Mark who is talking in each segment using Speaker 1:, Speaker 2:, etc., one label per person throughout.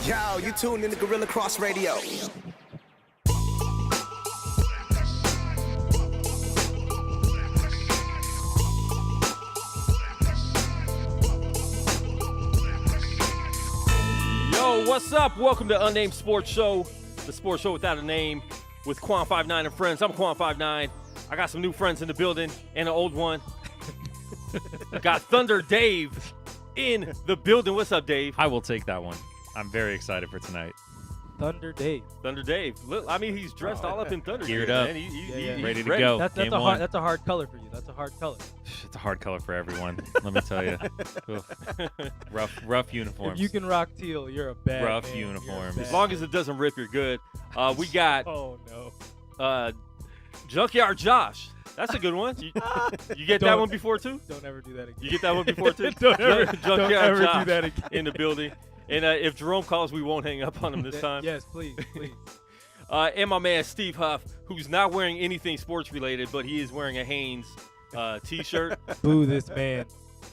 Speaker 1: Yo, you tuned in to Gorilla Cross Radio.
Speaker 2: Yo, what's up? Welcome to UnNamed Sports Show, the sports show without a name with Quan59 and friends. I'm Quan59. I got some new friends in the building and an old one. Got Thunder Dave in the building. What's up, Dave?
Speaker 3: I will take that one. I'm very excited for tonight.
Speaker 4: Thunder Dave.
Speaker 2: Thunder Dave. Look, I mean, he's dressed all up in Thunder.
Speaker 3: Geared
Speaker 2: gear,
Speaker 3: up.
Speaker 2: Man. He's
Speaker 3: ready to go.
Speaker 4: That's
Speaker 3: Game
Speaker 4: a
Speaker 3: one.
Speaker 4: that's a hard color for you. That's a hard color.
Speaker 3: It's a hard color for everyone. Let me tell you. rough uniforms.
Speaker 4: If you can rock teal, you're a bad
Speaker 3: Rough
Speaker 4: man. You're a
Speaker 3: uniforms.
Speaker 4: bad
Speaker 2: As long as it doesn't rip, you're good. We got
Speaker 4: Oh no.
Speaker 2: Junkyard Josh. That's a good one. You get that one before, too?
Speaker 4: Don't ever do that again.
Speaker 2: You get that one before, too?
Speaker 4: don't ever
Speaker 2: Junkyard Josh
Speaker 4: do that again.
Speaker 2: in the building. And if Jerome calls, we won't hang up on him this time.
Speaker 4: Yes, please.
Speaker 2: And my man, Steve Huff, who's not wearing anything sports-related, but he is wearing a Hanes T-shirt.
Speaker 4: Boo this man.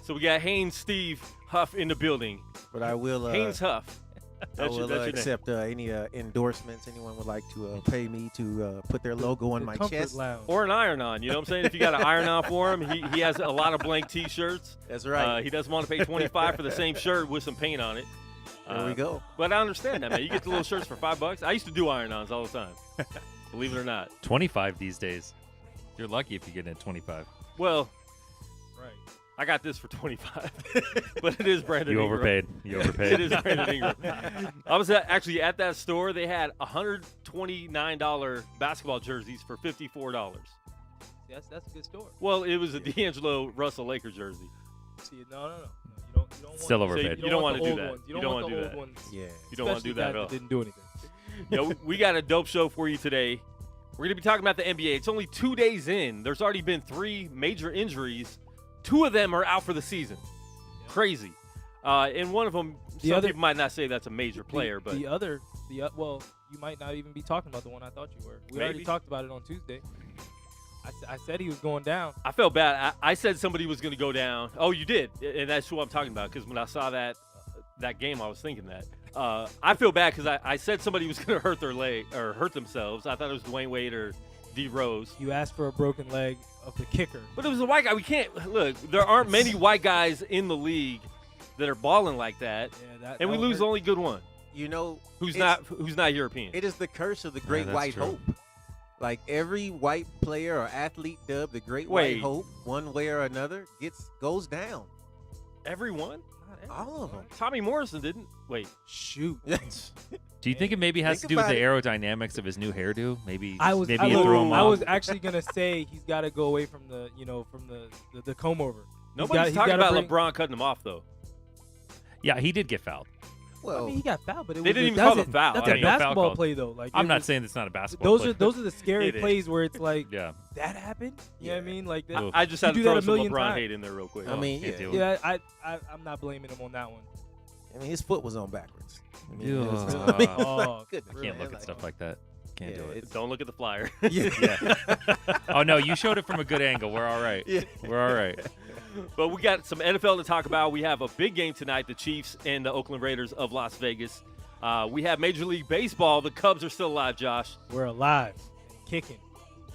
Speaker 2: So we got Hanes Steve Huff in the building.
Speaker 5: But I will
Speaker 2: Hanes Huff.
Speaker 5: I
Speaker 2: That's
Speaker 5: will
Speaker 2: your name.
Speaker 5: accept any endorsements. Anyone would like to pay me to put their logo on
Speaker 4: The
Speaker 5: my
Speaker 4: Comfort
Speaker 5: chest.
Speaker 4: Lounge.
Speaker 2: Or an iron-on. You know what I'm saying? If you got an iron-on for him, he has a lot of blank T-shirts.
Speaker 5: That's right.
Speaker 2: He doesn't want to pay $25 for the same shirt with some paint on it.
Speaker 5: There we go.
Speaker 2: But I understand that, man. You get the little shirts for $5. I used to do iron-ons all the time. Believe it or not.
Speaker 3: 25 these days. You're lucky if you get in at 25.
Speaker 2: Well,
Speaker 4: Right.
Speaker 2: I got this for $25, but it is Brandon
Speaker 3: You
Speaker 2: Ingram.
Speaker 3: overpaid. You overpaid.
Speaker 2: It is Brandon Ingram. I was actually at that store. They had $129 basketball jerseys for $54.
Speaker 4: That's a good store.
Speaker 2: Well, it was a D'Angelo Russell Laker jersey.
Speaker 4: See, no. You don't
Speaker 3: Still
Speaker 4: want
Speaker 3: overpaid.
Speaker 2: You don't want to do
Speaker 4: the old
Speaker 2: that.
Speaker 4: ones.
Speaker 2: You don't want to do
Speaker 4: the
Speaker 2: that.
Speaker 4: old ones.
Speaker 5: Yeah.
Speaker 2: You don't want to do that at all.
Speaker 4: That didn't do anything.
Speaker 2: We got a dope show for you today. We're going to be talking about the NBA. It's only 2 days in. There's already been 3 major injuries. 2 of them are out for the season. Crazy. And one of them, some people might not say that's a major player, but
Speaker 4: well, you might not even be talking about the one I thought you were. We already talked about it on Tuesday. I said he was going down.
Speaker 2: I felt bad. I said somebody was going to go down. Oh, you did, and that's who I'm talking about. Because when I saw that game, I was thinking that. I feel bad because I said somebody was going to hurt their leg or hurt themselves. I thought it was Dwayne Wade or D Rose.
Speaker 4: You asked for a broken leg of the kicker.
Speaker 2: But it was a white guy. We can't look. There aren't many white guys in the league that are balling like that, and we lose the only good one.
Speaker 5: You know
Speaker 2: who's not European.
Speaker 5: It is the curse of the Great White Hope. Like every white player or athlete dubbed the Great White Hope, one way or another, goes down.
Speaker 2: Everyone?
Speaker 5: All of them.
Speaker 2: Tommy Morrison didn't. Wait.
Speaker 4: Shoot.
Speaker 3: Do you think it maybe has to do with the aerodynamics of his new hairdo? Maybe
Speaker 4: I
Speaker 3: was
Speaker 4: actually gonna say he's got to go away from the comb over.
Speaker 2: Nobody's talking about LeBron cutting him off though.
Speaker 3: Yeah, he did get fouled.
Speaker 5: Well,
Speaker 4: I mean, he got fouled, but
Speaker 2: they didn't even call it a foul.
Speaker 4: That's
Speaker 2: I
Speaker 4: a
Speaker 2: mean, no
Speaker 4: basketball
Speaker 3: foul
Speaker 4: play though. Like
Speaker 3: I'm not saying it's not a basketball play.
Speaker 4: Those are the scary plays where it's like,
Speaker 3: yeah,
Speaker 4: that happened. You know what I mean? Like that,
Speaker 2: I just had to throw some LeBron hate in there real quick.
Speaker 5: I mean,
Speaker 4: I'm not blaming him on that one.
Speaker 5: I mean, his foot was on backwards. I mean,
Speaker 4: Oh,
Speaker 3: I can't look at stuff like that. Can't do it.
Speaker 2: Don't look at the flyer.
Speaker 3: Yeah. Oh no, you showed it from a good angle. We're all right.
Speaker 5: Yeah.
Speaker 3: We're all right.
Speaker 2: But we got some NFL to talk about. We have a big game tonight, the Chiefs and the Oakland Raiders of Las Vegas. We have Major League Baseball. The Cubs are still alive, Josh.
Speaker 4: We're alive and kicking.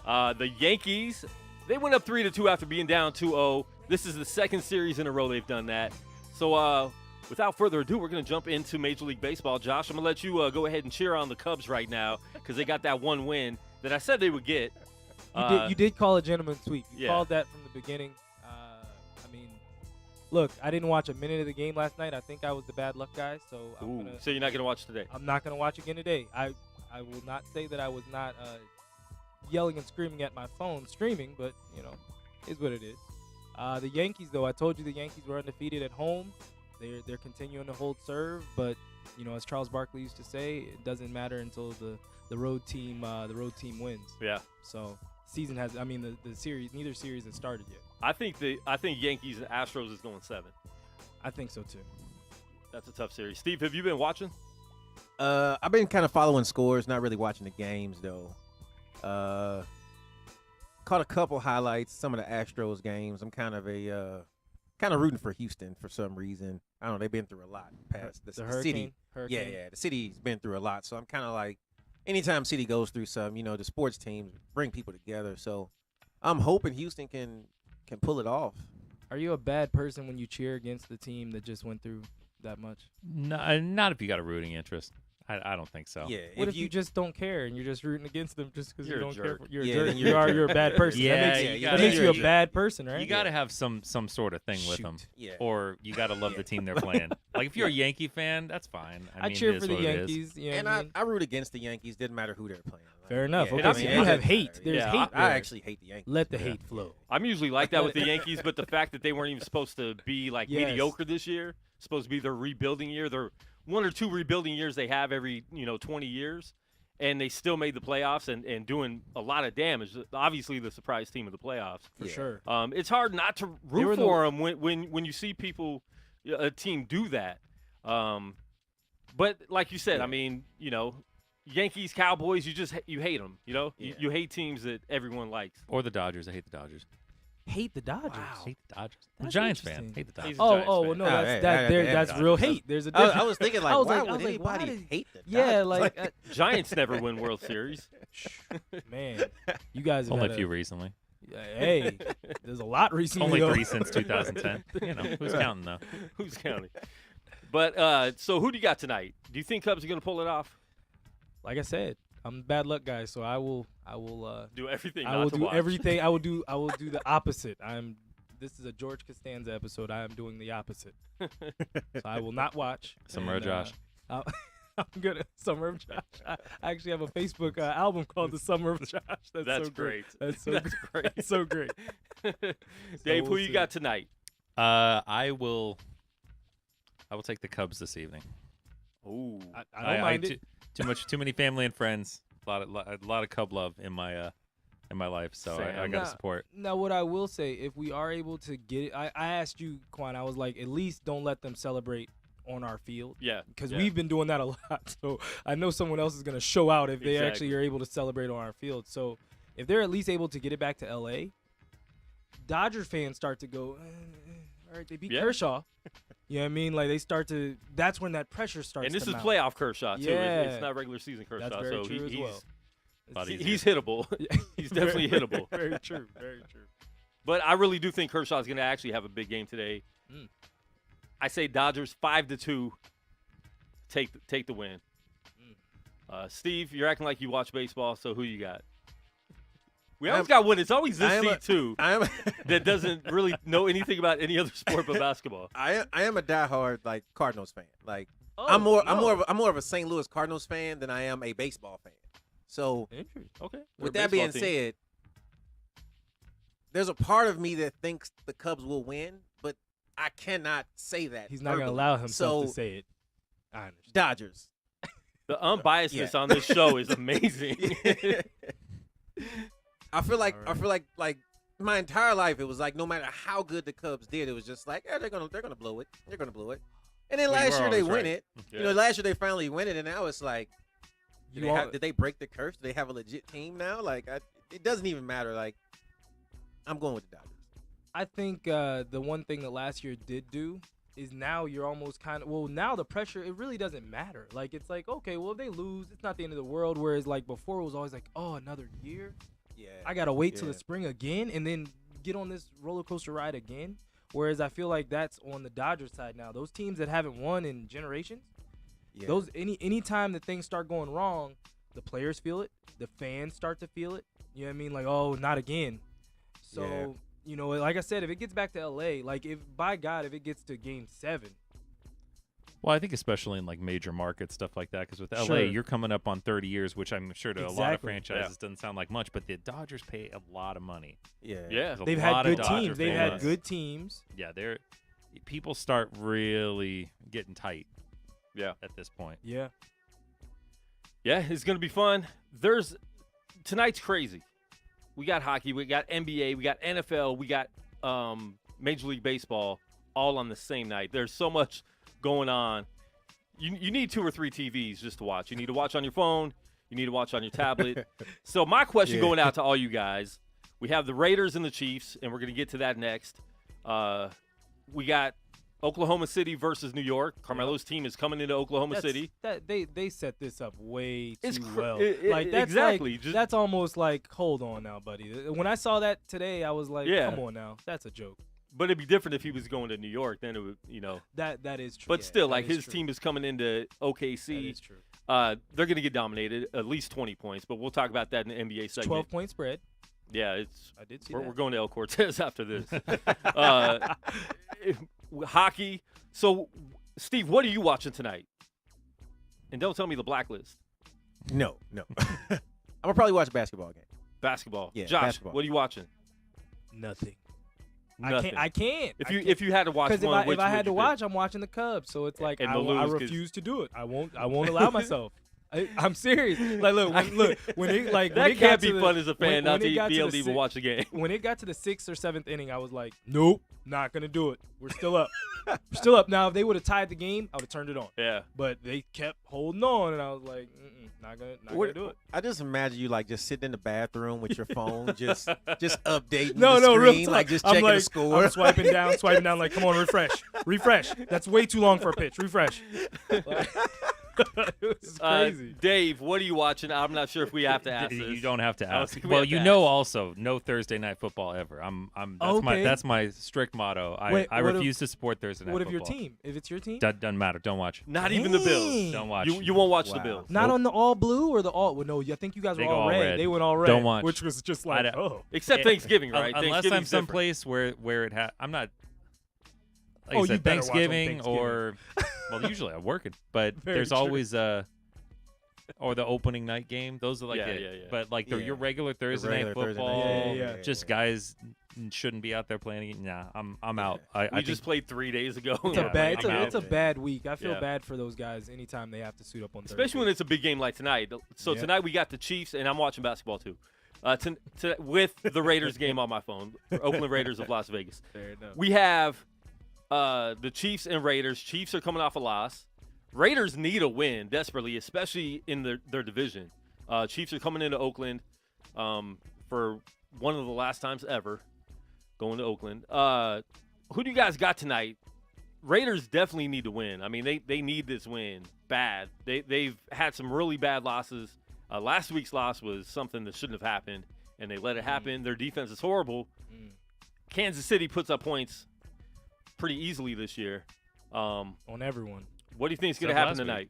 Speaker 2: The Yankees, they went up 3-2 after being down 2-0. This is the second series in a row they've done that. So without further ado, we're going to jump into Major League Baseball. Josh, I'm going to let you go ahead and cheer on the Cubs right now because they got that one win that I said they would get.
Speaker 4: You did call a gentleman's sweep. You called that from the beginning. Look, I didn't watch a minute of the game last night. I think I was the bad luck guy. So
Speaker 2: so you're not going to watch today?
Speaker 4: I'm not going to watch again today. I will not say that I was not yelling and screaming at my phone streaming, but, is what it is. The Yankees, though, I told you the Yankees were undefeated at home. They're continuing to hold serve, but, as Charles Barkley used to say, it doesn't matter until the road team wins.
Speaker 2: Yeah.
Speaker 4: So the series, neither series has started yet.
Speaker 2: I think Yankees and Astros is going 7.
Speaker 4: I think so too.
Speaker 2: That's a tough series. Steve, have you been watching?
Speaker 5: I've been kind of following scores, not really watching the games though. Caught a couple highlights, some of the Astros games. I'm kind of a kind of rooting for Houston for some reason. I don't know. They've been through a lot past the city.
Speaker 4: Hurricane.
Speaker 5: Yeah, the city's been through a lot. So I'm kind of like, anytime city goes through something, the sports teams bring people together. So I'm hoping Houston can pull it off.
Speaker 4: Are you a bad person when you cheer against the team that just went through that much?
Speaker 3: No, not if you got a rooting interest. I don't think so.
Speaker 5: Yeah.
Speaker 4: What if you just don't care and you're just rooting against them just because you
Speaker 2: You're a
Speaker 4: don't care?
Speaker 2: jerk.
Speaker 4: You're
Speaker 5: Yeah,
Speaker 4: a jerk.
Speaker 5: then
Speaker 4: You're a bad person.
Speaker 3: Yeah,
Speaker 4: that makes you a bad person, right?
Speaker 3: You got to have some sort of thing with
Speaker 4: Shoot.
Speaker 3: them.
Speaker 5: Yeah.
Speaker 3: Or you got to love the team they're playing. Like, if you're a Yankee fan, that's fine. I mean,
Speaker 4: cheer
Speaker 3: it is
Speaker 4: for the
Speaker 3: what it is.
Speaker 4: Yankees. You know
Speaker 5: And
Speaker 4: what I mean?
Speaker 5: I root against the Yankees. Didn't matter who they're playing. Like,
Speaker 4: Fair enough.
Speaker 5: yeah,
Speaker 4: Okay,
Speaker 2: I
Speaker 4: so
Speaker 2: mean,
Speaker 4: you
Speaker 2: it
Speaker 4: have
Speaker 5: doesn't
Speaker 4: hate.
Speaker 5: matter.
Speaker 4: There's
Speaker 2: Yeah,
Speaker 4: hate.
Speaker 5: I
Speaker 4: there.
Speaker 5: actually hate the Yankees.
Speaker 4: Let the hate flow.
Speaker 2: I'm usually like that with the Yankees, but the fact that they weren't even supposed to be like
Speaker 4: Yes.
Speaker 2: mediocre this year, supposed to be their rebuilding year, their 1 or 2 rebuilding years they have every 20 years, and they still made the playoffs and doing a lot of damage. Obviously, the surprise team of the playoffs.
Speaker 4: For sure.
Speaker 2: It's hard not to
Speaker 4: They were
Speaker 2: root for them when you see people, a team do that. But like you said, I mean, Yankees, Cowboys, you hate them. You hate teams that everyone likes.
Speaker 3: Or the Dodgers. I hate the Dodgers.
Speaker 4: Hate the Dodgers.
Speaker 3: Hate the Dodgers. I'm a
Speaker 4: That's
Speaker 3: Giants fan.
Speaker 4: interesting.
Speaker 3: Hate the Dodgers.
Speaker 2: He's a Giants
Speaker 4: Well,
Speaker 2: fan.
Speaker 4: no,
Speaker 5: Oh,
Speaker 4: that's
Speaker 5: yeah,
Speaker 4: real
Speaker 5: yeah.
Speaker 4: hate. There's a difference.
Speaker 5: I was thinking, like,
Speaker 4: I was
Speaker 5: why
Speaker 4: like-
Speaker 5: would
Speaker 4: I was like, why
Speaker 5: anybody
Speaker 4: did-
Speaker 5: hate the
Speaker 4: Yeah,
Speaker 5: Dodgers?
Speaker 4: like
Speaker 2: Giants never win World Series.
Speaker 4: man, you guys have
Speaker 3: Only
Speaker 4: had
Speaker 3: a few recently.
Speaker 4: Hey, there's a lot recently.
Speaker 3: Only
Speaker 4: though.
Speaker 3: 3 since 2010. Who's counting, though?
Speaker 2: Who's counting? But so who do you got tonight? Do you think Cubs are going to pull it off?
Speaker 4: Like I said, I'm a bad luck guy, so I will
Speaker 2: Do everything.
Speaker 4: I
Speaker 2: not
Speaker 4: will
Speaker 2: to
Speaker 4: do
Speaker 2: watch.
Speaker 4: everything. I will do the opposite. This is a George Costanza episode. I am doing the opposite. So I will not watch.
Speaker 3: Summer of
Speaker 4: and,
Speaker 3: Josh.
Speaker 4: I'm gonna Summer of Josh. I actually have a Facebook album called The Summer of Josh.
Speaker 2: That's
Speaker 4: so
Speaker 2: great.
Speaker 4: That's so
Speaker 2: That's
Speaker 4: great.
Speaker 2: great.
Speaker 4: That's so great.
Speaker 2: Dave,
Speaker 4: we'll
Speaker 2: who you
Speaker 4: see.
Speaker 2: got tonight?
Speaker 3: I will take the Cubs this evening.
Speaker 2: Ooh.
Speaker 4: I don't mind it.
Speaker 3: Too many family and friends. A lot of Cub love in my life, so I got to support.
Speaker 4: Now, what I will say, if we are able to get it, I asked you, Quan, I was like, at least don't let them celebrate on our field.
Speaker 2: Yeah.
Speaker 4: Because
Speaker 2: yeah.
Speaker 4: we've been doing that a lot. So I know someone else is going to show out if they
Speaker 2: Exactly.
Speaker 4: actually are able to celebrate on our field. So if they're at least able to get it back to L.A., Dodger fans start to go, all right, they beat
Speaker 2: Yeah.
Speaker 4: Kershaw. You know what I mean? Like, they start to – that's when that pressure starts
Speaker 2: And this
Speaker 4: to
Speaker 2: is
Speaker 4: mount.
Speaker 2: playoff Kershaw, too.
Speaker 4: Yeah.
Speaker 2: It's not regular season Kershaw.
Speaker 4: That's very
Speaker 2: so
Speaker 4: true as well.
Speaker 2: he's hittable. He's definitely hittable.
Speaker 4: Very true. Very true.
Speaker 2: But I really do think Kershaw's going to actually have a big game today.
Speaker 4: Mm.
Speaker 2: I say Dodgers 5-2. Take the win. Steve, you're acting like you watch baseball, so who you got? We always got one. It's always this seat, too, that doesn't really know anything about any other sport but basketball.
Speaker 5: I am a diehard Cardinals fan. Like
Speaker 4: Oh,
Speaker 5: I'm more of a St. Louis Cardinals fan than I am a baseball fan. So
Speaker 4: Interesting.
Speaker 2: Okay.
Speaker 5: with
Speaker 2: They're a
Speaker 5: that being
Speaker 2: baseball team.
Speaker 5: said, there's a part of me that thinks the Cubs will win, but I cannot say that.
Speaker 4: He's not going to
Speaker 5: verbally.
Speaker 4: allow himself
Speaker 5: So,
Speaker 4: to say it. I understand.
Speaker 5: Dodgers.
Speaker 2: The unbiasedness on this show is amazing.
Speaker 5: I feel like my entire life it was like no matter how good the Cubs did, it was just like they're gonna blow it. They're gonna blow it. And then
Speaker 3: Well, you
Speaker 5: last
Speaker 3: were
Speaker 5: year they
Speaker 3: always
Speaker 5: win
Speaker 3: right.
Speaker 5: it.
Speaker 2: Yeah.
Speaker 5: Last year they finally win it, and now it's like,
Speaker 4: You all-
Speaker 5: did they break the curse? Do they have a legit team now? Like it doesn't even matter. Like I'm going with the Dodgers.
Speaker 4: I think the one thing that last year did do is now you're almost now the pressure, it really doesn't matter. Like, it's like, okay, well, if they lose, it's not the end of the world. Whereas, like, before it was always like, oh, another year?
Speaker 5: Yeah.
Speaker 4: I got to wait till
Speaker 5: Yeah.
Speaker 4: the spring again and then get on this roller coaster ride again. Whereas I feel like that's on the Dodgers side now. Those teams that haven't won in generations,
Speaker 5: Yeah.
Speaker 4: those any time that things start going wrong, the players feel it, the fans start to feel it. You know what I mean? Like, oh, not again. So,
Speaker 5: Yeah.
Speaker 4: you know, like I said, if it gets back to LA, like if it gets to Game 7,
Speaker 3: Well, I think especially in like major markets, stuff like that, because with LA,
Speaker 4: Sure.
Speaker 3: you're coming up on 30 years, which I'm sure to a lot of
Speaker 4: Exactly.
Speaker 3: franchises doesn't sound like much, but the Dodgers pay a lot of money.
Speaker 5: Yeah.
Speaker 2: Yeah.
Speaker 3: There's a
Speaker 4: they've
Speaker 3: lot
Speaker 4: had
Speaker 3: of
Speaker 4: good
Speaker 3: Dodger
Speaker 4: teams. They've had
Speaker 3: fans.
Speaker 4: good teams.
Speaker 3: Yeah, people start really getting tight.
Speaker 2: Yeah.
Speaker 3: At this point.
Speaker 4: Yeah.
Speaker 2: Yeah, it's going to be fun. Tonight's crazy. We got hockey, we got NBA, we got NFL, we got Major League Baseball all on the same night. There's so much going on. You need 2 or 3 TVs just to watch. You need to watch on your phone. You need to watch on your tablet. So my question going out to all you guys, we have the Raiders and the Chiefs, and we're going to get to that next. we got Oklahoma City versus New York. Carmelo's team is coming into Oklahoma City.
Speaker 4: They set this up way
Speaker 2: It's
Speaker 4: too
Speaker 2: cr-
Speaker 4: well.
Speaker 2: it-
Speaker 4: Like that's
Speaker 2: exactly.
Speaker 4: like,
Speaker 2: Just-
Speaker 4: that's almost like, hold on now, buddy. When I saw that today, I was like,
Speaker 2: Yeah.
Speaker 4: come on now, that's a joke.
Speaker 2: But it'd be different if he was going to New York. Then it would,
Speaker 4: That is true.
Speaker 2: But
Speaker 4: Yeah,
Speaker 2: still,
Speaker 4: that
Speaker 2: like
Speaker 4: is
Speaker 2: his
Speaker 4: true.
Speaker 2: team is coming into
Speaker 4: That
Speaker 2: OKC.
Speaker 4: is true.
Speaker 2: They're going to get dominated, at least 20 points. But we'll talk about that in the NBA segment.
Speaker 4: 12-point spread.
Speaker 2: Yeah, it's.
Speaker 4: I did see
Speaker 2: We're
Speaker 4: that.
Speaker 2: going to El Cortez after this. Hockey. So, Steve, what are you watching tonight? And don't tell me the blacklist.
Speaker 5: No. I'm gonna probably watch a basketball game.
Speaker 2: Basketball.
Speaker 5: Yeah,
Speaker 2: Josh,
Speaker 5: basketball.
Speaker 2: what are you watching?
Speaker 4: Nothing.
Speaker 2: Nothing.
Speaker 4: I can't.
Speaker 2: If you had to watch
Speaker 4: Because
Speaker 2: one,
Speaker 4: if I had
Speaker 2: would
Speaker 4: to
Speaker 2: you
Speaker 4: watch, I'm watching the Cubs. So it's like
Speaker 2: And
Speaker 4: I
Speaker 2: they'll lose 'cause-
Speaker 4: refuse to do it. I won't allow myself. I'm serious. Like look when it like
Speaker 2: that
Speaker 4: when it
Speaker 2: can't
Speaker 4: got
Speaker 2: be
Speaker 4: to the,
Speaker 2: fun as a fan
Speaker 4: when
Speaker 2: not
Speaker 4: it
Speaker 2: to
Speaker 4: got
Speaker 2: be able
Speaker 4: the
Speaker 2: to even
Speaker 4: si-
Speaker 2: watch the game.
Speaker 4: When it got to the 6th or 7th inning, I was like, nope, not gonna do it. We're still up. We're still up. Now if they would have tied the game, I would have turned it on.
Speaker 2: Yeah.
Speaker 4: But they kept holding on, and I was like, not gonna do it.
Speaker 5: I just imagine you like just sitting in the bathroom with your phone, just updating
Speaker 4: No,
Speaker 5: the
Speaker 4: real
Speaker 5: screen,
Speaker 4: talk.
Speaker 5: like just
Speaker 4: I'm
Speaker 5: checking
Speaker 4: like,
Speaker 5: the score.
Speaker 4: I'm swiping down, like, come on, refresh. That's way too long for a pitch. Refresh. Like, it was crazy.
Speaker 2: Dave, what are you watching? I'm not sure if we have to ask this.
Speaker 3: You don't have to
Speaker 2: I don't
Speaker 3: ask.
Speaker 2: think we
Speaker 3: Well,
Speaker 2: have to
Speaker 3: you
Speaker 2: ask.
Speaker 3: know, also no Thursday night football ever.
Speaker 4: Okay.
Speaker 3: That's my strict motto. I
Speaker 4: Wait, what
Speaker 3: refuse to support Thursday night
Speaker 4: What
Speaker 3: football.
Speaker 4: if your team? If it's your team,
Speaker 3: Doesn't matter. Don't watch.
Speaker 2: Not even the Bills.
Speaker 4: Dang.
Speaker 3: Don't watch.
Speaker 2: You won't watch the
Speaker 5: Wow.
Speaker 2: Bills.
Speaker 4: not on the all blue or the all. Well, no, I think you guys were
Speaker 3: They go
Speaker 4: all
Speaker 3: all
Speaker 4: red.
Speaker 3: red.
Speaker 4: They went all red.
Speaker 3: Don't watch.
Speaker 4: Which was just
Speaker 3: I
Speaker 4: like,
Speaker 3: don't-
Speaker 4: oh.
Speaker 2: Except Thanksgiving, right?
Speaker 3: Unless I'm
Speaker 2: Thanksgiving's different.
Speaker 3: someplace where I'm not. Like
Speaker 4: Oh,
Speaker 3: I
Speaker 4: you
Speaker 3: said,
Speaker 4: better watch on
Speaker 3: Thanksgiving or well, usually I'm working, but
Speaker 4: Very
Speaker 3: there's
Speaker 4: true.
Speaker 3: always or the opening night game. Those are like
Speaker 2: Yeah,
Speaker 3: it.
Speaker 2: yeah.
Speaker 3: But like
Speaker 5: Yeah.
Speaker 3: your regular Thursday
Speaker 5: regular
Speaker 3: night
Speaker 5: Thursday night
Speaker 3: football,
Speaker 4: game. Yeah.
Speaker 3: just guys shouldn't be out there playing it. Nah, I'm out. I
Speaker 2: We
Speaker 3: think
Speaker 2: just played 3 days ago.
Speaker 4: It's
Speaker 3: Yeah,
Speaker 4: a bad.
Speaker 3: I'm
Speaker 4: It's a
Speaker 5: out.
Speaker 4: bad week. I feel
Speaker 2: Yeah.
Speaker 4: bad for those guys anytime they have to suit up on Thursday.
Speaker 2: Especially when it's a big game like tonight. So
Speaker 4: Yeah.
Speaker 2: tonight we got the Chiefs, and I'm watching basketball too. With the Raiders game on my phone, Oakland Raiders of Las Vegas.
Speaker 4: Fair enough.
Speaker 2: We have the Chiefs and Raiders. Chiefs are coming off a loss. Raiders need a win desperately, especially in their division. Chiefs are coming into Oakland for one of the last times ever going to Oakland. Who do you guys got tonight? Raiders definitely need to win. I mean, they need this win bad. They've had some really bad losses. Last week's loss was something that shouldn't have happened, and they let it happen. Their defense is horrible. Kansas City puts up points pretty easily this year.
Speaker 4: On everyone.
Speaker 2: What do you think is going to
Speaker 3: Except
Speaker 2: happen
Speaker 3: last week.
Speaker 2: tonight?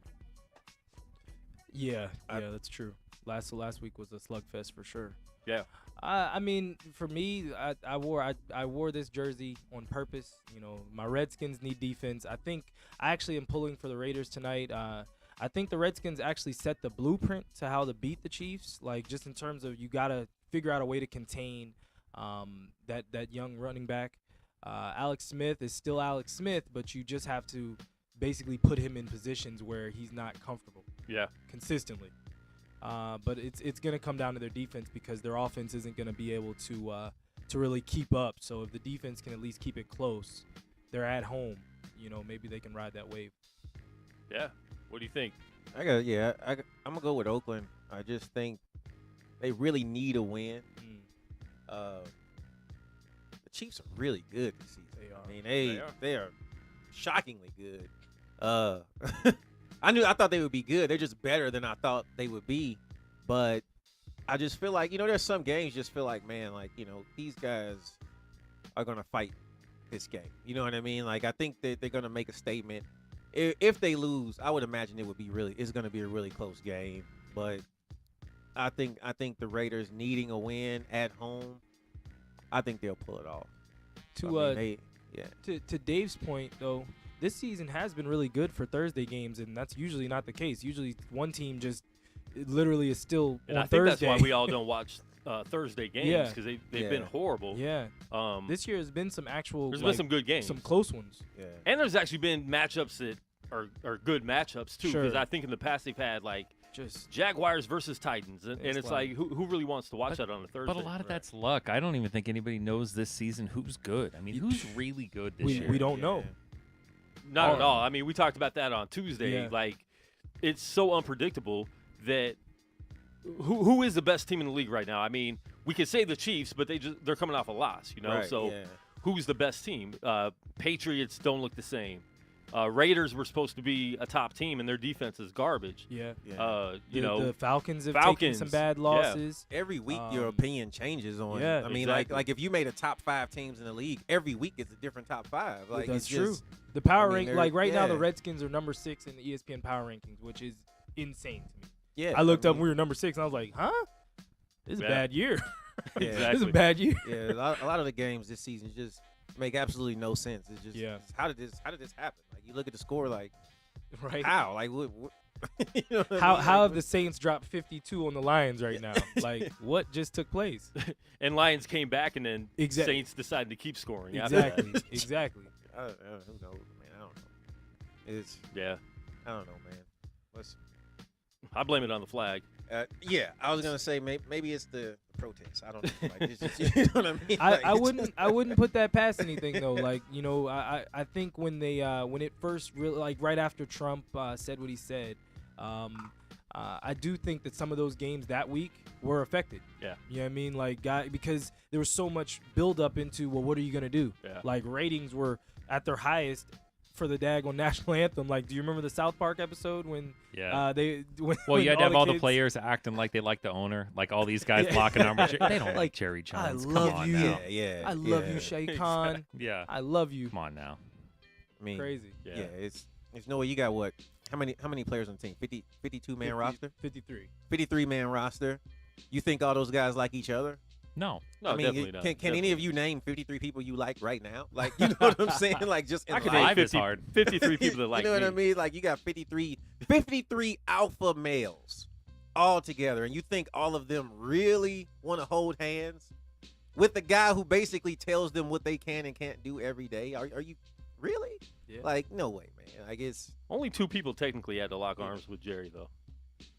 Speaker 4: Yeah, that's true. Last week was a slugfest for sure.
Speaker 2: Yeah.
Speaker 4: I mean, for me, I wore this jersey on purpose. You know, my Redskins need defense. I think I actually am pulling for the Raiders tonight. I think the Redskins actually set the blueprint to how to beat the Chiefs. Like, just in terms of you got to figure out a way to contain that young running back. Alex Smith is still Alex Smith, but you just have to basically put him in positions where he's not comfortable
Speaker 2: Yeah.
Speaker 4: consistently. But it's going to come down to their defense because their offense isn't going to be able to really keep up. So if the defense can at least keep it close, they're at home. You know, maybe they can ride that wave.
Speaker 2: Yeah. What do you think?
Speaker 5: I'm gonna go with Oakland. I just think they really need a win. The Chiefs are really good this season.
Speaker 4: They are.
Speaker 5: I mean,
Speaker 2: They are.
Speaker 5: they are shockingly good. I thought they would be good. They're just better than I thought they would be. But I just feel like, there's some games just feel like, man, like, these guys are gonna fight this game. You know what I mean? Like, I think that they're gonna make a statement. If they lose, I would imagine it's gonna be a really close game. But I think the Raiders needing a win at home, I think they'll pull it off.
Speaker 4: To Dave's point, though, this season has been really good for Thursday games, and that's usually not the case. Usually one team just literally is still
Speaker 2: And
Speaker 4: on
Speaker 2: I think
Speaker 4: Thursday.
Speaker 2: that's why we all don't watch Thursday games
Speaker 4: Yeah.
Speaker 2: because they've
Speaker 5: Yeah.
Speaker 2: been horrible.
Speaker 4: Yeah.
Speaker 2: Um,
Speaker 4: This year has been some actual
Speaker 2: there's
Speaker 4: like,
Speaker 2: been some good games.
Speaker 4: some close ones.
Speaker 5: Yeah.
Speaker 2: And there's actually been matchups that are good matchups, too, because
Speaker 4: Sure.
Speaker 2: I think in the past they've had, like,
Speaker 4: Just
Speaker 2: Jaguars versus Titans. And
Speaker 4: It's
Speaker 2: it's like, who really wants to watch that on a Thursday?
Speaker 3: But a lot of that's luck. I don't even think anybody knows this season who's good. I mean, who's really good this year?
Speaker 4: we don't know.
Speaker 2: Not at all. I mean, we talked about that on Tuesday.
Speaker 4: Yeah.
Speaker 2: Like, it's so unpredictable that who is the best team in the league right now? I mean, we could say the Chiefs, but they're coming off a loss,
Speaker 5: Right,
Speaker 2: So
Speaker 5: yeah.
Speaker 2: who's the best team? Patriots don't look the same. Raiders were supposed to be a top team, and their defense is garbage.
Speaker 4: Yeah.
Speaker 2: The
Speaker 4: Falcons have taken some bad losses.
Speaker 5: Every week, your opinion changes on.
Speaker 4: Yeah,
Speaker 5: I mean,
Speaker 2: exactly.
Speaker 5: like if you made a top 5 teams in the league, every week it's a different top 5. Like
Speaker 4: That's
Speaker 5: it's
Speaker 4: true.
Speaker 5: just,
Speaker 4: The power
Speaker 5: I mean,
Speaker 4: rank,
Speaker 5: they're-
Speaker 4: like right now, the
Speaker 5: yeah.
Speaker 4: Redskins are number 6 in the ESPN power rankings, which is insane to me.
Speaker 5: yeah.
Speaker 4: I looked up,
Speaker 5: mean,
Speaker 4: we were number 6, and I was like, huh? This is a
Speaker 2: Yeah.
Speaker 4: bad year.
Speaker 5: Yeah.
Speaker 4: This is a bad year.
Speaker 5: Yeah, a lot of the games this season just make absolutely no sense. It's just,
Speaker 4: Yeah.
Speaker 5: how did this happen? Like you look at the score, like
Speaker 4: Right?
Speaker 5: how, like what you know what I
Speaker 4: How
Speaker 5: mean?
Speaker 4: how
Speaker 5: Like,
Speaker 4: have the Saints dropped 52 on the Lions right now? Like, what just took place?
Speaker 2: And Lions came back, and then
Speaker 4: Exactly.
Speaker 2: Saints decided to keep scoring. after that.
Speaker 4: Exactly. Exactly.
Speaker 5: who knows, man? I don't know. It's
Speaker 2: Yeah.
Speaker 5: I don't know, man. Let's.
Speaker 2: I blame it on the flag.
Speaker 5: Yeah, I was gonna say maybe it's the protests. I don't know. Like, it's just, you know what I mean? Like,
Speaker 4: I
Speaker 5: it's-
Speaker 4: wouldn't put that past anything though. Like, you know, I think when they when it first really, like right after Trump said what he said, I do think that some of those games that week were affected.
Speaker 2: Yeah.
Speaker 4: You know what I mean? Like, because there was so much build up into, well, what are you gonna do?
Speaker 2: Yeah.
Speaker 4: Like ratings were at their highest for the daggone national anthem. Like, do you remember the South Park episode when
Speaker 3: Yeah.
Speaker 4: when
Speaker 3: Well, you had to
Speaker 4: when
Speaker 3: have all the
Speaker 4: kids-
Speaker 3: players acting like they like the owner, like all these guys
Speaker 4: Yeah.
Speaker 3: blocking arms. They don't like
Speaker 4: Like,
Speaker 3: Jerry
Speaker 4: I
Speaker 3: Jones.
Speaker 4: love
Speaker 3: Come on
Speaker 4: you.
Speaker 3: now.
Speaker 5: Yeah.
Speaker 4: I love
Speaker 5: yeah.
Speaker 4: you, Shay Khan.
Speaker 3: Yeah.
Speaker 4: I love you.
Speaker 3: Come on now.
Speaker 5: I mean,
Speaker 4: Crazy.
Speaker 2: Yeah.
Speaker 5: it's no way. You got what? How many players on the team? 52 man roster,
Speaker 4: 53.
Speaker 5: 53 man roster. You think all those guys like each other?
Speaker 3: No.
Speaker 2: No,
Speaker 5: I mean,
Speaker 2: definitely not.
Speaker 5: can any of you name 53 people you like right now? Like, you know what I'm saying? Like, just in
Speaker 2: I could
Speaker 5: life.
Speaker 2: name
Speaker 3: Five is
Speaker 2: 50
Speaker 3: hard.
Speaker 2: 53 people that like
Speaker 5: you know
Speaker 2: me.
Speaker 5: what I mean? Like, you got 53 alpha males all together, and you think all of them really want to hold hands with the guy who basically tells them what they can and can't do every day? Are you really?
Speaker 4: Yeah.
Speaker 5: Like, no way, man. I guess,
Speaker 2: Only 2 people technically had to lock arms with Jerry, though.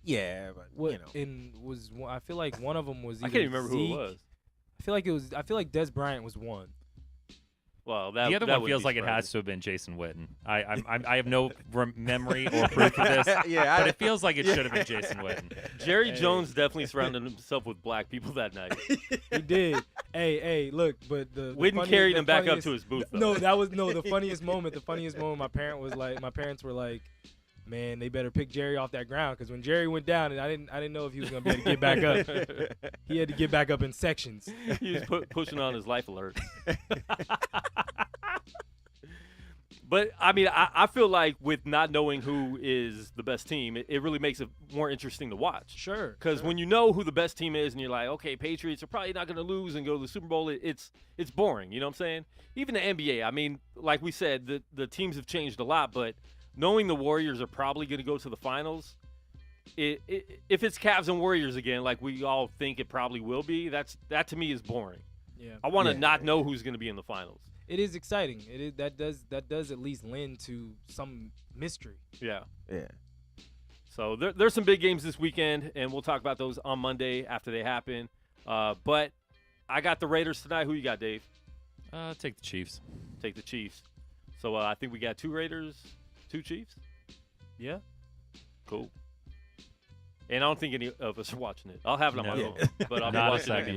Speaker 5: yeah, but
Speaker 4: What
Speaker 5: you know.
Speaker 4: I feel like one of them was.
Speaker 2: I
Speaker 4: either
Speaker 2: can't even remember who it
Speaker 4: Zeke.
Speaker 2: was.
Speaker 4: I feel like Des Bryant was one.
Speaker 2: Well, that
Speaker 3: The other
Speaker 2: that
Speaker 3: one
Speaker 2: wouldn't
Speaker 3: feels
Speaker 2: be
Speaker 3: like it
Speaker 2: surprising.
Speaker 3: has to have been Jason Witten. I have no memory or proof of this,
Speaker 5: Yeah,
Speaker 3: but it feels like it should have been Jason Witten.
Speaker 2: Jerry Jones definitely surrounded himself with black people that night.
Speaker 4: He did. hey, look, but the
Speaker 2: Witten
Speaker 4: funniest-
Speaker 2: carried
Speaker 4: the
Speaker 2: him back up
Speaker 4: funniest-
Speaker 2: to his booth, though.
Speaker 4: No, that was the funniest moment. The funniest moment. My parents were like, man, they better pick Jerry off that ground, because when Jerry went down, and I didn't know if he was gonna be able to get back up. He had to get back up in sections.
Speaker 2: He was pushing on his life alert. But, I mean, I feel like with not knowing who is the best team, it really makes it more interesting to watch.
Speaker 4: Sure.
Speaker 2: Because when you know who the best team is and you're like, okay, Patriots are probably not going to lose and go to the Super Bowl, it's boring. You know what I'm saying? Even the NBA, I mean, like we said, the teams have changed a lot, but knowing the Warriors are probably going to go to the finals, if it's Cavs and Warriors again, like we all think it probably will be, that to me is boring.
Speaker 4: Yeah.
Speaker 2: I want to
Speaker 5: Yeah.
Speaker 2: not know who's going to be in the finals.
Speaker 4: It is exciting. It is that does at least lend to some mystery.
Speaker 2: Yeah.
Speaker 5: Yeah.
Speaker 2: So there's some big games this weekend, and we'll talk about those on Monday after they happen. But I got the Raiders tonight. Who you got, Dave?
Speaker 3: Take the Chiefs.
Speaker 2: Take the Chiefs. So I think we got 2 Raiders, 2 Chiefs.
Speaker 4: Yeah.
Speaker 2: Cool. And I don't think any of us are watching it. I'll have it on my
Speaker 3: No.
Speaker 2: phone, but I'll be
Speaker 3: Not a
Speaker 2: watching
Speaker 3: second.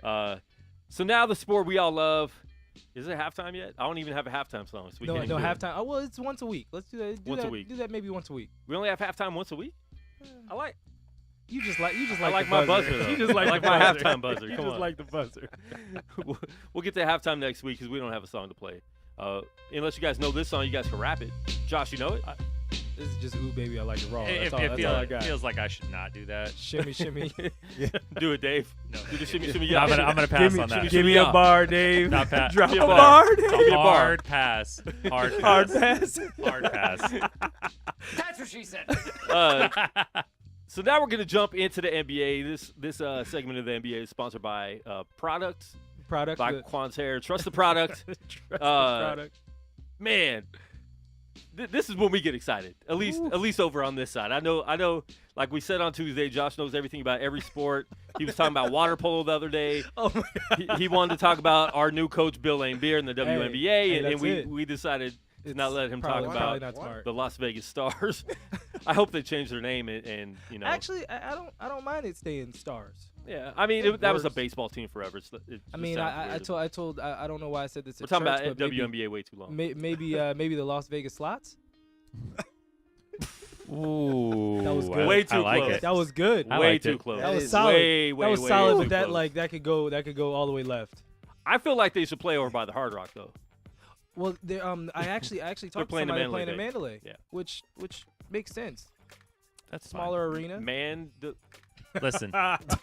Speaker 2: NBA. So now the sport we all love. Is it halftime yet? I don't even have a halftime song, so we
Speaker 4: No
Speaker 2: can't even do it.
Speaker 4: halftime. Oh well, it's once a week. Let's do that.
Speaker 2: Once a week.
Speaker 4: Do that maybe once a week.
Speaker 2: We only have halftime once a week? I like
Speaker 4: You just like
Speaker 2: I like
Speaker 4: the
Speaker 2: my buzzer, though.
Speaker 4: You just like
Speaker 2: I like
Speaker 4: the
Speaker 2: my
Speaker 4: buzzer.
Speaker 2: halftime buzzer.
Speaker 4: You
Speaker 2: Come
Speaker 4: just
Speaker 2: on.
Speaker 4: like the buzzer.
Speaker 2: We'll get to halftime next week because we don't have a song to play. Unless you guys know this song, you guys can rap it. Josh, you know it?
Speaker 4: This is just ooh baby, I like it raw.
Speaker 3: It
Speaker 4: That's all I got.
Speaker 3: feels like I should not do that.
Speaker 4: Shimmy, shimmy.
Speaker 2: Do it, Dave.
Speaker 3: No.
Speaker 2: Do the shimmy, shimmy,
Speaker 3: No,
Speaker 2: yeah.
Speaker 3: I'm gonna pass on that.
Speaker 4: Give me a bar, Dave.
Speaker 3: Not pass.
Speaker 4: Drop a
Speaker 2: Give me a
Speaker 4: bar,
Speaker 2: bar.
Speaker 4: Dave.
Speaker 2: Give me a bar.
Speaker 3: Hard pass. Hard pass.
Speaker 4: Hard pass.
Speaker 3: Hard pass.
Speaker 6: That's what she said.
Speaker 2: So now we're going to jump into the NBA. This segment of the NBA is sponsored by Products
Speaker 4: Product.
Speaker 2: by Quan's Hair. Trust the product.
Speaker 4: Trust the product.
Speaker 2: Man, this is when we get excited. At least over on this side. I know. Like we said on Tuesday, Josh knows everything about every sport. He was talking about water polo the other day.
Speaker 4: Oh my God.
Speaker 2: He wanted to talk about our new coach Bill Laimbeer in the WNBA,
Speaker 4: hey,
Speaker 2: and
Speaker 4: that's it.
Speaker 2: we decided to not let him
Speaker 4: Probably
Speaker 2: talk
Speaker 4: not
Speaker 2: about
Speaker 4: smart.
Speaker 2: the Las Vegas Stars. I hope they change their name and
Speaker 4: Actually, I don't mind it staying Stars.
Speaker 2: Yeah, I mean that was a baseball team forever.
Speaker 4: I mean, I don't know why I said this.
Speaker 2: We're
Speaker 4: at
Speaker 2: talking
Speaker 4: church,
Speaker 2: about
Speaker 4: but
Speaker 2: WNBA way too long.
Speaker 4: Maybe the Las Vegas Slots.
Speaker 3: Ooh,
Speaker 4: That was good.
Speaker 2: Way too
Speaker 3: I like
Speaker 2: close.
Speaker 3: it.
Speaker 4: That was good.
Speaker 3: I
Speaker 2: Way
Speaker 3: liked
Speaker 2: too
Speaker 3: it.
Speaker 2: close.
Speaker 4: That was
Speaker 5: That is
Speaker 4: solid.
Speaker 2: Way,
Speaker 4: that was
Speaker 2: way,
Speaker 4: solid,
Speaker 2: way
Speaker 4: but that
Speaker 2: close.
Speaker 4: that could go all the way left.
Speaker 2: I feel like they should play over by the Hard Rock though.
Speaker 4: Well, I actually talked to
Speaker 2: playing
Speaker 4: somebody
Speaker 2: in
Speaker 4: playing in
Speaker 2: Mandalay
Speaker 4: Mandalay,
Speaker 2: Yeah.
Speaker 4: which makes sense.
Speaker 3: That's
Speaker 4: Smaller arena.
Speaker 2: Man,
Speaker 3: Listen,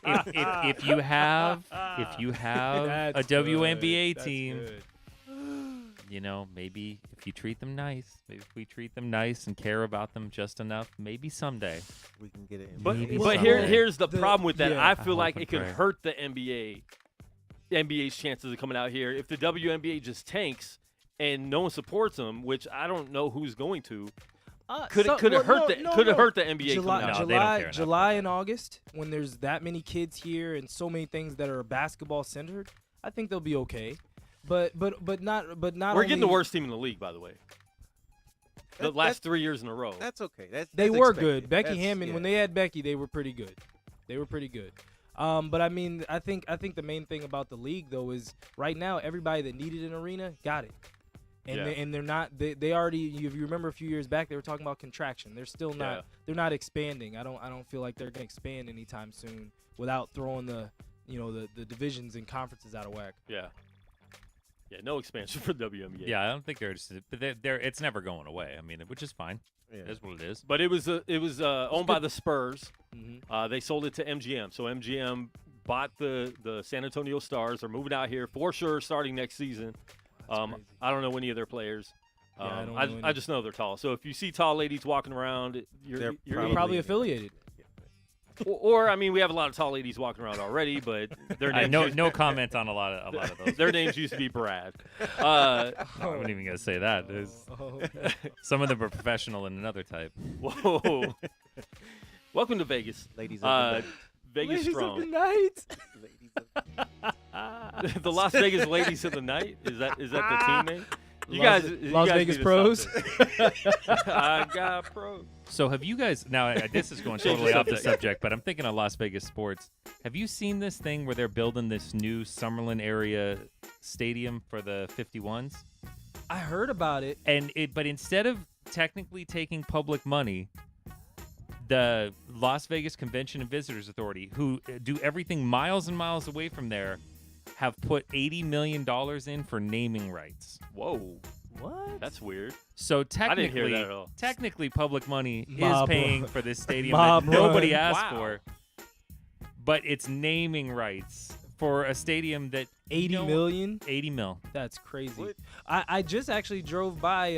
Speaker 3: if you have a
Speaker 4: That's
Speaker 3: WNBA
Speaker 4: good. That's
Speaker 3: team,
Speaker 4: good.
Speaker 3: maybe if you treat them nice, maybe if we treat them nice and care about them just enough, maybe someday.
Speaker 5: We can get it. In
Speaker 2: but
Speaker 3: Maybe
Speaker 2: but
Speaker 3: someday.
Speaker 2: here's the
Speaker 4: The-
Speaker 2: problem with that.
Speaker 4: yeah.
Speaker 2: I feel
Speaker 3: I
Speaker 2: like
Speaker 3: hope
Speaker 2: it
Speaker 3: and
Speaker 2: could
Speaker 3: pray.
Speaker 2: hurt the NBA's chances of coming out here if the WNBA just tanks and no one supports them, which I don't know who's going to. Could it hurt the NBA
Speaker 4: July,
Speaker 2: coming out?
Speaker 3: No, they don't care enough.
Speaker 4: July and August, when there's that many kids here and so many things that are basketball centered, I think they'll be okay. But not.
Speaker 2: We're getting the
Speaker 4: only-
Speaker 2: worst team in the league, by the way. The last 3 years in a row.
Speaker 5: That's okay.
Speaker 4: They
Speaker 5: that's
Speaker 4: were
Speaker 5: expected.
Speaker 4: good. Becky
Speaker 5: That's-
Speaker 4: Hammond, when
Speaker 5: yeah.
Speaker 4: they had Becky, they were pretty good. But I mean, I think the main thing about the league though is right now everybody that needed an arena got it, and
Speaker 2: Yeah.
Speaker 4: they're not. They already. If you remember a few years back, they were talking about contraction. They're still not.
Speaker 2: Yeah.
Speaker 4: They're not expanding. I don't feel like they're gonna expand anytime soon without throwing the divisions and conferences out of whack.
Speaker 2: Yeah. Yeah, no expansion for WNBA.
Speaker 3: Yeah, I don't think but it's never going away. I mean, which is fine.
Speaker 5: Yeah.
Speaker 3: It is what it is.
Speaker 2: But it was owned by the Spurs.
Speaker 4: Mm-hmm.
Speaker 2: They sold it to MGM. So MGM bought the San Antonio Stars. They're moving out here for sure starting next season.
Speaker 4: Crazy.
Speaker 2: I don't know any of their players.
Speaker 4: Yeah, I don't know
Speaker 2: I
Speaker 4: any.
Speaker 2: just know they're tall. So if you see tall ladies walking around,
Speaker 5: They're
Speaker 2: you're
Speaker 4: Probably affiliated.
Speaker 2: or I mean, we have a lot of tall ladies walking around already, but their names
Speaker 3: No comment on a lot of those.
Speaker 2: their names used to be Brad.
Speaker 3: I wasn't even gonna say that.
Speaker 4: Oh,
Speaker 3: Some of them are professional in another type.
Speaker 2: Whoa. Welcome to Vegas.
Speaker 5: Ladies of the
Speaker 2: Vegas
Speaker 4: Ladies
Speaker 2: strong.
Speaker 4: of the night.
Speaker 5: ladies of
Speaker 2: The Las Vegas Ladies of the Night. Is that the team name? You
Speaker 4: Las-
Speaker 2: guys, you
Speaker 4: Las
Speaker 2: guys
Speaker 4: Vegas
Speaker 2: need to
Speaker 4: Pros.
Speaker 2: stop this. I got pros.
Speaker 3: So have you guys now? This is going
Speaker 2: Change the
Speaker 3: totally off the
Speaker 2: subject.
Speaker 3: subject, but I'm thinking of Las Vegas sports. Have you seen this thing where they're building this new Summerlin area stadium for the 51s?
Speaker 4: I heard about it.
Speaker 3: But instead of technically taking public money, the Las Vegas Convention and Visitors Authority, who do everything miles and miles away from there, have put $80 million in for naming rights.
Speaker 2: Whoa,
Speaker 4: What?
Speaker 2: that's weird.
Speaker 3: So
Speaker 2: I didn't hear
Speaker 3: technically,
Speaker 2: that at all.
Speaker 3: technically, public money
Speaker 4: Mob
Speaker 3: is paying
Speaker 4: run.
Speaker 3: for this stadium
Speaker 4: Mob
Speaker 3: that nobody
Speaker 4: run.
Speaker 3: asked
Speaker 2: Wow.
Speaker 3: for. But it's naming rights for a stadium that
Speaker 4: 80 million?
Speaker 3: 80 mil.
Speaker 4: That's crazy.
Speaker 5: What?
Speaker 4: I just actually drove by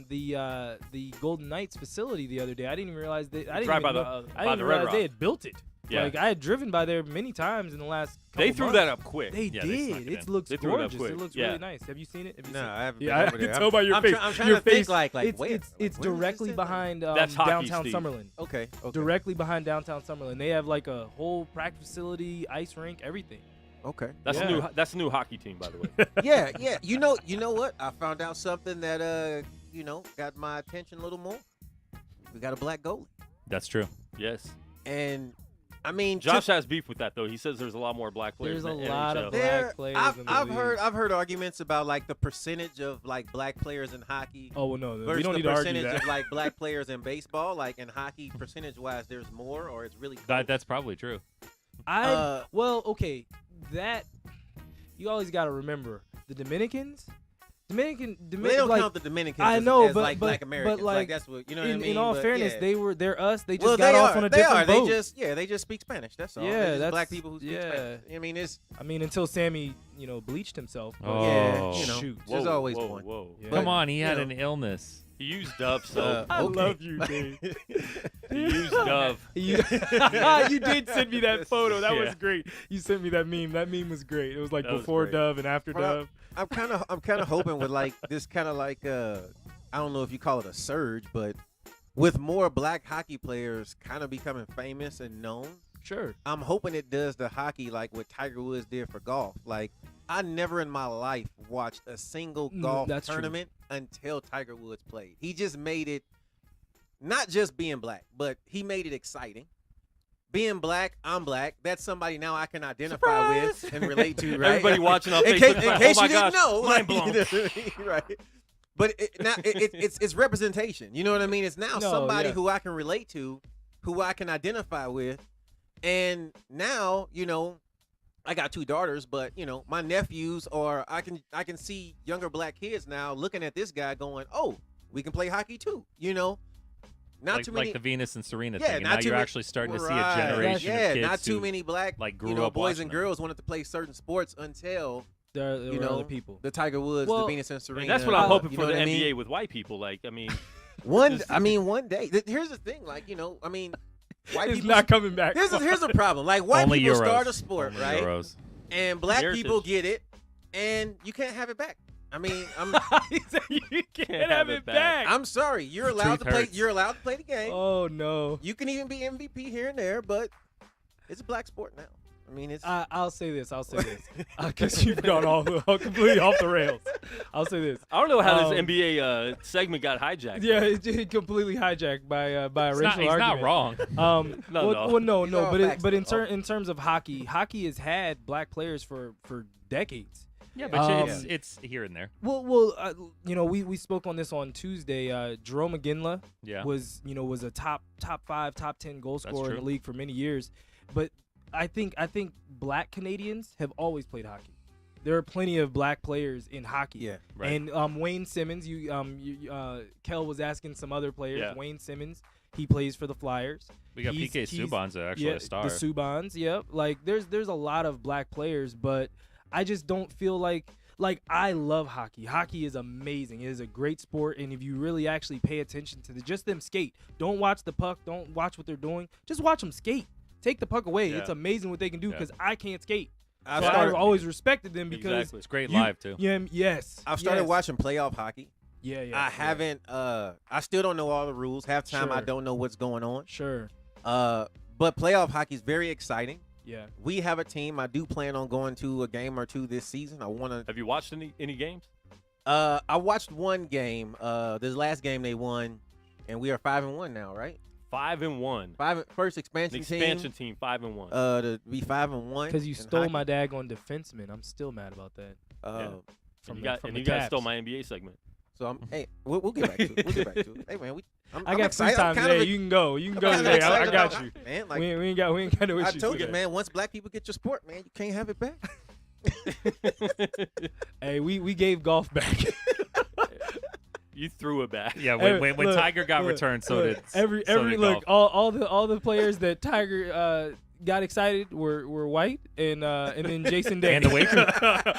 Speaker 4: the Golden Knights facility the other day. I didn't even realize they. I didn't
Speaker 2: Drive
Speaker 4: even
Speaker 2: by
Speaker 4: know,
Speaker 2: the-
Speaker 4: I
Speaker 2: by
Speaker 4: didn't
Speaker 2: the
Speaker 4: even
Speaker 2: Red
Speaker 4: realize they
Speaker 2: Rock.
Speaker 4: had built it.
Speaker 2: Yeah.
Speaker 4: Like I had driven by there many times in the last.
Speaker 2: They
Speaker 4: couple
Speaker 2: threw
Speaker 4: months.
Speaker 2: that up quick.
Speaker 4: They
Speaker 3: Yeah, they snuck
Speaker 4: did.
Speaker 3: it
Speaker 4: It
Speaker 3: in.
Speaker 4: looks
Speaker 2: They threw it up
Speaker 4: gorgeous.
Speaker 2: quick.
Speaker 4: It looks
Speaker 2: Yeah.
Speaker 4: really nice. Have you seen it? Have you
Speaker 5: No,
Speaker 4: seen it?
Speaker 5: I haven't
Speaker 4: Yeah,
Speaker 5: been
Speaker 4: I
Speaker 5: over
Speaker 4: can
Speaker 5: there.
Speaker 4: tell by your face.
Speaker 5: I'm trying
Speaker 4: Your
Speaker 5: to think
Speaker 4: face-
Speaker 5: like
Speaker 4: it's
Speaker 5: where?
Speaker 4: it's
Speaker 5: Like, where is
Speaker 4: directly
Speaker 5: this at?
Speaker 4: behind
Speaker 2: That's hockey,
Speaker 4: downtown
Speaker 2: Steve.
Speaker 4: Summerlin.
Speaker 5: Okay.
Speaker 4: Directly behind downtown Summerlin. They have like a whole practice facility, ice rink, everything.
Speaker 5: Okay.
Speaker 2: That's
Speaker 4: Yeah.
Speaker 2: a new hockey team, by the way.
Speaker 5: Yeah. You know what? I found out something that got my attention a little more. We got a black goalie,
Speaker 3: That's true.
Speaker 2: Yes.
Speaker 5: and I mean,
Speaker 2: Josh has beef with that though. He says there's a lot more black players.
Speaker 4: There's a
Speaker 2: in the
Speaker 4: lot
Speaker 2: NHL.
Speaker 4: of black
Speaker 5: there,
Speaker 4: players in the
Speaker 5: I've
Speaker 4: league.
Speaker 5: heard arguments about like the percentage of like black players in hockey
Speaker 4: Oh well, no, we
Speaker 5: versus
Speaker 4: don't
Speaker 5: the
Speaker 4: need to argue
Speaker 5: percentage
Speaker 4: that.
Speaker 5: of like black players in baseball. Like in hockey, percentage wise, there's more, or it's really close.
Speaker 3: That's probably true.
Speaker 4: Okay, that you always got to remember the Dominicans.
Speaker 5: They don't
Speaker 4: like,
Speaker 5: count the Dominicans.
Speaker 4: I
Speaker 5: as-
Speaker 4: know,
Speaker 5: as,
Speaker 4: but-
Speaker 5: like
Speaker 4: but-
Speaker 5: black
Speaker 4: but,
Speaker 5: Americans.
Speaker 4: like,
Speaker 5: that's what you know. What I mean?
Speaker 4: in all
Speaker 5: But,
Speaker 4: fairness,
Speaker 5: yeah.
Speaker 4: they're us. They just
Speaker 5: Well,
Speaker 4: got
Speaker 5: they
Speaker 4: off
Speaker 5: are.
Speaker 4: on a
Speaker 5: They
Speaker 4: different
Speaker 5: are.
Speaker 4: boat.
Speaker 5: They just speak Spanish. That's all.
Speaker 4: Yeah,
Speaker 5: They're just
Speaker 4: that's-
Speaker 5: black people who speak
Speaker 4: yeah.
Speaker 5: Spanish. I mean, it's
Speaker 4: I mean, until Sammy, bleached himself. but-
Speaker 3: Oh.
Speaker 5: you know.
Speaker 4: Shoot.
Speaker 5: There's always
Speaker 2: whoa,
Speaker 5: one.
Speaker 2: Whoa.
Speaker 4: Yeah.
Speaker 3: Come on, he had
Speaker 5: you
Speaker 3: an
Speaker 5: know.
Speaker 3: illness.
Speaker 2: He used Dove soap.
Speaker 4: I
Speaker 5: Okay.
Speaker 4: love you, Dave.
Speaker 2: He used Dove.
Speaker 4: you did send me that photo. That was
Speaker 2: Yeah.
Speaker 4: great. You sent me that meme. That meme was great. It was like
Speaker 2: That was
Speaker 4: before
Speaker 2: great.
Speaker 4: Dove and after
Speaker 5: Well,
Speaker 4: Dove.
Speaker 5: I'm kind of hoping with like this kind of like I don't know if you call it a surge, but with more black hockey players kind of becoming famous and known,
Speaker 4: Sure.
Speaker 5: I'm hoping it does the hockey like what Tiger Woods did for golf. Like I never in my life watched a single golf
Speaker 4: that's true.
Speaker 5: tournament until Tiger Woods played. He just made it not just being black, but he made it exciting. Being black, I'm black. That's somebody now I can identify with and relate to, right?
Speaker 2: Everybody watching on
Speaker 5: in
Speaker 2: Facebook.
Speaker 5: in case
Speaker 2: oh my
Speaker 5: you didn't
Speaker 2: gosh,
Speaker 5: know,
Speaker 2: mind
Speaker 5: like, you
Speaker 2: blown.
Speaker 5: know what I mean? Right? But it's representation. You know what I mean? It's now somebody who I can relate to, who I can identify with, and now I got 2 daughters, but my nephews, or I can see younger black kids now looking at this guy going, oh, we can play hockey too. Not too many,
Speaker 3: like the Venus and Serena
Speaker 5: Yeah,
Speaker 3: thing. And
Speaker 5: not
Speaker 3: now
Speaker 5: too
Speaker 3: you're
Speaker 5: many-
Speaker 3: actually starting to see
Speaker 5: Right.
Speaker 3: a generation
Speaker 5: Yeah,
Speaker 3: of kids
Speaker 5: not too
Speaker 3: who,
Speaker 5: many black
Speaker 3: like grew up
Speaker 5: boys
Speaker 3: watching
Speaker 5: and
Speaker 3: them.
Speaker 5: girls wanted to play certain sports until
Speaker 4: There
Speaker 5: you
Speaker 4: were
Speaker 5: know
Speaker 4: other people.
Speaker 5: the Tiger Woods,
Speaker 4: Well,
Speaker 5: the Venus and Serena.
Speaker 2: And that's what I'm hoping
Speaker 5: you
Speaker 2: for
Speaker 5: know
Speaker 2: the
Speaker 5: what I
Speaker 2: NBA
Speaker 5: mean?
Speaker 2: with white people. Like, I mean,
Speaker 5: One day. Here's the thing, like white
Speaker 4: It's
Speaker 5: people.
Speaker 4: not coming back.
Speaker 5: Here's a problem. Like white
Speaker 3: Only
Speaker 5: people
Speaker 3: Euros.
Speaker 5: start a sport,
Speaker 3: Only
Speaker 5: right?
Speaker 3: Euros.
Speaker 5: And black
Speaker 2: Heritage.
Speaker 5: people get it, and you can't have it back. I mean,
Speaker 4: He said you can't have it back.
Speaker 5: I'm sorry. You're allowed
Speaker 3: Truth
Speaker 5: to play.
Speaker 3: hurts.
Speaker 5: You're allowed to play the game.
Speaker 4: Oh no.
Speaker 5: You can even be MVP here and there, but it's a black sport now. I mean, it's
Speaker 4: I'll say this. Because you've gone all completely off the rails. I'll say this.
Speaker 2: I don't know how this
Speaker 4: Um,
Speaker 2: NBA segment got hijacked.
Speaker 4: Yeah, it completely hijacked by a
Speaker 3: He's
Speaker 4: racial
Speaker 3: not
Speaker 4: argument.
Speaker 3: wrong.
Speaker 2: No.
Speaker 4: Well,
Speaker 5: These
Speaker 4: no.
Speaker 5: are
Speaker 4: But
Speaker 5: facts,
Speaker 4: in
Speaker 5: though.
Speaker 4: in terms of hockey has had black players for decades.
Speaker 3: Yeah, but
Speaker 4: Um,
Speaker 3: it's here and there.
Speaker 4: Well, we spoke on this on Tuesday. Jerome McGinley
Speaker 3: Yeah.
Speaker 4: was a top 5, top 10 goal
Speaker 3: That's
Speaker 4: scorer in
Speaker 3: true.
Speaker 4: the league for many years, but I think black Canadians have always played hockey. There are plenty of black players in hockey.
Speaker 5: Yeah,
Speaker 3: right.
Speaker 4: And Wayne Simmons, Kel was asking some other players.
Speaker 2: Yeah.
Speaker 4: Wayne Simmons, he plays for the Flyers.
Speaker 3: We got
Speaker 4: He's-
Speaker 3: PK
Speaker 4: he's-
Speaker 3: Subban's actually a star.
Speaker 4: The Subans, yep. Like there's a lot of black players, but I just don't feel like I love hockey. Hockey is amazing. It is a great sport, and if you really actually pay attention to just them skate, don't watch the puck, don't watch what they're doing, just watch them skate. Take the puck away.
Speaker 2: Yeah.
Speaker 4: It's amazing what they can do
Speaker 3: Yeah.
Speaker 4: because I can't skate.
Speaker 5: I've
Speaker 4: So
Speaker 5: started,
Speaker 4: I've always respected them because
Speaker 2: Exactly.
Speaker 3: It's great
Speaker 4: you-
Speaker 3: live too.
Speaker 4: Yeah, yes.
Speaker 5: I've started
Speaker 4: yes.
Speaker 5: watching playoff hockey.
Speaker 4: Yeah.
Speaker 5: I haven't. I still don't know all the rules. Half time, I
Speaker 4: Sure.
Speaker 5: don't know what's going on.
Speaker 4: Sure.
Speaker 5: But playoff hockey is very exciting.
Speaker 4: Yeah.
Speaker 5: We have a team. I do plan on going to a game or two this season. I want to.
Speaker 2: Have you watched any games?
Speaker 5: I watched one game. This last game they won, and we are 5-1 now, right?
Speaker 2: 5-1.
Speaker 5: First
Speaker 2: The
Speaker 5: expansion
Speaker 2: expansion team 5-1.
Speaker 5: To be 5-1
Speaker 4: Because you
Speaker 5: in
Speaker 4: stole
Speaker 5: hockey.
Speaker 4: my daggone defenseman. I'm still mad about that.
Speaker 2: Yeah.
Speaker 4: From
Speaker 2: you
Speaker 4: the-
Speaker 2: got,
Speaker 4: from
Speaker 2: and
Speaker 4: the
Speaker 2: you guys
Speaker 4: Caps.
Speaker 2: stole my NBA segment.
Speaker 5: So we'll get back to it. We'll get back to it. Hey man,
Speaker 4: I
Speaker 5: I'm
Speaker 4: got free
Speaker 5: excited.
Speaker 4: time
Speaker 5: I'm kind
Speaker 4: today.
Speaker 5: of
Speaker 4: You can go. You can go
Speaker 5: kinda
Speaker 4: today. I
Speaker 5: excited
Speaker 4: got
Speaker 5: about
Speaker 4: you.
Speaker 5: it, man. Like,
Speaker 4: We ain't got no
Speaker 5: I
Speaker 4: issues.
Speaker 5: told
Speaker 4: with
Speaker 5: you,
Speaker 4: that.
Speaker 5: man. Once black people get your sport, man, you can't have it back.
Speaker 4: Hey, we gave golf back.
Speaker 2: You threw it back.
Speaker 3: Yeah, when
Speaker 4: Look,
Speaker 3: Tiger got
Speaker 4: look,
Speaker 3: returned, so
Speaker 4: look,
Speaker 3: did
Speaker 4: every
Speaker 3: golf.
Speaker 4: all the players that Tiger got excited were white, and then Jason Day
Speaker 3: And the waitress.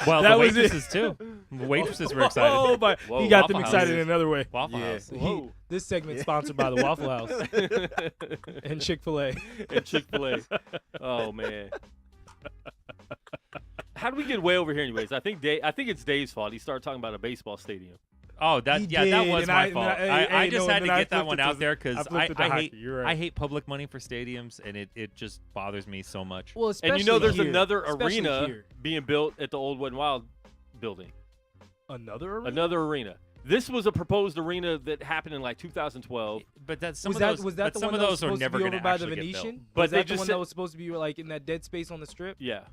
Speaker 3: Well,
Speaker 4: That
Speaker 3: the
Speaker 4: was it.
Speaker 3: waitresses too. The waitresses were excited.
Speaker 4: Oh, but
Speaker 2: Whoa,
Speaker 4: he got them
Speaker 3: Waffle
Speaker 4: excited
Speaker 3: House.
Speaker 4: in another way.
Speaker 3: Waffle
Speaker 5: Yeah.
Speaker 3: House.
Speaker 2: Whoa.
Speaker 4: This segment sponsored by the Waffle House and Chick-fil-A.
Speaker 2: And Chick-fil-A. Oh man. How do we get way over here, anyways? I think it's Dave's fault. He started talking about a baseball stadium.
Speaker 3: Oh,
Speaker 4: He
Speaker 3: that
Speaker 4: did,
Speaker 3: was
Speaker 4: and
Speaker 3: my
Speaker 4: I-
Speaker 3: fault.
Speaker 4: and
Speaker 3: I just had to get that
Speaker 4: flipped
Speaker 3: one
Speaker 4: it to-
Speaker 3: out there because
Speaker 4: I flipped it to
Speaker 3: I
Speaker 4: hockey.
Speaker 3: hate
Speaker 4: You're right.
Speaker 3: I hate public money for stadiums, and it just bothers me so much.
Speaker 4: Well,
Speaker 2: And you know there's
Speaker 4: especially
Speaker 2: another
Speaker 4: here. Especially
Speaker 2: arena
Speaker 4: here.
Speaker 2: being built at the old Wet 'n Wild building.
Speaker 4: Another arena?
Speaker 2: Another arena. This was a proposed arena that happened in like 2012.
Speaker 3: But that's some
Speaker 4: Was
Speaker 3: of
Speaker 4: that
Speaker 3: those.
Speaker 4: was that
Speaker 3: but
Speaker 4: the
Speaker 3: some
Speaker 4: one
Speaker 3: of
Speaker 4: that was
Speaker 3: those are
Speaker 4: supposed
Speaker 3: never
Speaker 4: to be
Speaker 3: going
Speaker 4: over
Speaker 3: to
Speaker 4: by the
Speaker 3: actually get built.
Speaker 4: Venetian?
Speaker 2: But
Speaker 4: was
Speaker 2: they
Speaker 4: that the
Speaker 2: just
Speaker 4: one
Speaker 2: said-
Speaker 4: that was supposed to be like in that dead space on the strip?
Speaker 2: Yeah.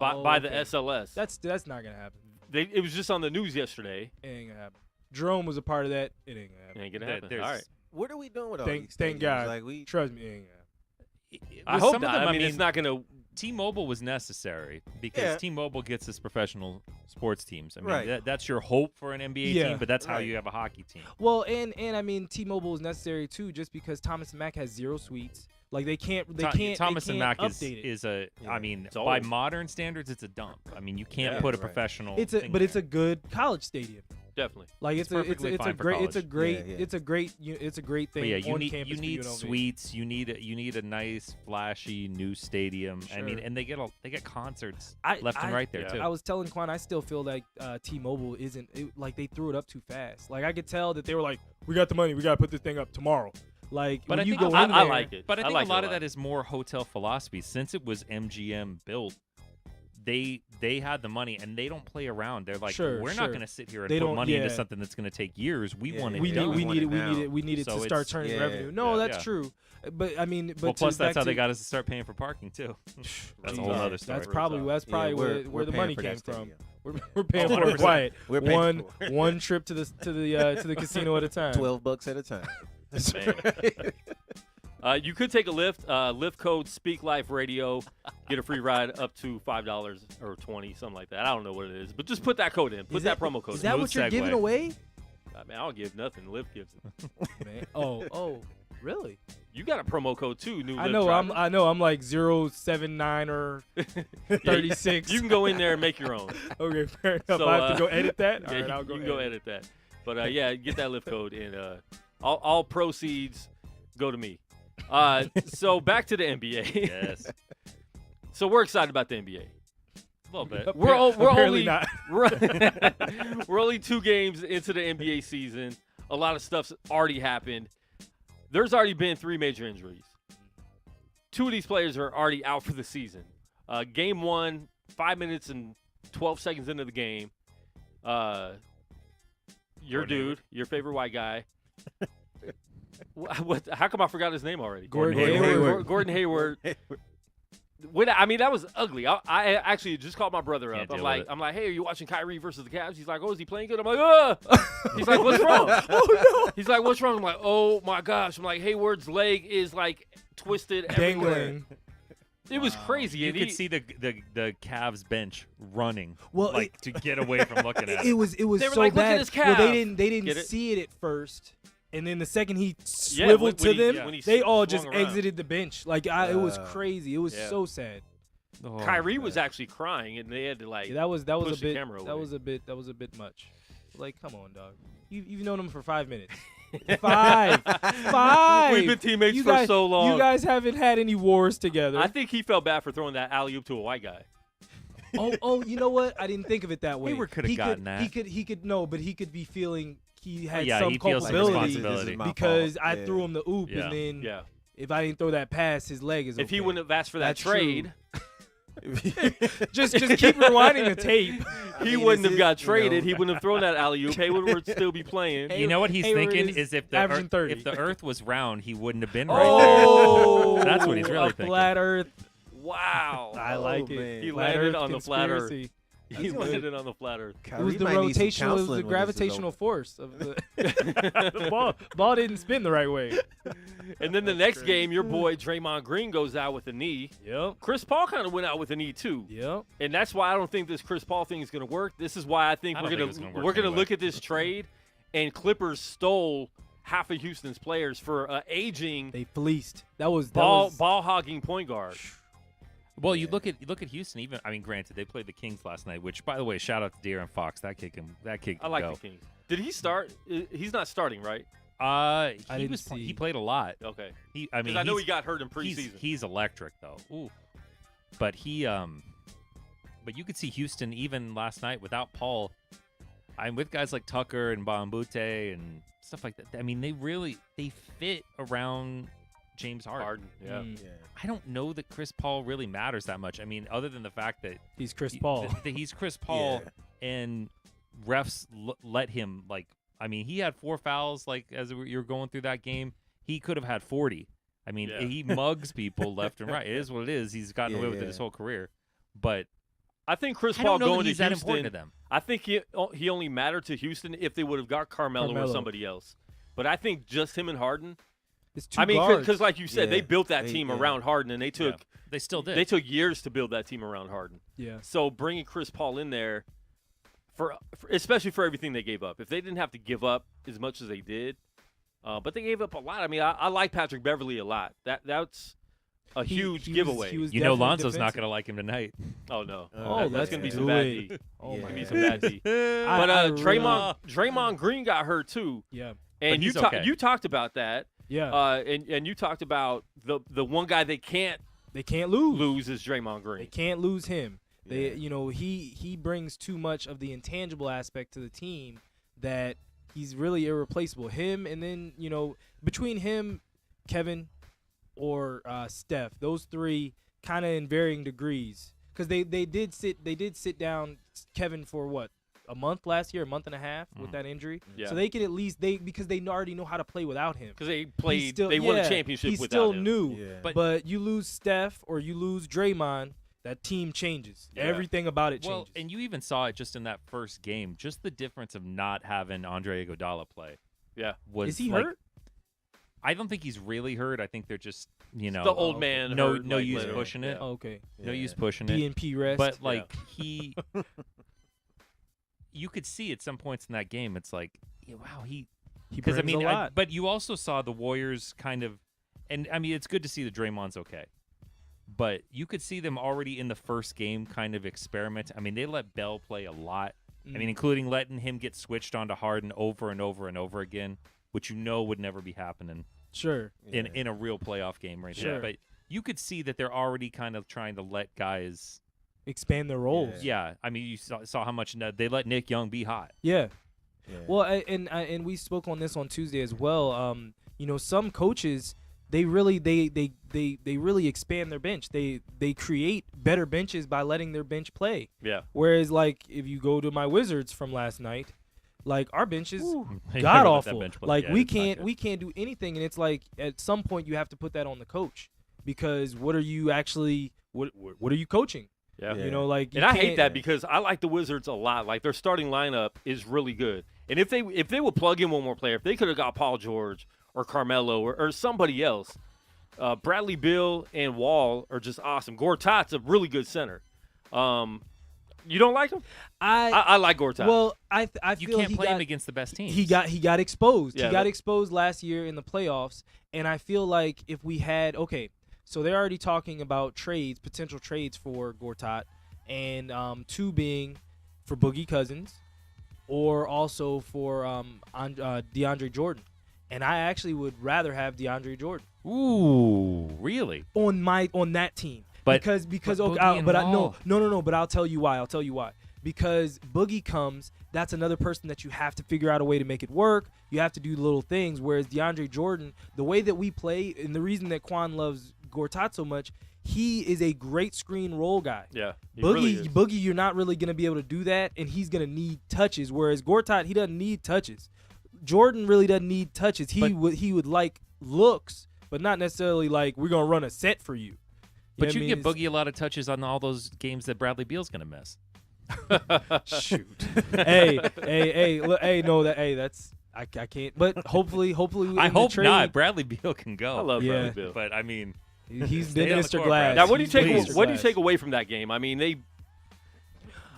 Speaker 4: Oh,
Speaker 2: By the
Speaker 4: okay.
Speaker 2: SLS.
Speaker 4: That's not gonna happen.
Speaker 2: It was just on the news yesterday.
Speaker 4: It ain't gonna happen. Jerome was a part of that. It ain't gonna
Speaker 2: It
Speaker 4: happen.
Speaker 2: ain't gonna
Speaker 3: There-
Speaker 2: happen.
Speaker 3: there's-
Speaker 2: All right.
Speaker 5: What are we doing with all
Speaker 4: Thank
Speaker 5: these
Speaker 4: thank
Speaker 5: stadiums?
Speaker 4: God.
Speaker 5: Like we,
Speaker 4: Trust me, it ain't gonna happen.
Speaker 2: I
Speaker 3: With
Speaker 2: hope
Speaker 3: some of
Speaker 2: not.
Speaker 3: them,
Speaker 2: I mean, it's not gonna.
Speaker 3: T-Mobile was necessary because
Speaker 5: Yeah.
Speaker 3: T-Mobile gets its professional sports teams. I mean,
Speaker 5: Right.
Speaker 3: that's your hope for an NBA
Speaker 4: Yeah.
Speaker 3: team, but that's how
Speaker 5: Right.
Speaker 3: you have a hockey team.
Speaker 4: Well, and I mean, T-Mobile is necessary too, just because Thomas and Mack has 0 suites. Like they can't
Speaker 3: Thomas
Speaker 4: they
Speaker 3: and
Speaker 4: can't
Speaker 3: Mack is
Speaker 4: update it.
Speaker 3: is a.
Speaker 5: Yeah.
Speaker 3: I mean,
Speaker 2: It's
Speaker 3: by
Speaker 2: old.
Speaker 3: modern standards, it's a dump. I mean, you can't
Speaker 2: Yeah.
Speaker 3: put a
Speaker 5: Right.
Speaker 3: professional.
Speaker 4: It's
Speaker 3: thing
Speaker 4: it's
Speaker 3: there.
Speaker 4: a good college stadium.
Speaker 2: Definitely.
Speaker 4: Like
Speaker 3: It's perfectly fine for
Speaker 4: it's a
Speaker 3: college.
Speaker 4: great
Speaker 5: Yeah, yeah.
Speaker 4: it's a great it's a great
Speaker 3: But
Speaker 4: thing
Speaker 3: yeah, you
Speaker 4: on
Speaker 3: need
Speaker 4: campus for UNLV.
Speaker 3: suites. You need a nice, flashy new stadium. I mean,
Speaker 4: Sure.
Speaker 3: and they get concerts
Speaker 4: I-
Speaker 3: left and
Speaker 4: I-
Speaker 3: right there
Speaker 2: Yeah.
Speaker 3: too.
Speaker 4: I was telling Quan, I still feel like T-Mobile like they threw it up too fast. Like I could tell that they were like, we got the money, we got to put this thing up tomorrow. Like
Speaker 3: But
Speaker 4: when
Speaker 3: I
Speaker 4: you
Speaker 3: think
Speaker 4: go
Speaker 2: I,
Speaker 4: in
Speaker 2: I
Speaker 4: there,
Speaker 2: like it.
Speaker 3: But I think
Speaker 2: like
Speaker 3: a lot
Speaker 2: it
Speaker 3: of that is more hotel philosophy. Since it was MGM built, they had the money and they don't play around. They're like,
Speaker 4: Sure,
Speaker 3: we're
Speaker 4: sure.
Speaker 3: not going to sit here and
Speaker 4: They
Speaker 3: put
Speaker 4: don't-
Speaker 3: money into
Speaker 4: yeah.
Speaker 3: something that's going to take years. We want it
Speaker 4: We
Speaker 3: done.
Speaker 4: needed
Speaker 3: So
Speaker 4: to start
Speaker 3: it's-
Speaker 4: turning
Speaker 5: yeah,
Speaker 4: revenue. No,
Speaker 3: yeah,
Speaker 4: that's
Speaker 3: yeah.
Speaker 4: true. But I mean, but
Speaker 3: Well, plus
Speaker 4: back
Speaker 3: that's how
Speaker 4: to-
Speaker 3: they got us to start paying for parking too. That's a whole other story.
Speaker 4: That's probably where the
Speaker 5: paying
Speaker 4: money
Speaker 5: for
Speaker 4: came
Speaker 5: that
Speaker 4: from.
Speaker 5: stadium.
Speaker 4: We're paying for it
Speaker 3: 100%.
Speaker 4: quiet.
Speaker 5: We're paying for it.
Speaker 4: One trip to the casino at a time.
Speaker 5: $12 at a time.
Speaker 2: You could take a Lyft. Lyft code Speak Life Radio. Get a free ride up to $5 or $20, something like that. I don't know what it is, but just put that code in. Put that promo code.
Speaker 4: Is
Speaker 2: in.
Speaker 4: that what you're
Speaker 3: segue.
Speaker 4: giving away?
Speaker 2: I mean, I don't give nothing. Lyft gives it.
Speaker 4: Man. Oh, really?
Speaker 2: You got a promo code too, new
Speaker 4: I
Speaker 2: Lyft
Speaker 4: know.
Speaker 2: driver.
Speaker 4: I know. I'm like 079 or 36.
Speaker 2: You can go in there and make your own.
Speaker 4: Okay, fair enough.
Speaker 2: So,
Speaker 4: I have to go edit that. All
Speaker 2: Yeah,
Speaker 4: right, I'll go.
Speaker 2: you can go edit that. But yeah, get that Lyft code, and all proceeds go to me. So back to the NBA.
Speaker 3: Yes.
Speaker 2: So we're excited about the NBA.
Speaker 3: A little bit.
Speaker 2: We're
Speaker 4: Apparently
Speaker 2: only
Speaker 4: not.
Speaker 2: we're only 2 games into the NBA season. A lot of stuff's already happened. There's already been 3 major injuries. 2 of these players are already out for the season. Game 1, 5 minutes and 12 seconds into the game. Your dude, your favorite white guy. What? How come I forgot his name already?
Speaker 4: Gordon
Speaker 3: Hayward.
Speaker 2: Gordon Hayward. I mean, that was ugly. I actually just called my brother up.
Speaker 3: Can't deal with it.
Speaker 2: I'm like, hey, are you watching Kyrie versus the Cavs? He's like, oh, is he playing good? I'm like, He's like, what's wrong?
Speaker 4: Oh no!
Speaker 2: He's like, what's wrong? I'm like, oh my gosh. I'm like, Hayward's leg is like twisted everywhere.
Speaker 4: Dangling.
Speaker 2: It was crazy.
Speaker 3: You
Speaker 2: and
Speaker 3: could
Speaker 2: he-
Speaker 3: see the Cavs bench running,
Speaker 4: Well,
Speaker 3: like to get away from looking at
Speaker 4: It
Speaker 3: it.
Speaker 4: was
Speaker 2: They were
Speaker 4: so
Speaker 2: like, look at
Speaker 4: bad.
Speaker 2: his
Speaker 4: Well,
Speaker 2: calf.
Speaker 4: they
Speaker 2: Get
Speaker 4: didn't
Speaker 2: it?
Speaker 4: see it at first, and then the second he
Speaker 2: Yeah,
Speaker 4: swiveled
Speaker 2: when
Speaker 4: to
Speaker 2: he-
Speaker 4: them,
Speaker 2: when he
Speaker 4: they all
Speaker 2: swung
Speaker 4: just
Speaker 2: around.
Speaker 4: exited the bench. Like it was crazy. It was
Speaker 2: Yeah.
Speaker 4: so sad.
Speaker 3: Oh,
Speaker 2: Kyrie was actually crying, and they had to like.
Speaker 4: Yeah, that was
Speaker 2: push
Speaker 4: a
Speaker 2: the
Speaker 4: bit.
Speaker 2: camera
Speaker 4: That
Speaker 2: away.
Speaker 4: was a bit much. Like, come on, dog. You've known him for 5 minutes. 5.
Speaker 2: We've been teammates
Speaker 4: You
Speaker 2: for
Speaker 4: guys-
Speaker 2: so long.
Speaker 4: You guys haven't had any wars together.
Speaker 2: I think he felt bad for throwing that alley oop to a white guy.
Speaker 4: Oh, you know what? I didn't think of it that way.
Speaker 3: Hayward coulda
Speaker 4: He
Speaker 3: gotten that.
Speaker 4: He could no, but he could be feeling he had
Speaker 3: yeah,
Speaker 4: some
Speaker 3: he feels some
Speaker 4: culpability
Speaker 3: responsibility.
Speaker 5: This is my
Speaker 4: because
Speaker 5: fault.
Speaker 4: I
Speaker 5: Yeah.
Speaker 4: threw him the oop,
Speaker 3: Yeah.
Speaker 4: and then
Speaker 2: Yeah.
Speaker 4: if I didn't throw that pass, his leg is.
Speaker 2: If he
Speaker 4: okay.
Speaker 2: wouldn't have asked for that
Speaker 4: That's true.
Speaker 2: trade,
Speaker 4: just keep rewinding the tape.
Speaker 2: he
Speaker 5: mean,
Speaker 2: wouldn't
Speaker 5: is
Speaker 2: have
Speaker 5: it,
Speaker 2: got
Speaker 5: you
Speaker 2: traded.
Speaker 5: know-
Speaker 2: He wouldn't have thrown that alley oop. Hayward would still be playing.
Speaker 3: You know what he's
Speaker 4: Hayward
Speaker 3: thinking
Speaker 4: is
Speaker 3: is
Speaker 4: averaging 30.
Speaker 3: if the Earth was round, he wouldn't have been right
Speaker 4: Oh,
Speaker 3: there. That's what he's really
Speaker 4: a
Speaker 3: thinking.
Speaker 4: Flat Earth.
Speaker 2: Wow.
Speaker 4: I like
Speaker 5: Oh,
Speaker 4: it.
Speaker 5: man.
Speaker 2: He
Speaker 4: Flat
Speaker 2: landed
Speaker 4: Earth
Speaker 2: on the flat Earth.
Speaker 4: conspiracy.
Speaker 2: He landed on the flat Earth.
Speaker 4: It was the rotational, it was the gravitational force of the, the ball. Ball didn't spin the right way.
Speaker 2: And then the next game, your boy Draymond Green goes out with a knee.
Speaker 4: Yep.
Speaker 2: Chris Paul kind of went out with a knee too.
Speaker 4: Yep.
Speaker 2: And that's why I don't think this Chris Paul thing is going to work. This is why I think
Speaker 3: I
Speaker 2: we're
Speaker 3: don't
Speaker 2: going
Speaker 3: think it's
Speaker 2: to
Speaker 3: gonna work
Speaker 2: we're going to
Speaker 3: anyway.
Speaker 2: look at this trade, and Clippers stole half of Houston's players for aging
Speaker 4: They fleeced. That was
Speaker 2: ball hogging point guard.
Speaker 3: Well, you look at Houston. Even I mean, granted, they played the Kings last night. Which, by the way, shout out to De'Aaron Fox. That kid can
Speaker 2: I like
Speaker 3: go.
Speaker 2: the Kings. Did he start? He's not starting, right?
Speaker 3: He
Speaker 4: didn't see.
Speaker 3: he played a lot.
Speaker 2: Okay.
Speaker 3: I mean,
Speaker 2: I know
Speaker 3: he's-
Speaker 2: he got hurt in preseason.
Speaker 3: He's electric though. Ooh. But but you could see Houston even last night without Paul. I'm with guys like Tucker and Bambute and stuff like that. I mean, they fit around James Harden.
Speaker 2: Yeah.
Speaker 4: Mm.
Speaker 3: I don't know that Chris Paul really matters that much. I mean, other than the fact that
Speaker 4: He's Chris Paul.
Speaker 3: that he's Chris Paul, and refs let him I mean, he had 4 fouls as you're going through that game. He could have had 40. I mean,
Speaker 2: Yeah.
Speaker 3: he mugs people left and right. It is what it is. He's gotten away with it his whole career. But
Speaker 2: I think Chris
Speaker 3: I
Speaker 2: Paul
Speaker 3: don't know
Speaker 2: going
Speaker 3: that he's
Speaker 2: to
Speaker 3: that
Speaker 2: Houston.
Speaker 3: important to them.
Speaker 2: I think he only mattered to Houston if they would have got Carmelo or somebody else. But I think just him and Harden.
Speaker 4: It's two
Speaker 2: I mean,
Speaker 4: guards.
Speaker 2: because like you said, they
Speaker 5: Yeah.
Speaker 2: built that
Speaker 5: They-
Speaker 2: team
Speaker 5: yeah.
Speaker 2: around Harden, and they took
Speaker 3: They still did.
Speaker 2: they took years to build that team around Harden.
Speaker 4: Yeah.
Speaker 2: So bringing Chris Paul in there, for especially for everything they gave up. If they didn't have to give up as much as they did, but they gave up a lot. I mean, I like Patrick Beverly a lot. That's a huge giveaway.
Speaker 4: He was
Speaker 3: you know,
Speaker 4: definitely
Speaker 3: Lonzo's not
Speaker 4: defensive.
Speaker 3: going to like him tonight.
Speaker 2: Oh no.
Speaker 4: Oh,
Speaker 2: that's gonna be
Speaker 4: let's
Speaker 2: some
Speaker 4: do
Speaker 2: bad
Speaker 4: it.
Speaker 2: D.
Speaker 4: Oh
Speaker 5: Yeah.
Speaker 4: my
Speaker 2: Gonna be
Speaker 4: God.
Speaker 2: some bad D. But
Speaker 4: I really-
Speaker 2: Draymond Green got hurt too,
Speaker 4: Yeah.
Speaker 2: and
Speaker 3: he's okay.
Speaker 2: you talked about that.
Speaker 4: Yeah.
Speaker 2: And you talked about the one guy they can't
Speaker 4: They can't lose.
Speaker 2: lose is Draymond
Speaker 4: They
Speaker 2: Green.
Speaker 4: can't lose him. They,
Speaker 5: Yeah.
Speaker 4: you know, he brings too much of the intangible aspect to the team that he's really irreplaceable. Him and then, you know, between him, Kevin, or Steph, those three kind of in varying degrees. because they did sit down Kevin for what, a month last year, a month and a half with that injury.
Speaker 2: Yeah.
Speaker 4: So they could at least because they already know how to play without him.
Speaker 2: Because they won a championship
Speaker 4: he's
Speaker 2: without
Speaker 4: still
Speaker 2: him.
Speaker 4: new.
Speaker 5: Yeah.
Speaker 4: But you lose Steph or you lose Draymond, that team changes.
Speaker 2: Yeah.
Speaker 4: Everything about it
Speaker 3: Well,
Speaker 4: changes.
Speaker 3: and you even saw it just in that first game. Just the difference of not having Andre Iguodala play.
Speaker 2: Yeah.
Speaker 3: Was
Speaker 4: Is he
Speaker 3: like,
Speaker 4: hurt?
Speaker 3: I don't think he's really hurt. I think they're just,
Speaker 2: The old man.
Speaker 3: no
Speaker 2: hurt,
Speaker 3: no
Speaker 2: like,
Speaker 3: use
Speaker 2: literally.
Speaker 3: pushing it.
Speaker 2: Yeah.
Speaker 4: Okay.
Speaker 3: No use pushing it.
Speaker 4: DNP rest.
Speaker 3: But like you could see at some points in that game, it's like, yeah, wow,
Speaker 4: he
Speaker 3: because
Speaker 4: brings a lot.
Speaker 3: but you also saw the Warriors kind of, and I mean, it's good to see that Draymond's okay, but you could see them already in the first game kind of experiment. I mean, they let Bell play a lot. I mean, including letting him get switched onto Harden over and over and over again, which would never be happening
Speaker 4: Sure.
Speaker 3: in a real playoff game right
Speaker 4: Sure.
Speaker 3: there. But you could see that they're already kind of trying to let guys.
Speaker 4: Expand their roles.
Speaker 3: Yeah, I mean, you saw how much they let Nick Young be hot.
Speaker 4: Yeah.
Speaker 5: Yeah.
Speaker 4: Well, and we spoke on this on Tuesday as well. Some coaches they really expand their bench. They create better benches by letting their bench play.
Speaker 2: Yeah.
Speaker 4: Whereas like if you go to my Wizards from last night, like our bench is
Speaker 3: They
Speaker 4: god
Speaker 3: never let that
Speaker 4: awful.
Speaker 3: bench play.
Speaker 4: Like
Speaker 3: Yeah,
Speaker 4: we
Speaker 3: it's not
Speaker 4: can't
Speaker 3: good.
Speaker 4: do anything, and it's like at some point you have to put that on the coach because what are you actually what are you coaching?
Speaker 2: Yeah.
Speaker 5: Yeah.
Speaker 4: You know, like
Speaker 2: And
Speaker 4: you
Speaker 2: I hate
Speaker 4: can't-
Speaker 2: that because I like the Wizards a lot. Like their starting lineup is really good. And if they would plug in one more player, if they could have got Paul George or Carmelo or somebody else, Bradley Beal and Wall are just awesome. Gortat's a really good center. You don't like him? I like Gortat.
Speaker 4: Well, I
Speaker 3: You
Speaker 4: feel
Speaker 3: can't
Speaker 4: he
Speaker 3: play
Speaker 4: got,
Speaker 3: him against the best teams.
Speaker 4: He got exposed.
Speaker 2: Yeah,
Speaker 4: he got
Speaker 2: that-
Speaker 4: exposed last year in the playoffs, and I feel like if we had so they're already talking about potential trades for Gortat, and two being for Boogie Cousins, or also for DeAndre Jordan, and I actually would rather have DeAndre Jordan
Speaker 3: Ooh, really?
Speaker 4: on that team.
Speaker 3: But-
Speaker 4: because
Speaker 3: but
Speaker 4: okay,
Speaker 3: Boogie and Wall.
Speaker 4: no, but I'll tell you why. Because Boogie comes, that's another person that you have to figure out a way to make it work. You have to do little things. Whereas DeAndre Jordan, the way that we play, and the reason that Quan loves Gortat so much, he is a great screen roll guy.
Speaker 2: yeah. He
Speaker 4: Boogie,
Speaker 2: really is.
Speaker 4: Boogie, you're not really gonna be able to do that, and he's gonna need touches. Whereas Gortat, he doesn't need touches. Jordan really doesn't need touches. He would like looks, but not necessarily like we're gonna run a set for you.
Speaker 3: But
Speaker 4: know
Speaker 3: you
Speaker 4: what I
Speaker 3: give
Speaker 4: mean?
Speaker 3: Boogie a lot of touches on all those games that Bradley Beal's going to miss.
Speaker 4: Shoot. That's I can't. But hopefully
Speaker 3: I
Speaker 4: in the
Speaker 3: hope
Speaker 4: trade,
Speaker 3: not. Bradley Beal can go.
Speaker 2: I love
Speaker 4: Yeah.
Speaker 2: Bradley Beal.
Speaker 3: But I mean,
Speaker 4: He's
Speaker 3: Stay
Speaker 4: been
Speaker 3: on the
Speaker 4: Mr.
Speaker 3: court,
Speaker 4: Glass.
Speaker 2: Now, what do you
Speaker 4: He's
Speaker 2: take?
Speaker 4: been
Speaker 2: What
Speaker 4: Mr.
Speaker 2: do you
Speaker 4: Glass.
Speaker 2: take away from that game? I mean, they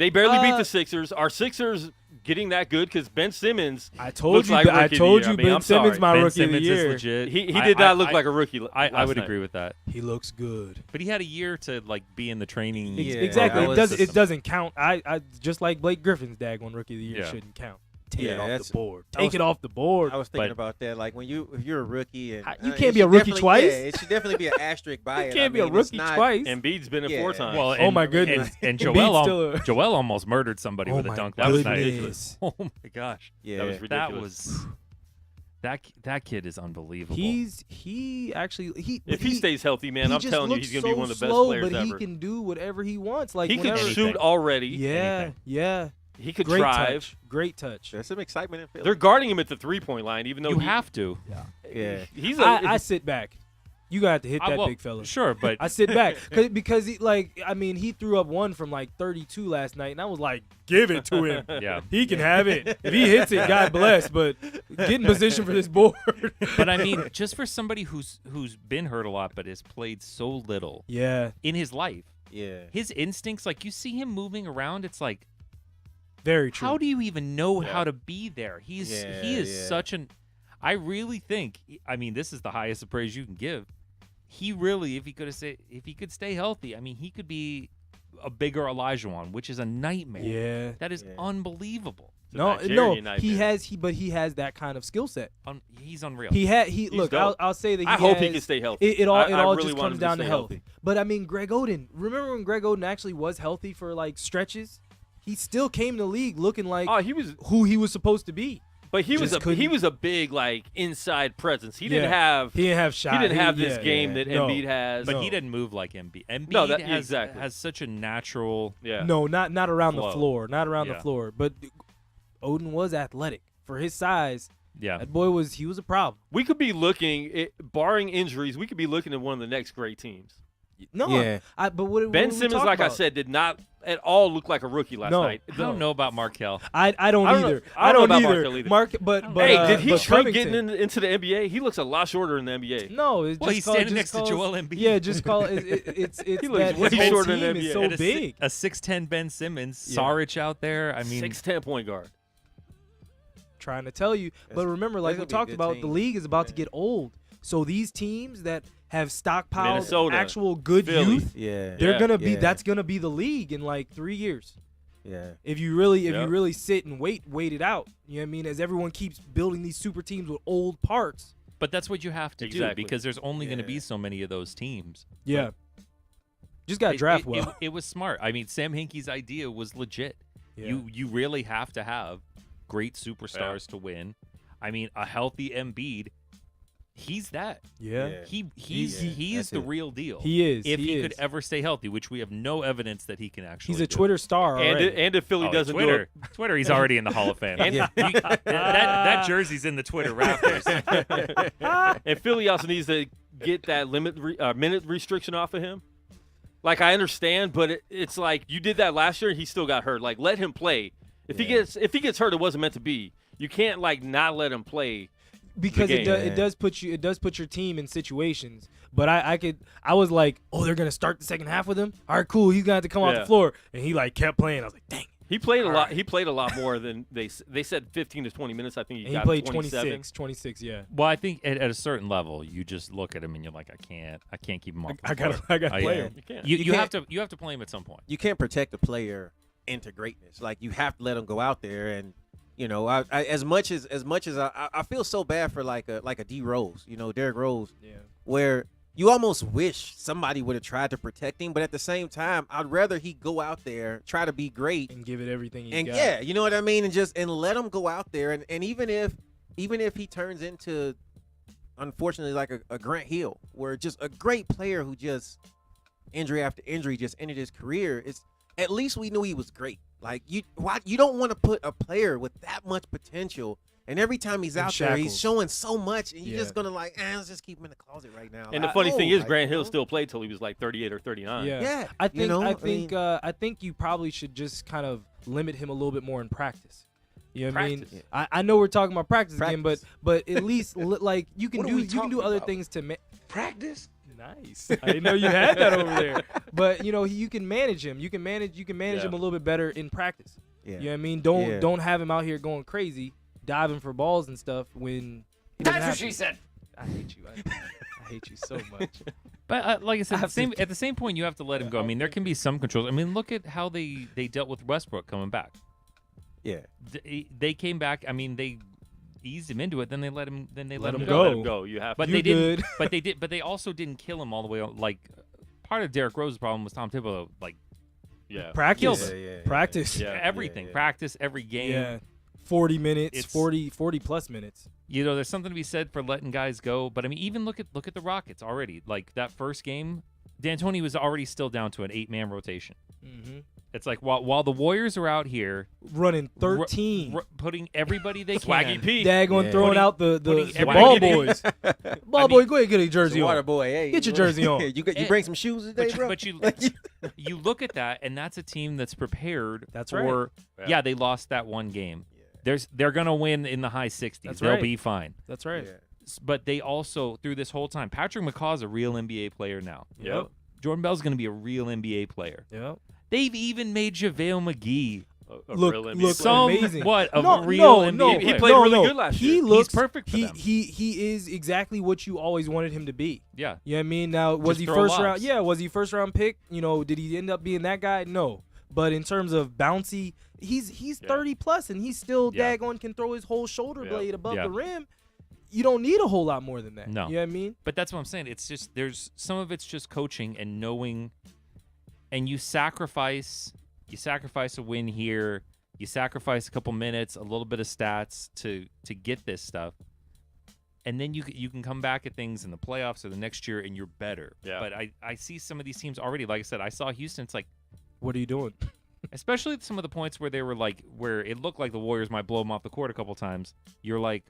Speaker 2: barely beat the Sixers. Are Sixers getting that good? Because Ben Simmons,
Speaker 4: I told
Speaker 2: looks
Speaker 4: you.
Speaker 2: like
Speaker 4: I
Speaker 2: rookie of the
Speaker 4: told
Speaker 2: year.
Speaker 4: you.
Speaker 2: I mean,
Speaker 4: Ben
Speaker 2: I'm
Speaker 4: Simmons,
Speaker 2: sorry.
Speaker 4: my
Speaker 3: Ben
Speaker 4: rookie of the
Speaker 3: Simmons
Speaker 4: year.
Speaker 3: is legit.
Speaker 2: he did not look like a rookie.
Speaker 3: I
Speaker 2: last
Speaker 3: would
Speaker 2: night.
Speaker 3: agree with that.
Speaker 4: He looks good.
Speaker 3: But he had a year to like be in the training.
Speaker 5: Yeah,
Speaker 4: Exactly.
Speaker 5: that
Speaker 4: It
Speaker 5: was
Speaker 4: doesn't.
Speaker 5: just
Speaker 4: It doesn't count. I just like Blake Griffin's daggone rookie of the year
Speaker 3: Yeah.
Speaker 4: shouldn't count. Take
Speaker 5: Yeah,
Speaker 4: it off
Speaker 5: that's-
Speaker 4: the board.
Speaker 5: I was-
Speaker 4: Take it off the board.
Speaker 5: I was thinking
Speaker 3: But-
Speaker 5: about that. Like if you're a rookie and
Speaker 4: You
Speaker 5: it
Speaker 4: can't be a
Speaker 5: should
Speaker 4: rookie
Speaker 5: definitely-
Speaker 4: twice.
Speaker 5: Yeah, it should definitely be an asterisk by
Speaker 4: You
Speaker 5: it.
Speaker 4: can't
Speaker 5: I
Speaker 4: be a
Speaker 5: mean, it's
Speaker 4: rookie
Speaker 5: not-
Speaker 4: twice.
Speaker 2: Embiid's been it
Speaker 5: Yeah.
Speaker 2: 4 times.
Speaker 3: Well,
Speaker 4: Oh my goodness.
Speaker 3: And
Speaker 4: Embiid's
Speaker 3: Joel,
Speaker 4: still a-
Speaker 3: Joel almost murdered somebody
Speaker 4: Oh
Speaker 3: with a
Speaker 4: my
Speaker 3: dunk last night.
Speaker 4: goodness.
Speaker 3: Oh my gosh,
Speaker 5: Yeah,
Speaker 2: That was ridiculous.
Speaker 3: that was that kid is unbelievable.
Speaker 4: He actually
Speaker 2: If he stays healthy, man,
Speaker 4: he
Speaker 2: I'm
Speaker 4: just
Speaker 2: telling you,
Speaker 4: looks
Speaker 2: he's going to be
Speaker 4: so
Speaker 2: one of the best
Speaker 4: slow,
Speaker 2: players
Speaker 4: but
Speaker 2: ever.
Speaker 4: he can do whatever he wants. Like
Speaker 2: He could
Speaker 4: whenever,
Speaker 2: shoot already.
Speaker 4: Yeah,
Speaker 3: Anything.
Speaker 4: yeah.
Speaker 2: He could
Speaker 4: Great
Speaker 2: drive.
Speaker 4: touch. Great touch.
Speaker 5: There's some excitement in Philly.
Speaker 2: They're guarding him at the 3-point line, even though
Speaker 3: you
Speaker 2: he,
Speaker 3: have to.
Speaker 5: Yeah.
Speaker 2: he's
Speaker 4: I sit back. You got to hit that
Speaker 3: well,
Speaker 4: big fella.
Speaker 3: Sure, but
Speaker 4: I sit back because he, he threw up one from like 32 last night, and I was like, give it to him.
Speaker 3: yeah.
Speaker 4: He can have it. If he hits it, God bless. But get in position for this board.
Speaker 3: But I mean, just for somebody who's been hurt a lot but has played so little
Speaker 4: Yeah,
Speaker 3: in his life,
Speaker 5: Yeah.
Speaker 3: his instincts, like you see him moving around, it's like,
Speaker 4: very true.
Speaker 3: how do you even know
Speaker 2: Yeah.
Speaker 3: how to be there? He is
Speaker 5: Yeah.
Speaker 3: such an. I really think. I mean, this is the highest of praise you can give. He really, if he could stay healthy, I mean, he could be a bigger Olajuwon, which is a nightmare.
Speaker 4: Yeah.
Speaker 3: That is
Speaker 5: Yeah.
Speaker 3: unbelievable.
Speaker 2: It's a
Speaker 4: No,
Speaker 2: Nigerian nightmare.
Speaker 4: he has that kind of skill set.
Speaker 3: He's unreal.
Speaker 4: Look,
Speaker 2: dope.
Speaker 4: I'll say that
Speaker 2: I hope he
Speaker 4: has-
Speaker 2: can stay healthy.
Speaker 4: It all
Speaker 2: I really
Speaker 4: just
Speaker 2: want
Speaker 4: comes
Speaker 2: him
Speaker 4: down to
Speaker 2: stay
Speaker 4: health.
Speaker 2: healthy.
Speaker 4: But I mean, Greg Oden. Remember when Greg Oden actually was healthy for like stretches? He still came to the league looking like
Speaker 2: Oh, he was.
Speaker 4: who he was supposed to be.
Speaker 2: But he
Speaker 4: Just
Speaker 2: was a big like inside presence. He didn't
Speaker 4: Yeah.
Speaker 2: have
Speaker 4: He didn't have shot.
Speaker 2: he didn't have this
Speaker 4: yeah,
Speaker 2: game
Speaker 4: yeah.
Speaker 2: that
Speaker 4: No.
Speaker 2: Embiid has.
Speaker 3: But
Speaker 4: No.
Speaker 3: he didn't move like Embiid. Embiid
Speaker 2: No, that-
Speaker 3: has,
Speaker 2: exactly.
Speaker 3: has such a natural.
Speaker 2: yeah.
Speaker 4: No, not around
Speaker 3: Flow.
Speaker 4: the floor. Not around the
Speaker 3: Yeah.
Speaker 4: floor. But Odin was athletic for his size.
Speaker 3: Yeah.
Speaker 4: That boy was a problem.
Speaker 2: We could be looking, barring injuries, we could be looking at one of the next great teams.
Speaker 4: No,
Speaker 5: Yeah.
Speaker 4: but what
Speaker 2: Ben
Speaker 4: we
Speaker 2: Simmons,
Speaker 4: talking
Speaker 2: like I
Speaker 4: about?
Speaker 2: said, did not at all look like a rookie last
Speaker 4: No.
Speaker 2: night.
Speaker 3: I don't know about Markel.
Speaker 4: I don't
Speaker 2: I don't know-
Speaker 4: either.
Speaker 2: I don't know about
Speaker 4: either.
Speaker 2: Markel either.
Speaker 4: But
Speaker 2: Hey, did he
Speaker 4: but
Speaker 2: shrink
Speaker 4: Covington-
Speaker 2: getting into the NBA? He looks a lot shorter in the NBA.
Speaker 4: No, it's
Speaker 3: Well,
Speaker 4: just
Speaker 3: he's
Speaker 4: called-
Speaker 3: standing
Speaker 4: just
Speaker 3: next to
Speaker 4: calls-
Speaker 3: Joel Embiid.
Speaker 4: Yeah, just call it. It's
Speaker 2: He looks
Speaker 4: that
Speaker 2: way
Speaker 4: his whole
Speaker 2: shorter than
Speaker 4: team is
Speaker 2: NBA.
Speaker 4: so
Speaker 3: And
Speaker 4: big.
Speaker 3: a 6'10" Ben Simmons,
Speaker 4: Yeah.
Speaker 3: Saric out there. I mean,
Speaker 2: 6'10" point guard.
Speaker 4: Trying to tell you, but remember, like we
Speaker 5: that's gonna
Speaker 4: talked
Speaker 5: be a good
Speaker 4: about, the
Speaker 5: team.
Speaker 4: league is about to
Speaker 5: Yeah.
Speaker 4: get old. So these teams that have stockpiled
Speaker 2: Minnesota,
Speaker 4: actual good
Speaker 2: Philly.
Speaker 4: youth,
Speaker 5: Yeah.
Speaker 4: they're
Speaker 2: Yeah.
Speaker 4: gonna be.
Speaker 5: Yeah.
Speaker 4: That's gonna be the league in like 3 years.
Speaker 5: Yeah.
Speaker 4: If you really
Speaker 2: Yep.
Speaker 4: sit and wait it out. You know what I mean? As everyone keeps building these super teams with old parts.
Speaker 3: but that's what you have to do
Speaker 2: Exactly.
Speaker 3: because there's only going to be
Speaker 5: Yeah.
Speaker 3: so many of those teams.
Speaker 4: Yeah. Just got to draft well.
Speaker 3: It was smart. I mean, Sam Hinkie's idea was legit.
Speaker 4: Yeah.
Speaker 3: You really have to have great superstars to win. I mean, a healthy Embiid, he's that.
Speaker 4: Yeah.
Speaker 5: Yeah.
Speaker 3: He's
Speaker 5: that's
Speaker 3: the
Speaker 5: it.
Speaker 3: real deal.
Speaker 4: He is.
Speaker 3: If he
Speaker 4: is.
Speaker 3: could ever stay healthy, which we have no evidence that he can actually.
Speaker 4: He's a
Speaker 3: do.
Speaker 4: Twitter star
Speaker 2: And,
Speaker 4: already.
Speaker 2: and if Philly
Speaker 3: Oh,
Speaker 2: doesn't
Speaker 3: Twitter,
Speaker 2: do it,
Speaker 3: Twitter, he's already in the Hall of Fame.
Speaker 2: And-
Speaker 3: that jersey's in the Twitter rafters.
Speaker 2: and Philly also needs to get that minute restriction off of him. Like, I understand, but it's like you did that last year and he still got hurt. Like, let him play. If he gets hurt, it wasn't meant to be. You can't like not let him play.
Speaker 4: Because
Speaker 2: the game.
Speaker 4: it does put your team in situations. But I was like, oh, they're gonna start the second half with him. All right, cool. He's gonna have to come off
Speaker 2: Yeah.
Speaker 4: the floor, and he like kept playing. I was like, dang.
Speaker 2: He played a lot.
Speaker 4: right.
Speaker 2: He played a lot more than they said 15 to 20 minutes. I think he
Speaker 4: And he
Speaker 2: got
Speaker 4: played
Speaker 2: 27.
Speaker 4: 26. Yeah.
Speaker 3: Well, I think at a certain level, you just look at him and you're like, I can't keep him off. the
Speaker 4: I gotta
Speaker 3: floor.
Speaker 4: play
Speaker 3: yeah.
Speaker 4: him.
Speaker 2: You can't.
Speaker 3: You have
Speaker 5: can't-
Speaker 3: to play him at some point.
Speaker 5: You can't protect a player into greatness. Like you have to let him go out there, and you know, I as much as I feel so bad for like a D Rose, you know, Derrick Rose,
Speaker 4: Yeah.
Speaker 5: where you almost wish somebody would have tried to protect him, but at the same time, I'd rather he go out there, try to be great,
Speaker 4: And give it everything he
Speaker 5: and
Speaker 4: got.
Speaker 5: yeah, you know what I mean, and let him go out there, and even if he turns into, unfortunately, like a Grant Hill, where just a great player who just injury after injury just ended his career, it's at least we knew he was great. Like you don't want to put a player with that much potential. And every time he's
Speaker 4: In
Speaker 5: out there, he's
Speaker 4: shackles.
Speaker 5: showing so much, and you're
Speaker 4: Yeah.
Speaker 5: just gonna like, let's just keep him in the closet right now.
Speaker 2: And the
Speaker 5: Like,
Speaker 2: funny thing
Speaker 5: no,
Speaker 2: is,
Speaker 5: like,
Speaker 2: Grant
Speaker 5: you
Speaker 2: Hill
Speaker 5: know?
Speaker 2: still played till he was like 38 or 39.
Speaker 4: Yeah.
Speaker 5: Yeah,
Speaker 4: I think
Speaker 5: you know,
Speaker 4: I think you probably should just kind of limit him a little bit more in practice. You know what I mean?
Speaker 2: Practice.
Speaker 4: I know we're talking about practice again, but
Speaker 5: Practice.
Speaker 4: at least like you can
Speaker 6: What are
Speaker 4: do
Speaker 6: we
Speaker 4: you can do
Speaker 6: talking
Speaker 4: other
Speaker 6: about?
Speaker 4: things to
Speaker 6: Practice?
Speaker 4: Nice. I didn't know you had that over there. But you know, you can manage him. You can manage
Speaker 2: Yeah.
Speaker 4: him a little bit better in practice.
Speaker 5: Yeah.
Speaker 4: You know what I mean?
Speaker 5: Yeah.
Speaker 4: Don't have him out here going crazy, diving for balls and stuff when he doesn't
Speaker 6: That's what
Speaker 4: have
Speaker 6: she
Speaker 4: to.
Speaker 6: said.
Speaker 4: I hate you. I hate you so much.
Speaker 3: But like I said,
Speaker 4: I have to-
Speaker 3: at the same point, you have to let him go. I mean, there can be some controls. I mean, look at how they dealt with Westbrook coming back.
Speaker 5: Yeah.
Speaker 3: They came back. I mean, they eased him into it. Then they let him. Then they let
Speaker 4: him
Speaker 3: him
Speaker 4: go.
Speaker 2: Let him go. You have
Speaker 3: But
Speaker 2: to.
Speaker 3: they
Speaker 4: You
Speaker 3: didn't.
Speaker 4: good.
Speaker 3: But they did. But they also didn't kill him all the way. Like part of Derrick Rose's problem was Tom Thibodeau. Like
Speaker 2: Yeah.
Speaker 4: Practice.
Speaker 5: Yeah.
Speaker 4: Practice.
Speaker 2: Yeah.
Speaker 3: everything,
Speaker 5: yeah.
Speaker 3: practice every game.
Speaker 4: Yeah. 40 minutes,
Speaker 3: It's-
Speaker 4: 40 plus minutes.
Speaker 3: You know, there's something to be said for letting guys go. But I mean, even look at the Rockets already. Like that first game, D'Antoni was already still down to an 8-man rotation.
Speaker 4: Mm-hmm.
Speaker 3: It's like while the Warriors are out here
Speaker 4: Running 13.
Speaker 3: putting everybody they
Speaker 2: Swaggy
Speaker 3: can.
Speaker 2: P.
Speaker 4: Daggone
Speaker 5: Yeah.
Speaker 4: throwing
Speaker 3: Putting-
Speaker 4: out the
Speaker 3: putting
Speaker 4: ball
Speaker 3: everybody-
Speaker 4: boys. Ball boy, go ahead, get a jersey
Speaker 5: Water
Speaker 4: on.
Speaker 5: boy, hey,
Speaker 4: Get your
Speaker 5: you-
Speaker 4: jersey on.
Speaker 5: You bring some shoes today, bro?
Speaker 3: But you you look at that, and that's a team that's prepared.
Speaker 4: That's
Speaker 3: for,
Speaker 2: right.
Speaker 3: Yeah, they lost that one game. They're gonna win in the high 60s.
Speaker 4: That's
Speaker 3: They'll
Speaker 4: right.
Speaker 3: be fine.
Speaker 4: That's right.
Speaker 3: But they also through this whole time, Patrick McCaw's a real NBA player now.
Speaker 2: Yep.
Speaker 3: Jordan Bell's gonna be a real NBA player.
Speaker 4: Yep.
Speaker 3: They've even made JaVale McGee
Speaker 2: A
Speaker 4: Look,
Speaker 2: real NBA
Speaker 4: look
Speaker 2: player.
Speaker 4: amazing.
Speaker 3: What a
Speaker 4: No,
Speaker 3: real
Speaker 4: no,
Speaker 3: NBA
Speaker 4: no.
Speaker 3: player.
Speaker 2: He played really good last
Speaker 4: He
Speaker 2: year.
Speaker 4: looks
Speaker 3: He's perfect for them.
Speaker 4: He is exactly what you always wanted him to be.
Speaker 3: Yeah.
Speaker 4: You know what I mean? Now, was
Speaker 3: Just
Speaker 4: he
Speaker 3: throw
Speaker 4: first
Speaker 3: lobs.
Speaker 4: round? Yeah, was he first round pick? You know, did he end up being that guy? No. But in terms of bouncy, he's 30 plus and he's still
Speaker 3: Yeah.
Speaker 4: daggone can throw his whole shoulder
Speaker 2: Yeah.
Speaker 4: blade above
Speaker 3: Yeah.
Speaker 4: the rim. You don't need a whole lot more than that.
Speaker 3: No.
Speaker 4: You know what I mean?
Speaker 3: But that's what I'm saying. It's just there's some of it's just coaching and knowing, and you sacrifice a win here You sacrifice a couple minutes, a little bit of stats to get this stuff, and then you can come back at things in the playoffs or the next year, and you're better.
Speaker 2: Yeah.
Speaker 3: But I see some of these teams already. Like I said, I saw Houston. It's like,
Speaker 4: What are you doing?
Speaker 3: especially at some of the points where they were like, where it looked like the Warriors might blow them off the court a couple times. You're like,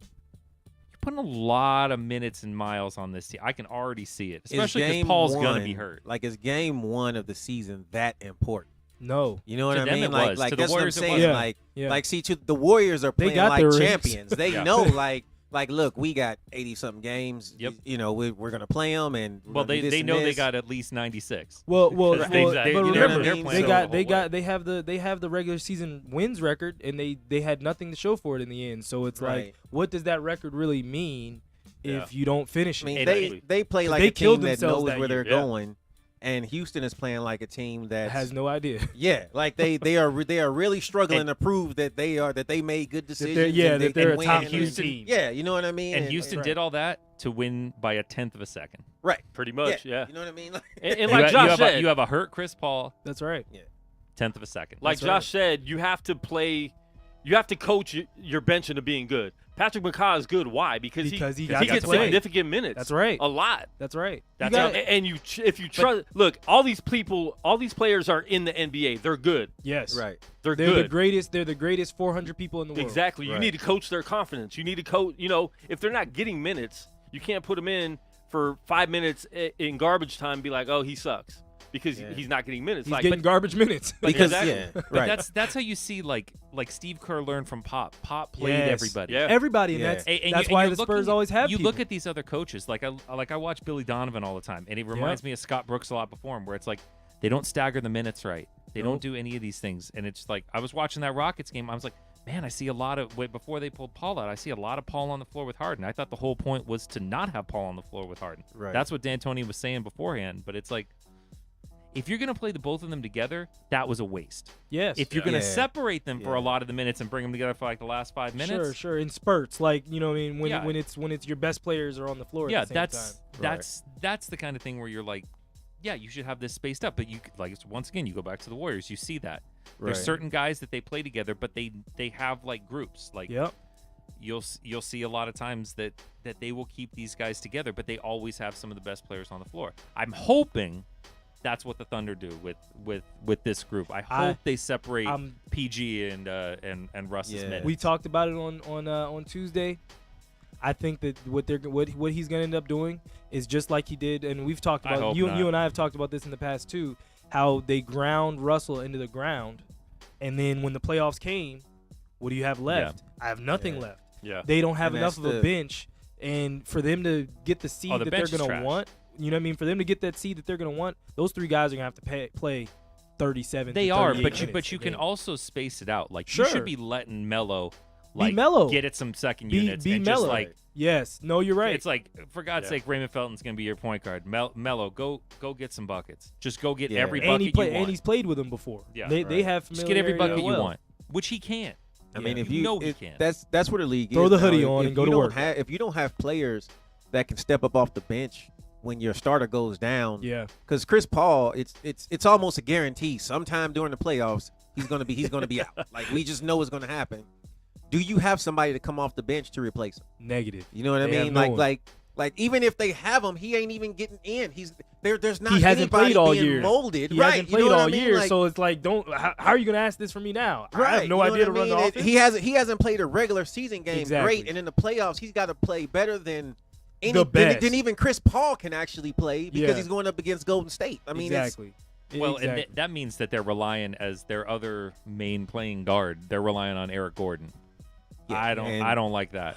Speaker 3: you're putting a lot of minutes and miles on this team. I can already see it, especially because Paul's gonna be hurt.
Speaker 5: Like, is game 1 of the season that important?
Speaker 4: No.
Speaker 5: You know what
Speaker 3: To
Speaker 5: I
Speaker 3: them
Speaker 5: mean?
Speaker 3: it
Speaker 5: Like,
Speaker 3: was.
Speaker 5: like
Speaker 3: To the
Speaker 5: that's what I'm
Speaker 3: Warriors it
Speaker 5: saying.
Speaker 3: wasn't.
Speaker 5: Like,
Speaker 4: Yeah.
Speaker 5: like, see, the Warriors are
Speaker 4: They
Speaker 5: playing
Speaker 4: got
Speaker 5: like
Speaker 4: their rings.
Speaker 5: champions. They
Speaker 3: Yeah.
Speaker 5: know, like, look, we got 80-something games.
Speaker 3: Yep.
Speaker 5: You know, we're gonna play them, and we're
Speaker 3: Well,
Speaker 5: gonna do this
Speaker 3: they
Speaker 5: and
Speaker 3: know they
Speaker 5: this.
Speaker 3: got at least 96.
Speaker 4: Well,
Speaker 3: Right. They-
Speaker 4: but
Speaker 3: you know what I
Speaker 4: remember,
Speaker 3: mean?
Speaker 4: they
Speaker 3: So-
Speaker 4: got
Speaker 3: the whole way.
Speaker 4: they have the regular season wins record, and they had nothing to show for it in the end. So it's
Speaker 5: Right.
Speaker 4: like, what does that record really mean
Speaker 2: Yeah.
Speaker 4: if you don't finish
Speaker 5: I
Speaker 4: it?
Speaker 5: mean,
Speaker 2: Exactly.
Speaker 5: they play
Speaker 4: 'Cause
Speaker 5: like
Speaker 4: they
Speaker 5: a
Speaker 4: killed
Speaker 5: team that
Speaker 4: themselves
Speaker 5: knows
Speaker 4: that
Speaker 5: where
Speaker 4: year.
Speaker 5: they're
Speaker 2: Yeah.
Speaker 5: going, and Houston is playing like a team that
Speaker 4: Has no idea.
Speaker 5: Yeah, like they are really struggling to prove that they made good decisions.
Speaker 4: that they're a
Speaker 5: win
Speaker 4: top
Speaker 5: and
Speaker 3: Houston
Speaker 4: team.
Speaker 5: Yeah, you know what I mean.
Speaker 3: And Houston did all that to win by a 10th of a second.
Speaker 5: right.
Speaker 2: Pretty much, yeah.
Speaker 5: You know what I mean? Like,
Speaker 2: And
Speaker 3: You
Speaker 2: like
Speaker 3: ha-
Speaker 2: Josh said,
Speaker 3: you have a hurt Chris Paul,
Speaker 4: That's right.
Speaker 3: 10th of a second.
Speaker 2: like
Speaker 4: That's right.
Speaker 2: Josh said, you have to play. You have to coach your bench into being good. Patrick McCaw is good. Why? Because
Speaker 4: he
Speaker 2: he
Speaker 4: got to
Speaker 2: gets
Speaker 4: play.
Speaker 2: significant minutes.
Speaker 4: That's right.
Speaker 2: A lot.
Speaker 4: That's right.
Speaker 3: That's
Speaker 4: You
Speaker 3: how-
Speaker 4: got-
Speaker 2: And if you trust, look, all these players are in the NBA. They're good.
Speaker 4: yes.
Speaker 5: right.
Speaker 2: They're
Speaker 4: They're
Speaker 2: good.
Speaker 4: the greatest. They're the greatest 400 people in the world.
Speaker 2: Exactly. You
Speaker 5: Right.
Speaker 2: need to coach their confidence. You need to coach. You know, if they're not getting minutes, you can't put them in for 5 minutes in garbage time. And be like, oh, he sucks because
Speaker 5: Yeah.
Speaker 2: he's not getting minutes.
Speaker 4: He's
Speaker 2: Like,
Speaker 4: getting garbage minutes.
Speaker 5: Because
Speaker 2: Exactly.
Speaker 5: yeah,
Speaker 3: But
Speaker 5: right.
Speaker 3: that's how you see like Steve Kerr learned from Pop. Pop played
Speaker 4: Yes.
Speaker 3: everybody.
Speaker 2: Yeah.
Speaker 4: Everybody, and
Speaker 5: Yeah.
Speaker 4: that's
Speaker 3: And
Speaker 4: that's
Speaker 3: you-
Speaker 4: why
Speaker 3: and
Speaker 4: the
Speaker 3: you're
Speaker 4: Spurs
Speaker 3: looking-
Speaker 4: always have
Speaker 3: You
Speaker 4: people.
Speaker 3: look at these other coaches, like I watch Billy Donovan all the time, and it reminds me of Scott Brooks a lot before him, where it's like they don't stagger the minutes right, they
Speaker 4: Nope.
Speaker 3: don't do any of these things, and it's like I was watching that Rockets game, I was like, man, I see a lot of before they pulled Paul out, I see a lot of Paul on the floor with Harden. I thought the whole point was to not have Paul on the floor with Harden.
Speaker 5: Right.
Speaker 3: That's what D'Antoni was saying beforehand, but it's like, if you're going to play the both of them together, that was a waste.
Speaker 4: yes.
Speaker 3: If you're going to
Speaker 5: Yeah.
Speaker 3: separate them for a
Speaker 5: Yeah.
Speaker 3: lot of the minutes and bring them together for like the last 5 minutes,
Speaker 4: Sure, in spurts, like you know, what I mean, when
Speaker 3: Yeah.
Speaker 4: when it's your best players are on the floor.
Speaker 3: yeah,
Speaker 4: at the same
Speaker 3: that's
Speaker 4: time.
Speaker 3: that's the kind of thing where you're like, yeah, you should have this spaced up, but you like it's, once again, you go back to the Warriors, you see that there's
Speaker 5: Right.
Speaker 3: certain guys that they play together, but they have like groups. Like
Speaker 4: Yep.
Speaker 3: you'll see a lot of times that they will keep these guys together, but they always have some of the best players on the floor. I'm hoping that's what the Thunder do with this group. I hope they separate
Speaker 4: I'm-
Speaker 3: PG and Russ's
Speaker 5: Yeah.
Speaker 3: minutes.
Speaker 4: We talked about it on Tuesday. I think that what he's gonna end up doing is just like he did, and we've talked
Speaker 3: I
Speaker 4: about
Speaker 3: hope
Speaker 4: you
Speaker 3: not.
Speaker 4: and I have talked about this in the past too. How they ground Russell into the ground, and then when the playoffs came, what do you have left? I have nothing
Speaker 5: Yeah.
Speaker 4: left.
Speaker 2: yeah.
Speaker 4: They don't have
Speaker 5: And
Speaker 4: enough
Speaker 5: that's
Speaker 4: of a
Speaker 5: the-
Speaker 4: bench, and for them to get the seed
Speaker 3: Oh, the
Speaker 4: that they're
Speaker 3: bench is
Speaker 4: gonna
Speaker 3: trash.
Speaker 4: want, you know what I mean? For them to get that seed that they're gonna want, those three guys are gonna have to play 37.
Speaker 3: They
Speaker 4: to
Speaker 3: are,
Speaker 4: 38
Speaker 3: but you
Speaker 4: minutes a
Speaker 3: can
Speaker 4: game.
Speaker 3: also space it out. Like you
Speaker 4: Sure.
Speaker 3: should be letting Melo like
Speaker 4: Melo.
Speaker 3: get it some second
Speaker 4: be
Speaker 3: units and
Speaker 4: Melo.
Speaker 3: just like
Speaker 4: yes, no, you're right.
Speaker 3: it's like for God's
Speaker 2: Yeah.
Speaker 3: sake, Raymond Felton's gonna be your point guard. Melo, go get some buckets. Just go get
Speaker 5: Yeah.
Speaker 3: every
Speaker 4: and
Speaker 3: bucket
Speaker 4: he play,
Speaker 3: you want.
Speaker 4: and he's played with him before.
Speaker 3: Yeah,
Speaker 4: they
Speaker 5: right.
Speaker 4: have
Speaker 3: Just get every
Speaker 4: familiarity
Speaker 3: bucket
Speaker 4: as
Speaker 3: you
Speaker 4: well.
Speaker 3: want, which he can't.
Speaker 5: I mean, if
Speaker 3: You
Speaker 5: you
Speaker 3: know he can.
Speaker 5: that's where the league
Speaker 4: Throw
Speaker 5: is.
Speaker 4: the
Speaker 5: now.
Speaker 4: hoodie
Speaker 5: If-
Speaker 4: on
Speaker 5: if
Speaker 4: and go
Speaker 5: you
Speaker 4: to
Speaker 5: don't
Speaker 4: work.
Speaker 5: If you don't have players that can step up off the bench when your starter goes down,
Speaker 4: Yeah,
Speaker 5: because Chris Paul, it's almost a guarantee. Sometime during the playoffs, he's gonna be out. Like we just know it's gonna happen. Do you have somebody to come off the bench to replace him?
Speaker 4: negative.
Speaker 5: You know what I
Speaker 4: They have
Speaker 5: mean?
Speaker 4: no
Speaker 5: Like
Speaker 4: one.
Speaker 5: even if they have him, he ain't even getting in. There's not
Speaker 4: He hasn't
Speaker 5: anybody
Speaker 4: played all
Speaker 5: being
Speaker 4: year.
Speaker 5: molded.
Speaker 4: He
Speaker 5: right?
Speaker 4: hasn't
Speaker 5: You
Speaker 4: played
Speaker 5: know what
Speaker 4: all
Speaker 5: I mean?
Speaker 4: year,
Speaker 5: Like,
Speaker 4: so it's like, how are you going to ask this from me now?
Speaker 5: right,
Speaker 4: I have no
Speaker 5: you know
Speaker 4: idea
Speaker 5: what
Speaker 4: to
Speaker 5: I
Speaker 4: run the
Speaker 5: mean?
Speaker 4: offense.
Speaker 5: He hasn't played a regular season game
Speaker 4: Exactly.
Speaker 5: great, and in the playoffs he's got to play better than
Speaker 4: The best.
Speaker 5: than even Chris Paul can actually play because
Speaker 4: Yeah.
Speaker 5: he's going up against Golden State. I mean,
Speaker 4: exactly.
Speaker 3: Well,
Speaker 4: exactly.
Speaker 3: and that means that they're relying as their other main playing guard. They're relying on Eric Gordon.
Speaker 5: Yeah,
Speaker 3: I don't like that.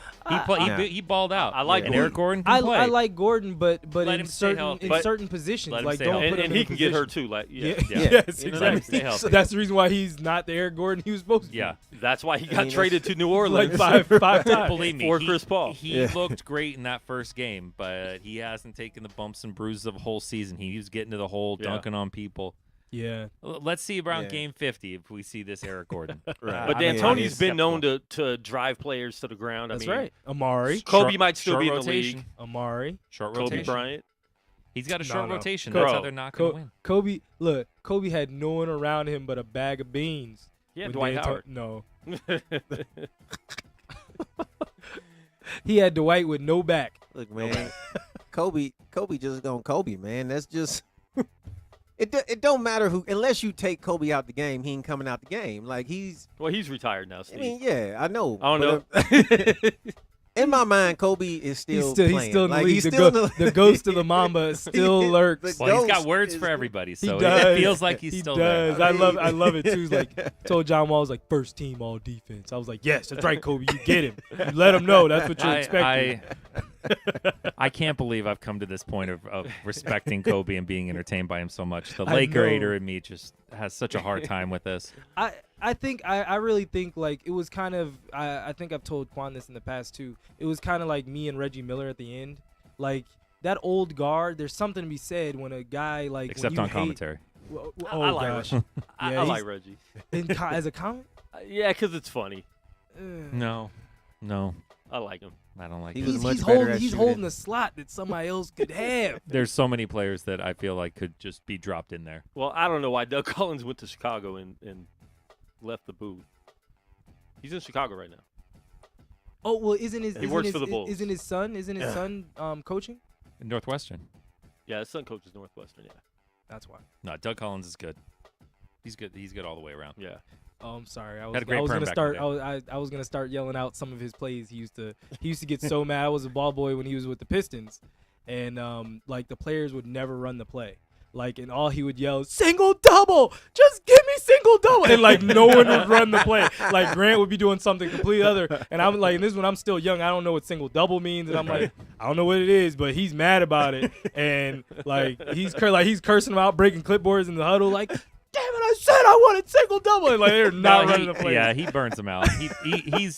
Speaker 3: He balled out.
Speaker 2: I like
Speaker 3: and
Speaker 2: Gordon.
Speaker 3: Eric Gordon can
Speaker 4: I
Speaker 3: play.
Speaker 4: like Gordon, but
Speaker 3: Let
Speaker 4: in
Speaker 3: him stay healthy.
Speaker 4: in
Speaker 2: But-
Speaker 4: certain positions,
Speaker 3: let him
Speaker 4: like
Speaker 3: stay
Speaker 4: don't
Speaker 3: healthy.
Speaker 4: put him
Speaker 2: And
Speaker 4: in
Speaker 2: he
Speaker 4: a
Speaker 2: can get hurt
Speaker 4: position.
Speaker 2: too. Like
Speaker 4: Yeah.
Speaker 3: Yeah.
Speaker 4: Yes,
Speaker 5: You know what I
Speaker 3: Let him
Speaker 5: mean?
Speaker 3: stay healthy.
Speaker 4: That's the reason why he's not the Eric Gordon he was supposed to be.
Speaker 3: Yeah.
Speaker 2: That's why he
Speaker 5: I
Speaker 2: got
Speaker 5: mean,
Speaker 2: traded to New Orleans.
Speaker 4: like five times.
Speaker 3: Believe me,
Speaker 2: For
Speaker 3: he,
Speaker 2: Chris Paul.
Speaker 3: he
Speaker 5: Yeah.
Speaker 3: looked great in that first game, but he hasn't taken the bumps and bruises of a whole season. He was getting to the hole,
Speaker 2: Yeah.
Speaker 3: dunking on people.
Speaker 4: Yeah,
Speaker 3: Let's see around
Speaker 5: Yeah.
Speaker 3: Game 50 if we see this Eric Gordon.
Speaker 5: Right.
Speaker 2: But
Speaker 3: I mean,
Speaker 2: D'Antoni's
Speaker 3: it's
Speaker 2: been known
Speaker 3: skeptical.
Speaker 2: to drive players to the ground.
Speaker 4: that's
Speaker 2: I mean,
Speaker 4: right. Amari,
Speaker 2: Kobe
Speaker 3: Short-
Speaker 2: might still
Speaker 3: short
Speaker 2: be in the
Speaker 3: rotation.
Speaker 2: league.
Speaker 4: Amari,
Speaker 3: Short
Speaker 2: Kobe
Speaker 3: rotation.
Speaker 2: Bryant.
Speaker 3: He's got a
Speaker 4: No,
Speaker 3: short
Speaker 4: no.
Speaker 3: rotation.
Speaker 2: Bro.
Speaker 3: That's how they're not going to win.
Speaker 4: Kobe. Look, Kobe had no one around him but a bag of beans.
Speaker 2: Yeah,
Speaker 4: When
Speaker 2: Dwight
Speaker 4: D'Antoni-
Speaker 2: Howard.
Speaker 4: No. He had Dwight with no back.
Speaker 5: Look, man, Kobe just gonna Kobe, man. That's just it don't matter who, unless you take Kobe out the game, he ain't coming out the game. Like he's
Speaker 2: retired now, Steve.
Speaker 5: I mean, yeah, I know.
Speaker 2: I don't
Speaker 5: know. In my mind, Kobe is still playing.
Speaker 4: He's still in the
Speaker 5: Like,
Speaker 4: league.
Speaker 5: he's
Speaker 4: The,
Speaker 5: still
Speaker 4: the ghost of the Mamba still lurks.
Speaker 5: The
Speaker 3: Well, he's got
Speaker 5: ghost
Speaker 3: words
Speaker 5: is-
Speaker 3: for everybody,
Speaker 4: He
Speaker 3: so
Speaker 4: does.
Speaker 3: it feels like he's
Speaker 4: He
Speaker 3: still
Speaker 4: does.
Speaker 3: there.
Speaker 4: I love it too. He's like told John Wall, was like, first team all defense. I was like, yes, that's right, Kobe. You get him. You let him know that's what you're expecting.
Speaker 3: I can't believe I've come to this point of respecting Kobe and being entertained by him so much. The
Speaker 4: I
Speaker 3: Laker
Speaker 4: know.
Speaker 3: hater in me just has such a hard time with this.
Speaker 4: I really think like it was kind of I think I've told Quan this in the past too. It was kind of like me and Reggie Miller at the end. Like that old guard, there's something to be said when a guy like
Speaker 3: Except
Speaker 4: when you
Speaker 3: on
Speaker 4: hate,
Speaker 3: commentary.
Speaker 2: I like
Speaker 4: gosh.
Speaker 2: Reggie. I
Speaker 4: Yeah,
Speaker 2: like Reggie.
Speaker 4: As a comment?
Speaker 2: Yeah, because it's funny.
Speaker 3: No.
Speaker 2: I like him.
Speaker 3: I don't like
Speaker 5: He
Speaker 3: it.
Speaker 5: was
Speaker 4: He's
Speaker 5: much better at
Speaker 4: he's
Speaker 5: shooting.
Speaker 4: holding a slot that somebody else could have.
Speaker 3: There's so many players that I feel like could just be dropped in there.
Speaker 2: Well, I don't know why Doug Collins went to Chicago and left the booth. He's in Chicago right now.
Speaker 4: Oh well, isn't his
Speaker 2: He works for the Bulls.
Speaker 4: Isn't his son coaching?
Speaker 3: Northwestern.
Speaker 2: Yeah, his son coaches Northwestern. Yeah.
Speaker 4: That's why.
Speaker 3: No, Doug Collins is good. He's good. He's good all the way around.
Speaker 2: Yeah.
Speaker 4: Oh, I'm sorry.
Speaker 3: Had a great
Speaker 4: I was
Speaker 3: perm
Speaker 4: gonna
Speaker 3: back
Speaker 4: start.
Speaker 3: in the
Speaker 4: I was gonna start yelling out some of his plays. He used to get so mad. I was a ball boy when he was with the Pistons, and like the players would never run the play. Like, and all he would yell, single double, just give me single double, and like no one would run the play. Like Grant would be doing something completely other, and I'm like, and this is when I'm still young. I don't know what single double means, and I'm like, I don't know what it is, but he's mad about it, and like he's cursing him out, breaking clipboards in the huddle, like. Damn it! I said I wanted single double. And like they're not running the play.
Speaker 3: Yeah, he burns them out.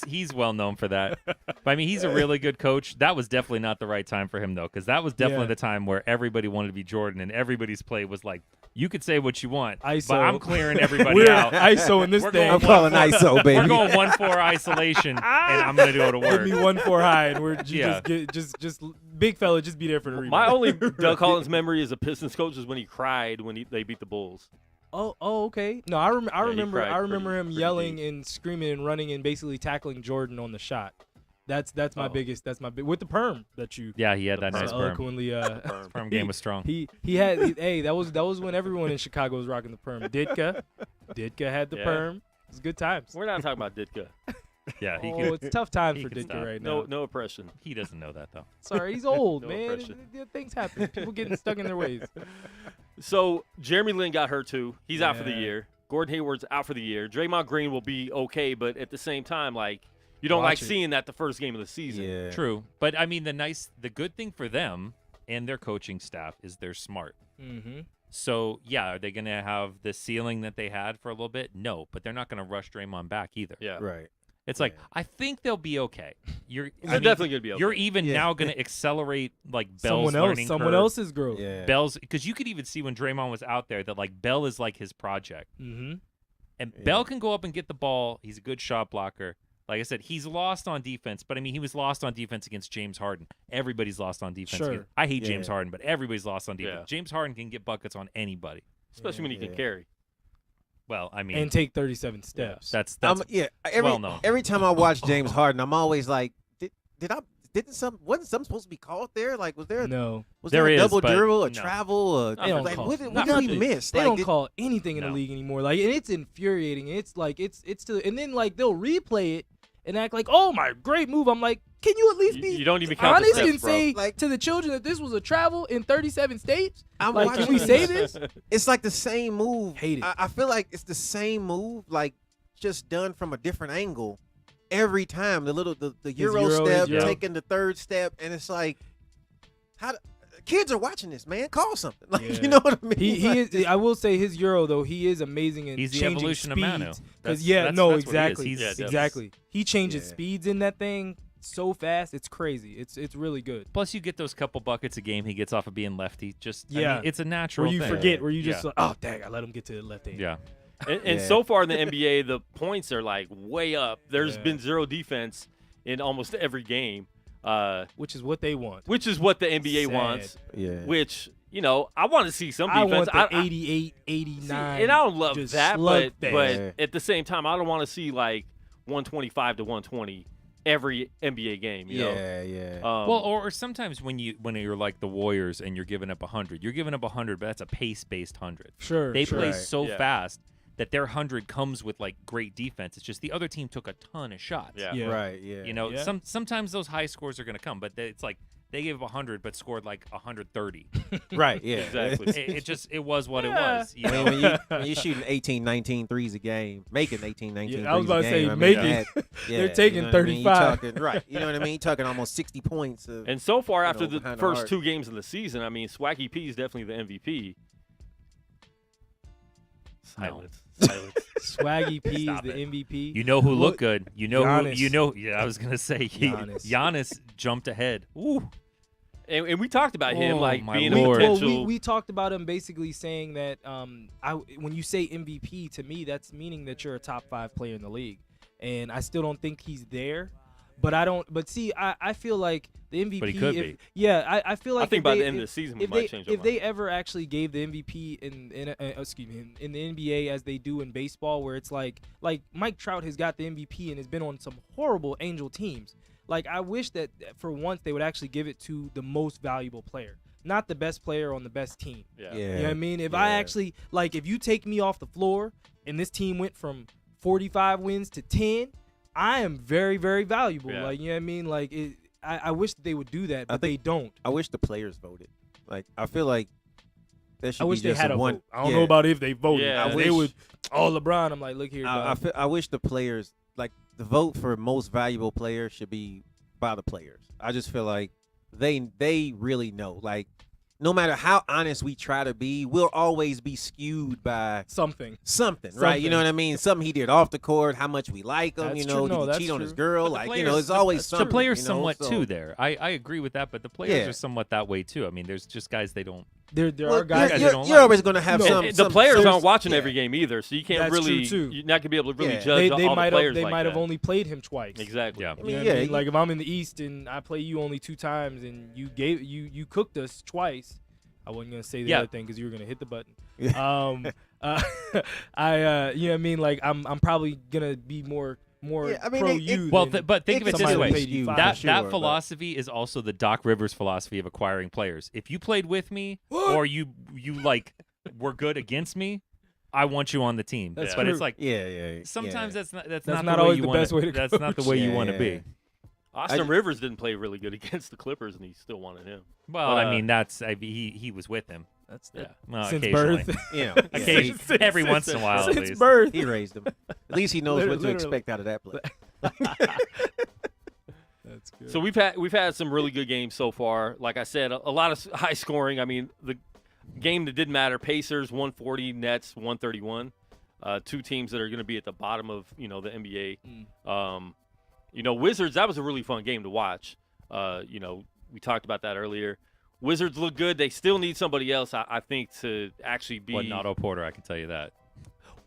Speaker 3: He's well known for that. But I mean, he's a really good coach. That was definitely not the right time for him though, because that was definitely the time where everybody wanted to be Jordan, and everybody's play was like, you could say what you want,
Speaker 4: ISO.
Speaker 3: but I'm clearing everybody
Speaker 4: We're
Speaker 3: out.
Speaker 4: ISO in this
Speaker 3: We're
Speaker 4: thing.
Speaker 3: going
Speaker 5: I'm calling ISO, baby.
Speaker 3: We're going 1-4 isolation, and I'm gonna do it to
Speaker 4: Give
Speaker 3: work.
Speaker 4: me 1-4 high, and we're
Speaker 3: Yeah.
Speaker 4: just big fella, just be there for the rebound.
Speaker 2: My only Doug Collins memory as a Pistons coach is when he cried when they beat the Bulls.
Speaker 4: Oh, okay. No, I remember
Speaker 2: cried
Speaker 4: him
Speaker 2: pretty
Speaker 4: yelling
Speaker 2: deep.
Speaker 4: and screaming and running and basically tackling Jordan on the shot. That's my
Speaker 2: Oh.
Speaker 4: biggest. That's my with the perm that you
Speaker 3: Yeah, he had that nice perm.
Speaker 4: eloquently.
Speaker 3: Perm game was strong.
Speaker 4: He hey, that was when everyone in Chicago was rocking the perm. Ditka had the
Speaker 2: Yeah.
Speaker 4: perm. It was good times.
Speaker 2: We're not talking about Ditka.
Speaker 3: Yeah, he
Speaker 4: Oh,
Speaker 3: could.
Speaker 4: it's tough times
Speaker 3: he
Speaker 4: for
Speaker 3: could
Speaker 4: Ditka
Speaker 3: stop.
Speaker 4: right now.
Speaker 2: No oppression.
Speaker 3: He doesn't know that though.
Speaker 4: Sorry, he's old,
Speaker 2: No
Speaker 4: man.
Speaker 2: oppression.
Speaker 4: Things happen. People getting stuck in their ways.
Speaker 2: So Jeremy Lin got hurt too. He's out for the
Speaker 4: Yeah.
Speaker 2: year. Gordon Hayward's out for the year. Draymond Green will be okay, but at the same time, like you don't like
Speaker 4: Watch it.
Speaker 2: seeing that the first game of the season.
Speaker 5: Yeah.
Speaker 3: True, but I mean the good thing for them and their coaching staff is they're smart.
Speaker 4: Mm-hmm.
Speaker 3: So yeah, are they going to have the ceiling that they had for a little bit? No, but they're not going to rush Draymond back either.
Speaker 2: Yeah.
Speaker 5: Right.
Speaker 3: It's like I think they'll be okay.
Speaker 2: They're definitely gonna be okay.
Speaker 3: You're even
Speaker 5: Yeah.
Speaker 3: now going to accelerate like Bell's
Speaker 4: Someone
Speaker 3: learning
Speaker 4: someone
Speaker 3: curve.
Speaker 4: else's growth.
Speaker 5: Yeah.
Speaker 3: Bell's because you could even see when Draymond was out there that like Bell is like his project,
Speaker 4: Mm-hmm.
Speaker 3: and
Speaker 5: Yeah.
Speaker 3: Bell can go up and get the ball. He's a good shot blocker. Like I said, he's lost on defense, but I mean, he was lost on defense against James Harden. Everybody's lost on defense.
Speaker 4: Sure.
Speaker 3: I hate James
Speaker 5: Yeah.
Speaker 3: Harden, but everybody's lost on defense.
Speaker 2: Yeah.
Speaker 3: James Harden can get buckets on anybody.
Speaker 2: especially when he
Speaker 5: Yeah.
Speaker 2: can carry.
Speaker 3: Well, I mean,
Speaker 4: And take 37 steps.
Speaker 3: that's
Speaker 5: Yeah.
Speaker 3: well known.
Speaker 5: Every time I watch James Harden, I'm always like, wasn't something supposed to be called there? Like, was there
Speaker 4: No.
Speaker 3: There
Speaker 5: a
Speaker 3: is,
Speaker 5: double
Speaker 3: but
Speaker 5: dribble, a
Speaker 3: no.
Speaker 5: travel?
Speaker 2: They don't
Speaker 5: Like,
Speaker 2: call
Speaker 5: what
Speaker 2: it.
Speaker 5: did
Speaker 2: Nothing.
Speaker 5: he miss?
Speaker 4: They
Speaker 5: Like,
Speaker 4: don't call anything in
Speaker 3: No.
Speaker 4: the league anymore. Like, and it's infuriating. It's like it's to, and then like they'll replay it and act like, "Oh my, great move." I'm like, can you at least be
Speaker 2: You don't even count the
Speaker 4: honest
Speaker 2: steps,
Speaker 4: and
Speaker 2: bro.
Speaker 4: say
Speaker 5: Like-
Speaker 4: to the children that this was a travel in 37 states?
Speaker 5: I'm
Speaker 4: Like,
Speaker 5: watching
Speaker 4: can we say this?
Speaker 5: It's like the same move.
Speaker 4: Hate it.
Speaker 5: I feel like it's the same move, like just done from a different angle every time. The Euro
Speaker 4: Euro,
Speaker 5: step,
Speaker 4: yeah.
Speaker 5: taking the third step, and it's like, kids are watching this, man. Call something. Like,
Speaker 4: Yeah.
Speaker 5: you know what I mean?
Speaker 4: He
Speaker 5: Like,
Speaker 4: is. I will say his Euro though, he is amazing in
Speaker 3: He's the
Speaker 4: changing
Speaker 3: evolution of
Speaker 4: speeds.
Speaker 3: Manu.
Speaker 4: Because
Speaker 3: That's what he is.
Speaker 4: exactly,
Speaker 3: He's-
Speaker 2: Yeah, definitely.
Speaker 4: exactly. He changes
Speaker 5: Yeah.
Speaker 4: speeds in that thing so fast. It's crazy. It's really good.
Speaker 3: Plus, you get those couple buckets a game he gets off of being lefty. Just I
Speaker 4: Yeah.
Speaker 3: mean, it's a natural
Speaker 4: Where you
Speaker 3: thing.
Speaker 4: forget, where you just
Speaker 3: Yeah.
Speaker 4: like, oh dang, I let him get to the left hand.
Speaker 3: Yeah.
Speaker 2: And
Speaker 5: Yeah.
Speaker 2: so far in the NBA, the points are like way up. There's
Speaker 4: Yeah.
Speaker 2: been zero defense in almost every game,
Speaker 4: Which is what they want.
Speaker 2: which is what the NBA
Speaker 4: Sad.
Speaker 2: wants.
Speaker 5: yeah.
Speaker 2: Which you know, I want to see some
Speaker 4: I
Speaker 2: defense.
Speaker 4: want the 88, 89.
Speaker 2: And I don't love
Speaker 4: just
Speaker 2: that,
Speaker 4: slugfest.
Speaker 2: but at the same time, I don't want to see like 125 to 120 every NBA game. You know?
Speaker 5: Yeah.
Speaker 3: Well, or sometimes when you're like the Warriors and you're giving up 100, you're giving up 100, but that's a pace-based 100.
Speaker 4: Sure.
Speaker 3: They play
Speaker 5: Right.
Speaker 3: so
Speaker 2: Yeah.
Speaker 3: fast that their 100 comes with like great defense. It's just the other team took a ton of shots.
Speaker 2: Yeah.
Speaker 5: Right. Yeah.
Speaker 3: You know,
Speaker 4: Yeah.
Speaker 3: sometimes those high scores are going to come, but it's like they gave 100 but scored like 130.
Speaker 5: Right. Yeah.
Speaker 2: Exactly.
Speaker 3: it was what it was. You
Speaker 5: I
Speaker 3: know?
Speaker 5: mean, when you're shooting 18, 19 threes a game, making 18, 19
Speaker 4: Yeah, I was
Speaker 5: threes
Speaker 4: about to
Speaker 5: a
Speaker 4: say,
Speaker 5: game, I mean,
Speaker 4: making.
Speaker 5: yeah,
Speaker 4: They're taking
Speaker 5: you know what I mean? You
Speaker 4: 35.
Speaker 5: talking, right. You know what I mean? You're talking almost 60 points.
Speaker 2: And so far,
Speaker 5: You
Speaker 2: after
Speaker 5: know,
Speaker 2: the
Speaker 5: behind the
Speaker 2: first
Speaker 5: arc.
Speaker 2: 2 games of the season, I mean, Swaggy P is definitely the MVP. Silence. Silence.
Speaker 4: Swaggy P is
Speaker 3: Stop
Speaker 4: the
Speaker 3: it.
Speaker 4: MVP.
Speaker 3: You know who
Speaker 4: What-
Speaker 3: looked good. You know
Speaker 4: Giannis.
Speaker 3: who. You know. Yeah, I was gonna say
Speaker 4: Giannis.
Speaker 3: Giannis jumped ahead. Ooh.
Speaker 2: And we talked about him
Speaker 3: Oh,
Speaker 2: like
Speaker 3: my
Speaker 2: being
Speaker 3: Lord.
Speaker 2: a
Speaker 4: Well,
Speaker 2: potential.
Speaker 4: we talked about him basically saying that when you say MVP, to me, that's meaning that you're a top 5 player in the league. And I still don't think he's there. But I don't. But see, I feel like the MVP.
Speaker 3: But he could be.
Speaker 4: Yeah, I feel like
Speaker 2: I think
Speaker 4: if
Speaker 2: by
Speaker 4: they-
Speaker 2: the end of the season we
Speaker 4: if
Speaker 2: might
Speaker 4: they,
Speaker 2: change our
Speaker 4: if they
Speaker 2: mind.
Speaker 4: ever actually gave the MVP in the NBA as they do in baseball, where it's like Mike Trout has got the MVP and has been on some horrible Angel teams. Like, I wish that for once they would actually give it to the most valuable player, not the best player on the best team.
Speaker 2: Yeah.
Speaker 4: You know what I mean? If I actually, like, if you take me off the floor and this team went from 45 wins to 10, I am very, very valuable.
Speaker 2: Yeah.
Speaker 4: Like, you know what I mean? Like, I wish that they would do that, but they
Speaker 5: think-
Speaker 4: don't.
Speaker 5: I wish the players voted. Like, I feel like there should
Speaker 4: I
Speaker 5: be
Speaker 4: wish they
Speaker 5: just
Speaker 4: had a
Speaker 5: one.
Speaker 4: vote. I don't
Speaker 5: yeah.
Speaker 4: know about if they voted.
Speaker 2: Yeah.
Speaker 4: If
Speaker 2: I
Speaker 4: they
Speaker 5: wish-
Speaker 4: would. Oh, LeBron. I'm like, look here, dog.
Speaker 5: I wish the players, like, the vote for most valuable player should be by the players. I just feel like they really know. Like, no matter how honest we try to be, we'll always be skewed by
Speaker 4: Something.
Speaker 5: something, right? You know what I mean? Something he did off the court, how much we like him,
Speaker 4: That's
Speaker 5: you
Speaker 4: true.
Speaker 5: know,
Speaker 4: No,
Speaker 5: did he
Speaker 4: that's
Speaker 5: cheat on
Speaker 4: true.
Speaker 5: his girl?
Speaker 3: But the
Speaker 5: Like, you
Speaker 3: players-
Speaker 5: know, it's always something.
Speaker 3: The players
Speaker 5: you know,
Speaker 3: somewhat
Speaker 5: so-
Speaker 3: too there. I agree with that, but the players
Speaker 5: Yeah.
Speaker 3: are somewhat that way too. I mean, there's just guys they don't.
Speaker 4: There
Speaker 5: Well,
Speaker 4: are guys.
Speaker 3: guys
Speaker 5: you're,
Speaker 3: that don't
Speaker 5: you're
Speaker 3: like
Speaker 5: always
Speaker 3: it.
Speaker 5: going to have
Speaker 4: No.
Speaker 5: some.
Speaker 2: And
Speaker 5: some
Speaker 2: the players
Speaker 5: there's-
Speaker 2: aren't watching
Speaker 5: yeah.
Speaker 2: every game either, so you can't
Speaker 4: That's
Speaker 2: really.
Speaker 4: true, too.
Speaker 2: You're not gonna be able to really
Speaker 5: Yeah.
Speaker 2: judge
Speaker 4: They
Speaker 2: all the
Speaker 4: might
Speaker 2: players
Speaker 4: have
Speaker 2: like
Speaker 4: might have
Speaker 2: that.
Speaker 4: only played him twice.
Speaker 2: Exactly.
Speaker 3: Yeah.
Speaker 4: You know
Speaker 5: mean,
Speaker 4: what
Speaker 5: yeah,
Speaker 4: I mean?
Speaker 5: you-
Speaker 4: Like, if I'm in the East and I play you only 2 times and you cooked us twice, I wasn't gonna say the
Speaker 3: Yeah.
Speaker 4: other thing because you were gonna hit the button.
Speaker 5: Yeah.
Speaker 4: You know what I mean? Like, I'm probably gonna be more
Speaker 5: Yeah, I mean,
Speaker 4: pro
Speaker 5: it-
Speaker 4: you.
Speaker 3: Well,
Speaker 4: than
Speaker 3: but think of it
Speaker 4: somebody
Speaker 3: this
Speaker 4: who
Speaker 3: way:
Speaker 4: paid you $5.
Speaker 3: that
Speaker 5: sure, but-
Speaker 3: philosophy is also the Doc Rivers philosophy of acquiring players. If you played with me or you like were good against me, I want you on the team.
Speaker 4: That's
Speaker 3: but
Speaker 4: true.
Speaker 3: it's like
Speaker 5: Yeah.
Speaker 3: sometimes
Speaker 5: yeah.
Speaker 3: that's
Speaker 4: That's
Speaker 3: not
Speaker 4: not
Speaker 3: the way
Speaker 4: always
Speaker 3: you
Speaker 4: the
Speaker 3: want
Speaker 4: best way to
Speaker 3: That's not the way you
Speaker 5: Yeah,
Speaker 3: want to
Speaker 5: yeah,
Speaker 3: be.
Speaker 5: yeah.
Speaker 2: Austin Rivers didn't play really good against the Clippers, and he still wanted him.
Speaker 3: Well,
Speaker 2: But,
Speaker 3: I mean, he was with him.
Speaker 4: That's
Speaker 2: Yeah.
Speaker 3: Well,
Speaker 4: since
Speaker 3: occasionally.
Speaker 4: birth.
Speaker 5: You know, yeah,
Speaker 3: Occasion-
Speaker 5: he-
Speaker 3: every once in a while, at
Speaker 4: Since
Speaker 3: least.
Speaker 4: birth.
Speaker 5: he raised him. At least he knows what to
Speaker 4: Literally.
Speaker 5: expect out of that play.
Speaker 4: That's good.
Speaker 2: So we've had some really good games so far. Like I said, a lot of high scoring. I mean, the game that didn't matter: Pacers 140, Nets 131. 2 teams that are going to be at the bottom of the NBA. Wizards. That was a really fun game to watch. We talked about that earlier. Wizards look good. They still need somebody else, I think, to actually be.
Speaker 3: Wasn't Otto Porter, I can tell you that.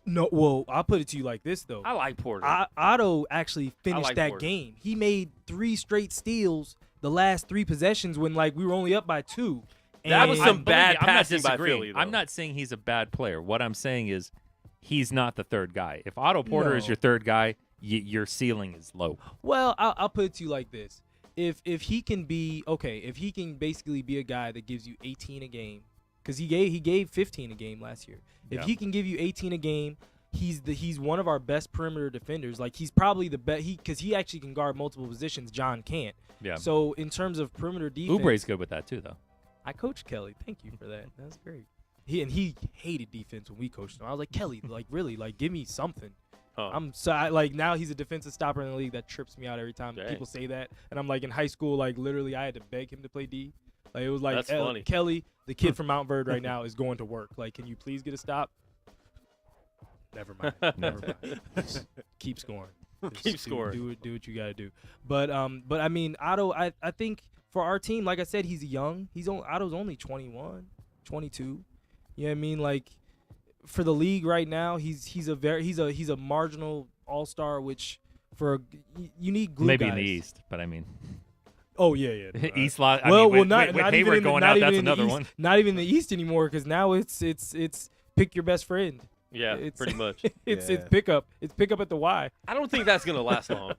Speaker 4: No, well, I'll put it to you like this though.
Speaker 2: I like Porter.
Speaker 4: Otto actually finished
Speaker 2: like
Speaker 4: that
Speaker 2: Porter.
Speaker 4: game. He made 3 straight steals the last 3 possessions when we were only up by 2.
Speaker 2: That was
Speaker 4: And-
Speaker 2: some bad
Speaker 3: I'm not
Speaker 2: passing by
Speaker 3: disagreeing.
Speaker 2: Philly, though.
Speaker 3: I'm not saying he's a bad player. What I'm saying is he's not the third guy. If Otto Porter is
Speaker 4: No.
Speaker 3: your third guy, your ceiling is low.
Speaker 4: Well, I'll put it to you like this: if he can basically be a guy that gives you 18 a game, because he gave 15 a game last year. If
Speaker 3: Yeah.
Speaker 4: he can give you 18 a game, he's one of our best perimeter defenders. Like, he's probably the best because he actually can guard multiple positions. John can't.
Speaker 3: Yeah.
Speaker 4: So in terms of perimeter defense,
Speaker 3: Oubre's good with that too, though.
Speaker 4: I coached Kelly. Thank you for that. That's great. He hated defense when we coached him. I was like, Kelly, really, give me something.
Speaker 2: Huh.
Speaker 4: Now he's a defensive stopper in the league. That trips me out every time
Speaker 2: Dang.
Speaker 4: people say that. And I'm like, in high school, literally I had to beg him to play D. Like, it was like,
Speaker 2: That's funny.
Speaker 4: Kelly, the kid from Mount Verde right now, is going to work. Like, can you please get a stop? Never mind. Never mind. Just keep scoring. Just
Speaker 2: Keep scoring.
Speaker 4: Do what you got to do. But I mean, Otto, I think for our team, like I said, he's young. Otto's only 21, 22. You know what I mean? Like, for the league right now, he's a marginal all-star, which you need glue
Speaker 3: Maybe
Speaker 4: guys.
Speaker 3: in the East, but I mean,
Speaker 4: Oh yeah.
Speaker 3: East Los.
Speaker 4: Well,
Speaker 3: with
Speaker 4: not
Speaker 3: Hayward
Speaker 4: even in
Speaker 3: going
Speaker 4: not
Speaker 3: out,
Speaker 4: even
Speaker 3: that's
Speaker 4: in the
Speaker 3: another
Speaker 4: East,
Speaker 3: one.
Speaker 4: Not even the East anymore, because now it's pick your best friend.
Speaker 2: Yeah,
Speaker 4: It's
Speaker 2: pretty much.
Speaker 4: It's
Speaker 5: Yeah.
Speaker 4: pickup. It's pickup at the Y.
Speaker 2: I don't think that's gonna last long.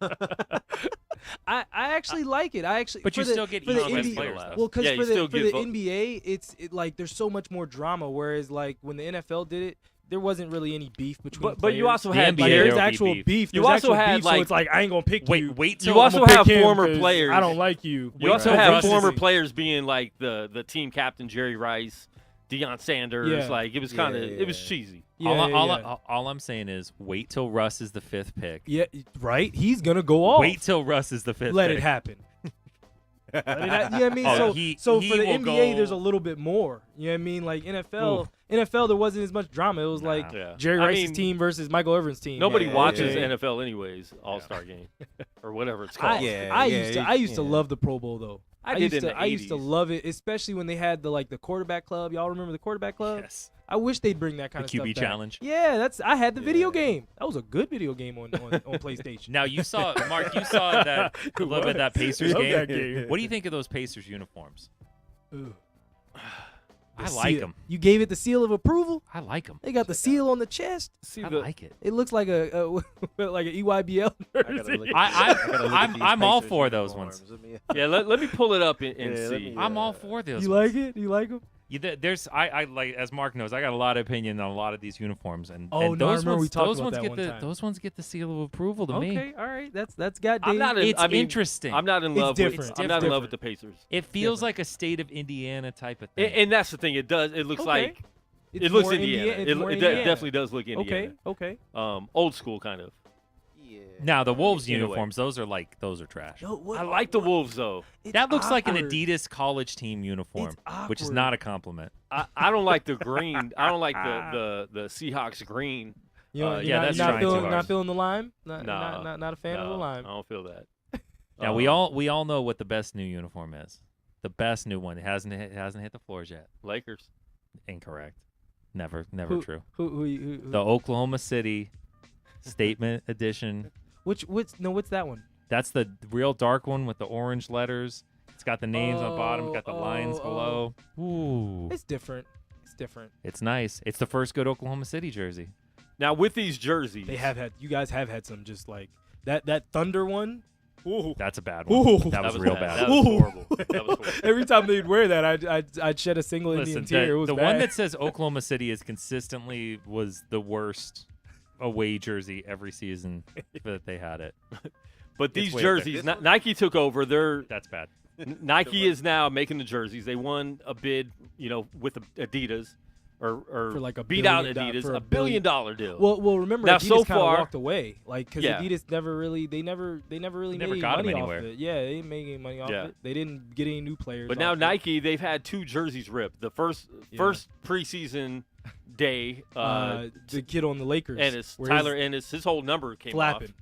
Speaker 4: I actually like it.
Speaker 3: But
Speaker 4: for
Speaker 3: you
Speaker 4: the-
Speaker 3: still get
Speaker 4: for the
Speaker 3: East West
Speaker 4: NBA
Speaker 3: players, though.
Speaker 4: Well, because
Speaker 2: Yeah,
Speaker 4: for
Speaker 2: you still
Speaker 4: the
Speaker 2: get
Speaker 4: NBA, it's like there's so much more drama. Whereas like when the NFL did it, there wasn't really any beef between.
Speaker 2: But you
Speaker 4: players.
Speaker 2: also
Speaker 3: The
Speaker 2: had
Speaker 3: NBA,
Speaker 4: like
Speaker 3: there
Speaker 4: there's
Speaker 3: will be
Speaker 4: actual
Speaker 3: beef.
Speaker 4: beef.
Speaker 2: You
Speaker 4: There's
Speaker 2: also
Speaker 4: actual
Speaker 2: had,
Speaker 4: beef,
Speaker 2: like-
Speaker 4: so it's like I ain't gonna pick you.
Speaker 3: Wait
Speaker 2: You
Speaker 3: till
Speaker 2: also
Speaker 4: I'ma pick
Speaker 2: have
Speaker 4: him
Speaker 2: former
Speaker 4: 'cause
Speaker 2: players.
Speaker 4: I don't like you.
Speaker 2: You
Speaker 3: Wait
Speaker 2: also
Speaker 3: till
Speaker 2: have
Speaker 3: Russ is
Speaker 2: former
Speaker 3: in-
Speaker 2: players being like the team captain Jerry Rice, Deion Sanders.
Speaker 4: Yeah.
Speaker 2: Like it was kind of
Speaker 5: Yeah.
Speaker 2: it was cheesy.
Speaker 4: Yeah,
Speaker 3: all I'm saying is wait till Russ is the 5th pick.
Speaker 4: yeah, right. He's gonna go off.
Speaker 3: Wait till Russ is the 5th
Speaker 4: Let
Speaker 3: pick.
Speaker 4: it happen. You know what I mean?
Speaker 3: Oh,
Speaker 4: so
Speaker 3: he
Speaker 4: for the
Speaker 3: will
Speaker 4: NBA,
Speaker 3: go-
Speaker 4: there's a little bit more. You know what I mean? Like NFL, there wasn't as much drama. It was
Speaker 3: Nah.
Speaker 4: like
Speaker 2: Yeah.
Speaker 4: Jerry
Speaker 2: I
Speaker 4: Rice's
Speaker 2: mean,
Speaker 4: team versus Michael Irvin's team.
Speaker 2: Nobody
Speaker 5: Yeah,
Speaker 2: watches
Speaker 5: yeah.
Speaker 2: NFL anyways. All-Star game or whatever it's
Speaker 4: I,
Speaker 2: called.
Speaker 5: Yeah,
Speaker 4: I
Speaker 5: yeah,
Speaker 4: used to
Speaker 5: yeah.
Speaker 4: love the Pro Bowl though.
Speaker 2: I did in the
Speaker 4: I used to
Speaker 2: 80s.
Speaker 4: love it, especially when they had the quarterback club. Y'all remember the quarterback club?
Speaker 3: Yes.
Speaker 4: I wish they'd bring that kind
Speaker 3: The
Speaker 4: of stuff
Speaker 3: QB
Speaker 4: back.
Speaker 3: challenge.
Speaker 4: Yeah, I had the video
Speaker 5: Yeah.
Speaker 4: game. That was a good video game on PlayStation.
Speaker 3: Now you saw Mark. You saw that a little bit of that Pacers
Speaker 4: Love
Speaker 3: game.
Speaker 4: that game.
Speaker 3: What do you think of those Pacers uniforms?
Speaker 4: Ugh.
Speaker 3: I like them.
Speaker 4: You gave it the seal of approval.
Speaker 3: I like them.
Speaker 4: They got the seal on the chest.
Speaker 2: See
Speaker 3: I
Speaker 2: the
Speaker 3: like it.
Speaker 4: It looks like a like an EYBL jersey.
Speaker 3: I'm all for those ones.
Speaker 2: yeah. Let me pull it up and
Speaker 5: Yeah, let
Speaker 2: see.
Speaker 5: me-
Speaker 3: I'm all for those.
Speaker 4: You
Speaker 3: ones.
Speaker 4: like it? You like them?
Speaker 3: There's I like, as Mark knows, I got a lot of opinion on a lot of these uniforms, and
Speaker 4: Oh,
Speaker 3: and
Speaker 4: no, I
Speaker 3: those
Speaker 4: remember
Speaker 3: ones,
Speaker 4: we talked
Speaker 3: those
Speaker 4: about
Speaker 3: ones
Speaker 4: that
Speaker 3: get
Speaker 4: one
Speaker 3: the
Speaker 4: time.
Speaker 3: those ones get the seal of approval to me.
Speaker 4: Okay, all right. That's got.
Speaker 2: I'm not. In,
Speaker 3: It's
Speaker 2: I mean,
Speaker 3: interesting.
Speaker 2: I'm not in
Speaker 4: It's
Speaker 2: love.
Speaker 4: different.
Speaker 2: With, I'm
Speaker 4: It's
Speaker 2: not in love
Speaker 4: different.
Speaker 2: with the Pacers.
Speaker 3: It feels
Speaker 4: different.
Speaker 3: like a state of Indiana type of thing.
Speaker 2: And that's the thing. It does. It looks
Speaker 4: Okay.
Speaker 2: like
Speaker 4: It's
Speaker 2: it looks
Speaker 4: more
Speaker 2: Indiana.
Speaker 4: It's
Speaker 2: It
Speaker 4: more
Speaker 2: definitely does look Indiana.
Speaker 4: Okay.
Speaker 2: Old school kind of.
Speaker 5: Yeah.
Speaker 3: Now the Wolves
Speaker 2: In a way.
Speaker 3: uniforms, those are trash.
Speaker 4: No, what,
Speaker 2: I like the Wolves though.
Speaker 4: it's
Speaker 3: That looks like an
Speaker 4: awkward.
Speaker 3: Adidas college team uniform,
Speaker 4: It's
Speaker 3: which is
Speaker 4: awkward.
Speaker 3: not a compliment.
Speaker 2: I don't like the green. I don't like the Seahawks green.
Speaker 4: You know,
Speaker 3: Yeah, that's
Speaker 4: you're
Speaker 3: trying too hard.
Speaker 4: not feeling the lime. Not
Speaker 2: No,
Speaker 4: not a fan of the
Speaker 2: No,
Speaker 4: lime.
Speaker 2: I don't feel that.
Speaker 3: Now we all know what the best new uniform is. The best new one. It hasn't hit the floors yet.
Speaker 2: Lakers.
Speaker 3: Incorrect. Never
Speaker 4: Who-
Speaker 3: true.
Speaker 4: Who
Speaker 3: The Oklahoma City Statement Edition.
Speaker 4: what's that one?
Speaker 3: That's the real dark one with the orange letters. It's got the names on the bottom. It's got the lines below. Ooh,
Speaker 4: It's different.
Speaker 3: it's nice. It's the first good Oklahoma City jersey.
Speaker 2: Now with these jerseys,
Speaker 4: You guys have had some just like that Thunder one. Ooh.
Speaker 3: That's a bad one.
Speaker 4: Ooh.
Speaker 3: That was real bad.
Speaker 2: That was
Speaker 4: Ooh.
Speaker 2: horrible. That was horrible.
Speaker 4: Every time they'd wear that, I'd shed a single
Speaker 3: Listen,
Speaker 4: Indian tear. It was
Speaker 3: the
Speaker 4: bad.
Speaker 3: one that says Oklahoma City is consistently was the worst away jersey every season that they had it.
Speaker 2: But these
Speaker 3: way
Speaker 2: jerseys,
Speaker 5: better.
Speaker 2: Nike took over.
Speaker 3: That's bad.
Speaker 2: Nike is now making the jerseys. They won a bid, with Adidas, or
Speaker 4: For like a
Speaker 2: beat out
Speaker 4: billion
Speaker 2: Adidas,
Speaker 4: for
Speaker 2: a
Speaker 4: a
Speaker 2: $1
Speaker 4: billion
Speaker 2: billion deal.
Speaker 4: Well, remember
Speaker 2: Now,
Speaker 4: Adidas
Speaker 2: so
Speaker 4: kind of
Speaker 2: far-
Speaker 4: walked away, like because
Speaker 2: Yeah.
Speaker 4: Adidas never really, they never really
Speaker 3: Never
Speaker 4: made any
Speaker 3: got 'em
Speaker 4: money
Speaker 3: anywhere.
Speaker 4: off it. Yeah, they didn't make any money off
Speaker 2: Yeah.
Speaker 4: it. They didn't get any new players.
Speaker 2: But now
Speaker 4: off it.
Speaker 2: Nike, they've had 2 jerseys ripped. The first preseason day,
Speaker 4: the kid on the Lakers,
Speaker 2: Ennis,
Speaker 4: where
Speaker 2: Tyler
Speaker 4: he's
Speaker 2: Ennis, his whole number came
Speaker 4: flapping.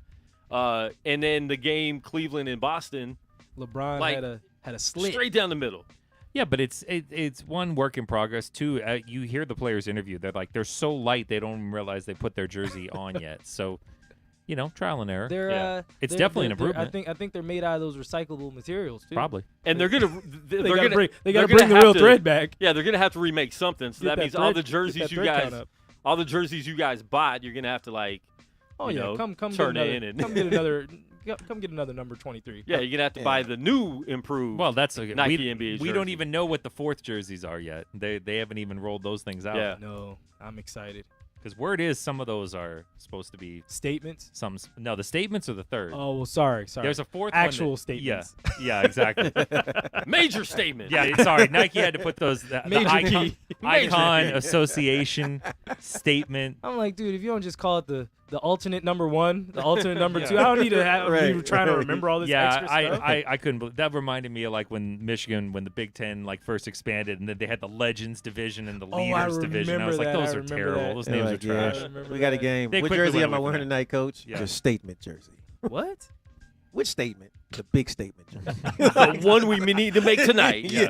Speaker 2: off. And then the game Cleveland and Boston,
Speaker 4: LeBron
Speaker 2: like,
Speaker 4: had a slit.
Speaker 2: straight down the middle.
Speaker 3: Yeah, but it's one work in progress. Two, you hear the players interview. They're like they're so light they don't even realize they put their jersey on yet. So, trial and error.
Speaker 4: They're
Speaker 2: Yeah.
Speaker 3: It's
Speaker 4: they're-
Speaker 3: definitely an
Speaker 4: they're-
Speaker 3: improvement.
Speaker 4: I think they're made out of those recyclable materials too.
Speaker 3: Probably.
Speaker 2: And they're gonna
Speaker 4: They
Speaker 2: they're
Speaker 4: gotta
Speaker 2: gonna
Speaker 4: bring, they
Speaker 2: they're
Speaker 4: gotta bring
Speaker 2: gonna
Speaker 4: the
Speaker 2: have
Speaker 4: real
Speaker 2: to-
Speaker 4: thread back.
Speaker 2: Yeah, they're gonna have to remake something. So
Speaker 4: Get
Speaker 2: that
Speaker 4: that
Speaker 2: means all
Speaker 4: thread-
Speaker 2: the
Speaker 4: get
Speaker 2: jerseys
Speaker 4: that
Speaker 2: you
Speaker 4: thread
Speaker 2: guys,
Speaker 4: count up.
Speaker 2: all the jerseys you guys bought, you're gonna have to
Speaker 4: Oh
Speaker 2: you
Speaker 4: yeah,
Speaker 2: know,
Speaker 4: come
Speaker 2: turn
Speaker 4: get
Speaker 2: in
Speaker 4: another,
Speaker 2: and
Speaker 4: come get another number 23.
Speaker 2: yeah, you're gonna have to buy the new improved.
Speaker 3: Well, that's a
Speaker 2: Nike
Speaker 3: we,
Speaker 2: NBA
Speaker 3: we don't
Speaker 2: jersey.
Speaker 3: even know what the 4th jerseys are yet. They haven't even rolled those things out.
Speaker 2: Yeah.
Speaker 4: No, I'm excited.
Speaker 3: Because word is some of those are supposed to be
Speaker 4: Statements.
Speaker 3: no, the statements are the 3rd.
Speaker 4: Oh well, sorry.
Speaker 3: There's a 4th
Speaker 4: actual
Speaker 3: one
Speaker 4: statements.
Speaker 3: Yeah, exactly.
Speaker 2: major statement.
Speaker 3: Yeah, sorry. Nike had to put those the
Speaker 4: Major
Speaker 3: icon,
Speaker 4: key.
Speaker 3: icon association statement.
Speaker 4: I'm like, dude, if you don't just call it the alternate number 1, the alternate number 2, I don't need to have
Speaker 5: Right,
Speaker 4: you trying to
Speaker 5: right.
Speaker 4: remember all this
Speaker 3: Yeah,
Speaker 4: extra stuff.
Speaker 3: I couldn't believe that. Reminded me of like when Michigan, when the Big Ten first expanded, and then they had the Legends division and the
Speaker 4: Oh, I
Speaker 3: Leaders division. I was like,
Speaker 4: remember
Speaker 3: those
Speaker 4: that.
Speaker 3: are
Speaker 4: I remember
Speaker 3: terrible.
Speaker 4: that.
Speaker 3: Those
Speaker 5: They're
Speaker 3: names
Speaker 5: like,
Speaker 3: are trash.
Speaker 5: yeah.
Speaker 4: remember
Speaker 5: We got a
Speaker 4: that.
Speaker 5: game.
Speaker 3: They
Speaker 5: What
Speaker 3: quickly
Speaker 5: jersey
Speaker 3: went
Speaker 5: am I
Speaker 3: away from
Speaker 5: wearing
Speaker 3: that.
Speaker 5: tonight, Coach?
Speaker 3: Yeah.
Speaker 5: The statement jersey.
Speaker 4: What?
Speaker 5: Which statement? The big statement jersey.
Speaker 2: The one we need to make tonight.
Speaker 5: Yeah.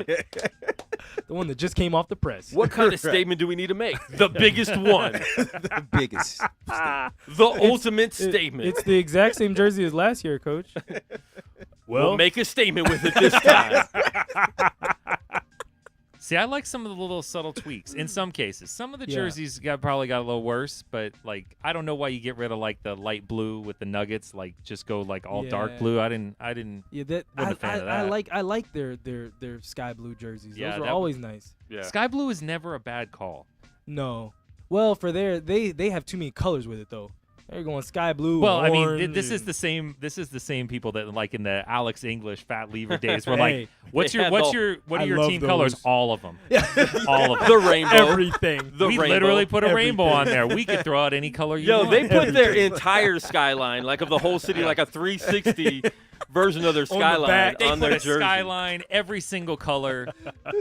Speaker 4: The one that just came off the press.
Speaker 2: What kind of statement do we need to make? The biggest one.
Speaker 5: The biggest.
Speaker 2: The ultimate statement.
Speaker 4: It's the exact same jersey as last year, Coach.
Speaker 2: we'll make a statement with it this time.
Speaker 3: See, I like some of the little subtle tweaks in some cases. Some of the
Speaker 4: Yeah.
Speaker 3: jerseys probably got a little worse, but like I don't know why you get rid of like the light blue with the Nuggets, like just go like all dark
Speaker 4: Yeah.
Speaker 3: blue. I didn't.
Speaker 4: Yeah,
Speaker 3: Wasn't a fan of
Speaker 4: I
Speaker 3: that.
Speaker 4: like their sky blue jerseys.
Speaker 3: Yeah,
Speaker 4: Those are
Speaker 3: that
Speaker 4: always nice.
Speaker 2: Yeah.
Speaker 3: Sky blue is never a bad call.
Speaker 4: No, well for they have too many colors with it though. They're going sky blue.
Speaker 3: Well, I mean,
Speaker 4: orange,
Speaker 3: this is
Speaker 4: and-
Speaker 3: the same. This is the same people that like in the Alex English Fat Lever days. Were
Speaker 4: Hey,
Speaker 3: like, what
Speaker 2: they had
Speaker 3: are
Speaker 4: I
Speaker 3: your
Speaker 4: love
Speaker 3: team colors?
Speaker 4: those.
Speaker 3: All of them. All of them.
Speaker 2: The rainbow.
Speaker 4: everything.
Speaker 2: The
Speaker 3: we
Speaker 2: rainbow.
Speaker 3: literally put a rainbow on
Speaker 4: Everything.
Speaker 3: there. We could throw out any color you
Speaker 2: Yo,
Speaker 3: want.
Speaker 2: they put their entire skyline, like of the whole city, like a 360 version of their skyline
Speaker 4: back.
Speaker 3: They
Speaker 2: on
Speaker 3: put
Speaker 2: their
Speaker 3: a
Speaker 2: jersey.
Speaker 3: skyline, every single color.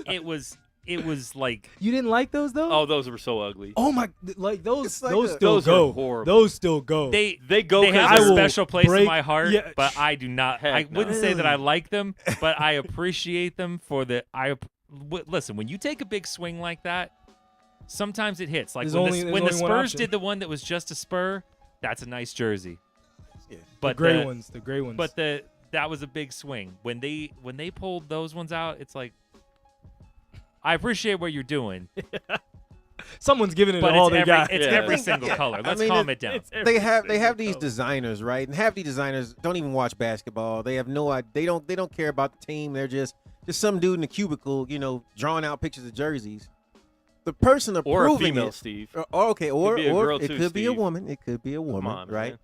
Speaker 3: It was like
Speaker 4: You didn't like those though?
Speaker 2: Oh, those were so ugly.
Speaker 4: Oh my! Like those,
Speaker 5: It's like
Speaker 4: those
Speaker 5: a-
Speaker 4: still
Speaker 2: Those are
Speaker 4: go.
Speaker 2: horrible.
Speaker 4: Those still go.
Speaker 2: They go
Speaker 3: they
Speaker 2: because
Speaker 3: have
Speaker 4: I
Speaker 3: a
Speaker 4: will
Speaker 3: special place in
Speaker 4: break-
Speaker 3: my heart,
Speaker 4: yeah.
Speaker 3: but I do not.
Speaker 2: Heck
Speaker 3: I wouldn't
Speaker 2: no.
Speaker 3: say that I like them, but I appreciate them for the. Listen, when you take a big swing like that, sometimes it hits. Like
Speaker 4: There's
Speaker 3: when
Speaker 4: only-
Speaker 3: the,
Speaker 4: there's
Speaker 3: when the
Speaker 4: only one
Speaker 3: Spurs
Speaker 4: option.
Speaker 3: did the one that was just a spur, that's a nice jersey.
Speaker 5: Yeah.
Speaker 3: But
Speaker 4: the gray
Speaker 3: the-
Speaker 4: ones. The gray ones.
Speaker 3: But that was a big swing. When they pulled those ones out, it's like I appreciate what you're doing,
Speaker 4: someone's giving it
Speaker 3: but
Speaker 4: all
Speaker 3: it's
Speaker 4: they
Speaker 3: every,
Speaker 4: got.
Speaker 3: it's
Speaker 2: Yeah.
Speaker 3: every single color. Let's
Speaker 5: mean,
Speaker 3: calm it down.
Speaker 4: It's
Speaker 5: They
Speaker 4: every
Speaker 5: have
Speaker 4: single
Speaker 5: these
Speaker 4: color.
Speaker 5: designers, right? And half these designers don't even watch basketball. They have no idea. They don't care about the team. They're just some dude in the cubicle, drawing out pictures of jerseys. The person
Speaker 2: Or a
Speaker 5: approving
Speaker 2: female,
Speaker 5: it,
Speaker 2: Steve.
Speaker 5: or
Speaker 2: be a girl
Speaker 5: it
Speaker 2: too,
Speaker 5: could be a
Speaker 2: Steve.
Speaker 5: woman. It could be a woman,
Speaker 2: Come on,
Speaker 5: right?
Speaker 2: man.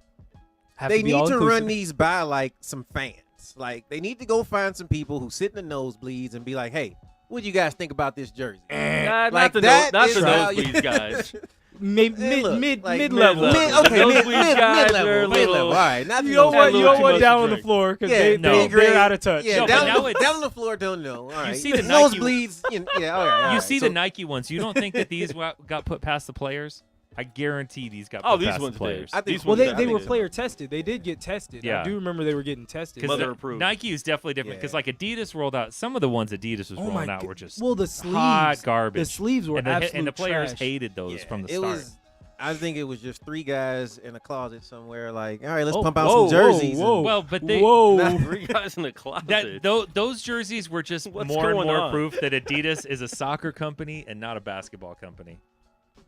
Speaker 4: Have
Speaker 5: They
Speaker 4: to be
Speaker 5: need to
Speaker 4: all-inclusive.
Speaker 5: run these by like some fans. Like they need to go find some people who sit in the nosebleeds and be like, "Hey, what do you guys think about this jersey?"
Speaker 2: Not
Speaker 5: Like
Speaker 2: the
Speaker 5: that
Speaker 2: not
Speaker 5: is
Speaker 2: the
Speaker 5: how
Speaker 2: nosebleeds guys.
Speaker 4: Mid
Speaker 5: Hey, look, like
Speaker 4: mid-level.
Speaker 2: mid-level.
Speaker 5: Okay,
Speaker 2: The
Speaker 5: mid
Speaker 2: nosebleed guys are a
Speaker 5: level.
Speaker 2: little-
Speaker 5: All right, not
Speaker 4: You
Speaker 5: the
Speaker 4: don't
Speaker 2: Had a
Speaker 4: want
Speaker 2: little too much
Speaker 4: down
Speaker 2: to
Speaker 4: on the
Speaker 2: drink.
Speaker 4: floor because
Speaker 5: Yeah,
Speaker 3: no.
Speaker 4: they're out of touch.
Speaker 5: Yeah,
Speaker 3: No, but
Speaker 5: down,
Speaker 3: now
Speaker 5: the,
Speaker 3: it's-
Speaker 5: down on the floor, don't know. All right.
Speaker 3: see the Nike-
Speaker 5: nosebleeds. Yeah, all right. all
Speaker 3: You
Speaker 5: right.
Speaker 3: see
Speaker 5: So-
Speaker 3: the Nike ones. You don't think that these got put past the players? I guarantee these got
Speaker 2: Oh,
Speaker 3: put
Speaker 2: these
Speaker 3: past
Speaker 2: ones
Speaker 3: the players.
Speaker 2: did.
Speaker 5: I think-
Speaker 2: These
Speaker 4: Well,
Speaker 2: ones
Speaker 4: they were
Speaker 2: did.
Speaker 4: player tested. They did get tested.
Speaker 3: Yeah.
Speaker 4: I do remember they were getting tested.
Speaker 3: Because
Speaker 2: Mother approved.
Speaker 3: Nike is definitely different. Because
Speaker 5: Yeah.
Speaker 3: like Adidas rolled out, some of the ones Adidas was
Speaker 4: Oh
Speaker 3: rolling
Speaker 4: my
Speaker 3: out
Speaker 4: God.
Speaker 3: were just
Speaker 4: Well, the sleeves.
Speaker 3: hot garbage.
Speaker 4: The sleeves were
Speaker 3: and
Speaker 4: absolute
Speaker 3: the players
Speaker 4: trash.
Speaker 3: hated those
Speaker 5: Yeah,
Speaker 3: from the
Speaker 5: it
Speaker 3: start.
Speaker 5: was. I think it was just three guys in a closet somewhere. Like, all right, let's
Speaker 4: Oh,
Speaker 5: pump out
Speaker 4: whoa,
Speaker 5: some jerseys.
Speaker 4: Whoa,
Speaker 5: and-
Speaker 3: Well, but they-
Speaker 4: whoa.
Speaker 2: Three guys in the closet.
Speaker 3: Those jerseys were just
Speaker 2: What's
Speaker 3: more and
Speaker 2: going
Speaker 3: more
Speaker 2: on?
Speaker 3: proof that Adidas is a soccer company and not a basketball company.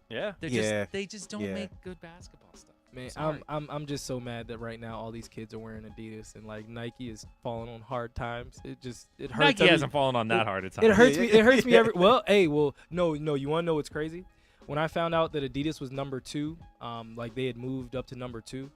Speaker 2: Yeah.
Speaker 3: They just don't
Speaker 5: Yeah.
Speaker 3: make good basketball stuff.
Speaker 4: Man,
Speaker 3: Sorry.
Speaker 4: I'm just so mad that right now all these kids are wearing Adidas and like Nike is falling on hard times. It hurts.
Speaker 3: Nike
Speaker 4: every-
Speaker 3: hasn't fallen on that hard a time.
Speaker 4: It hurts
Speaker 5: Yeah,
Speaker 4: me.
Speaker 5: yeah.
Speaker 4: It hurts me every. Well, hey, no. You want to know what's crazy? When I found out that Adidas was number 2, like they had moved up to number 2,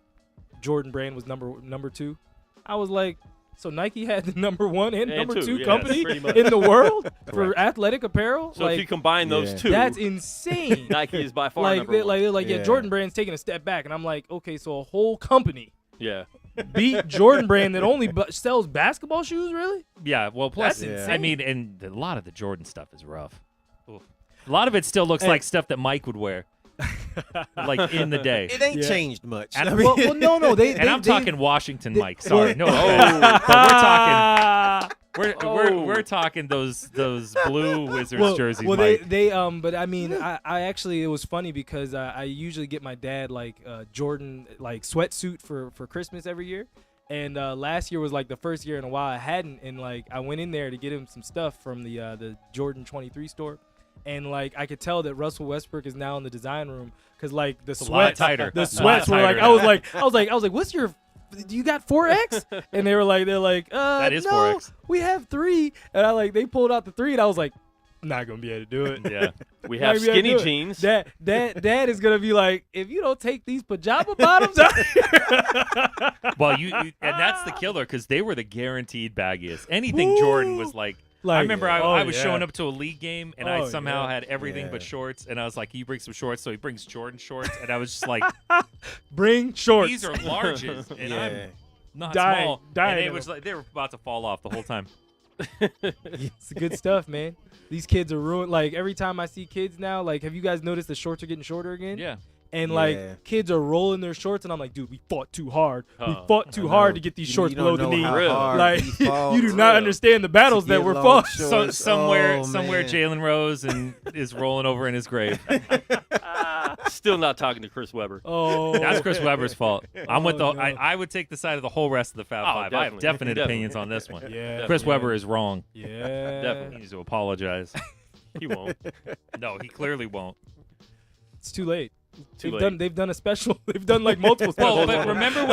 Speaker 4: Jordan Brand was number 2. I was like, so Nike had the number 1 and
Speaker 2: And
Speaker 4: number
Speaker 2: 2,
Speaker 4: 2
Speaker 2: yes,
Speaker 4: company
Speaker 2: pretty much.
Speaker 4: in the world for athletic apparel.
Speaker 2: So
Speaker 4: like
Speaker 2: if you combine those
Speaker 5: Yeah.
Speaker 2: two,
Speaker 4: that's insane.
Speaker 2: Nike is by far
Speaker 4: like
Speaker 2: number
Speaker 4: they,
Speaker 2: one.
Speaker 4: like they're like yeah,
Speaker 5: Yeah.
Speaker 4: Jordan Brand's taking a step back, and I'm like, okay, so a whole company
Speaker 2: Yeah.
Speaker 4: beat Jordan Brand that only sells basketball shoes, really?
Speaker 3: Yeah, well, plus,
Speaker 4: That's
Speaker 3: I
Speaker 4: insane.
Speaker 3: mean, and a lot of the Jordan stuff is rough. Oof. A lot of it still looks
Speaker 4: Hey.
Speaker 3: like stuff that Mike would wear, like in the day.
Speaker 5: It ain't
Speaker 4: Yeah.
Speaker 5: changed much.
Speaker 3: And-
Speaker 5: I mean,
Speaker 4: Well, no, they.
Speaker 3: And I'm talking Washington Mike. Sorry, no,
Speaker 2: Oh.
Speaker 3: offense. But we're talking.
Speaker 2: Oh.
Speaker 3: We're talking those blue Wizards
Speaker 4: well,
Speaker 3: jerseys,
Speaker 4: well,
Speaker 3: Mike.
Speaker 4: they but I mean, I actually it was funny because I usually get my dad like Jordan like sweatsuit for Christmas every year, and last year was like the first year in a while I hadn't, and like I went in there to get him some stuff from the Jordan 23 store. And like I could tell that Russell Westbrook is now in the design room because like the
Speaker 3: a lot
Speaker 4: sweats,
Speaker 3: tighter.
Speaker 4: the
Speaker 3: A lot
Speaker 4: sweats were like
Speaker 3: tighter
Speaker 4: I was
Speaker 3: now.
Speaker 4: like, what's your? Do you got 4X? And they're like,
Speaker 3: That is
Speaker 4: no,
Speaker 3: 4X.
Speaker 4: we have 3. And they pulled out the 3, and I was like, I'm not gonna be able to do it.
Speaker 3: Yeah.
Speaker 2: We
Speaker 4: Not
Speaker 2: have
Speaker 4: gonna be able to
Speaker 2: skinny
Speaker 4: do it.
Speaker 2: jeans.
Speaker 4: Dad is gonna be like, if you don't take these pajama bottoms out here.
Speaker 3: Well, and that's the killer because they were the guaranteed baggiest. Anything Jordan was like. I remember I was showing up to a league game and I
Speaker 4: Oh,
Speaker 3: somehow
Speaker 4: yeah.
Speaker 3: had everything but
Speaker 5: Yeah.
Speaker 3: shorts, and I was like, "Can you bring some shorts?" So he brings Jordan shorts, and I was just like,
Speaker 4: Bring shorts.
Speaker 3: "These are larges, and
Speaker 5: yeah.
Speaker 3: I'm not
Speaker 4: Dying-
Speaker 3: small."
Speaker 4: dying
Speaker 3: And they
Speaker 4: of
Speaker 3: was like they were about to fall off the whole time.
Speaker 4: It's good stuff, man. These kids are ruined. Like every time I see kids now, like, have you guys noticed the shorts are getting shorter again?
Speaker 3: Yeah.
Speaker 4: And
Speaker 5: Yeah.
Speaker 4: like kids are rolling their shorts, and I'm like, dude, we fought too hard. We
Speaker 2: Oh,
Speaker 4: fought too
Speaker 5: I
Speaker 4: hard
Speaker 5: know.
Speaker 4: to get these
Speaker 5: You-
Speaker 4: shorts
Speaker 5: you
Speaker 4: below
Speaker 5: don't
Speaker 4: the
Speaker 5: know
Speaker 4: knee.
Speaker 5: how
Speaker 2: Real.
Speaker 5: hard
Speaker 4: Like
Speaker 5: he fought
Speaker 4: you do not
Speaker 2: Real.
Speaker 4: understand the battles
Speaker 5: to
Speaker 4: that
Speaker 5: get
Speaker 4: were
Speaker 5: long
Speaker 4: fought.
Speaker 3: So
Speaker 5: shorts.
Speaker 3: somewhere
Speaker 5: Oh,
Speaker 3: somewhere
Speaker 5: man.
Speaker 3: Jalen Rose and is rolling over in his grave.
Speaker 2: Still not talking to Chris Webber.
Speaker 4: Oh,
Speaker 3: That's Chris Webber's fault. I'm with the.
Speaker 4: no.
Speaker 3: I would take the side of the whole rest of the Fab Five. I have
Speaker 2: definitely.
Speaker 3: definite
Speaker 2: Definitely.
Speaker 3: opinions on this one.
Speaker 4: Yeah,
Speaker 3: Chris
Speaker 4: yeah.
Speaker 3: Webber is wrong.
Speaker 4: Yeah,
Speaker 2: Definitely.
Speaker 3: He needs to apologize.
Speaker 2: He won't.
Speaker 3: No, he clearly won't.
Speaker 4: It's too late.
Speaker 2: Too
Speaker 4: They've
Speaker 2: late.
Speaker 4: done a special. They've done like multiple specials.
Speaker 3: Well, but remember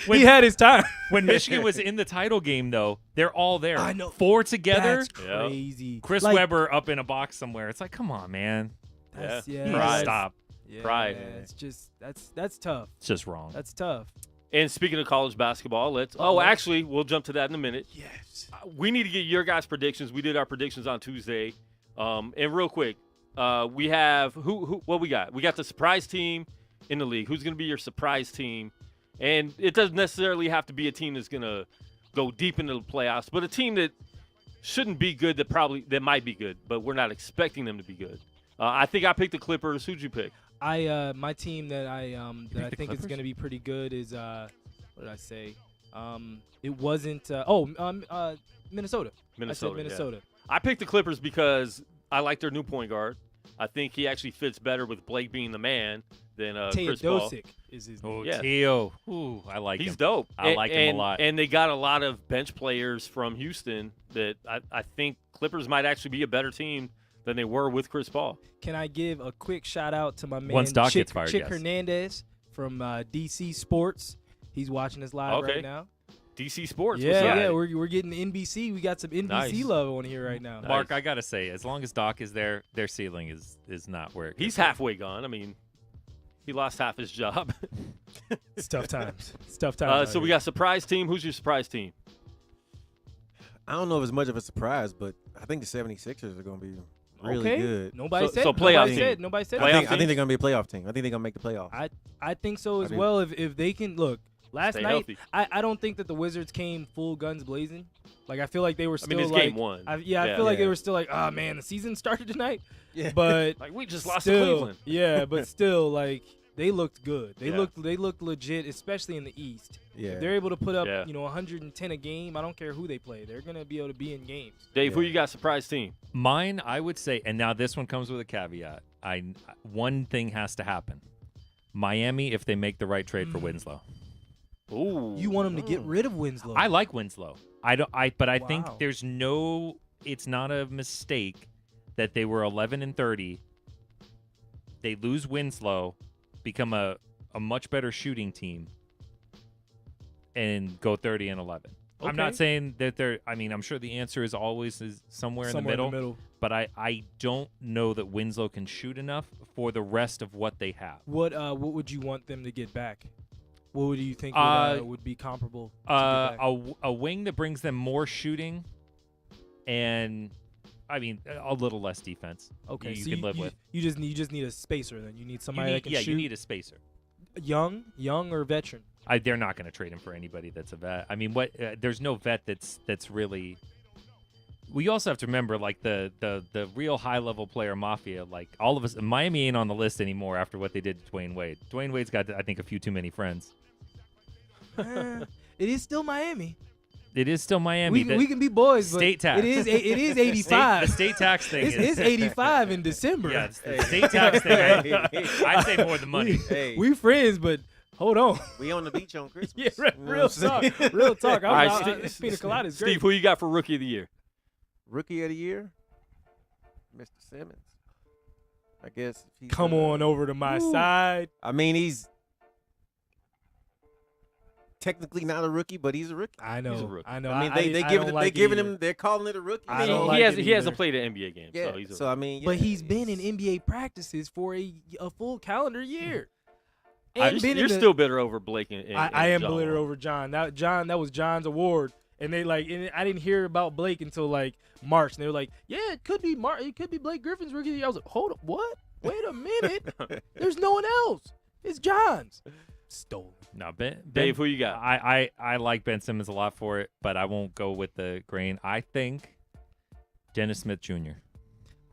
Speaker 3: when
Speaker 4: he had his time.
Speaker 3: when Michigan was in the title game, though, they're all there.
Speaker 4: I know.
Speaker 3: 4 together.
Speaker 4: That's
Speaker 2: Yeah.
Speaker 4: crazy.
Speaker 3: Chris
Speaker 4: Like,
Speaker 3: Webber up in a box somewhere. It's like, come on, man.
Speaker 4: That's,
Speaker 2: Yeah.
Speaker 4: yeah.
Speaker 3: You need to
Speaker 2: Pride.
Speaker 3: stop.
Speaker 4: Yeah,
Speaker 2: Pride.
Speaker 4: It's just that's tough.
Speaker 3: It's just wrong.
Speaker 4: That's tough.
Speaker 2: And speaking of college basketball, let's.
Speaker 4: Uh-oh.
Speaker 2: Oh, actually, we'll jump to that in a minute.
Speaker 4: Yes.
Speaker 2: We need to get your guys' predictions. We did our predictions on Tuesday. And real quick, we have who? What we got? We got the surprise team in the league. Who's going to be your surprise team? And it doesn't necessarily have to be a team that's going to go deep into the playoffs, but a team that shouldn't be good that might be good, but we're not expecting them to be good. I think I picked the Clippers. Who'd you pick?
Speaker 4: My team that I
Speaker 3: the
Speaker 4: think is
Speaker 3: Clippers?
Speaker 4: going to be pretty good is what did I say? It wasn't Minnesota. I
Speaker 2: Minnesota.
Speaker 4: said Minnesota.
Speaker 2: I picked the Clippers because I like their new point guard. I think he actually fits better with Blake being the man than Chris Paul.
Speaker 4: Teodosic is his
Speaker 3: Oh,
Speaker 4: name.
Speaker 2: Yeah.
Speaker 3: Teo. Ooh, I like
Speaker 2: He's
Speaker 3: him.
Speaker 2: dope.
Speaker 3: I like him a lot.
Speaker 2: And they got a lot of bench players from Houston that I think Clippers might actually be a better team than they were with Chris Paul.
Speaker 4: Can I give a quick shout out to my man
Speaker 3: Once Doc
Speaker 4: Chick,
Speaker 3: gets fired,
Speaker 4: Chick
Speaker 3: yes.
Speaker 4: Hernandez from DC Sports? He's watching us live
Speaker 2: Okay.
Speaker 4: right now.
Speaker 2: DC Sports.
Speaker 4: Yeah,
Speaker 2: what's up?
Speaker 4: yeah, we're getting NBC. We got some NBC
Speaker 2: Nice.
Speaker 4: love on here right now.
Speaker 2: Nice.
Speaker 3: Mark, I gotta say, as long as Doc is there, their ceiling is not where it could
Speaker 2: He's
Speaker 3: be.
Speaker 2: halfway gone. I mean, he lost half his job.
Speaker 4: It's tough times. It's tough times.
Speaker 2: So we got surprise team. Who's your surprise team?
Speaker 5: I don't know if it's much of a surprise, but I think the 76ers are going to be really good.
Speaker 4: Nobody
Speaker 2: So-
Speaker 4: said.
Speaker 2: so playoff
Speaker 4: nobody
Speaker 2: team.
Speaker 4: said. Nobody said.
Speaker 2: Playoff
Speaker 5: I think
Speaker 2: team?
Speaker 5: they're going to be a playoff team. I think they're going to make the playoffs.
Speaker 4: I think so as
Speaker 5: I do.
Speaker 4: well. If they can look last
Speaker 2: Stay
Speaker 4: night,
Speaker 2: healthy.
Speaker 4: I don't think that the Wizards came full guns blazing. Like I feel like they were
Speaker 2: I
Speaker 4: still
Speaker 2: mean, it's
Speaker 4: like
Speaker 2: game one.
Speaker 4: I feel like
Speaker 5: Yeah.
Speaker 4: they were still like, oh man, the season started tonight.
Speaker 5: Yeah.
Speaker 4: But
Speaker 2: Like we just lost to
Speaker 4: still,
Speaker 2: Cleveland.
Speaker 4: yeah, but still like they looked good. They
Speaker 2: Yeah.
Speaker 4: looked legit, especially in the East.
Speaker 5: Yeah.
Speaker 4: If they're able to put up,
Speaker 2: Yeah.
Speaker 4: 110 a game, I don't care who they play. They're gonna be able to be in games.
Speaker 2: Dave, who
Speaker 5: Yeah.
Speaker 2: you got surprise team?
Speaker 3: Mine, I would say, and now this one comes with a caveat. One thing has to happen. Miami, if they make the right trade for Winslow.
Speaker 2: Ooh.
Speaker 4: You want them to get rid of Winslow?
Speaker 3: I like Winslow. But I think
Speaker 4: Wow.
Speaker 3: there's no. It's not a mistake that they were 11-30. They lose Winslow, become a much better shooting team, and go 30-11. I'm not
Speaker 4: Okay.
Speaker 3: saying that they're. I mean, I'm sure the answer is always somewhere in the middle. But I don't know that Winslow can shoot enough for the rest of what they have.
Speaker 4: What would you want them to get back? What would you think would be comparable? To get back?
Speaker 3: A wing that brings them more shooting, and I mean a little less defense.
Speaker 4: Okay,
Speaker 3: you
Speaker 4: so
Speaker 3: can live with.
Speaker 4: You just need a spacer. Then you need
Speaker 3: You
Speaker 4: somebody that can shoot.
Speaker 3: you need a spacer.
Speaker 4: young or veteran.
Speaker 3: They're not going to trade him for anybody that's a vet. I mean, there's no vet that's really. We also have to remember, like the real high level player mafia. Like all of us, Miami ain't on the list anymore after what they did to Dwayne Wade. Dwayne Wade's got, I think, a few too many friends.
Speaker 4: It is still Miami.
Speaker 3: It is still Miami.
Speaker 4: We can be boys, but
Speaker 3: state tax.
Speaker 4: it is 85.
Speaker 3: The state tax thing
Speaker 4: It's 85 in December.
Speaker 3: Yeah, it's the state tax thing. I'd say more than money.
Speaker 5: Hey,
Speaker 4: We friends, but hold on.
Speaker 5: we on the beach on Christmas.
Speaker 4: Yeah,
Speaker 5: You know
Speaker 4: real
Speaker 5: what I'm saying?
Speaker 4: talk. Real talk.
Speaker 2: All right,
Speaker 4: This pina colada is great.
Speaker 2: Steve, who you got for rookie of the year?
Speaker 5: Rookie of the year, Mr. Simmons. I guess. If he's,
Speaker 4: Come on over to my side.
Speaker 5: I mean, he's technically not a rookie, but he's a rookie.
Speaker 4: I know.
Speaker 2: He's a rookie.
Speaker 4: I know.
Speaker 5: I mean,
Speaker 4: I
Speaker 5: they
Speaker 4: don't
Speaker 5: giving him,
Speaker 4: like
Speaker 5: they
Speaker 4: it
Speaker 5: giving
Speaker 4: either.
Speaker 5: him, they're calling it a rookie.
Speaker 4: I
Speaker 2: I
Speaker 4: don't
Speaker 2: mean,
Speaker 4: like
Speaker 2: he
Speaker 4: it
Speaker 2: hasn't
Speaker 4: either.
Speaker 2: played an NBA game,
Speaker 5: Yeah.
Speaker 2: so he's a
Speaker 5: So I mean,
Speaker 4: But
Speaker 5: yeah,
Speaker 4: he's been in
Speaker 5: it's-
Speaker 4: NBA practices for a full calendar year.
Speaker 2: You're
Speaker 4: And been in the-
Speaker 2: still bitter over Blake and
Speaker 4: I am
Speaker 2: John
Speaker 4: bitter
Speaker 2: Wall.
Speaker 4: over John. That was John's award, and they and I didn't hear about Blake until like March, and they were like, "Yeah, it could be It could be Blake Griffin's rookie of the year." I was like, "Hold up, what? Wait a minute. There's no one else. It's John's." Stolen.
Speaker 3: No, Ben,
Speaker 2: Dave, who you got?
Speaker 3: I like Ben Simmons a lot for it, but I won't go with the grain. I think Dennis Smith Jr.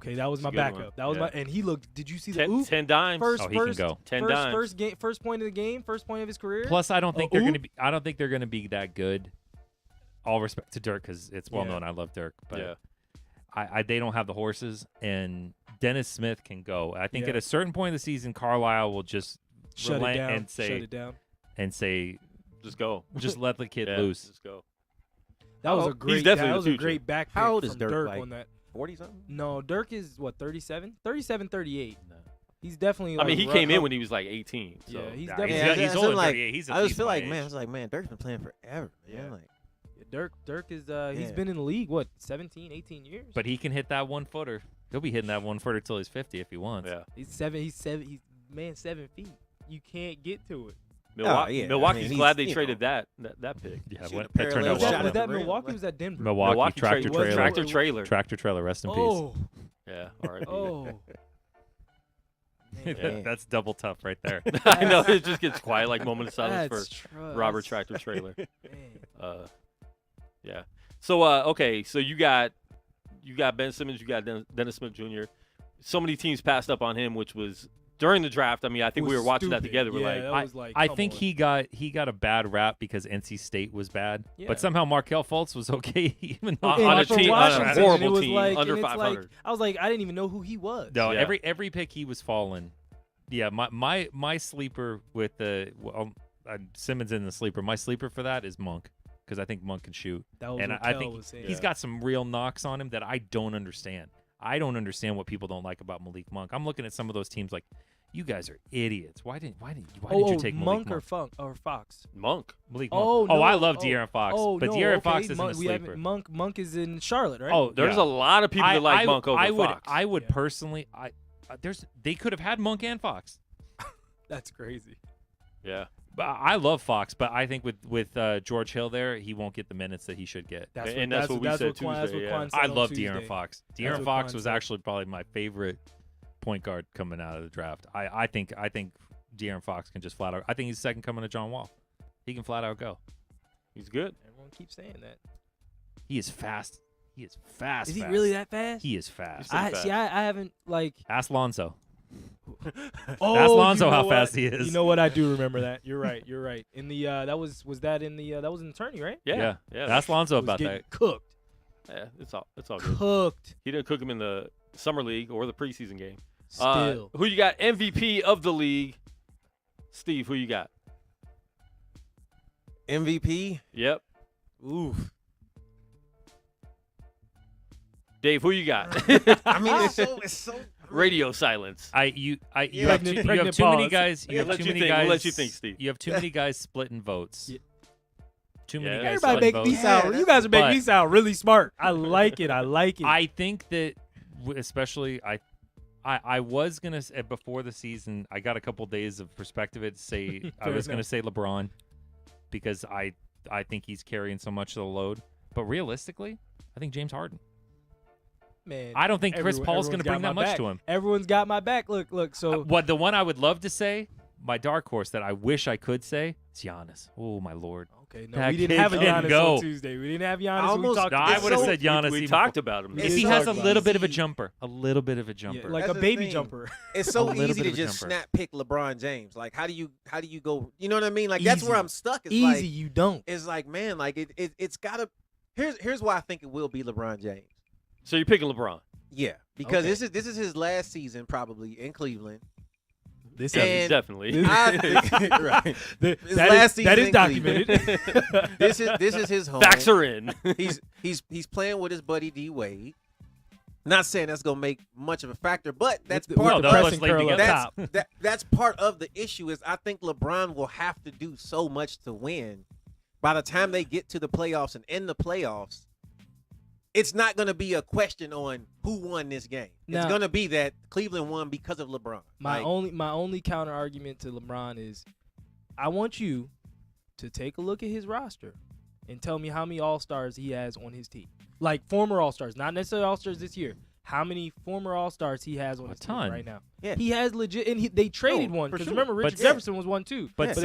Speaker 4: Okay, that was
Speaker 2: It's
Speaker 4: my
Speaker 2: a good one.
Speaker 4: backup. That was
Speaker 2: Yeah.
Speaker 4: my, and he looked. Did you see the
Speaker 2: 10,
Speaker 4: oop?
Speaker 2: 10 dimes.
Speaker 4: First,
Speaker 3: Oh, he can
Speaker 4: first,
Speaker 3: go.
Speaker 2: 10
Speaker 4: first,
Speaker 2: dimes.
Speaker 4: first point of the game, first point of his career.
Speaker 3: Plus, I don't think they're
Speaker 4: Ooh.
Speaker 3: going to be. I don't think they're going to be that good. All respect to Dirk, because it's well
Speaker 4: Yeah.
Speaker 3: known I love Dirk, but
Speaker 2: Yeah.
Speaker 3: they don't have the horses, and Dennis Smith can go. I think
Speaker 4: Yeah.
Speaker 3: at a certain point of the season, Carlisle will just
Speaker 4: Shut it
Speaker 3: relent
Speaker 4: down.
Speaker 3: and say
Speaker 4: Shut it down.
Speaker 2: Just go.
Speaker 3: just let the kid
Speaker 2: Yeah,
Speaker 3: loose.
Speaker 2: Just go.
Speaker 4: That was
Speaker 5: Oh,
Speaker 4: a
Speaker 5: he's
Speaker 4: great.
Speaker 2: definitely
Speaker 4: that
Speaker 2: the
Speaker 4: was a
Speaker 2: future.
Speaker 4: great back.
Speaker 5: How old
Speaker 4: pick
Speaker 5: is
Speaker 4: from
Speaker 5: Dirk,
Speaker 4: Dirk
Speaker 5: like-
Speaker 4: on that?
Speaker 5: 40 something.
Speaker 4: No, Dirk is what 37, 37, 38. He's definitely.
Speaker 2: I
Speaker 4: Like,
Speaker 2: mean, he
Speaker 4: right
Speaker 2: came in
Speaker 4: up-
Speaker 2: when he was like 18. So.
Speaker 4: Yeah, he's
Speaker 3: Nah,
Speaker 4: definitely.
Speaker 5: Yeah,
Speaker 3: he's
Speaker 5: I
Speaker 3: older than
Speaker 5: like-
Speaker 3: 38. He's at
Speaker 5: I just
Speaker 3: least
Speaker 5: feel
Speaker 3: my
Speaker 5: like, man, I
Speaker 3: age.
Speaker 5: was like, man, Dirk's been playing forever, man.
Speaker 4: Yeah.
Speaker 5: Like,
Speaker 4: Dirk is. He's
Speaker 5: Yeah.
Speaker 4: been in the league what 17, 18 years.
Speaker 3: But he can hit that 1-footer. He'll be hitting that 1-footer till he's 50 if he wants.
Speaker 2: Yeah.
Speaker 4: he's 7. He's 7. He's 7 feet. You can't get to it.
Speaker 2: Milwaukee,
Speaker 5: yeah, I
Speaker 2: Milwaukee's
Speaker 5: mean, he's,
Speaker 2: glad they
Speaker 5: you
Speaker 2: traded
Speaker 5: know.
Speaker 2: that pick.
Speaker 3: Yeah,
Speaker 5: Shoot
Speaker 3: what,
Speaker 5: a
Speaker 3: that turned
Speaker 5: parallel
Speaker 3: out
Speaker 4: Was
Speaker 5: shot
Speaker 3: well.
Speaker 5: at
Speaker 4: that
Speaker 5: the rim.
Speaker 4: Milwaukee? Was that Denver?
Speaker 3: Milwaukee
Speaker 2: Milwaukee
Speaker 3: tractor
Speaker 2: trailer.
Speaker 3: trailer.
Speaker 2: Tractor trailer.
Speaker 3: Tractor trailer. Rest in peace.
Speaker 4: Oh,
Speaker 2: Yeah. All right.
Speaker 4: oh. Man.
Speaker 3: That's double tough right there.
Speaker 2: I know it just gets quiet, like moment of silence
Speaker 4: That's
Speaker 2: for Robert
Speaker 4: trust.
Speaker 2: Tractor Trailer.
Speaker 4: Man.
Speaker 2: Yeah. So okay, so you got Ben Simmons, you got Dennis Smith Jr. So many teams passed up on him, which was during the draft. I mean, I think
Speaker 4: It
Speaker 2: we were
Speaker 4: was
Speaker 2: watching that
Speaker 4: stupid.
Speaker 2: together. We're
Speaker 4: Yeah,
Speaker 2: like,
Speaker 4: that was like,
Speaker 3: I
Speaker 4: come
Speaker 3: think
Speaker 4: on.
Speaker 3: he got a bad rap because NC State was bad,
Speaker 4: Yeah.
Speaker 3: but somehow Markelle Fultz was okay even though
Speaker 2: On
Speaker 4: And
Speaker 2: a
Speaker 4: for
Speaker 2: team- on a
Speaker 4: Washington, and
Speaker 2: horrible
Speaker 4: it was
Speaker 2: team,
Speaker 4: like,
Speaker 2: under
Speaker 4: and it's
Speaker 2: 500.
Speaker 4: Like, I was like, I didn't even know who he was.
Speaker 3: no,
Speaker 2: Yeah.
Speaker 3: every pick he was falling. Yeah, my sleeper with the Simmons in the sleeper. My sleeper for that is Monk because I think Monk can shoot,
Speaker 4: That was
Speaker 3: and
Speaker 4: what
Speaker 3: I
Speaker 4: Kel
Speaker 3: think
Speaker 4: was saying.
Speaker 3: he's got some real knocks on him that I don't understand. I don't understand what people don't like about Malik Monk. I'm looking at some of those teams like, you guys are idiots. Why did you take Malik
Speaker 4: Monk
Speaker 3: Monk?
Speaker 4: or Fox?
Speaker 2: Monk.
Speaker 3: Malik Monk.
Speaker 4: Oh, no.
Speaker 3: I love
Speaker 4: Oh.
Speaker 3: De'Aaron Fox,
Speaker 4: Oh,
Speaker 3: but
Speaker 4: no,
Speaker 3: De'Aaron
Speaker 4: okay.
Speaker 3: Fox isn't
Speaker 4: Monk,
Speaker 3: a
Speaker 4: we
Speaker 3: sleeper.
Speaker 4: haven't- Monk is in Charlotte, right?
Speaker 3: Oh,
Speaker 2: There's
Speaker 3: yeah.
Speaker 2: a lot of people that like Monk over Fox.
Speaker 3: I would
Speaker 4: Yeah.
Speaker 3: personally. They could have had Monk and Fox.
Speaker 4: That's crazy.
Speaker 2: Yeah.
Speaker 3: But I love Fox, but I think with George Hill there, he won't get the minutes that he should get.
Speaker 2: And that's what we said
Speaker 4: Quan- that's
Speaker 2: Tuesday,
Speaker 4: what
Speaker 2: yeah.
Speaker 4: Quan said
Speaker 3: I
Speaker 4: on
Speaker 3: love
Speaker 4: Tuesday.
Speaker 3: De'Aaron Fox.
Speaker 4: That's
Speaker 3: De'Aaron
Speaker 4: what
Speaker 3: Fox
Speaker 4: Quan
Speaker 3: was
Speaker 4: said.
Speaker 3: actually probably my favorite point guard coming out of the draft. I think De'Aaron Fox can just flat out. I think he's the second coming to John Wall. He can flat out go.
Speaker 2: He's good.
Speaker 4: Everyone keeps saying that.
Speaker 3: He is fast. He is fast.
Speaker 4: Is he
Speaker 3: fast.
Speaker 4: really that fast?
Speaker 3: He is fast.
Speaker 2: He's pretty fast.
Speaker 4: I haven't like.
Speaker 3: Ask Lonzo.
Speaker 4: Oh,
Speaker 3: Ask Lonzo
Speaker 4: you know
Speaker 3: how
Speaker 4: what?
Speaker 3: fast he is.
Speaker 4: You know what? I do remember that. You're right. You're right. In the that was that in the that was in the tourney, right?
Speaker 2: Yeah. Yeah.
Speaker 3: Ask Lonzo
Speaker 4: Was
Speaker 3: about
Speaker 4: getting
Speaker 3: that.
Speaker 4: Cooked.
Speaker 2: Yeah. It's all good.
Speaker 4: Cooked.
Speaker 2: He didn't cook him in the summer league or the preseason game.
Speaker 4: Still.
Speaker 2: Who you got MVP of the league? Steve, who you got?
Speaker 5: MVP.
Speaker 2: Yep.
Speaker 5: Oof.
Speaker 2: Dave, who you got?
Speaker 5: I mean, it's so.
Speaker 2: Radio silence.
Speaker 3: You have
Speaker 4: Pregnant
Speaker 3: too many
Speaker 4: pause.
Speaker 3: guys. You
Speaker 2: Yeah,
Speaker 3: have
Speaker 2: let
Speaker 3: too
Speaker 2: you
Speaker 3: many
Speaker 2: think.
Speaker 3: guys.
Speaker 2: We'll let you think, Steve.
Speaker 3: You have too many guys splitting votes.
Speaker 4: Yeah.
Speaker 3: Too many
Speaker 2: Yeah.
Speaker 3: guys
Speaker 4: Everybody
Speaker 3: splitting
Speaker 4: make me
Speaker 3: votes.
Speaker 4: sound.
Speaker 5: Yeah,
Speaker 4: You guys are making
Speaker 3: but-
Speaker 4: me sound really smart. I like it. I like it.
Speaker 3: I think that, especially I was gonna before the season. I got a couple days of perspective to say I
Speaker 4: Fair
Speaker 3: was gonna
Speaker 4: enough.
Speaker 3: say LeBron because I think he's carrying so much of the load. But realistically, I think James Harden.
Speaker 4: Man,
Speaker 3: I don't think Chris Paul's
Speaker 4: everyone's
Speaker 3: gonna bring
Speaker 4: got
Speaker 3: that
Speaker 4: my
Speaker 3: much
Speaker 4: back.
Speaker 3: to him.
Speaker 4: Everyone's got my back. Look. So
Speaker 3: What the one I would love to say, my dark horse that I wish I could say, is Giannis. Oh my lord.
Speaker 4: okay, no,
Speaker 3: that
Speaker 4: we didn't
Speaker 3: kid
Speaker 4: have a
Speaker 3: can
Speaker 4: Giannis
Speaker 3: go.
Speaker 4: on Tuesday. We didn't have Giannis.
Speaker 5: Almost-
Speaker 4: we talked
Speaker 3: No,
Speaker 4: about
Speaker 3: I
Speaker 5: It's
Speaker 3: would have
Speaker 5: so-
Speaker 3: said Giannis.
Speaker 2: We
Speaker 3: even
Speaker 2: talked
Speaker 3: before.
Speaker 2: about him.
Speaker 4: We
Speaker 3: If
Speaker 4: did
Speaker 3: he
Speaker 4: talk
Speaker 3: has a
Speaker 4: about
Speaker 3: little
Speaker 4: it.
Speaker 3: bit of a
Speaker 5: See,
Speaker 3: jumper, a little bit of a
Speaker 4: Yeah,
Speaker 3: jumper.
Speaker 4: like
Speaker 5: That's
Speaker 4: a
Speaker 5: the
Speaker 4: baby
Speaker 5: thing.
Speaker 4: jumper.
Speaker 5: It's so
Speaker 3: A little
Speaker 5: easy
Speaker 3: bit
Speaker 5: to
Speaker 3: of a
Speaker 5: just
Speaker 3: jumper.
Speaker 5: snap pick LeBron James. Like, how do you go? You know what I mean? Like, that's where
Speaker 4: Easy.
Speaker 5: I'm stuck. It's
Speaker 4: Easy,
Speaker 5: like,
Speaker 4: you don't.
Speaker 5: it's like, man, like it's gotta. Here's why I think it will be LeBron James.
Speaker 2: So you're picking LeBron.
Speaker 5: Yeah, because
Speaker 4: Okay.
Speaker 5: this is his last season probably in Cleveland.
Speaker 4: This
Speaker 5: And-
Speaker 2: Definitely.
Speaker 5: I think, right. His
Speaker 4: that
Speaker 5: last
Speaker 4: is, that is
Speaker 5: season in Cleveland.
Speaker 4: documented.
Speaker 5: This is his home.
Speaker 2: Facts are in.
Speaker 5: He's playing with his buddy D Wade. Not saying that's gonna make much of a factor, but that's
Speaker 4: With
Speaker 5: part
Speaker 3: No,
Speaker 5: of
Speaker 3: they'll
Speaker 4: pressing
Speaker 3: let's lay
Speaker 4: curl up
Speaker 3: together.
Speaker 4: top.
Speaker 5: that's part of the issue. Is I think LeBron will have to do so much to win. By the time they get to the playoffs and in the playoffs, it's not going to be a question on who won this game. It's
Speaker 4: Now-
Speaker 5: going to be that Cleveland won because of LeBron.
Speaker 4: My
Speaker 5: Like,
Speaker 4: only counter argument to LeBron is, I want you to take a look at his roster and tell me how many All-Stars he has on his team. Like former All-Stars, not necessarily All-Stars this year. How many former All-Stars he has on
Speaker 3: A
Speaker 4: his
Speaker 3: ton.
Speaker 4: team right now?
Speaker 5: Yeah.
Speaker 4: He has legit, and they traded
Speaker 5: No,
Speaker 4: one
Speaker 5: for
Speaker 4: because
Speaker 5: sure.
Speaker 4: remember Richard
Speaker 3: But-
Speaker 4: Jefferson was one too.
Speaker 3: But
Speaker 4: But
Speaker 3: so-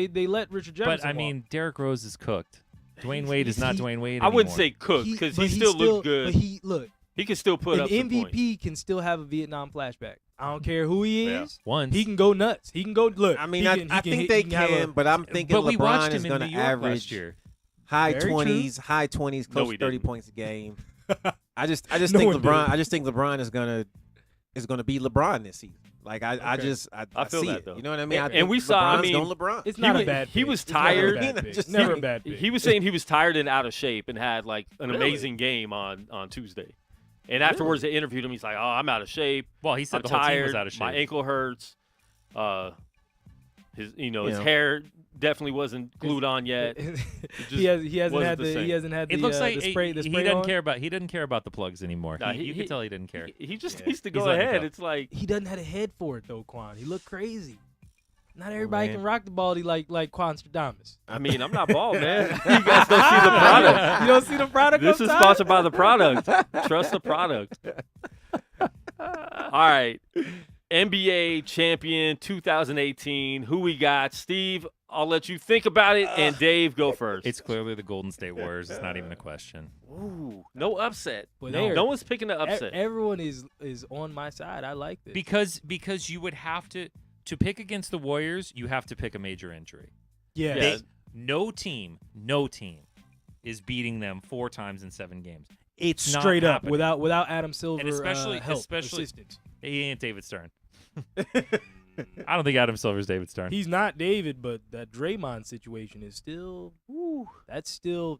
Speaker 4: they let Richard Jefferson.
Speaker 3: But I
Speaker 4: walk.
Speaker 3: mean, Derrick Rose is cooked. Dwayne Wade is not
Speaker 4: he-
Speaker 3: Dwayne Wade
Speaker 2: I wouldn't
Speaker 3: anymore.
Speaker 2: say cooked because
Speaker 4: but
Speaker 2: he still looked good.
Speaker 4: But he look,
Speaker 2: He can still put
Speaker 4: an
Speaker 2: up some
Speaker 4: MVP
Speaker 2: points.
Speaker 4: can still have a Vietnam flashback. I don't care who he
Speaker 2: Yeah.
Speaker 4: is.
Speaker 3: once.
Speaker 4: He can go nuts. He can go look.
Speaker 5: I mean,
Speaker 4: he
Speaker 5: I
Speaker 4: can
Speaker 5: think
Speaker 4: hit-
Speaker 5: they
Speaker 4: he have
Speaker 5: can,
Speaker 4: a-
Speaker 5: but I'm thinking
Speaker 3: but we watched
Speaker 5: LeBron is
Speaker 3: him
Speaker 5: going
Speaker 3: in
Speaker 5: to
Speaker 3: New York last
Speaker 5: average
Speaker 3: year.
Speaker 5: high
Speaker 4: Very true.
Speaker 5: 20s, close
Speaker 2: we
Speaker 5: to 30
Speaker 2: didn't.
Speaker 5: points a game. I just
Speaker 4: No
Speaker 5: think
Speaker 4: one
Speaker 5: LeBron.
Speaker 4: did.
Speaker 5: I just think LeBron is going to is going to be LeBron this season. Like I
Speaker 2: feel
Speaker 5: see
Speaker 2: that,
Speaker 5: it.
Speaker 2: though.
Speaker 5: You know what I mean? I
Speaker 2: And
Speaker 5: think
Speaker 2: we saw. I
Speaker 5: LeBron's
Speaker 2: mean,
Speaker 5: going LeBron.
Speaker 4: It's not
Speaker 2: He
Speaker 4: a bad.
Speaker 2: he
Speaker 4: pick.
Speaker 2: was
Speaker 4: It's never a
Speaker 2: tired.
Speaker 4: bad pick.
Speaker 5: Just-
Speaker 4: Never a bad pick.
Speaker 2: He was saying he was tired and out of shape and had like an amazing game on Tuesday. And afterwards, they interviewed him. He's like, "Oh, I'm out of shape.
Speaker 3: Well, he said
Speaker 2: I'm
Speaker 3: the whole
Speaker 2: tired.
Speaker 3: team was out of shape.
Speaker 2: My ankle hurts. His
Speaker 5: Yeah.
Speaker 2: hair definitely wasn't glued on yet.
Speaker 4: he hasn't
Speaker 2: wasn't
Speaker 4: had
Speaker 2: the
Speaker 4: the
Speaker 2: same.
Speaker 4: he hasn't had
Speaker 3: It
Speaker 4: the,
Speaker 3: looks
Speaker 4: uh,
Speaker 3: like
Speaker 4: the spray
Speaker 3: he
Speaker 4: spray
Speaker 3: doesn't
Speaker 4: on.
Speaker 3: care about the plugs anymore.
Speaker 2: Nah,
Speaker 3: You can tell he didn't care.
Speaker 2: He just
Speaker 5: Yeah.
Speaker 2: needs to
Speaker 3: He's
Speaker 2: go
Speaker 3: letting it
Speaker 2: ahead.
Speaker 3: go.
Speaker 2: It's like
Speaker 4: He doesn't have a head for it though, Quan. He looked crazy. Not everybody
Speaker 5: man.
Speaker 4: can rock the ball like Quan Stradamus.
Speaker 2: I mean, I'm not bald, man. You guys don't see the product.
Speaker 4: You don't see the product.
Speaker 2: This is
Speaker 4: up top?
Speaker 2: sponsored by the product. Trust the product. All right. NBA champion 2018. Who we got? Steve, I'll let you think about it, and Dave, go first.
Speaker 3: It's clearly the Golden State Warriors. It's not even a question.
Speaker 2: Ooh, no upset.
Speaker 4: But
Speaker 2: No,
Speaker 4: they
Speaker 2: no
Speaker 4: are-
Speaker 2: one's picking the upset.
Speaker 4: Everyone is on my side. I like this.
Speaker 3: Because you would have to pick against the Warriors, you have to pick a major injury.
Speaker 4: yeah.
Speaker 2: Yeah.
Speaker 3: No team is beating them 4 times in 7 games. It's not
Speaker 4: Straight up
Speaker 3: happening.
Speaker 4: without Adam Silver
Speaker 3: And especially-
Speaker 4: help,
Speaker 3: especially-
Speaker 4: assistance.
Speaker 3: He ain't David Stern. I don't think Adam Silver's David Stern.
Speaker 4: He's not David, but that Draymond situation is still. That's still.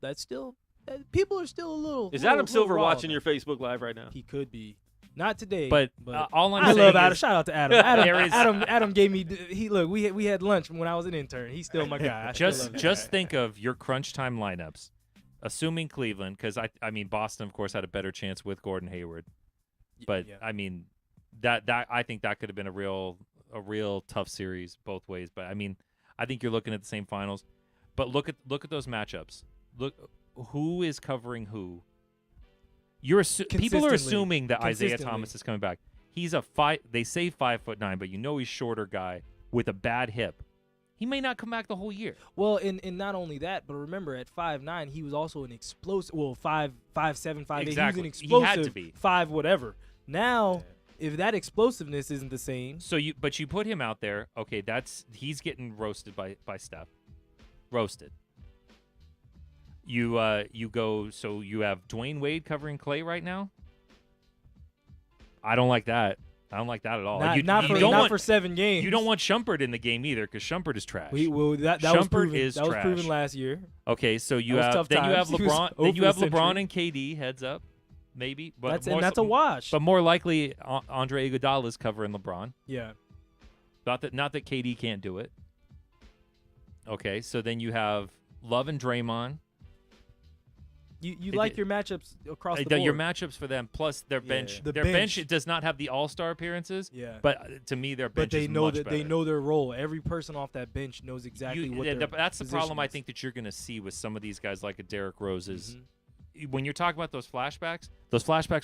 Speaker 4: People are still a little.
Speaker 2: Is
Speaker 4: little-
Speaker 2: Adam
Speaker 4: little
Speaker 2: Silver
Speaker 4: raw
Speaker 2: watching
Speaker 4: on
Speaker 2: your
Speaker 4: that.
Speaker 2: Facebook Live right now?
Speaker 4: He could be. Not today.
Speaker 3: but all I'm
Speaker 4: I
Speaker 3: saying
Speaker 4: love Adam.
Speaker 3: is
Speaker 4: Shout out to Adam.
Speaker 3: There is-
Speaker 4: Adam gave me. We had lunch when I was an intern. He's still my guy. I still love that
Speaker 3: just
Speaker 4: guy.
Speaker 3: think of your crunch time lineups, assuming Cleveland, because I mean Boston of course had a better chance with Gordon Hayward, but
Speaker 4: Yeah.
Speaker 3: I mean that I think that could have been a real tough series both ways. But I mean I think you're looking at the same finals. But look at those matchups. Look who is covering who. People are
Speaker 4: Consistently.
Speaker 3: assuming that Isaiah
Speaker 4: Consistently.
Speaker 3: Thomas is coming back. He's they say 5'9", but you know he's shorter guy with a bad hip. He may not come back the whole year.
Speaker 4: Well, and not only that, but remember at 5'9", he was also an explosive. Well, 5'7", 5'8",
Speaker 3: Exactly.
Speaker 4: he was an
Speaker 3: He
Speaker 4: explosive.
Speaker 3: had to be.
Speaker 4: 5 whatever. Now, if that explosiveness isn't the same,
Speaker 3: So you put him out there. Okay, he's getting roasted by Steph. Roasted. You go. So you have Dwayne Wade covering Clay right now. I don't like that. I don't like that at all.
Speaker 4: not,
Speaker 3: you
Speaker 4: not
Speaker 3: don't
Speaker 4: for
Speaker 3: want,
Speaker 4: 7 games.
Speaker 3: You don't want Shumpert in the game either, because Shumpert is trash.
Speaker 4: That was
Speaker 3: Shumpert
Speaker 4: proven.
Speaker 3: is
Speaker 4: That was proven
Speaker 3: trash.
Speaker 4: last year.
Speaker 3: Okay, so you
Speaker 4: That was
Speaker 3: have
Speaker 4: tough
Speaker 3: then you have
Speaker 4: times. He was
Speaker 3: LeBron.
Speaker 4: over
Speaker 3: Then you have
Speaker 4: the
Speaker 3: LeBron
Speaker 4: century.
Speaker 3: and KD heads up, maybe. But
Speaker 4: That's a wash.
Speaker 3: But more likely, Andre Iguodala is covering LeBron.
Speaker 4: yeah.
Speaker 3: Not that KD can't do it. Okay, so then you have Love and Draymond.
Speaker 4: You
Speaker 3: It-
Speaker 4: like your matchups across the board.
Speaker 3: Your matchups for them, plus their bench.
Speaker 4: The
Speaker 3: Their
Speaker 4: bench.
Speaker 3: bench does not have the All-Star appearances.
Speaker 4: Yeah.
Speaker 3: But to me, their bench
Speaker 4: But they
Speaker 3: is
Speaker 4: know
Speaker 3: much
Speaker 4: that
Speaker 3: better.
Speaker 4: they know their role. Every person off that bench knows exactly what their
Speaker 3: That's the
Speaker 4: position
Speaker 3: problem I
Speaker 4: is.
Speaker 3: think that you're going to see with some of these guys like a Derrick Rose is
Speaker 4: Mm-hmm.
Speaker 3: when you're talking about those flashbacks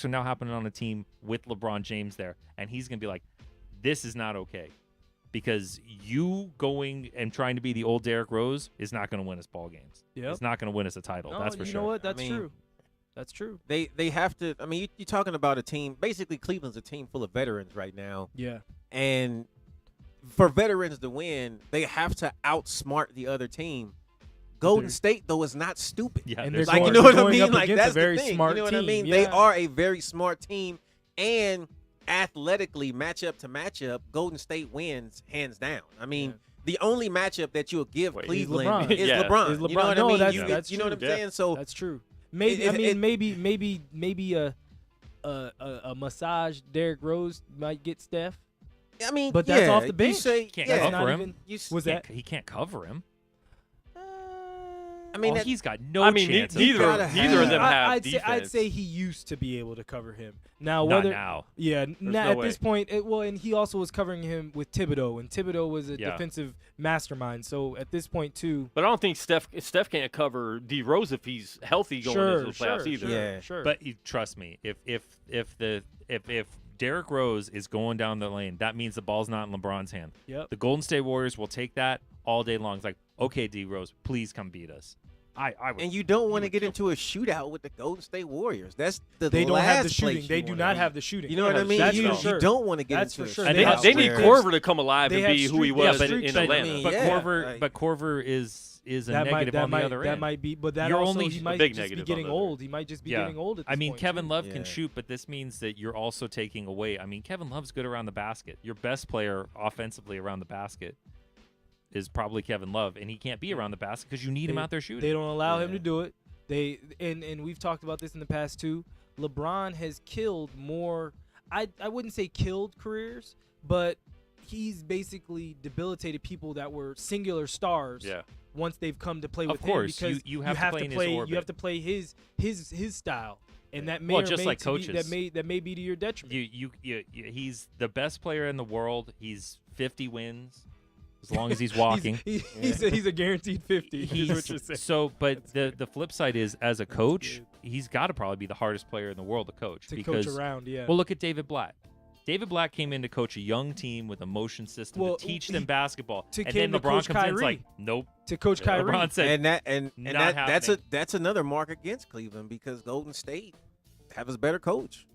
Speaker 3: are now happening on a team with LeBron James there, and he's going to be like, this is not okay. Because you going and trying to be the old Derrick Rose is not going to win us ball games.
Speaker 4: Yep.
Speaker 3: It's not going to win us a title.
Speaker 4: No,
Speaker 3: That's for
Speaker 4: you
Speaker 3: sure.
Speaker 4: know what? That's
Speaker 5: I mean,
Speaker 4: true. That's true.
Speaker 5: They have to. I mean, you're talking about a team. Basically, Cleveland's a team full of veterans right now,
Speaker 4: Yeah.
Speaker 5: and for veterans to win, they have to outsmart the other team. Golden State, though, is not stupid.
Speaker 3: Yeah,
Speaker 4: And
Speaker 3: they're
Speaker 4: they're
Speaker 5: Like, you
Speaker 4: going-
Speaker 5: know what I
Speaker 4: going
Speaker 5: mean?
Speaker 4: up
Speaker 5: Like,
Speaker 4: against a
Speaker 5: that's
Speaker 4: very
Speaker 5: the thing.
Speaker 4: smart
Speaker 5: You know what I
Speaker 4: team.
Speaker 5: mean?
Speaker 4: Yeah.
Speaker 5: They are a very smart team, and athletically, matchup to matchup, Golden State wins hands down. I mean,
Speaker 4: Yeah.
Speaker 5: the only matchup that you'll give
Speaker 2: Wait,
Speaker 5: Cleveland
Speaker 4: LeBron.
Speaker 5: is
Speaker 2: Yeah.
Speaker 5: LeBron.
Speaker 4: Is
Speaker 5: You know
Speaker 4: LeBron.
Speaker 5: what
Speaker 4: No,
Speaker 5: I mean?
Speaker 4: that's
Speaker 5: You know what I'm
Speaker 2: true.
Speaker 5: saying? So
Speaker 4: That's true. Maybe
Speaker 5: It-
Speaker 4: maybe a massage Derrick Rose might get Steph.
Speaker 5: I mean,
Speaker 4: But that's
Speaker 5: yeah,
Speaker 4: off the
Speaker 5: you
Speaker 4: bench.
Speaker 5: say-
Speaker 3: Can't
Speaker 5: yeah,
Speaker 3: cover
Speaker 4: not
Speaker 3: him.
Speaker 4: even-
Speaker 5: you
Speaker 4: Was that?
Speaker 3: He can't cover him.
Speaker 5: I mean,
Speaker 3: Oh,
Speaker 5: that-
Speaker 3: he's got no
Speaker 2: I mean,
Speaker 3: chance.
Speaker 2: neither
Speaker 5: gotta
Speaker 2: of
Speaker 5: have-
Speaker 2: them have
Speaker 4: I'd
Speaker 2: defense.
Speaker 4: say he used to be able to cover him. Now
Speaker 3: Not
Speaker 4: whether
Speaker 3: now.
Speaker 4: yeah, now
Speaker 2: no
Speaker 4: at
Speaker 2: way.
Speaker 4: this point, and he also was covering him with Thibodeau, and Thibodeau was a
Speaker 3: Yeah.
Speaker 4: defensive mastermind. So at this point too,
Speaker 2: But I don't think Steph can't cover D Rose if he's healthy going into the playoffs either.
Speaker 5: Yeah.
Speaker 4: sure.
Speaker 3: But trust me, if Derrick Rose is going down the lane, that means the ball's not in LeBron's hand.
Speaker 4: Yep.
Speaker 3: The Golden State Warriors will take that all day long. It's like, okay, D Rose, please come beat us. I would.
Speaker 5: And you don't want to
Speaker 3: would
Speaker 5: get
Speaker 3: kill
Speaker 5: into a shootout with the Golden State Warriors. That's the
Speaker 4: they don't
Speaker 5: last
Speaker 4: have the shooting.
Speaker 5: place
Speaker 4: They
Speaker 5: you
Speaker 4: do
Speaker 5: wanna
Speaker 4: not
Speaker 5: be.
Speaker 4: have the shooting.
Speaker 5: You know what I mean?
Speaker 4: That's
Speaker 5: You,
Speaker 4: for
Speaker 5: you
Speaker 4: sure.
Speaker 5: don't want to get
Speaker 4: That's
Speaker 5: into
Speaker 4: for
Speaker 5: a
Speaker 4: sure.
Speaker 2: And
Speaker 5: shootout
Speaker 2: they need
Speaker 5: where-
Speaker 2: Corver to come alive
Speaker 4: they
Speaker 2: and
Speaker 4: have
Speaker 2: be who he
Speaker 4: streak- they have
Speaker 2: was
Speaker 4: streak
Speaker 2: in
Speaker 4: fighting.
Speaker 2: Atlanta.
Speaker 5: mean,
Speaker 3: but
Speaker 5: yeah,
Speaker 3: Corver,
Speaker 5: like-
Speaker 3: but Corver is is a
Speaker 4: That
Speaker 3: negative on the other
Speaker 4: that
Speaker 3: end.
Speaker 4: might be, but that
Speaker 3: You're
Speaker 4: also
Speaker 3: only
Speaker 4: he
Speaker 3: a
Speaker 4: might
Speaker 2: big
Speaker 4: just be
Speaker 2: negative on
Speaker 4: getting
Speaker 2: the other
Speaker 4: old. He might just be getting old. At this
Speaker 3: I mean,
Speaker 4: point,
Speaker 3: Kevin
Speaker 4: too.
Speaker 3: Love can
Speaker 5: Yeah.
Speaker 3: shoot, but this means that you're also taking away. I mean, Kevin Love's good around the basket. Your best player offensively around the basket is probably Kevin Love, and he can't be around the basket because you need him out there shooting.
Speaker 4: They don't allow him
Speaker 5: Yeah.
Speaker 4: to do it. They and we've talked about this in the past too. LeBron has killed more. I wouldn't say killed careers, but he's basically debilitated people that were singular stars.
Speaker 2: Yeah.
Speaker 4: Once they've come to play
Speaker 3: Of
Speaker 4: with
Speaker 3: course,
Speaker 4: him, because
Speaker 3: you have to play in his orbit.
Speaker 4: You have to play his style, and that may
Speaker 3: Well,
Speaker 4: or
Speaker 3: just
Speaker 4: may
Speaker 3: like
Speaker 4: to be,
Speaker 3: coaches.
Speaker 4: that may be to your detriment.
Speaker 3: He's the best player in the world. He's 50 wins as long as he's walking.
Speaker 4: He's a guaranteed 50. is what you're saying.
Speaker 3: So, but the flip side is, as a coach, he's got to probably be the hardest player in the world to coach.
Speaker 4: To
Speaker 3: because,
Speaker 4: coach around, yeah.
Speaker 3: Well, look at David Blatt. David Blatt came in to coach a young team with a motion system
Speaker 4: Well,
Speaker 3: to teach them basketball,
Speaker 4: to
Speaker 3: and
Speaker 4: came
Speaker 3: then
Speaker 4: to
Speaker 3: LeBron
Speaker 4: coach
Speaker 3: comes in and is
Speaker 4: Kyrie.
Speaker 3: like, nope.
Speaker 4: To coach Kyrie.
Speaker 3: LeBron said, Not
Speaker 5: that's another mark against Cleveland because Golden State have a better coach,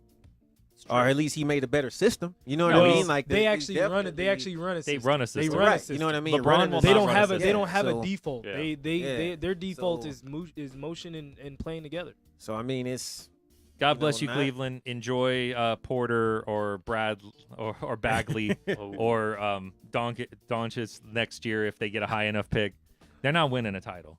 Speaker 5: or at least he made a better system. You know what I
Speaker 4: Well,
Speaker 5: mean? Like
Speaker 4: they actually run it. They actually run a
Speaker 3: they
Speaker 4: system.
Speaker 3: run a system.
Speaker 4: They run a
Speaker 5: right.
Speaker 4: system.
Speaker 5: You know what I mean?
Speaker 3: LeBron
Speaker 5: Running
Speaker 3: will
Speaker 5: the
Speaker 4: They
Speaker 3: not
Speaker 4: don't
Speaker 3: run
Speaker 4: have
Speaker 3: a
Speaker 4: a. They
Speaker 3: system.
Speaker 4: don't have
Speaker 5: So-
Speaker 4: a default.
Speaker 2: Yeah.
Speaker 4: Their default
Speaker 5: So-
Speaker 4: is motion and playing together.
Speaker 5: So I mean, it's
Speaker 3: God bless you,
Speaker 5: not-
Speaker 3: Cleveland. Enjoy Porter or Brad or Bagley or Doncic next year if they get a high enough pick. They're not winning a title,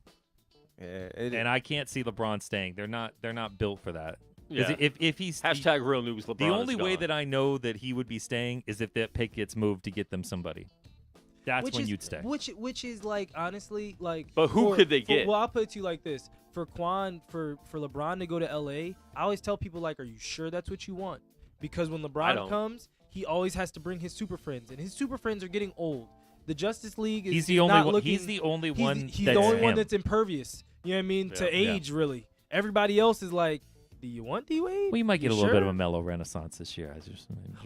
Speaker 3: and I can't see LeBron staying. They're not built for that. 'Cause
Speaker 2: Yeah.
Speaker 3: if he's
Speaker 2: Hashtag real news. LeBron.
Speaker 3: the only
Speaker 2: is
Speaker 3: way
Speaker 2: gone.
Speaker 3: that I know that he would be staying is if that pick gets moved to get them somebody. That's when you'd stay.
Speaker 4: Which is like honestly like.
Speaker 2: But who could they get?
Speaker 4: Well, I'll put it to you like this: for LeBron to go to LA, I always tell people like, "Are you sure that's what you want?" Because when
Speaker 2: I
Speaker 4: LeBron
Speaker 2: don't.
Speaker 4: comes, he always has to bring his super friends, and his super friends are getting old. The Justice League is
Speaker 3: He's the
Speaker 4: is
Speaker 3: only
Speaker 4: not
Speaker 3: one.
Speaker 4: looking.
Speaker 3: He's the only one.
Speaker 4: He's
Speaker 3: that's
Speaker 4: the only one
Speaker 3: him.
Speaker 4: that's impervious. You know what I mean? To
Speaker 2: Yeah.
Speaker 4: age, really. Everybody else is like, "Do you want D-Wade?"
Speaker 3: We might get
Speaker 4: You
Speaker 3: a little bit of
Speaker 4: sure?"
Speaker 3: a mellow renaissance this year.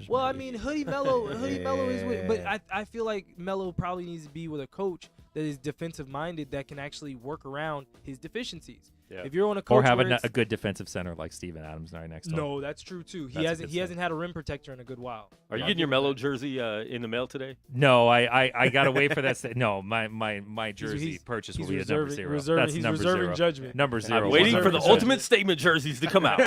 Speaker 4: Well, I mean, Hoodie Mello is with, but I feel like Mello probably needs to be with a coach that is defensive minded that can actually work around his deficiencies.
Speaker 2: Yeah.
Speaker 4: If you're on a coach
Speaker 3: or have
Speaker 4: where
Speaker 3: a
Speaker 4: it's-
Speaker 3: good defensive center like Steven Adams right next to him.
Speaker 4: no, that's true too.
Speaker 3: That's a
Speaker 4: He
Speaker 3: good
Speaker 4: hasn't had a rim protector in a good while.
Speaker 2: Are you
Speaker 4: I'll
Speaker 2: getting your
Speaker 4: give him
Speaker 2: Mellow
Speaker 4: that.
Speaker 2: jersey in the mail today?
Speaker 3: No, I gotta wait for that. No, my jersey
Speaker 4: he's-
Speaker 3: purchase will
Speaker 4: He's
Speaker 3: be a number
Speaker 4: reserving,
Speaker 3: 0. That's
Speaker 4: he's
Speaker 3: number
Speaker 4: reserving
Speaker 3: 0.
Speaker 4: judgment.
Speaker 3: Number 0.
Speaker 2: I'm waiting
Speaker 4: Reserve
Speaker 2: for the
Speaker 4: judgment.
Speaker 2: ultimate statement jerseys to come out.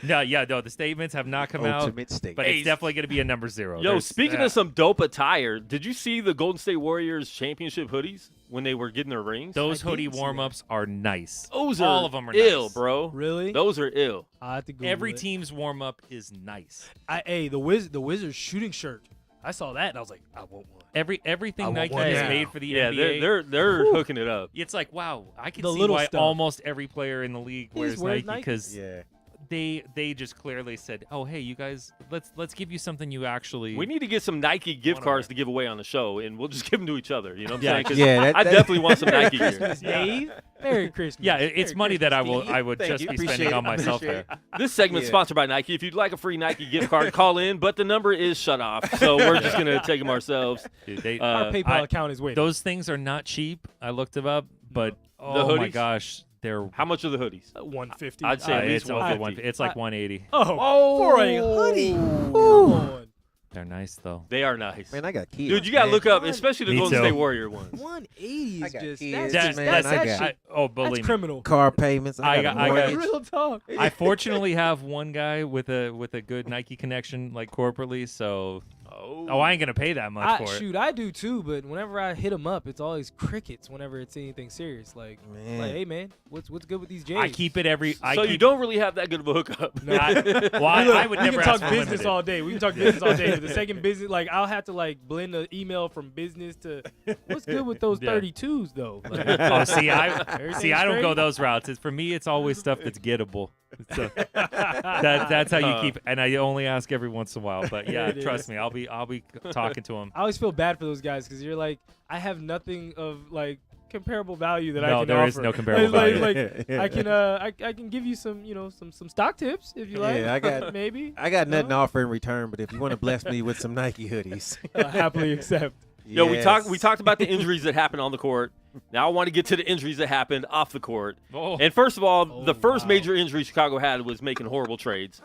Speaker 3: No, the statements have not come out,
Speaker 5: Ultimate State.
Speaker 3: but
Speaker 2: Hey,
Speaker 3: it's definitely gonna be a number 0.
Speaker 2: Yo,
Speaker 3: There's-
Speaker 2: speaking of some dope attire, did you see the Golden State Warriors championship hoodies when they were getting their rings?
Speaker 3: those
Speaker 4: I
Speaker 3: hoodie
Speaker 4: didn't see
Speaker 3: warm-ups are nice.
Speaker 2: Those
Speaker 3: all
Speaker 2: are
Speaker 3: of them are
Speaker 2: ill,
Speaker 3: nice.
Speaker 2: bro.
Speaker 4: Really?
Speaker 2: Those are ill.
Speaker 4: I have to Google
Speaker 3: Every
Speaker 4: it.
Speaker 3: team's warm-up is nice.
Speaker 4: Hey, the Wizards shooting shirt. I saw that and I was like, I want one.
Speaker 3: Everything
Speaker 4: I want
Speaker 3: Nike
Speaker 4: one
Speaker 3: has
Speaker 4: now.
Speaker 3: made for the
Speaker 2: Yeah,
Speaker 3: NBA.
Speaker 2: they're hooking it up.
Speaker 3: It's like, wow, I can
Speaker 4: The
Speaker 3: see
Speaker 4: little
Speaker 3: why
Speaker 4: stuff.
Speaker 3: almost every player in the league
Speaker 4: He
Speaker 3: wears
Speaker 4: just wears
Speaker 3: Nike
Speaker 4: Nike.
Speaker 3: because
Speaker 5: Yeah.
Speaker 3: they just clearly said, "Oh, hey, you guys, let's give you something you actually."
Speaker 2: We need to get some Nike gift cards to give away on the show, and we'll just give them to each other. You know what I'm
Speaker 3: Yeah.
Speaker 2: saying? 'Cause
Speaker 5: Yeah,
Speaker 2: I definitely want some Nike gear.
Speaker 4: Christmas, Dave. Merry Christmas.
Speaker 3: Yeah, it's
Speaker 4: Merry
Speaker 3: money that I
Speaker 4: Christmas,
Speaker 3: would
Speaker 5: Thank
Speaker 3: just
Speaker 5: you.
Speaker 3: be
Speaker 5: Appreciate
Speaker 3: spending on
Speaker 5: it.
Speaker 3: myself
Speaker 5: Appreciate
Speaker 3: there.
Speaker 2: This segment's
Speaker 5: Yeah.
Speaker 2: sponsored by Nike. If you'd like a free Nike gift card, call in, but the number is shut off, so we're just gonna take them ourselves.
Speaker 3: Dude, they,
Speaker 4: Our PayPal account is waiting.
Speaker 3: those things are not cheap. I looked them up, but
Speaker 2: The
Speaker 3: oh my
Speaker 2: hoodies?
Speaker 3: gosh, they're
Speaker 2: How much are the hoodies?
Speaker 4: 150.
Speaker 2: I'd say at least
Speaker 3: it's over
Speaker 2: 150.
Speaker 3: It's like 180.
Speaker 4: Oh, for a hoodie. Come on.
Speaker 3: They're nice though.
Speaker 2: They are nice.
Speaker 5: Man, I got kids.
Speaker 2: Dude, you gotta
Speaker 5: man.
Speaker 2: look up, especially the
Speaker 3: Me
Speaker 2: Golden
Speaker 3: too.
Speaker 2: State Warrior ones.
Speaker 4: 180
Speaker 5: I
Speaker 4: is
Speaker 5: got
Speaker 4: just
Speaker 5: kids,
Speaker 4: that's
Speaker 5: man.
Speaker 4: that's
Speaker 5: I
Speaker 4: that
Speaker 5: got-
Speaker 4: shit.
Speaker 3: Oh,
Speaker 4: That's
Speaker 3: believe me.
Speaker 4: criminal.
Speaker 5: car payments.
Speaker 3: I
Speaker 5: got
Speaker 3: got-
Speaker 4: Real talk.
Speaker 3: I fortunately have one guy with a good Nike connection, like corporately. So, I ain't gonna pay that much for it.
Speaker 4: Shoot, I do too, but whenever I hit them up, it's always crickets whenever it's anything serious. Like,
Speaker 5: Man.
Speaker 4: hey man, what's good with these J's?
Speaker 3: I keep it every.
Speaker 2: So you don't really have that good of a hookup.
Speaker 4: No.
Speaker 3: I would
Speaker 4: Look,
Speaker 3: never
Speaker 4: we can
Speaker 3: ask
Speaker 4: talk
Speaker 3: for
Speaker 4: business
Speaker 3: limited.
Speaker 4: all day. We can talk business all day. But the second business, like I'll have to like blend the email from business to what's good with those
Speaker 3: Yeah.
Speaker 4: 32s though. Like,
Speaker 3: Oh, see, I
Speaker 4: Everything's
Speaker 3: don't go
Speaker 4: straight?
Speaker 3: those routes. It's, for me, it's always stuff that's gettable. So that's how you keep. And I only ask every once in a while. But yeah,
Speaker 4: It is.
Speaker 3: trust me, I'll be talking to him.
Speaker 4: I always feel bad for those guys because you're like, I have nothing of like comparable value that I
Speaker 3: No,
Speaker 4: can
Speaker 3: there
Speaker 4: offer.
Speaker 3: is no comparable
Speaker 4: Like,
Speaker 3: value.
Speaker 4: I can I can give you some some stock tips if you like.
Speaker 5: Yeah, I got-
Speaker 4: maybe.
Speaker 5: I got nothing to
Speaker 4: No?
Speaker 5: offer in return, but if you want to bless me with some Nike hoodies,
Speaker 4: Happily accept.
Speaker 2: Yo, we
Speaker 5: yes.
Speaker 2: talked about the injuries that happened on the court. Now I want to get to the injuries that happened off the court.
Speaker 3: Oh.
Speaker 2: And first of all,
Speaker 4: Oh,
Speaker 2: the first
Speaker 4: wow.
Speaker 2: major injury Chicago had was making horrible trades.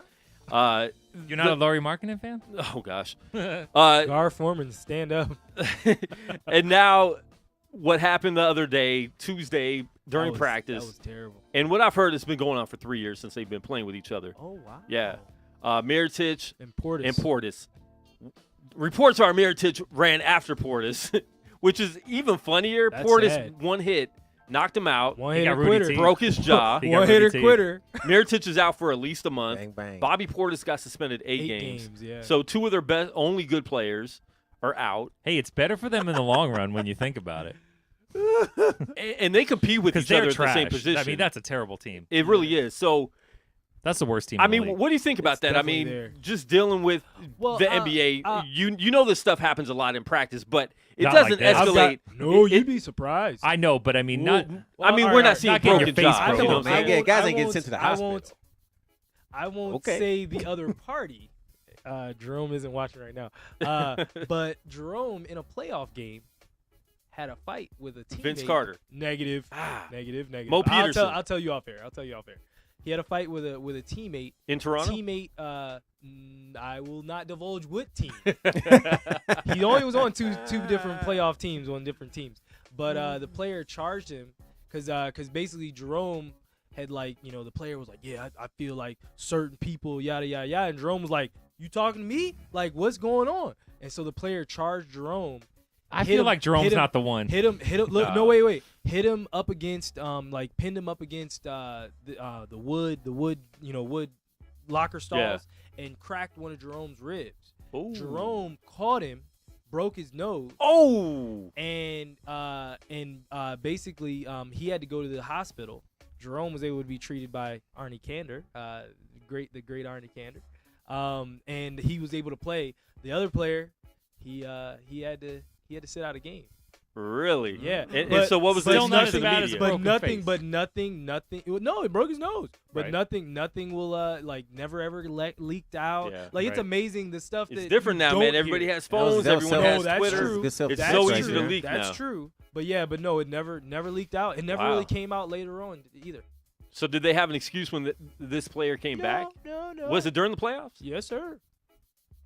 Speaker 3: You're not a Laurie Markkinen fan?
Speaker 2: Oh gosh.
Speaker 4: Gar Foreman, stand up.
Speaker 2: And now what happened the other day, Tuesday, during practice.
Speaker 4: That was terrible.
Speaker 2: And what I've heard, it's been going on for 3 years since they've been playing with each other.
Speaker 4: Oh, wow.
Speaker 2: Yeah. Miritich
Speaker 4: And Portis.
Speaker 2: and Portis. Reports are Miritich ran after Portis, which is even funnier.
Speaker 4: That's
Speaker 2: Portis,
Speaker 4: sad.
Speaker 2: one hit, knocked him out,
Speaker 4: One
Speaker 3: He got
Speaker 4: hitter
Speaker 3: Rudy
Speaker 4: quitter.
Speaker 3: T.
Speaker 2: broke his jaw.
Speaker 3: He got
Speaker 4: One hitter
Speaker 3: Rudy T.
Speaker 4: quitter.
Speaker 2: Miritich is out for at least a month.
Speaker 5: Bang, bang.
Speaker 2: Bobby Portis got suspended 8
Speaker 4: 8
Speaker 2: games.
Speaker 4: yeah.
Speaker 2: So 2 of their best, only good players are out.
Speaker 3: Hey, it's better for them in the long run when you think about it.
Speaker 2: And they compete with
Speaker 3: Because
Speaker 2: each other
Speaker 3: they're
Speaker 2: at the
Speaker 3: trash.
Speaker 2: same position.
Speaker 3: I mean, that's a terrible team.
Speaker 2: it really is. So,
Speaker 3: That's the worst team.
Speaker 2: I
Speaker 3: in the
Speaker 2: mean,
Speaker 3: league.
Speaker 2: what do you think about
Speaker 4: It's
Speaker 2: that? I
Speaker 4: definitely
Speaker 2: mean,
Speaker 4: there.
Speaker 2: just dealing with
Speaker 4: Well,
Speaker 2: the NBA, you know this stuff happens a lot in practice, but it
Speaker 3: Not
Speaker 2: doesn't
Speaker 3: like this. I've
Speaker 2: escalate.
Speaker 4: No,
Speaker 2: It-
Speaker 4: you'd be surprised.
Speaker 3: I know, but I mean, not.
Speaker 2: I mean,
Speaker 4: all
Speaker 2: we're
Speaker 4: right,
Speaker 2: not seeing
Speaker 3: not getting
Speaker 2: broken
Speaker 3: your face
Speaker 2: jobs.
Speaker 3: broken.
Speaker 2: You know
Speaker 5: Come
Speaker 2: what
Speaker 5: on,
Speaker 2: I'm
Speaker 5: man.
Speaker 2: saying?
Speaker 5: Yeah, guys ain't getting sent to the
Speaker 4: I
Speaker 5: hospital.
Speaker 4: won't
Speaker 5: Okay.
Speaker 4: say the other party. Jerome isn't watching right now. But Jerome in a playoff game had a fight with a teammate.
Speaker 2: Vince Carter.
Speaker 4: Negative. Negative.
Speaker 2: Mo Peterson.
Speaker 4: I'll tell you off air. He had a fight with a teammate.
Speaker 2: In Toronto?
Speaker 4: Teammate. I will not divulge what team. He only was on two different playoff teams on different teams. But the player charged him because basically Jerome had the player was like, yeah, I feel like certain people, yada, yada, yada. And Jerome was like, you talking to me? Like, what's going on? And so the player charged Jerome.
Speaker 3: I feel like Jerome's not the one.
Speaker 4: Hit him. Look, no, wait. Hit him up against, pinned him up against the wood locker stalls and cracked one of Jerome's ribs.
Speaker 2: Ooh.
Speaker 4: Jerome caught him, broke his nose.
Speaker 2: Oh.
Speaker 4: And basically he had to go to the hospital. Jerome was able to be treated by Arnie Kander, the great Arnie Kander, and he was able to play. The other player, he had to sit out a game.
Speaker 2: Really?
Speaker 4: Yeah.
Speaker 2: And so what was the
Speaker 3: still not
Speaker 2: excuse
Speaker 3: as
Speaker 2: of the
Speaker 3: bad as
Speaker 2: media?
Speaker 3: broken
Speaker 4: nothing. No, it broke his nose. But
Speaker 2: Right.
Speaker 4: nothing will never ever leaked out.
Speaker 2: Yeah,
Speaker 4: It's
Speaker 3: right.
Speaker 4: amazing the stuff
Speaker 2: It's
Speaker 4: that
Speaker 2: different
Speaker 4: you
Speaker 2: now,
Speaker 4: don't
Speaker 2: man. Everybody
Speaker 4: hear.
Speaker 2: has phones.
Speaker 5: That was
Speaker 2: Everyone
Speaker 5: self-
Speaker 2: has
Speaker 4: that's
Speaker 2: Twitter.
Speaker 4: true.
Speaker 5: Good self-
Speaker 2: It's
Speaker 4: That's
Speaker 2: so
Speaker 4: true.
Speaker 2: easy to leak
Speaker 4: That's
Speaker 2: now.
Speaker 4: true. But yeah, but no, it never leaked out. It never
Speaker 2: Wow.
Speaker 4: really came out later on either.
Speaker 2: So did they have an excuse when this player came back?
Speaker 4: No.
Speaker 2: Was it during the playoffs?
Speaker 4: Yes, sir.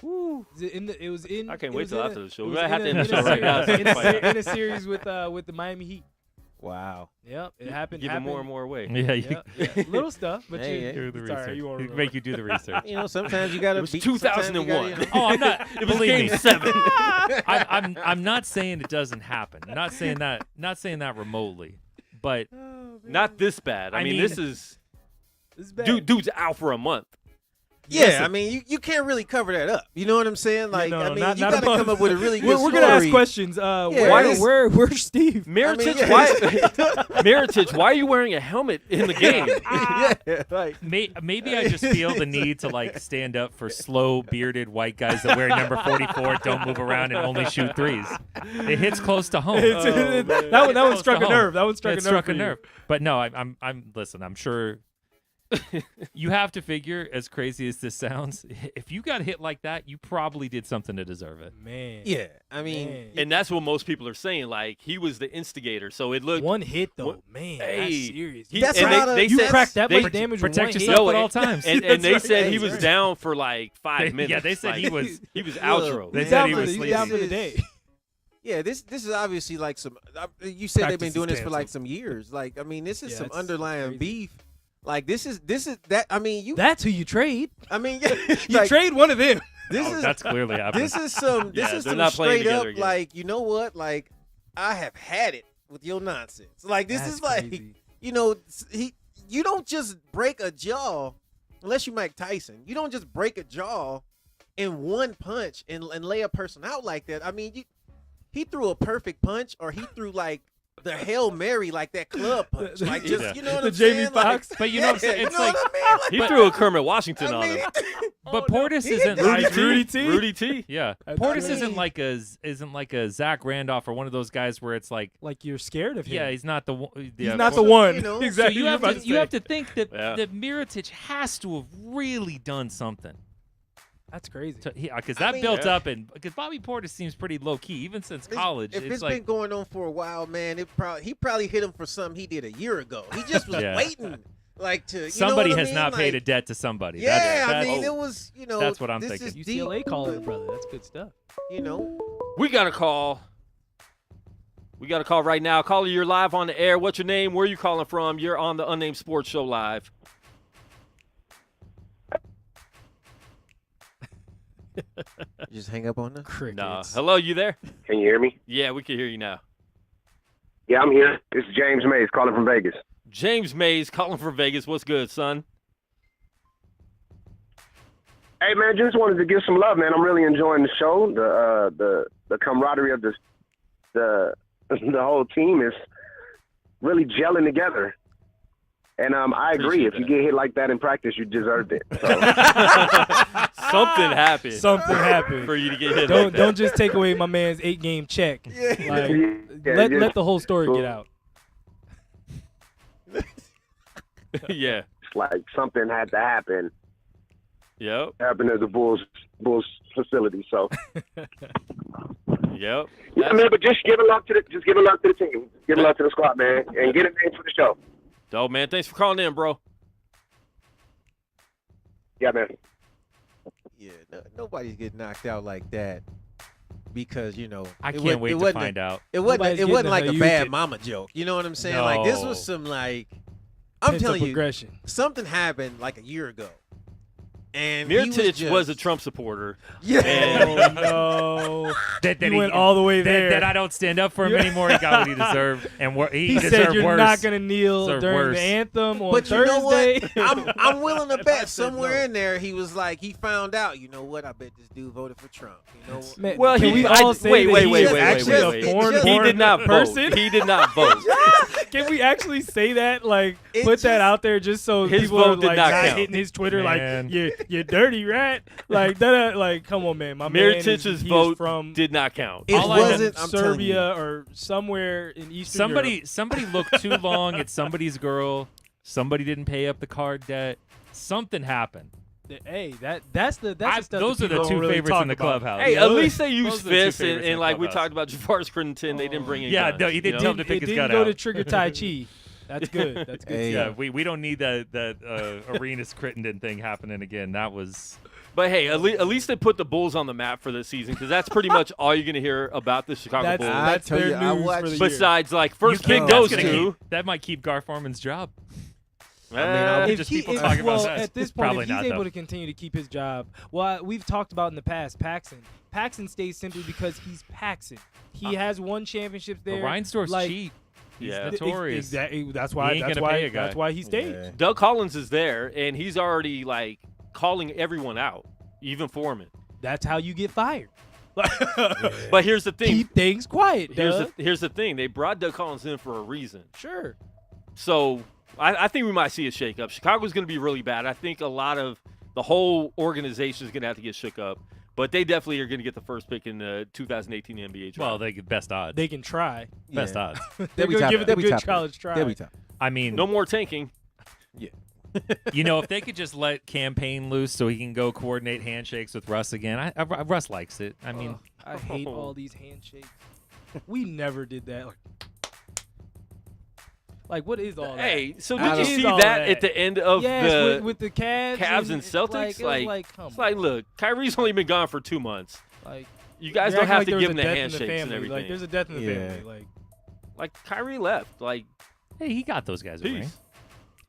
Speaker 2: Woo.
Speaker 4: It was in.
Speaker 2: I can't
Speaker 4: it
Speaker 2: wait
Speaker 4: was
Speaker 2: till
Speaker 4: in
Speaker 2: after
Speaker 4: a-
Speaker 2: the show.
Speaker 4: it
Speaker 2: We
Speaker 4: was
Speaker 2: might have to
Speaker 4: in
Speaker 2: end
Speaker 4: a-
Speaker 2: the show right now.
Speaker 4: in a series with the Miami Heat.
Speaker 5: Wow.
Speaker 4: Yep, it happened.
Speaker 2: Giving more and more away.
Speaker 3: Yeah, you
Speaker 4: Yeah. Little stuff, but
Speaker 5: Hey,
Speaker 4: you.
Speaker 5: hey.
Speaker 3: do the
Speaker 4: It's all right,
Speaker 3: research.
Speaker 4: you won't remember.
Speaker 3: Make you do the research.
Speaker 5: You know, sometimes you got to
Speaker 2: It was
Speaker 5: beat.
Speaker 2: 2001.
Speaker 3: Oh, I'm not.
Speaker 2: It was
Speaker 3: believe
Speaker 2: game
Speaker 3: me.
Speaker 2: 7.
Speaker 3: I'm not saying it doesn't happen. Not saying that remotely. But
Speaker 2: Not this bad. I mean, this is
Speaker 4: This is bad.
Speaker 2: dude's out for a month.
Speaker 5: Yeah,
Speaker 4: Listen.
Speaker 5: I mean, you can't really cover that up. You know what I'm saying? Like,
Speaker 4: no,
Speaker 5: I mean,
Speaker 4: not-
Speaker 5: you
Speaker 4: not
Speaker 5: got to
Speaker 4: above.
Speaker 5: come up with a really good
Speaker 4: We're
Speaker 5: story.
Speaker 4: gonna ask questions.
Speaker 5: this-
Speaker 4: Where's Steve?
Speaker 2: Miritich,
Speaker 5: yeah.
Speaker 2: why? Miritich, why are you wearing a helmet in the game?
Speaker 5: Yeah, like,
Speaker 3: maybe I just feel the need to stand up for slow bearded white guys that wear number 44, don't move around, and only shoot threes. It hits close to home.
Speaker 4: that one struck a
Speaker 3: home.
Speaker 4: nerve. That one struck
Speaker 3: It
Speaker 4: a nerve.
Speaker 3: struck
Speaker 4: for
Speaker 3: a
Speaker 4: you.
Speaker 3: nerve. But no, I'm listen. I'm sure you have to figure, as crazy as this sounds, if you got hit like that, you probably did something to deserve it.
Speaker 4: Man.
Speaker 5: yeah, I mean,
Speaker 4: Man.
Speaker 2: And that's what most people are saying. Like, he was the instigator. So it looked.
Speaker 4: One hit though,
Speaker 2: What-
Speaker 4: man.
Speaker 2: Hey,
Speaker 4: That's serious.
Speaker 2: he-
Speaker 5: That's
Speaker 2: and
Speaker 5: how
Speaker 2: they
Speaker 4: you
Speaker 2: said,
Speaker 4: cracked that
Speaker 2: they,
Speaker 4: much damage with
Speaker 3: protect
Speaker 4: one
Speaker 3: yourself
Speaker 4: hit.
Speaker 3: at all times.
Speaker 2: And they
Speaker 4: That's
Speaker 2: said
Speaker 4: right.
Speaker 2: he was
Speaker 4: That's
Speaker 2: down for like 5 minutes.
Speaker 3: Yeah, they said he
Speaker 2: Like,
Speaker 3: was.
Speaker 2: He was
Speaker 5: Look,
Speaker 2: outro.
Speaker 3: They
Speaker 4: He's
Speaker 3: said
Speaker 4: down
Speaker 3: he
Speaker 4: for
Speaker 3: was
Speaker 4: the- he's
Speaker 3: sleeping.
Speaker 4: down for the day.
Speaker 5: yeah, this is obviously like some. You said they've been
Speaker 4: Practice
Speaker 5: doing
Speaker 4: his
Speaker 5: this for
Speaker 4: pants
Speaker 5: like
Speaker 4: up.
Speaker 5: some years. Like, I mean, this is
Speaker 4: Yeah,
Speaker 5: some
Speaker 4: it's
Speaker 5: underlying
Speaker 4: crazy.
Speaker 5: beef. Like, this is that. I mean,
Speaker 4: That's who you trade.
Speaker 5: I mean,
Speaker 4: You
Speaker 5: like,
Speaker 4: trade one of them.
Speaker 5: this
Speaker 3: Oh,
Speaker 5: is
Speaker 3: that's clearly happening.
Speaker 5: this is some. This
Speaker 2: Yeah,
Speaker 5: is
Speaker 2: they're
Speaker 5: some
Speaker 2: not playing
Speaker 5: straight up.
Speaker 2: together again.
Speaker 5: Like, you know what? Like, I have had it with your nonsense. Like, this
Speaker 4: That's
Speaker 5: is like,
Speaker 4: crazy.
Speaker 5: you know, you don't just break a jaw unless you Mike Tyson. You don't just break a jaw in one punch and lay a person out like that. I mean, he threw a perfect punch, or he threw like the Hail Mary, like that club punch. Like, just,
Speaker 3: Yeah.
Speaker 5: you know what
Speaker 4: The
Speaker 5: I'm
Speaker 4: Jamie
Speaker 5: saying? Like,
Speaker 4: Foxx.
Speaker 3: But you know what I'm saying?
Speaker 5: you
Speaker 3: It's
Speaker 5: know
Speaker 3: like,
Speaker 5: what I mean? Like,
Speaker 2: He threw a Kermit Washington
Speaker 5: I
Speaker 2: on
Speaker 5: mean,
Speaker 2: him.
Speaker 3: but Portis
Speaker 5: he
Speaker 3: isn't.
Speaker 5: did that.
Speaker 4: Rudy T?
Speaker 2: Rudy T.
Speaker 3: Yeah,
Speaker 4: That's
Speaker 3: Portis
Speaker 4: crazy.
Speaker 3: isn't like a Zach Randolph or one of those guys where it's like,
Speaker 4: Like you're scared of him.
Speaker 3: yeah, he's not the one.
Speaker 4: He's not the one.
Speaker 5: you know,
Speaker 3: So
Speaker 4: exactly.
Speaker 3: you have to
Speaker 4: you
Speaker 3: think that
Speaker 2: Yeah.
Speaker 3: that Miritich has to have really done something.
Speaker 4: That's crazy.
Speaker 3: Because
Speaker 5: I
Speaker 3: that
Speaker 5: mean-
Speaker 3: built
Speaker 2: Yeah.
Speaker 3: up, and because Bobby Portis seems pretty low key even since college.
Speaker 5: If
Speaker 3: It's
Speaker 5: it's
Speaker 3: like
Speaker 5: been going on for a while, man, he probably hit him for something he did a year ago. He just was
Speaker 3: Yeah.
Speaker 5: waiting, like to. You
Speaker 3: somebody
Speaker 5: know what
Speaker 3: has
Speaker 5: I mean?
Speaker 3: not paid a
Speaker 5: Like,
Speaker 3: debt to somebody.
Speaker 5: Yeah,
Speaker 3: That's-
Speaker 5: I mean,
Speaker 3: that's-
Speaker 5: it was, you know.
Speaker 3: that's what I'm
Speaker 5: this
Speaker 3: thinking.
Speaker 5: is
Speaker 4: UCLA
Speaker 5: deep,
Speaker 4: calling
Speaker 5: but,
Speaker 4: the brother. That's good stuff.
Speaker 5: You know,
Speaker 2: We got a call We got a call right now. Caller, you're live on the air. What's your name? Where are you calling from? You're on the UnNamed Sports Show live.
Speaker 5: You just hang up on them?
Speaker 4: Crickets.
Speaker 2: Nah. Hello, you there?
Speaker 7: Can you hear me?
Speaker 2: Yeah, we can hear you now.
Speaker 7: Yeah, I'm here. It's James Mays calling from Vegas.
Speaker 2: James Mays calling from Vegas. What's good, son?
Speaker 7: Hey, man, just wanted to give some love, man. I'm really enjoying the show. The camaraderie of the whole team is really gelling together. And I agree. If you get hit like that in practice, you deserved it. So.
Speaker 2: Something happened.
Speaker 4: Something happened
Speaker 2: For you to get hit.
Speaker 4: Don't just take away my man's 8-game check. Like, let the whole story get out.
Speaker 2: Yeah.
Speaker 7: It's like something had to happen.
Speaker 2: Yep.
Speaker 7: Happened at the Bulls facility. So.
Speaker 2: Yep.
Speaker 7: Yeah, man. But just giving love to the team. Giving love to the squad, man, and get a name for the show.
Speaker 2: Dope, man. Thanks for calling in, bro.
Speaker 7: Yeah, man.
Speaker 5: Yeah, nobody's getting knocked out like that because,
Speaker 3: I can't wait to find out.
Speaker 5: It
Speaker 4: Nobody's
Speaker 5: wasn't like
Speaker 4: getting
Speaker 5: a
Speaker 4: a
Speaker 5: bad
Speaker 4: Yuki.
Speaker 5: mama joke. You know what I'm saying?
Speaker 3: No.
Speaker 5: Like, this was some, like, I'm
Speaker 4: Pent-up
Speaker 5: telling you,
Speaker 4: aggression.
Speaker 5: something happened like a year ago. And he
Speaker 2: Miritich was a
Speaker 5: just-
Speaker 2: Trump supporter.
Speaker 5: Yeah.
Speaker 2: And
Speaker 4: No.
Speaker 3: That
Speaker 4: He went all the way there.
Speaker 3: That I don't stand up for him anymore. He got what he deserved, and
Speaker 4: He
Speaker 3: deserved
Speaker 4: said you're
Speaker 3: worse.
Speaker 4: not going to kneel
Speaker 3: Deserved
Speaker 4: during
Speaker 3: worse.
Speaker 4: the anthem on
Speaker 5: But you know
Speaker 4: Thursday.
Speaker 5: what? I'm willing to
Speaker 4: I
Speaker 5: bet
Speaker 4: said
Speaker 5: somewhere
Speaker 4: no.
Speaker 5: in there he was like, he found out, you know what, I bet this dude voted for Trump. You know what?
Speaker 4: Man,
Speaker 2: well,
Speaker 4: can
Speaker 2: he
Speaker 4: we
Speaker 2: I-
Speaker 4: all say
Speaker 2: wait,
Speaker 4: that
Speaker 2: wait,
Speaker 4: he
Speaker 2: wait,
Speaker 4: is
Speaker 2: wait,
Speaker 4: actually
Speaker 2: wait,
Speaker 4: a
Speaker 2: wait.
Speaker 4: foreign-born
Speaker 2: He did not
Speaker 4: person?
Speaker 2: vote. He did not vote.
Speaker 4: Can we actually say that? Like,
Speaker 5: It
Speaker 4: put that
Speaker 5: just-
Speaker 4: out there just so
Speaker 2: His
Speaker 4: people
Speaker 2: vote
Speaker 4: are
Speaker 2: did
Speaker 4: like
Speaker 2: not
Speaker 4: not
Speaker 2: count.
Speaker 4: hitting his Twitter
Speaker 3: Man.
Speaker 4: like you're dirty rat. Like that. Like, come on, man. My man
Speaker 2: Miritich's
Speaker 4: is
Speaker 2: vote
Speaker 4: from
Speaker 2: did not count.
Speaker 5: It
Speaker 3: All I know-
Speaker 5: wasn't, I'm telling you.
Speaker 4: Serbia or somewhere in Eastern Europe.
Speaker 3: Somebody looked too long at somebody's girl. Somebody didn't pay up the card debt. Something happened.
Speaker 4: Hey, that's the stuff
Speaker 3: those
Speaker 4: that
Speaker 3: are the
Speaker 4: people
Speaker 3: two
Speaker 4: don't really
Speaker 3: favorites
Speaker 4: talk
Speaker 3: in the
Speaker 4: about.
Speaker 3: clubhouse.
Speaker 2: Hey,
Speaker 3: Yeah.
Speaker 2: at least they used
Speaker 3: Those are the two
Speaker 2: fists,
Speaker 3: favorites in
Speaker 2: and
Speaker 3: the
Speaker 2: like we
Speaker 3: clubhouse.
Speaker 2: talked about Javaris Crittenton, they didn't bring in
Speaker 3: Yeah,
Speaker 2: guns,
Speaker 3: no, he didn't
Speaker 2: you know?
Speaker 3: tell him to pick
Speaker 4: It
Speaker 3: his
Speaker 4: didn't
Speaker 3: gun
Speaker 4: go
Speaker 3: out.
Speaker 4: to trigger Tai Chi. That's good. That's good.
Speaker 5: Hey.
Speaker 3: Yeah, we don't need that Arenas Crittenden thing happening again. That was
Speaker 2: But hey, at least they put the Bulls on the map for this season because that's pretty much all you're going to hear about the Chicago
Speaker 4: That's,
Speaker 2: Bulls.
Speaker 4: that's
Speaker 5: I tell
Speaker 4: their
Speaker 5: you, I
Speaker 4: news
Speaker 5: watched-
Speaker 4: for the year.
Speaker 2: Besides, like, first
Speaker 3: You
Speaker 2: pick
Speaker 3: can't-
Speaker 2: goes
Speaker 3: that's gonna
Speaker 2: to.
Speaker 3: that might keep Gar Foreman's job.
Speaker 2: Uh,
Speaker 3: Just people talking about
Speaker 4: well,
Speaker 3: that.
Speaker 4: at this point,
Speaker 3: Probably
Speaker 4: if he's
Speaker 3: not,
Speaker 4: able
Speaker 3: though.
Speaker 4: to continue to keep his job, well, we've talked about in the past, Paxson stays simply because he's Paxson. He has won championships there.
Speaker 3: But Reinsdorf's
Speaker 4: like,
Speaker 3: cheap. He's
Speaker 2: Yeah.
Speaker 3: notorious.
Speaker 4: Exactly. That's why.
Speaker 3: He ain't
Speaker 4: That's
Speaker 3: gonna pay
Speaker 4: why.
Speaker 3: a guy.
Speaker 4: That's why he stayed.
Speaker 5: Yeah.
Speaker 2: Doug Collins is there, and he's already like calling everyone out, even Foreman.
Speaker 4: That's how you get fired.
Speaker 2: But here's the thing.
Speaker 4: Keep things quiet. Doug.
Speaker 2: Here's the thing. They brought Doug Collins in for a reason.
Speaker 4: Sure.
Speaker 2: So I think we might see a shakeup. Chicago's going to be really bad. I think a lot of the whole organization is going to have to get shook up. But they definitely are going to get the first pick in the 2018 NBA draft.
Speaker 3: Well, they get best odds.
Speaker 4: They can try.
Speaker 3: best
Speaker 5: Yeah.
Speaker 3: odds.
Speaker 4: They're
Speaker 5: They'll be
Speaker 4: going to
Speaker 5: top-
Speaker 4: give it
Speaker 5: they'll
Speaker 4: a
Speaker 5: be
Speaker 4: good
Speaker 5: top.
Speaker 4: college try.
Speaker 5: They'll be top.
Speaker 3: I mean,
Speaker 2: no more tanking.
Speaker 3: if they could just let Campaign loose so he can go coordinate handshakes with Russ again. Russ likes it. I mean,
Speaker 4: I hate all these handshakes. We never did that. Like, what is all that?
Speaker 2: Hey, so
Speaker 5: I
Speaker 2: did you
Speaker 5: don't-
Speaker 2: see
Speaker 4: All
Speaker 2: that
Speaker 4: that.
Speaker 2: at the end of
Speaker 4: Yes,
Speaker 2: the
Speaker 4: with the Cavs,
Speaker 2: Cavs and Celtics?
Speaker 4: it was like, come
Speaker 2: it's like,
Speaker 4: on.
Speaker 2: look, Kyrie's only been gone for 2 months.
Speaker 4: Like,
Speaker 2: You guys
Speaker 4: you're
Speaker 2: don't
Speaker 4: acting
Speaker 2: have
Speaker 4: like
Speaker 2: to
Speaker 4: there
Speaker 2: give
Speaker 4: was
Speaker 2: him
Speaker 4: a
Speaker 2: the
Speaker 4: death in
Speaker 2: handshakes and
Speaker 4: family.
Speaker 2: everything.
Speaker 4: Like, there's a death in the
Speaker 5: Yeah.
Speaker 4: family.
Speaker 2: Like Kyrie left. Like
Speaker 3: hey, he got those guys a ring.
Speaker 2: peace.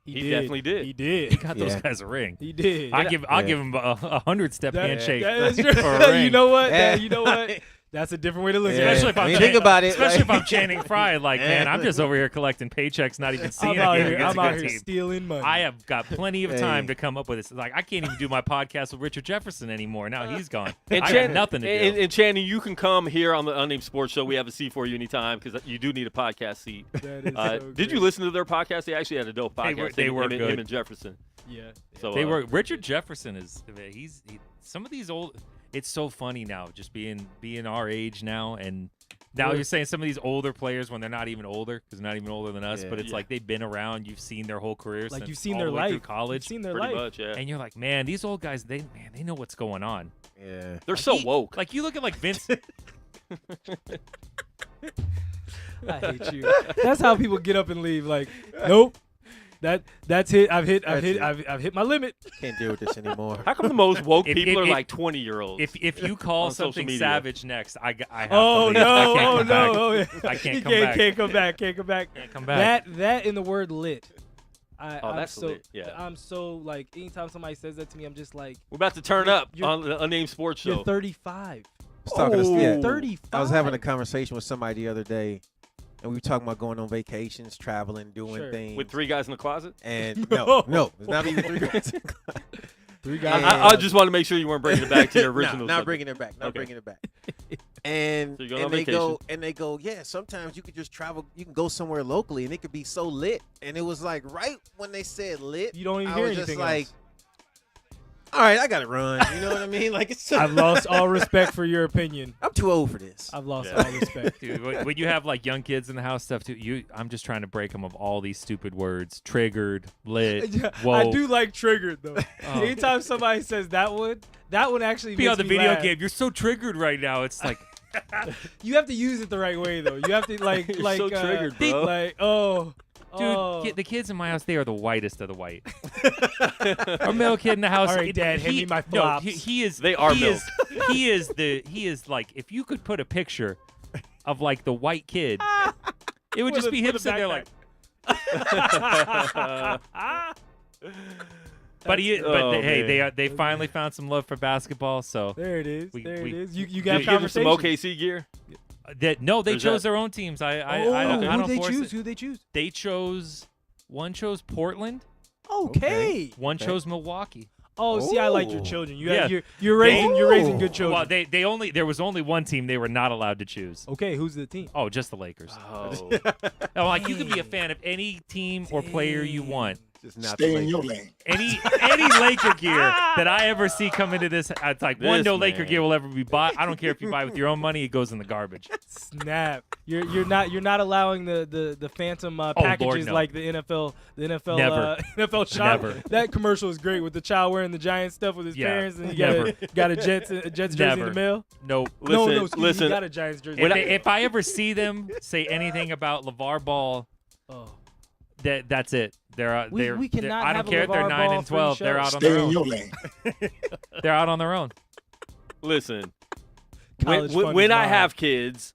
Speaker 4: He
Speaker 2: He
Speaker 4: did.
Speaker 2: definitely did.
Speaker 4: He did.
Speaker 3: He got those
Speaker 5: Yeah.
Speaker 3: guys a ring.
Speaker 4: He did.
Speaker 3: I'll give him a 100-step
Speaker 4: That-
Speaker 3: handshake
Speaker 4: that is
Speaker 3: for
Speaker 4: true.
Speaker 3: a ring.
Speaker 4: You know what?
Speaker 5: Yeah.
Speaker 4: You know what? That's a different way to look
Speaker 5: Yeah.
Speaker 4: at it.
Speaker 3: Especially if
Speaker 5: I
Speaker 3: I'm
Speaker 5: mean,
Speaker 3: Channing-
Speaker 5: think about it.
Speaker 3: Especially
Speaker 5: like-
Speaker 3: if I'm Channing Frye, like, man, I'm just over here collecting paychecks, not even seeing
Speaker 4: I'm
Speaker 3: a
Speaker 4: out
Speaker 3: game
Speaker 4: here.
Speaker 3: against
Speaker 4: I'm
Speaker 3: a
Speaker 4: out
Speaker 3: good
Speaker 4: here
Speaker 3: team.
Speaker 4: stealing money.
Speaker 3: I have got plenty of time
Speaker 5: Hey.
Speaker 3: to come up with this. Like, I can't even do my podcast with Richard Jefferson anymore. Now he's gone.
Speaker 2: And
Speaker 3: I got nothing to do.
Speaker 2: And Channing, you can come here on the UnNamed Sports Show. We have a seat for you anytime because you do need a podcast seat.
Speaker 4: That is so
Speaker 2: Did you
Speaker 4: great.
Speaker 2: listen to their podcast? They actually had a dope podcast.
Speaker 3: They were
Speaker 2: him,
Speaker 3: good.
Speaker 2: Him and Jefferson.
Speaker 4: Yeah.
Speaker 2: So
Speaker 3: They were Richard Jefferson is some of these old. It's so funny now, just being our age now, and now
Speaker 4: Really?
Speaker 3: you're saying some of these older players when they're not even older, because they're not even older than us,
Speaker 5: Yeah.
Speaker 3: but it's
Speaker 2: Yeah.
Speaker 3: like they've been around. You've seen their whole careers,
Speaker 4: Like
Speaker 3: since
Speaker 4: you've seen
Speaker 3: all
Speaker 4: their
Speaker 3: the way through
Speaker 4: life.
Speaker 3: college,
Speaker 4: You've seen their
Speaker 2: Pretty
Speaker 4: life.
Speaker 2: much, yeah.
Speaker 3: and you're like, man, these old guys, they know what's going on.
Speaker 5: Yeah.
Speaker 2: They're so
Speaker 3: He-
Speaker 2: woke.
Speaker 3: Like you look at like Vince.
Speaker 4: I hate you. That's how people get up and leave. Like, nope. That's it. I've hit my limit.
Speaker 5: Can't deal with this anymore.
Speaker 2: How come the most woke
Speaker 3: If-
Speaker 2: people
Speaker 3: if-
Speaker 2: are like 20-year-olds?
Speaker 3: If you call
Speaker 2: on social
Speaker 3: something
Speaker 2: media.
Speaker 3: savage next, I have
Speaker 4: Oh
Speaker 3: to leave.
Speaker 4: no!
Speaker 3: I can't
Speaker 4: Oh
Speaker 3: come
Speaker 4: no!
Speaker 3: back.
Speaker 4: Oh, yeah.
Speaker 3: I can't
Speaker 4: You
Speaker 3: come back.
Speaker 4: Can't come back. Can't come back.
Speaker 3: Can't come back.
Speaker 4: That in the word lit. I'm
Speaker 2: that's
Speaker 4: so,
Speaker 2: lit, yeah.
Speaker 4: I'm so like anytime somebody says that to me, I'm just like,
Speaker 2: We're about to turn up
Speaker 4: you're-
Speaker 2: on the UnNamed Sports Show.
Speaker 4: you're 35.
Speaker 5: was talking to-
Speaker 4: You're
Speaker 5: yeah.
Speaker 4: 35.
Speaker 5: I was having a conversation with somebody the other day, and we were talking about going on vacations, traveling, doing
Speaker 4: Sure.
Speaker 5: things.
Speaker 2: With 3 guys in the closet?
Speaker 5: And
Speaker 4: No.
Speaker 5: no, it's not even 3 guys.
Speaker 4: 3 guys.
Speaker 2: I just want to make sure you weren't bringing it back to your original
Speaker 5: Not
Speaker 2: subject.
Speaker 5: bringing it back. Not
Speaker 2: Okay.
Speaker 5: bringing it back. And
Speaker 2: So you're going on
Speaker 5: they go, yeah. Sometimes you could just travel. You can go somewhere locally, and it could be so lit. And it was like right when they said lit,
Speaker 4: You don't even
Speaker 5: I
Speaker 4: hear
Speaker 5: was just
Speaker 4: anything
Speaker 5: like,
Speaker 4: else.
Speaker 5: all right, I gotta run. You know what I mean? Like it's.
Speaker 4: I've lost all respect for your opinion.
Speaker 5: I'm too old for this.
Speaker 4: I've lost
Speaker 2: Yeah.
Speaker 4: all respect.
Speaker 3: Dude, when you have like young kids in the house stuff too, I'm just trying to break them of all these stupid words: triggered, lit,
Speaker 4: Yeah,
Speaker 3: whoa.
Speaker 4: I do like triggered though.
Speaker 3: Oh.
Speaker 4: Anytime somebody says that one actually
Speaker 3: Be
Speaker 4: makes
Speaker 3: on the
Speaker 4: me
Speaker 3: video
Speaker 4: laugh.
Speaker 3: game. You're so triggered right now. It's like
Speaker 4: You have to use it the right way though. You have to like
Speaker 2: You're
Speaker 4: like
Speaker 2: so triggered,
Speaker 4: think
Speaker 2: bro.
Speaker 4: like
Speaker 3: Dude,
Speaker 4: oh.
Speaker 3: the kids in my house, they are the whitest of the white. Our male kid in the house.
Speaker 4: All right, Dad, hand me my
Speaker 3: No,
Speaker 4: flops.
Speaker 3: he is.
Speaker 2: They are
Speaker 3: he is, he is like, if you could put a picture of like the white kid, it would
Speaker 4: With
Speaker 3: just
Speaker 4: a-
Speaker 3: be him
Speaker 4: with a
Speaker 3: sitting there like.
Speaker 4: But
Speaker 3: Hey,
Speaker 2: man.
Speaker 3: they finally found some love for basketball. So
Speaker 4: there it is.
Speaker 3: We-
Speaker 4: there it
Speaker 3: we-
Speaker 4: is. You
Speaker 2: Did
Speaker 4: got
Speaker 2: you give them some
Speaker 4: conversation.
Speaker 2: OKC gear?
Speaker 3: they
Speaker 2: There's
Speaker 3: chose
Speaker 2: that.
Speaker 3: their own teams. I
Speaker 4: Oh,
Speaker 3: don't
Speaker 4: who they
Speaker 3: force
Speaker 4: choose?
Speaker 3: it.
Speaker 4: Who they choose?
Speaker 3: They chose. One chose Portland.
Speaker 4: Okay.
Speaker 3: One chose Milwaukee.
Speaker 4: Oh, see, I like your
Speaker 5: Oh.
Speaker 4: children.
Speaker 3: Yeah.
Speaker 4: You're raising good children.
Speaker 3: Well, there was only one team they were not allowed to choose.
Speaker 4: Okay, who's the team?
Speaker 3: Oh, just the Lakers.
Speaker 2: Oh.
Speaker 3: Oh, like you can be a fan of any team or player you want.
Speaker 5: Just not
Speaker 8: Stay
Speaker 5: the
Speaker 8: in your
Speaker 5: Lakers.
Speaker 8: lane.
Speaker 3: Any Laker gear that I ever see come into this, it's like
Speaker 2: This
Speaker 3: no Laker
Speaker 2: man.
Speaker 3: gear will ever be bought. I don't care if you buy with your own money; it goes in the garbage.
Speaker 4: Snap. You're not allowing the phantom
Speaker 3: Lord,
Speaker 4: packages
Speaker 3: no.
Speaker 4: like the NFL
Speaker 3: Never.
Speaker 4: NFL shop.
Speaker 3: Never.
Speaker 4: That commercial is great with the child wearing the Giant stuff with his
Speaker 3: Yeah.
Speaker 4: parents, and you
Speaker 3: Never.
Speaker 4: got a Jets jersey in
Speaker 3: Never.
Speaker 4: the mail.
Speaker 3: Nope.
Speaker 4: No,
Speaker 2: Listen,
Speaker 4: excuse me,
Speaker 2: listen.
Speaker 4: you got a Giants jersey.
Speaker 3: If I ever see them say anything about LeVar Ball,
Speaker 4: Oh.
Speaker 3: that's it. They're
Speaker 4: We
Speaker 3: they're-
Speaker 4: cannot
Speaker 3: I
Speaker 4: have
Speaker 3: don't
Speaker 4: a
Speaker 3: care if they're
Speaker 4: LeVar
Speaker 3: 9
Speaker 4: Ball
Speaker 3: and
Speaker 4: free
Speaker 3: 12. They're
Speaker 4: show.
Speaker 3: out on their
Speaker 8: Stay in
Speaker 3: own.
Speaker 8: your lane.
Speaker 3: They're out on their own.
Speaker 2: Listen,
Speaker 4: College
Speaker 2: when,
Speaker 4: fund
Speaker 2: when
Speaker 4: is
Speaker 2: I
Speaker 4: mine.
Speaker 2: have kids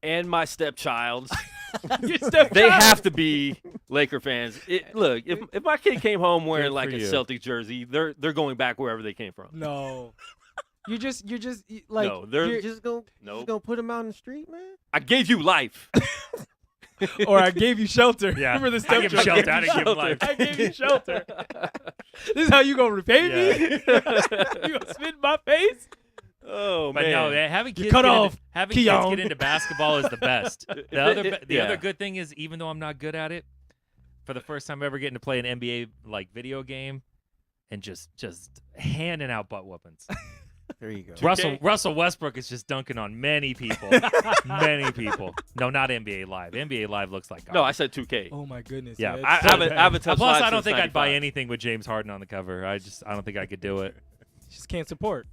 Speaker 2: and my stepchilds,
Speaker 4: Your stepchild.
Speaker 2: they have to be Laker fans. Look, if my kid came home wearing
Speaker 3: Good
Speaker 2: like
Speaker 3: for
Speaker 2: a
Speaker 3: you.
Speaker 2: Celtic jersey, they're going back wherever they came from.
Speaker 4: No. You're just like
Speaker 2: No, they're
Speaker 4: you're-
Speaker 5: Just gonna
Speaker 2: Nope.
Speaker 5: put him out in the street, man.
Speaker 2: I gave you life.
Speaker 4: or I gave you shelter.
Speaker 3: Yeah.
Speaker 4: Remember the
Speaker 3: I give him
Speaker 4: stepchild?
Speaker 3: shelter. I didn't give him life.
Speaker 4: I gave you shelter. This is how you gonna repay me? You gonna spit in my face?
Speaker 2: Oh
Speaker 3: But
Speaker 2: man.
Speaker 3: no, having kids
Speaker 4: cut
Speaker 3: get
Speaker 4: off,
Speaker 3: into, having kids
Speaker 4: Keon.
Speaker 3: get into basketball is the best. The
Speaker 2: Yeah.
Speaker 3: other good thing is, even though I'm not good at it, for the first time ever getting to play an NBA like video game, and just handing out butt whoopings.
Speaker 5: There you go.
Speaker 3: Russell Westbrook is just dunking on many people, many people. No, not NBA Live. NBA Live looks like
Speaker 2: No, I
Speaker 3: garbage.
Speaker 2: said 2K.
Speaker 4: Oh my goodness.
Speaker 3: Yeah.
Speaker 4: it's
Speaker 2: I
Speaker 4: so
Speaker 2: haven't
Speaker 4: bad.
Speaker 2: I haven't touched
Speaker 3: Plus,
Speaker 2: live
Speaker 3: I don't
Speaker 2: since
Speaker 3: think I'd buy
Speaker 2: 95.
Speaker 3: anything with James Harden on the cover. I don't think I could do it.
Speaker 4: Just can't support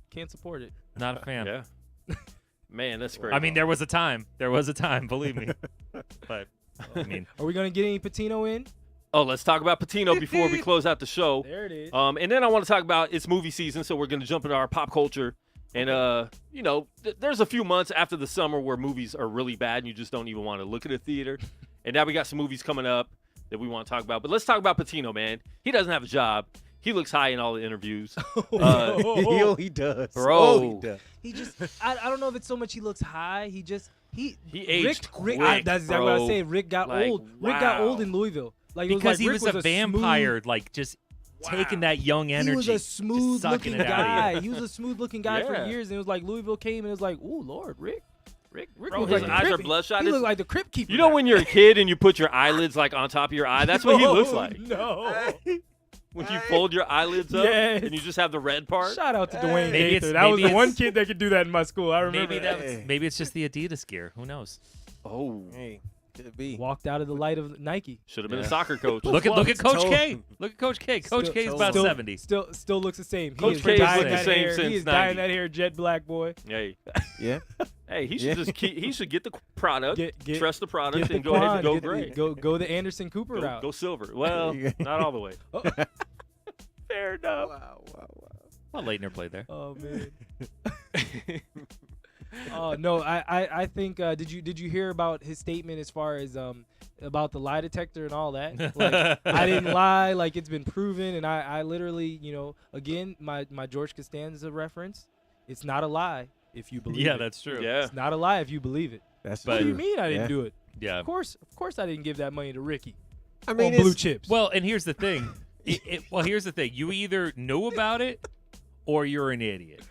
Speaker 4: it.
Speaker 3: Not a fan.
Speaker 2: Yeah. Man, that's great.
Speaker 3: I mean, there was a time. Believe me. But I mean,
Speaker 4: Are we gonna get any Patino in?
Speaker 2: Oh, let's talk about Patino before we close out the show.
Speaker 4: There it is.
Speaker 2: And then I want to talk about it's movie season, so we're going to jump into our pop culture. And, there's a few months after the summer where movies are really bad and you just don't even want to look at a theater. And now we got some movies coming up that we want to talk about. But let's talk about Patino, man. He doesn't have a job. He looks high in all the interviews.
Speaker 5: He does.
Speaker 2: Bro.
Speaker 5: Oh, he does.
Speaker 4: He just I don't know if it's so much he looks high. He
Speaker 2: aged
Speaker 4: Rick,
Speaker 2: quick,
Speaker 4: that's exactly what I
Speaker 2: bro.
Speaker 4: say. Rick got
Speaker 2: Like,
Speaker 4: old. Rick got
Speaker 2: wow.
Speaker 4: old in Louisville. Like
Speaker 3: because he
Speaker 4: Rick
Speaker 3: was a vampire,
Speaker 4: smooth-
Speaker 3: like just taking that young energy.
Speaker 4: He was a
Speaker 3: just
Speaker 4: smooth
Speaker 3: sucking
Speaker 4: looking
Speaker 3: it out of
Speaker 4: guy.
Speaker 3: you.
Speaker 4: He was a smooth looking guy for
Speaker 2: Yeah.
Speaker 4: years, and it was like Louisville came and it was like, ooh, Lord, Rick
Speaker 2: Bro,
Speaker 4: looked
Speaker 2: his
Speaker 4: like the
Speaker 2: eyes are
Speaker 4: Crip-
Speaker 2: bloodshot.
Speaker 4: He
Speaker 2: It's-
Speaker 4: looked like the Crypt Keeper.
Speaker 2: You know when you're a kid and you put your eyelids like on top of your eye? That's what he looks like.
Speaker 4: No.
Speaker 2: When you fold your eyelids up
Speaker 4: Yes.
Speaker 2: and you just have the red part.
Speaker 4: Shout out to Dwayne
Speaker 3: Maybe
Speaker 4: Gaither.
Speaker 3: it's-
Speaker 4: That was
Speaker 3: maybe
Speaker 4: the one
Speaker 3: it's-
Speaker 4: kid that could do that in my school. I remember.
Speaker 3: Maybe it's just the Adidas gear. Who knows?
Speaker 2: Oh,
Speaker 5: Hey, could be.
Speaker 4: Walked out of the light of Nike.
Speaker 2: should have been a soccer coach.
Speaker 3: Look at Coach
Speaker 5: Toe.
Speaker 3: K. Look at Coach K. Coach
Speaker 4: Still-
Speaker 3: K is about
Speaker 5: still-
Speaker 3: 70.
Speaker 4: Still looks the same.
Speaker 2: Coach
Speaker 4: He is
Speaker 2: K has
Speaker 4: dyeing
Speaker 2: looked the
Speaker 4: that
Speaker 2: same
Speaker 4: hair.
Speaker 2: since
Speaker 4: He is dyeing
Speaker 2: 90.
Speaker 4: that hair jet black, boy.
Speaker 2: Hey,
Speaker 5: Yeah.
Speaker 2: Hey, he should just he should get the product,
Speaker 4: Get-
Speaker 2: trust the product,
Speaker 4: Get
Speaker 2: and
Speaker 4: the
Speaker 2: go ahead
Speaker 4: Quan,
Speaker 2: and go
Speaker 4: get the-
Speaker 2: gray.
Speaker 4: Go the Anderson Cooper route.
Speaker 2: Go silver. Well, not all the way. Fair enough.
Speaker 3: Well, Leitner played there.
Speaker 4: Oh man. Oh no, I think did you hear about his statement as far as about the lie detector and all that? Like, I didn't lie, like it's been proven, and I literally, again, my George Costanza reference, it's not a lie if you believe it.
Speaker 3: Yeah, that's true.
Speaker 2: Yeah.
Speaker 4: It's not a lie if you believe it.
Speaker 5: That's
Speaker 4: What do
Speaker 5: true.
Speaker 4: you mean I didn't do it?
Speaker 3: Yeah.
Speaker 4: Of course I didn't give that money to Ricky.
Speaker 5: I mean,
Speaker 4: on blue
Speaker 5: it's-
Speaker 4: chips.
Speaker 3: Well, and here's the thing. Here's the thing. You either know about it or you're an idiot.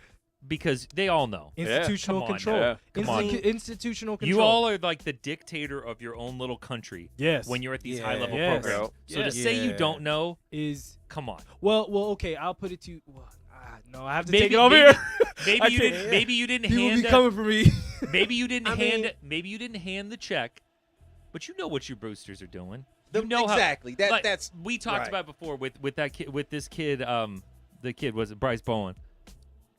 Speaker 3: Because they all know.
Speaker 4: Institutional
Speaker 3: Come on,
Speaker 4: control.
Speaker 2: yeah.
Speaker 3: Come on.
Speaker 4: Institutional control.
Speaker 3: You all are like the dictator of your own little country.
Speaker 4: Yes.
Speaker 3: When you're at these
Speaker 5: Yeah.
Speaker 3: high-level
Speaker 4: Yes.
Speaker 3: programs. So
Speaker 4: Yes.
Speaker 3: to say you
Speaker 5: Yeah.
Speaker 3: don't know,
Speaker 4: is
Speaker 3: come on.
Speaker 4: well, okay. I'll put it to. Well, no, I have to
Speaker 3: Maybe-
Speaker 4: take it over
Speaker 3: maybe-
Speaker 4: here.
Speaker 3: Maybe
Speaker 4: I
Speaker 3: you
Speaker 4: can't-
Speaker 3: didn't. Maybe you didn't
Speaker 4: People
Speaker 3: hand.
Speaker 4: be coming for me.
Speaker 3: Maybe you didn't
Speaker 5: I
Speaker 3: hand.
Speaker 5: mean-
Speaker 3: Maybe you didn't hand the check, but you know what your boosters are doing.
Speaker 5: The-
Speaker 3: You know
Speaker 5: exactly.
Speaker 3: How,
Speaker 5: That's
Speaker 3: we talked
Speaker 5: right.
Speaker 3: about it before with that kid, with this kid. The kid was it Bryce Bowen,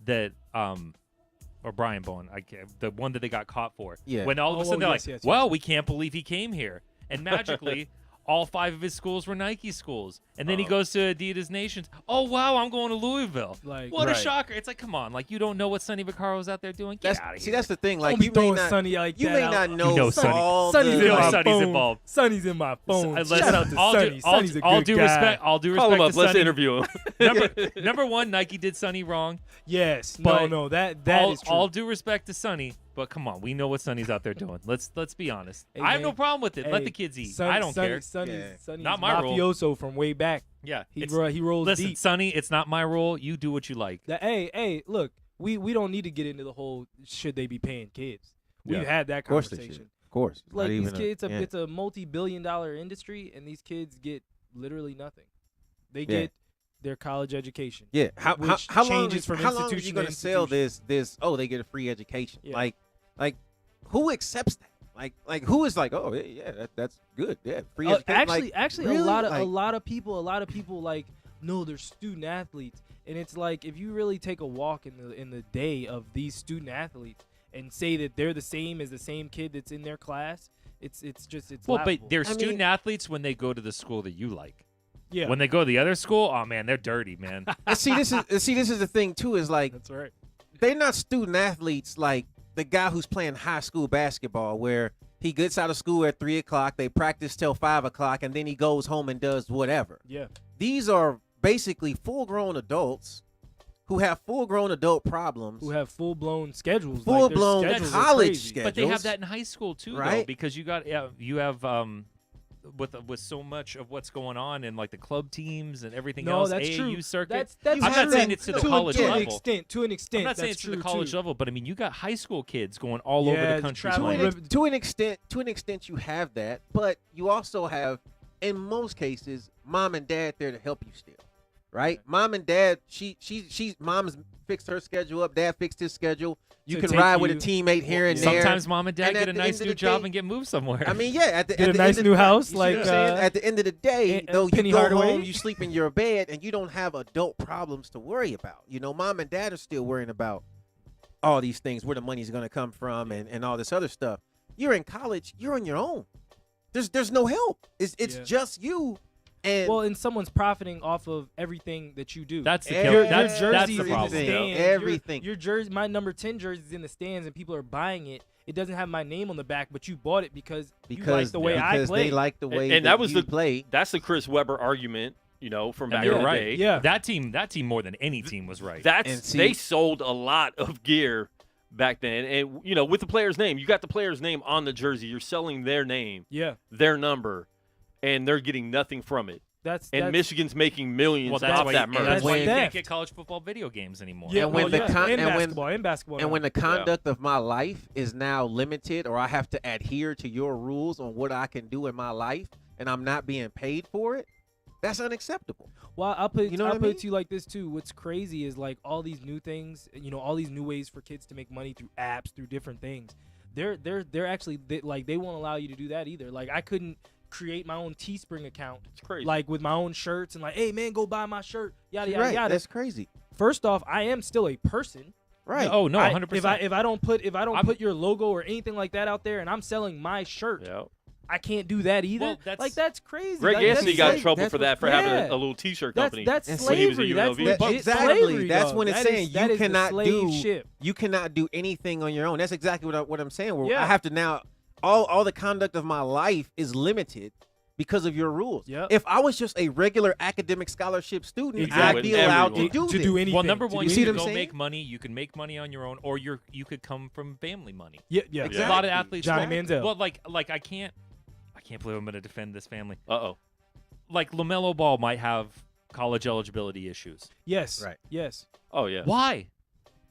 Speaker 3: that or Brian Bowen. I can't, the one that they got caught for.
Speaker 5: Yeah.
Speaker 3: When all of a sudden they're
Speaker 4: yes,
Speaker 3: like,
Speaker 4: yes,
Speaker 3: well, we can't believe he came here, and magically. All 5 of his schools were Nike schools. And then he goes to Adidas Nations. Oh, wow, I'm going to Louisville.
Speaker 4: Like,
Speaker 3: what a
Speaker 5: right.
Speaker 3: shocker. It's like, come on. Like, you don't know what Sonny Vaccaro's out there doing? Get out of here.
Speaker 5: See, that's the thing. Like
Speaker 4: Don't be
Speaker 5: you may
Speaker 4: throwing
Speaker 5: not,
Speaker 4: Sonny like
Speaker 5: you
Speaker 4: that
Speaker 5: may
Speaker 4: out.
Speaker 5: not know,
Speaker 3: You know Sonny.
Speaker 5: all
Speaker 4: Sonny's
Speaker 5: the,
Speaker 4: in my
Speaker 3: Sonny's
Speaker 4: phone.
Speaker 3: involved.
Speaker 4: Sonny's in my phone.
Speaker 3: Listen,
Speaker 4: Shout out to Sonny. Sonny's a good
Speaker 3: all due
Speaker 4: guy.
Speaker 3: respect. All due
Speaker 2: Call
Speaker 3: respect
Speaker 2: him up.
Speaker 3: to
Speaker 2: Let's
Speaker 3: Sonny.
Speaker 2: interview him.
Speaker 3: Number one, Nike did Sonny wrong.
Speaker 4: Yes.
Speaker 3: But
Speaker 4: No. That
Speaker 3: all,
Speaker 4: is true.
Speaker 3: all due respect to Sonny, but come on, we know what Sonny's out there doing. Let's be honest.
Speaker 4: Hey,
Speaker 3: I have
Speaker 4: man.
Speaker 3: no problem with it. Let
Speaker 4: Hey,
Speaker 3: the kids eat.
Speaker 4: Sonny-
Speaker 3: I don't care.
Speaker 4: Sonny's
Speaker 5: Yeah.
Speaker 3: Not my rule.
Speaker 4: mafioso from way back.
Speaker 3: Yeah,
Speaker 4: He
Speaker 3: it's-
Speaker 4: rolls
Speaker 3: listen,
Speaker 4: deep.
Speaker 3: Sonny, it's not my rule. You do what you like.
Speaker 4: Hey, look, we don't need to get into the whole should they be paying kids. We've
Speaker 3: Yeah.
Speaker 4: had that
Speaker 5: Of course they
Speaker 4: conversation.
Speaker 5: should. Of course.
Speaker 4: Like
Speaker 5: Not
Speaker 4: these
Speaker 5: even
Speaker 4: kids,
Speaker 5: yeah.
Speaker 4: it's a multi-billion-dollar industry, and these kids get literally nothing. They
Speaker 5: Yeah.
Speaker 4: get their college education.
Speaker 5: Yeah. How
Speaker 4: which
Speaker 5: long
Speaker 4: changes
Speaker 5: is,
Speaker 4: from
Speaker 5: how long are you
Speaker 4: institution
Speaker 5: going
Speaker 4: to
Speaker 5: to sell
Speaker 4: institution.
Speaker 5: this? Oh, they get a free education.
Speaker 4: Yeah.
Speaker 5: Like, who accepts that? Like, who is like, oh, yeah, that's good. Yeah, free education.
Speaker 4: Actually,
Speaker 5: really?
Speaker 4: a lot
Speaker 5: Like-
Speaker 4: of people like, no, they're student athletes, and it's like if you really take a walk in the day of these student athletes and say that they're the same as the same kid that's in their class, it's
Speaker 3: Well,
Speaker 4: laughable.
Speaker 3: but they're
Speaker 5: I
Speaker 3: student
Speaker 5: mean-
Speaker 3: athletes when they go to the school that you like.
Speaker 4: yeah,
Speaker 3: When they go to the other school, oh man, they're dirty, man.
Speaker 5: And see, this is the thing too. Is like
Speaker 4: that's right.
Speaker 5: they're not student athletes like the guy who's playing high school basketball, where he gets out of school at 3:00, they practice till 5:00, and then he goes home and does whatever.
Speaker 4: Yeah,
Speaker 5: These are basically full-grown adults who have full-grown adult problems.
Speaker 4: who have full-blown schedules,
Speaker 5: Full-blown
Speaker 4: like their schedules are
Speaker 5: college
Speaker 4: crazy.
Speaker 5: schedule.
Speaker 3: But they have
Speaker 5: schedules.
Speaker 3: that in high school too, though,
Speaker 5: Right.
Speaker 3: because you have with so much of what's going on in like the club teams and everything
Speaker 4: No,
Speaker 3: else,
Speaker 4: that's
Speaker 3: AAU
Speaker 4: true.
Speaker 3: circuit.
Speaker 4: That's
Speaker 5: I'm not
Speaker 4: true.
Speaker 5: saying it's to the
Speaker 3: college
Speaker 4: to an
Speaker 3: level.
Speaker 4: extent. To an extent,
Speaker 3: I'm not saying
Speaker 4: that's
Speaker 3: it's to the
Speaker 4: true,
Speaker 3: college
Speaker 4: too.
Speaker 3: level, but I mean you got high school kids going all over
Speaker 4: Yeah,
Speaker 3: the country.
Speaker 4: traveling
Speaker 3: playing.
Speaker 5: To an extent, you have that, but you also have, in most cases, mom and dad there to help you still, right? Mom and dad, mom's fixed her schedule up, dad fixed his schedule. You
Speaker 4: To
Speaker 5: can
Speaker 4: take
Speaker 5: ride with a
Speaker 4: you-
Speaker 5: teammate here and there.
Speaker 3: Sometimes mom and dad
Speaker 5: And
Speaker 3: get
Speaker 5: at
Speaker 3: a
Speaker 5: the
Speaker 3: nice
Speaker 5: end of
Speaker 3: new
Speaker 5: the
Speaker 3: job
Speaker 5: day-
Speaker 3: and get moved somewhere.
Speaker 5: I mean, yeah, at the
Speaker 4: Get a
Speaker 5: at the
Speaker 4: nice
Speaker 5: end
Speaker 4: new
Speaker 5: of,
Speaker 4: house,
Speaker 5: you see what I'm
Speaker 4: like,
Speaker 5: saying? At the end of the day, though, you
Speaker 4: Penny
Speaker 5: go
Speaker 4: Hardaway.
Speaker 5: home, you sleep in your bed, and you don't have adult problems to worry about. You know, mom and dad are still worrying about all these things, where the money's going to come from, and all this other stuff. You're in college, you're on your own. There's no help. It's
Speaker 4: Yeah.
Speaker 5: just you. And
Speaker 4: Well, and someone's profiting off of everything that you do.
Speaker 3: That's the
Speaker 5: Every-
Speaker 3: kill.
Speaker 5: your
Speaker 3: That's
Speaker 4: jersey
Speaker 3: the
Speaker 4: is in
Speaker 3: problem.
Speaker 4: the stands.
Speaker 5: Everything.
Speaker 4: Your jersey, my number 10 jersey is in the stands, and people are buying it. It doesn't have my name on the back, but you bought it because you like the way I
Speaker 5: because
Speaker 4: play.
Speaker 5: they like the way
Speaker 2: And that was
Speaker 5: you
Speaker 2: the-
Speaker 5: play.
Speaker 2: That's the Chris Webber argument, from
Speaker 3: And
Speaker 2: back
Speaker 3: you're
Speaker 2: in the
Speaker 3: right.
Speaker 2: day.
Speaker 4: Yeah.
Speaker 3: That team more than any team was right.
Speaker 5: And see-
Speaker 2: They sold a lot of gear back then, and with the player's name, you got the player's name on the jersey. You're selling their name,
Speaker 4: Yeah,
Speaker 2: their number, and they're getting nothing from it.
Speaker 4: that's
Speaker 2: And Michigan's making millions
Speaker 3: well, that's
Speaker 2: off
Speaker 3: why,
Speaker 2: that
Speaker 3: and
Speaker 2: merch.
Speaker 3: that's why you can't
Speaker 4: theft.
Speaker 3: get college football video games anymore.
Speaker 4: Yeah,
Speaker 5: And when
Speaker 4: well,
Speaker 5: the
Speaker 4: yeah.
Speaker 5: con-
Speaker 4: and
Speaker 5: and when-
Speaker 4: basketball, and basketball.
Speaker 5: And
Speaker 4: now.
Speaker 5: when the conduct of my life is now limited, or I have to adhere to your rules on what I can do in my life, and I'm not being paid for it, that's unacceptable.
Speaker 4: Well, I'll put
Speaker 5: You know
Speaker 4: I'll
Speaker 5: what I
Speaker 4: put
Speaker 5: mean?
Speaker 4: it to you like this too. What's crazy is like all these new things, all these new ways for kids to make money through apps, through different things. They're actually they won't allow you to do that either. Like I couldn't create my own Teespring account,
Speaker 2: It's crazy.
Speaker 4: like with my own shirts and like, hey man, go buy my shirt, yada
Speaker 5: You're
Speaker 4: yada
Speaker 5: right.
Speaker 4: yada.
Speaker 5: That's crazy.
Speaker 4: First off, I am still a person.
Speaker 5: Right.
Speaker 3: Oh no, 100%.
Speaker 4: If I don't put your logo or anything like that out there, and I'm selling my shirt,
Speaker 2: Yeah.
Speaker 4: I can't do that either.
Speaker 3: Well,
Speaker 4: that's crazy.
Speaker 2: Greg
Speaker 4: Like,
Speaker 2: Anthony
Speaker 4: that's
Speaker 2: got in
Speaker 4: slave-
Speaker 2: trouble
Speaker 5: that's
Speaker 2: for
Speaker 5: what-
Speaker 2: that for having
Speaker 4: yeah.
Speaker 2: a little T-shirt
Speaker 4: That's
Speaker 2: company.
Speaker 4: that's
Speaker 2: when he was at
Speaker 4: slavery. That's
Speaker 2: UNLV.
Speaker 4: legit
Speaker 5: Exactly.
Speaker 4: slavery.
Speaker 5: That's
Speaker 4: dog.
Speaker 5: when it's
Speaker 4: That
Speaker 5: saying
Speaker 4: is- that
Speaker 5: you
Speaker 4: is the
Speaker 5: cannot
Speaker 4: slave
Speaker 5: do
Speaker 4: ship.
Speaker 5: you cannot do anything on your own. That's exactly what I'm saying. Where
Speaker 4: Yeah.
Speaker 5: I have to now all the conduct of my life is limited because of your rules.
Speaker 4: Yep.
Speaker 5: If I was just a regular academic scholarship student,
Speaker 4: Exactly.
Speaker 5: I'd be allowed
Speaker 2: Everyone.
Speaker 5: to do this.
Speaker 4: anything.
Speaker 3: well, number
Speaker 4: to
Speaker 3: one,
Speaker 4: do
Speaker 5: see
Speaker 3: you
Speaker 5: what
Speaker 3: can
Speaker 5: I'm
Speaker 3: go
Speaker 5: saying?
Speaker 3: make money. You can make money on your own, or you could come from family money.
Speaker 4: Yeah.
Speaker 5: Exactly.
Speaker 3: A lot of athletes.
Speaker 4: Johnny Manziel.
Speaker 3: Well, like I can't believe I'm going to defend this family.
Speaker 2: Uh-oh.
Speaker 3: Like LaMelo Ball might have college eligibility issues.
Speaker 4: Yes.
Speaker 5: Right.
Speaker 4: Yes.
Speaker 2: Oh, yeah.
Speaker 3: Why?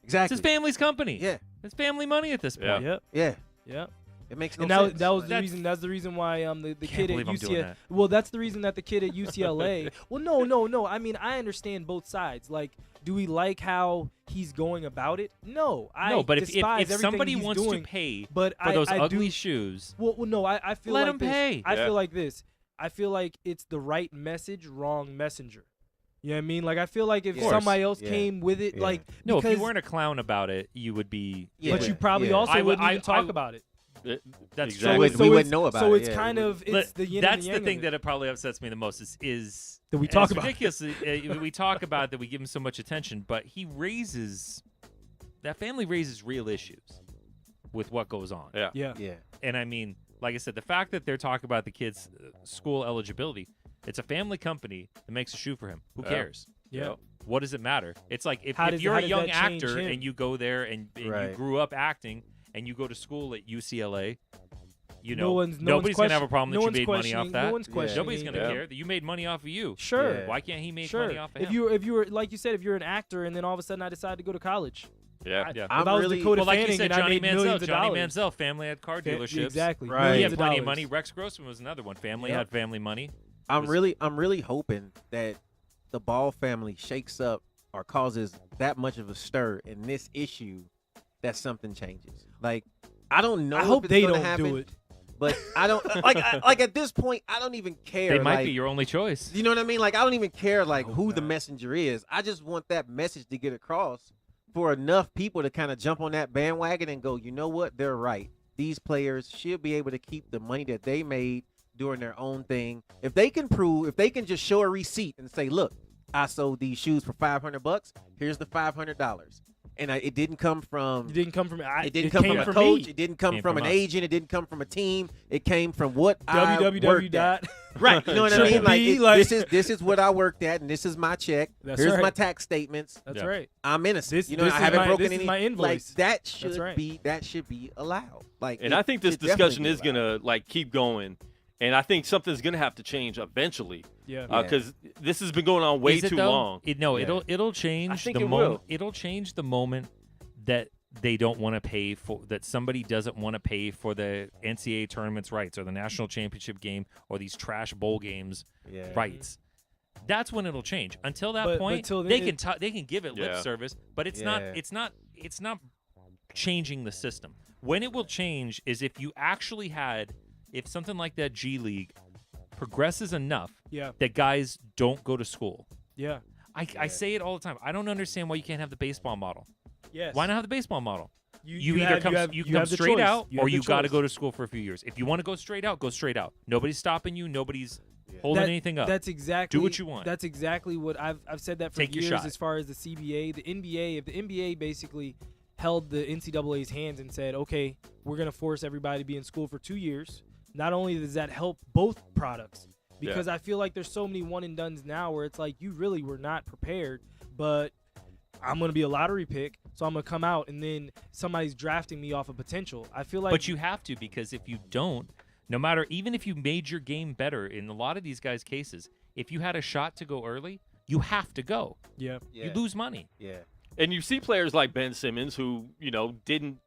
Speaker 3: It's
Speaker 5: Exactly.
Speaker 3: his family's company.
Speaker 5: Yeah.
Speaker 3: It's family money at this
Speaker 2: Yeah.
Speaker 3: point.
Speaker 4: Yep.
Speaker 5: Yeah.
Speaker 4: Yep.
Speaker 5: It makes no
Speaker 4: And
Speaker 5: sense.
Speaker 4: that was the
Speaker 3: That's-
Speaker 4: reason. That's the reason why the
Speaker 3: Can't
Speaker 4: kid at
Speaker 3: believe I'm doing
Speaker 4: UCLA.
Speaker 3: that.
Speaker 4: Well, that's the reason that the kid at UCLA. Well, no. I mean, I understand both sides. Like, do we like how he's going about it? No.
Speaker 3: No, but if
Speaker 4: despise everything
Speaker 3: somebody
Speaker 4: he's
Speaker 3: wants
Speaker 4: doing,
Speaker 3: to pay
Speaker 4: but
Speaker 3: for those
Speaker 4: I
Speaker 3: ugly
Speaker 4: do,
Speaker 3: shoes,
Speaker 4: Well, no. I feel
Speaker 3: let
Speaker 4: like
Speaker 3: him
Speaker 4: this.
Speaker 3: pay.
Speaker 4: I
Speaker 2: Yeah.
Speaker 4: feel like this. I feel like it's the right message, wrong messenger. You know what I mean? Like, I feel like if
Speaker 5: Of course.
Speaker 4: somebody else
Speaker 5: Yeah.
Speaker 4: came with it,
Speaker 5: Yeah.
Speaker 4: like,
Speaker 3: no, if
Speaker 4: because,
Speaker 3: you weren't a clown about it, you would be.
Speaker 5: Yeah.
Speaker 4: but you probably
Speaker 5: Yeah.
Speaker 4: also
Speaker 3: I would-
Speaker 4: wouldn't
Speaker 3: I-
Speaker 4: even talk
Speaker 3: I-
Speaker 4: about it.
Speaker 3: That's
Speaker 2: Exactly.
Speaker 3: true.
Speaker 5: We
Speaker 4: so
Speaker 5: wouldn't
Speaker 4: it's,
Speaker 5: know about
Speaker 4: so
Speaker 5: it,
Speaker 4: it's
Speaker 5: yeah,
Speaker 4: kind
Speaker 5: we
Speaker 4: of
Speaker 3: But
Speaker 4: it's the yin
Speaker 3: that's
Speaker 4: and
Speaker 3: the
Speaker 4: yang
Speaker 3: thing
Speaker 4: of it.
Speaker 3: that probably upsets me the most is
Speaker 4: That we
Speaker 3: and
Speaker 4: talk
Speaker 3: it's
Speaker 4: about.
Speaker 3: ridiculous. We talk about that we give him so much attention, but that family raises real issues with what goes on.
Speaker 2: Yeah.
Speaker 4: Yeah.
Speaker 5: Yeah.
Speaker 3: And I mean, like I said, the fact that they're talking about the kid's school eligibility, it's a family company that makes a shoe for him. Who
Speaker 2: Yeah.
Speaker 3: cares?
Speaker 4: Yeah.
Speaker 3: What does it matter? It's like if
Speaker 4: How
Speaker 3: if
Speaker 4: does-
Speaker 3: you're
Speaker 4: how
Speaker 3: a
Speaker 4: does
Speaker 3: young
Speaker 4: that change
Speaker 3: actor
Speaker 4: him?
Speaker 3: and you go there and
Speaker 5: Right.
Speaker 3: you grew up acting and you go to school at UCLA, you know,
Speaker 4: No one's
Speaker 3: nobody's going to have a problem
Speaker 4: no
Speaker 3: that you
Speaker 4: one's
Speaker 3: made money off
Speaker 4: questioning-
Speaker 3: that.
Speaker 4: No one's
Speaker 5: Yeah.
Speaker 4: questioning.
Speaker 3: Nobody's going to
Speaker 2: Yeah.
Speaker 3: care that you made money off of you.
Speaker 4: Sure.
Speaker 5: Yeah.
Speaker 3: Why can't he make
Speaker 4: Sure.
Speaker 3: money off of
Speaker 4: If
Speaker 3: him?
Speaker 4: you were like you said, if you're an actor and then all of a sudden I decided to go to college.
Speaker 2: Yeah.
Speaker 3: Yeah.
Speaker 4: If I was
Speaker 5: really-
Speaker 4: Dakota
Speaker 3: Well, like you
Speaker 4: Fanning
Speaker 3: said,
Speaker 4: and I
Speaker 3: Johnny
Speaker 4: made millions
Speaker 3: Manziel.
Speaker 4: of
Speaker 3: Johnny
Speaker 4: dollars.
Speaker 3: Manziel, family had car dealerships.
Speaker 4: Exactly.
Speaker 5: Right.
Speaker 3: He
Speaker 4: Millions
Speaker 3: had
Speaker 4: of
Speaker 3: plenty of
Speaker 4: dollars.
Speaker 3: money. Rex Grossman was another one. Family
Speaker 4: Yep.
Speaker 3: had family money.
Speaker 5: I'm really hoping that the Ball family shakes up or causes that much of a stir in this issue that something changes. Like, I don't know.
Speaker 4: I
Speaker 5: if
Speaker 4: hope
Speaker 5: it's
Speaker 4: they
Speaker 5: gonna
Speaker 4: don't
Speaker 5: happen,
Speaker 4: do it.
Speaker 5: but I don't like at this point. I don't even care.
Speaker 3: They might
Speaker 5: like,
Speaker 3: be your only choice.
Speaker 5: You know what I mean? Like, I don't even care like
Speaker 4: hope
Speaker 5: who the
Speaker 4: not.
Speaker 5: messenger is. I just want that message to get across for enough people to kind of jump on that bandwagon and go, you know what? They're right. These players should be able to keep the money that they made doing their own thing. If they can just show a receipt and say, look, I sold these shoes for $500. Here's the $500. And it didn't come from
Speaker 4: It didn't come from
Speaker 5: it didn't come
Speaker 4: came
Speaker 5: from a
Speaker 4: from
Speaker 5: coach.
Speaker 4: me.
Speaker 5: It didn't come
Speaker 3: Came
Speaker 5: from
Speaker 3: from
Speaker 5: an
Speaker 3: us.
Speaker 5: agent. It didn't come from a team. It came from what I
Speaker 4: www.
Speaker 5: worked at. Right. You know what I
Speaker 4: Should
Speaker 5: mean? Like,
Speaker 4: be, like-
Speaker 5: this is what I worked at, and this is my check.
Speaker 4: That's
Speaker 5: Here's my
Speaker 4: right.
Speaker 5: tax statements.
Speaker 4: That's
Speaker 3: Yeah.
Speaker 4: right.
Speaker 5: I'm innocent.
Speaker 4: This-
Speaker 5: you know,
Speaker 4: this
Speaker 5: I
Speaker 4: is
Speaker 5: haven't
Speaker 4: my-
Speaker 5: broken
Speaker 4: this is
Speaker 5: any.
Speaker 4: my
Speaker 5: Like
Speaker 4: invoice.
Speaker 5: that should
Speaker 4: right.
Speaker 5: be allowed. Like,
Speaker 2: And I think this
Speaker 5: should definitely
Speaker 2: discussion
Speaker 5: be
Speaker 2: is going
Speaker 5: allowed.
Speaker 2: to like keep going. And I think something's going to have to change eventually
Speaker 4: Yeah.
Speaker 2: because this has been going on way
Speaker 3: Is it
Speaker 2: too
Speaker 3: though?
Speaker 2: long.
Speaker 5: Yeah.
Speaker 3: It'll change
Speaker 2: I think
Speaker 3: the
Speaker 2: it
Speaker 3: moment.
Speaker 2: will.
Speaker 3: It'll change the moment that they don't want to pay for that somebody doesn't want to pay for the NCAA tournament's rights or the national championship game or these trash bowl games
Speaker 5: Yeah.
Speaker 3: rights. That's when it'll change. Until that
Speaker 4: But
Speaker 3: point,
Speaker 4: till then
Speaker 3: they
Speaker 4: it-
Speaker 3: can they can give it lip
Speaker 2: Yeah.
Speaker 3: service, but it's
Speaker 5: Yeah.
Speaker 3: not changing the system. When it will change is if something like that G League progresses enough
Speaker 4: Yeah.
Speaker 3: that guys don't go to school.
Speaker 4: Yeah.
Speaker 3: I say it all the time. I don't understand why you can't have the baseball model.
Speaker 4: Yes.
Speaker 3: Why not have the baseball modle? You
Speaker 4: have-
Speaker 3: either come
Speaker 4: have-
Speaker 3: you
Speaker 4: you
Speaker 3: come
Speaker 4: have the
Speaker 3: straight
Speaker 4: choice.
Speaker 3: out
Speaker 4: You have
Speaker 3: or
Speaker 4: the
Speaker 3: you got to
Speaker 4: choice.
Speaker 3: go to school for a few years. If you want to go straight out, go straight out. Nobody's stopping you. Nobody's holding anything up.
Speaker 4: That's exactly
Speaker 3: what you want.
Speaker 4: That's exactly what I've said that for
Speaker 3: Take your
Speaker 4: years
Speaker 3: shot.
Speaker 4: as far as the CBA, the NBA. If the NBA basically held the NCAA's hands and said, okay, we're going to force everybody to be in school for 2 years, not only does that help both products, because I feel like there's so many one and dones now where it's like you really were not prepared, but I'm going to be a lottery pick, so I'm going to come out and then somebody's drafting me off of potential. I feel like
Speaker 3: But you have to, because if you don't, no matter, even if you made your game better in a lot of these guys' cases, if you had a shot to go early, you have to go.
Speaker 4: yeah.
Speaker 5: Yeah.
Speaker 3: You lose money.
Speaker 5: Yeah.
Speaker 2: And you see players like Ben Simmons who, didn't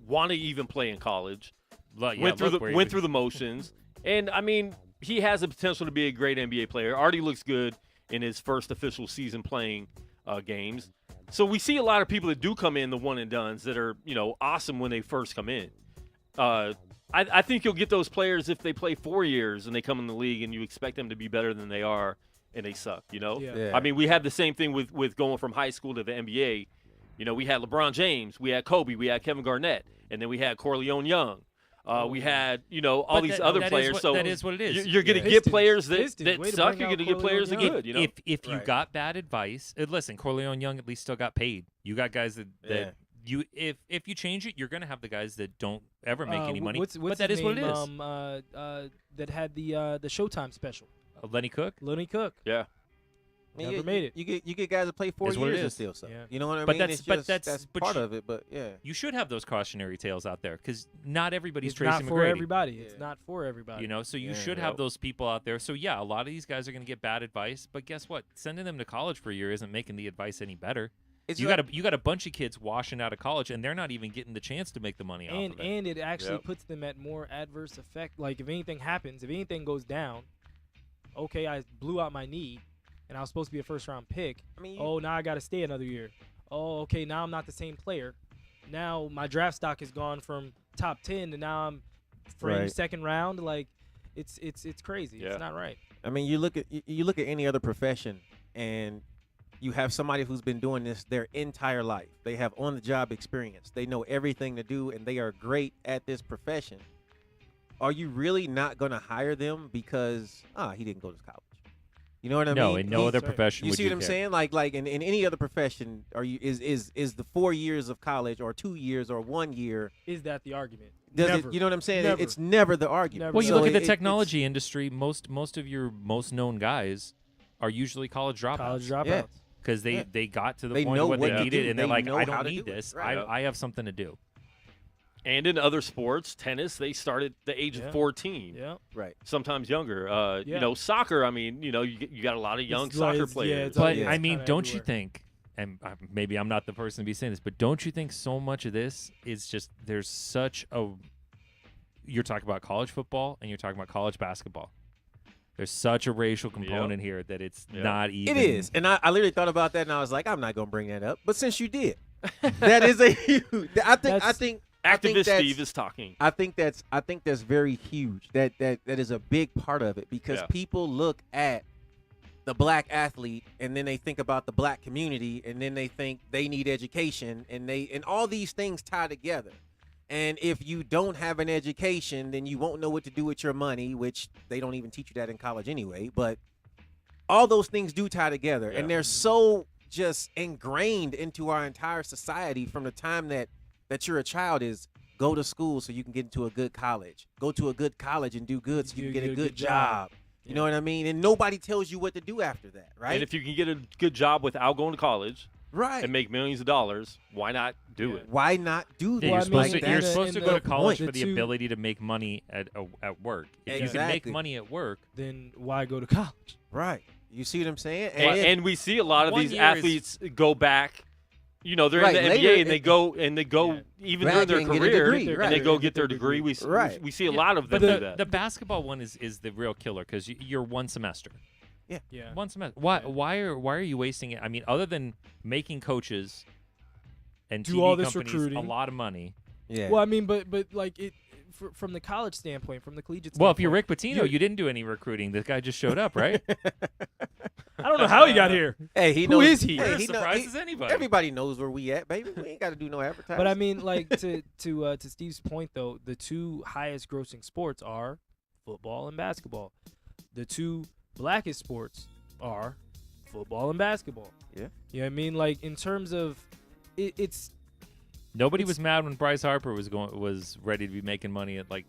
Speaker 2: want to even play in college, went through the motions. And I mean, he has the potential to be a great NBA player. Already looks good in his first official season playing games. So we see a lot of people that do come in, the one and dones, that are, awesome when they first come in. I think you'll get those players if they play 4 years and they come in the league and you expect them to be better than they are and they suck,
Speaker 4: Yeah.
Speaker 5: Yeah.
Speaker 2: I mean, we had the same thing with going from high school to the NBA. You know, we had LeBron James, we had Kobe, we had Kevin Garnett, and then we had Corleone Young. We had, you know, all these other players.
Speaker 3: So that is what it is.
Speaker 2: You're going to get players that suck. You're going to get players that are good. You know,
Speaker 3: if you got bad advice, listen, Corleone Young at least still got paid. You got guys that you if you change it, you're going to have the guys that don't ever make any money.
Speaker 4: But
Speaker 3: that is what it is.
Speaker 4: That had the Showtime special.
Speaker 3: Lenny Cook.
Speaker 4: Lenny Cook.
Speaker 2: Yeah.
Speaker 4: Never made it.
Speaker 5: You get guys that play 4 years and still suck.
Speaker 4: Yeah.
Speaker 5: You know what I
Speaker 3: But
Speaker 5: mean? That's
Speaker 3: but
Speaker 5: part of it. But yeah,
Speaker 3: you should have those cautionary tales out there because not everybody's
Speaker 4: It's
Speaker 3: Tracy
Speaker 4: not for
Speaker 3: McGrady.
Speaker 4: everybody.
Speaker 5: Yeah.
Speaker 4: It's not for everybody.
Speaker 3: You know, so you should have those people out there. So yeah, a lot of these guys are going to get bad advice, but guess what? Sending them to college for a year isn't making the advice any better. You got a bunch of kids washing out of college, and they're not even getting the chance to make the money off of it.
Speaker 4: And it actually puts them at more adverse effect. Like if anything happens, if anything goes down, okay, I blew out my knee, and I was supposed to be a first-round pick. Now I got to stay another year. Oh, okay, now I'm not the same player. Now my draft stock has gone from top 10 to now I'm fringe second round. Like it's crazy.
Speaker 2: Yeah.
Speaker 4: It's not right.
Speaker 5: I mean, you look at any other profession, and you have somebody who's been doing this their entire life. They have on-the-job experience. They know everything to do, and they are great at this profession. Are you really not going to hire them because he didn't go to college? You know what I mean?
Speaker 3: No, in no other profession
Speaker 5: You
Speaker 3: would
Speaker 5: see
Speaker 3: you
Speaker 5: what I'm
Speaker 3: care.
Speaker 5: saying? Like in any other profession, is the 4 years of college or 2 years or 1 year?
Speaker 4: Is that the argument?
Speaker 5: Does
Speaker 4: Never.
Speaker 5: it? You know what I'm saying?
Speaker 4: Never.
Speaker 5: It's never the argument.
Speaker 4: Never.
Speaker 3: Well, you
Speaker 5: So
Speaker 3: look at the
Speaker 5: it's-
Speaker 3: technology industry. Most of your most known guys are usually college dropouts.
Speaker 4: College dropouts.
Speaker 5: Yeah.
Speaker 3: Because they got to the
Speaker 5: They
Speaker 3: point
Speaker 5: know
Speaker 3: of what
Speaker 5: what
Speaker 3: they
Speaker 5: to
Speaker 3: needed,
Speaker 5: do.
Speaker 3: and they're
Speaker 5: They
Speaker 3: like,
Speaker 5: know
Speaker 3: I
Speaker 5: how
Speaker 3: don't
Speaker 5: to
Speaker 3: need
Speaker 5: do it.
Speaker 3: this.
Speaker 5: Right.
Speaker 3: I have something to do.
Speaker 2: And in other sports, tennis, they start at the age of 14.
Speaker 4: Yeah.
Speaker 5: Right.
Speaker 2: Sometimes younger.
Speaker 4: Yeah.
Speaker 2: You know, soccer. I mean, you know, you got a lot of young
Speaker 4: It's
Speaker 2: soccer
Speaker 4: like- yeah,
Speaker 2: players.
Speaker 4: it's
Speaker 3: But
Speaker 4: Yeah.
Speaker 3: I mean,
Speaker 4: Kinda
Speaker 3: don't you
Speaker 4: everywhere.
Speaker 3: think? And maybe I'm not the person to be saying this, but don't you think so much of this is just there's such a. You're talking about college football and you're talking about college basketball. There's such a racial component here that it's not even.
Speaker 5: It is, and I literally thought about that, and I was like, I'm not gonna bring that up. But since you did, that is a huge. I think
Speaker 2: Activist
Speaker 5: that's-
Speaker 2: Steve is talking.
Speaker 5: I think that's very huge. That is a big part of it because people look at the black athlete and then they think about the black community and then they think they need education and all these things tie together. And if you don't have an education, then you won't know what to do with your money, which they don't even teach you that in college anyway. But all those things do tie together, and they're so just ingrained into our entire society from the time that you're a child is go to school so you can get into a good college. Go to a good college and do good so you can get a good job. You know what I mean? And nobody tells you what to do after that, right?
Speaker 2: And if you can get a good job without going to college
Speaker 5: right.
Speaker 2: and make millions of dollars, why not do it?
Speaker 5: Why not do that?
Speaker 3: Yeah,
Speaker 4: Well,
Speaker 3: you're
Speaker 4: I mean,
Speaker 3: supposed to,
Speaker 4: and
Speaker 3: you're
Speaker 4: the-
Speaker 3: supposed to
Speaker 4: and
Speaker 3: go
Speaker 4: the
Speaker 3: to college
Speaker 4: point-
Speaker 3: for the
Speaker 4: the two-
Speaker 3: ability to make money at work. If you can
Speaker 5: Exactly.
Speaker 3: make money at work,
Speaker 4: Then why go to college?
Speaker 5: Right. You see what I'm saying?
Speaker 2: And we see a lot of
Speaker 3: 1
Speaker 2: these
Speaker 3: year
Speaker 2: athletes go back. You know, they're
Speaker 5: Right,
Speaker 2: in the
Speaker 5: later
Speaker 2: NBA and they go even during their
Speaker 5: graduate and get a
Speaker 2: career
Speaker 5: degree,
Speaker 2: and
Speaker 5: right.
Speaker 2: they go get their degree. We see a lot of them
Speaker 3: but
Speaker 2: do
Speaker 3: the
Speaker 2: that.
Speaker 3: the basketball one is the real killer because you're one semester.
Speaker 4: Yeah.
Speaker 3: One semester. Why are you wasting it? I mean, other than making coaches and
Speaker 4: Do
Speaker 3: TV
Speaker 4: all this
Speaker 3: companies
Speaker 4: recruiting.
Speaker 3: a lot of money.
Speaker 5: Yeah.
Speaker 4: Well, I mean, but like it from the college standpoint, from the collegiate standpoint.
Speaker 3: Well, if you're Rick Pitino,
Speaker 4: you're-
Speaker 3: you didn't do any recruiting. This guy just showed up, right?
Speaker 4: I don't know how he got here.
Speaker 5: Hey, he
Speaker 4: Who
Speaker 5: knows.
Speaker 4: is he?
Speaker 3: You're
Speaker 5: Hey,
Speaker 3: as
Speaker 5: he know-
Speaker 3: surprised
Speaker 5: he-
Speaker 3: as anybody.
Speaker 5: Everybody knows where we at, baby. We ain't got to do no advertising.
Speaker 4: But I mean, like to Steve's point though, the two highest grossing sports are football and basketball. The two blackest sports are football and basketball.
Speaker 5: Yeah.
Speaker 4: You know what I mean? Like in terms of it's
Speaker 3: Nobody was mad when Bryce Harper was ready to be making money at like.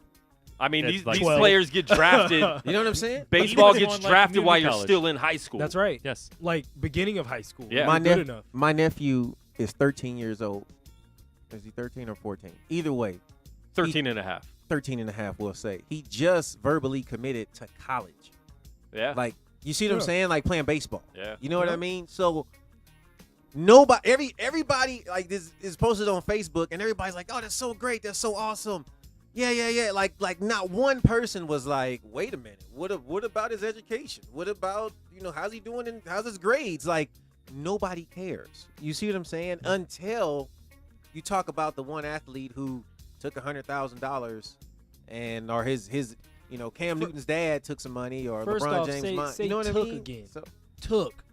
Speaker 2: I mean,
Speaker 3: It's
Speaker 2: these
Speaker 3: like
Speaker 4: 12.
Speaker 2: players get drafted.
Speaker 5: you know what I'm saying?
Speaker 2: Baseball
Speaker 3: He was
Speaker 2: gets
Speaker 3: on, like,
Speaker 2: drafted while
Speaker 3: community
Speaker 2: you're
Speaker 3: college.
Speaker 2: still in high school.
Speaker 4: that's right.
Speaker 3: Yes.
Speaker 4: Like beginning of high school.
Speaker 2: Yeah.
Speaker 4: You're good enough.
Speaker 5: My nephew is 13 years old. Is he 13 or 14? Either way,
Speaker 2: 13 and a half.
Speaker 5: 13 and a half, we'll say. He just verbally committed to college.
Speaker 2: Yeah.
Speaker 5: Like, you see what I'm
Speaker 4: Yeah.
Speaker 5: saying? Like playing baseball.
Speaker 2: Yeah.
Speaker 5: You know what
Speaker 4: Yeah.
Speaker 5: I mean? So everybody like this is posted on Facebook and everybody's like, "Oh, that's so great. That's so awesome." Yeah. Like not one person was like, "Wait a minute. What about his education? What about, how's he doing and how's his grades?" Like nobody cares. You see what I'm saying? Until you talk about the one athlete who took $100,000 and or his Cam Newton's dad took some money or
Speaker 4: First
Speaker 5: LeBron
Speaker 4: off,
Speaker 5: James'
Speaker 4: say
Speaker 5: you know what I
Speaker 4: took
Speaker 5: mean?
Speaker 4: again.
Speaker 5: So,
Speaker 4: Took.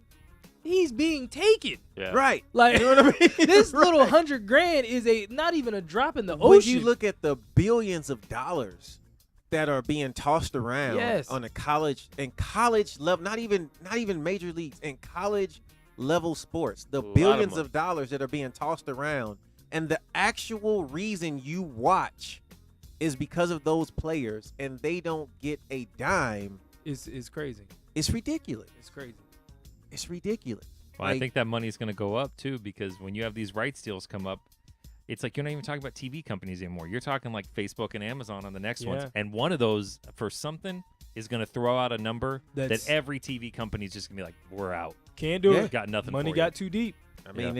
Speaker 4: he's being taken.
Speaker 2: Yeah.
Speaker 5: Right.
Speaker 4: Like,
Speaker 5: You know what I mean?
Speaker 4: this little
Speaker 5: Right.
Speaker 4: $100,000 is not even a drop in the
Speaker 5: When
Speaker 4: ocean.
Speaker 5: you look at the billions of dollars that are being tossed around
Speaker 4: Yes.
Speaker 5: on a college level, not even major leagues, in college level sports, the
Speaker 2: lot of
Speaker 5: billions
Speaker 2: money.
Speaker 5: of dollars that are being tossed around, and the actual reason you watch is because of those players, and they don't get a dime.
Speaker 4: is crazy.
Speaker 5: It's ridiculous.
Speaker 4: It's crazy.
Speaker 5: It's ridiculous.
Speaker 3: Well, I
Speaker 5: Like,
Speaker 3: think that money's going to go up too, because when you have these rights deals come up, it's like you're not even talking about TV companies anymore. You're talking like Facebook and Amazon on the next ones,
Speaker 4: Yeah.
Speaker 3: and one of those for something is going to throw out a number
Speaker 4: That's-
Speaker 3: that every TV company's just going to be like, "We're out,
Speaker 4: Can't do
Speaker 5: Yeah.
Speaker 4: it.
Speaker 3: got nothing."
Speaker 4: Money
Speaker 3: for
Speaker 4: got too deep.
Speaker 5: I mean,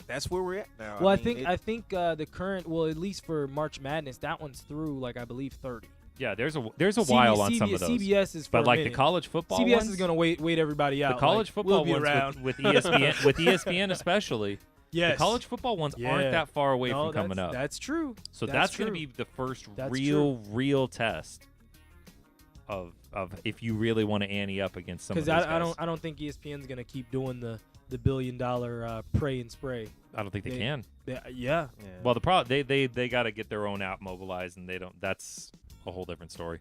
Speaker 5: that's where we're at now.
Speaker 4: Well, I
Speaker 5: mean,
Speaker 4: think the current, well, at least for March Madness, that one's through like I believe 30.
Speaker 3: you. Yeah, there's a while on some of those,
Speaker 4: CBS is for
Speaker 3: but
Speaker 4: a
Speaker 3: like
Speaker 4: minute.
Speaker 3: the college football
Speaker 4: CBS
Speaker 3: ones,
Speaker 4: is gonna wait everybody out.
Speaker 3: the college
Speaker 4: Like,
Speaker 3: football
Speaker 4: we'll be
Speaker 3: ones
Speaker 4: around.
Speaker 3: with ESPN, with ESPN especially.
Speaker 4: Yes.
Speaker 3: The college football ones
Speaker 4: Yeah.
Speaker 3: aren't that far away
Speaker 4: No,
Speaker 3: from coming
Speaker 4: that's-
Speaker 3: up.
Speaker 4: That's true.
Speaker 3: So
Speaker 4: That's
Speaker 3: that's going to
Speaker 4: true.
Speaker 3: be the first
Speaker 4: That's
Speaker 3: real test of if you really want to ante up against some of
Speaker 4: Because
Speaker 3: these guys.
Speaker 4: I don't think ESPN's gonna keep doing the $1 billion pray and spray.
Speaker 3: I don't think they
Speaker 4: they-
Speaker 3: can.
Speaker 4: Yeah.
Speaker 5: yeah.
Speaker 3: Well, the problem they got to get their own app mobilized, and they don't. That's a whole different story.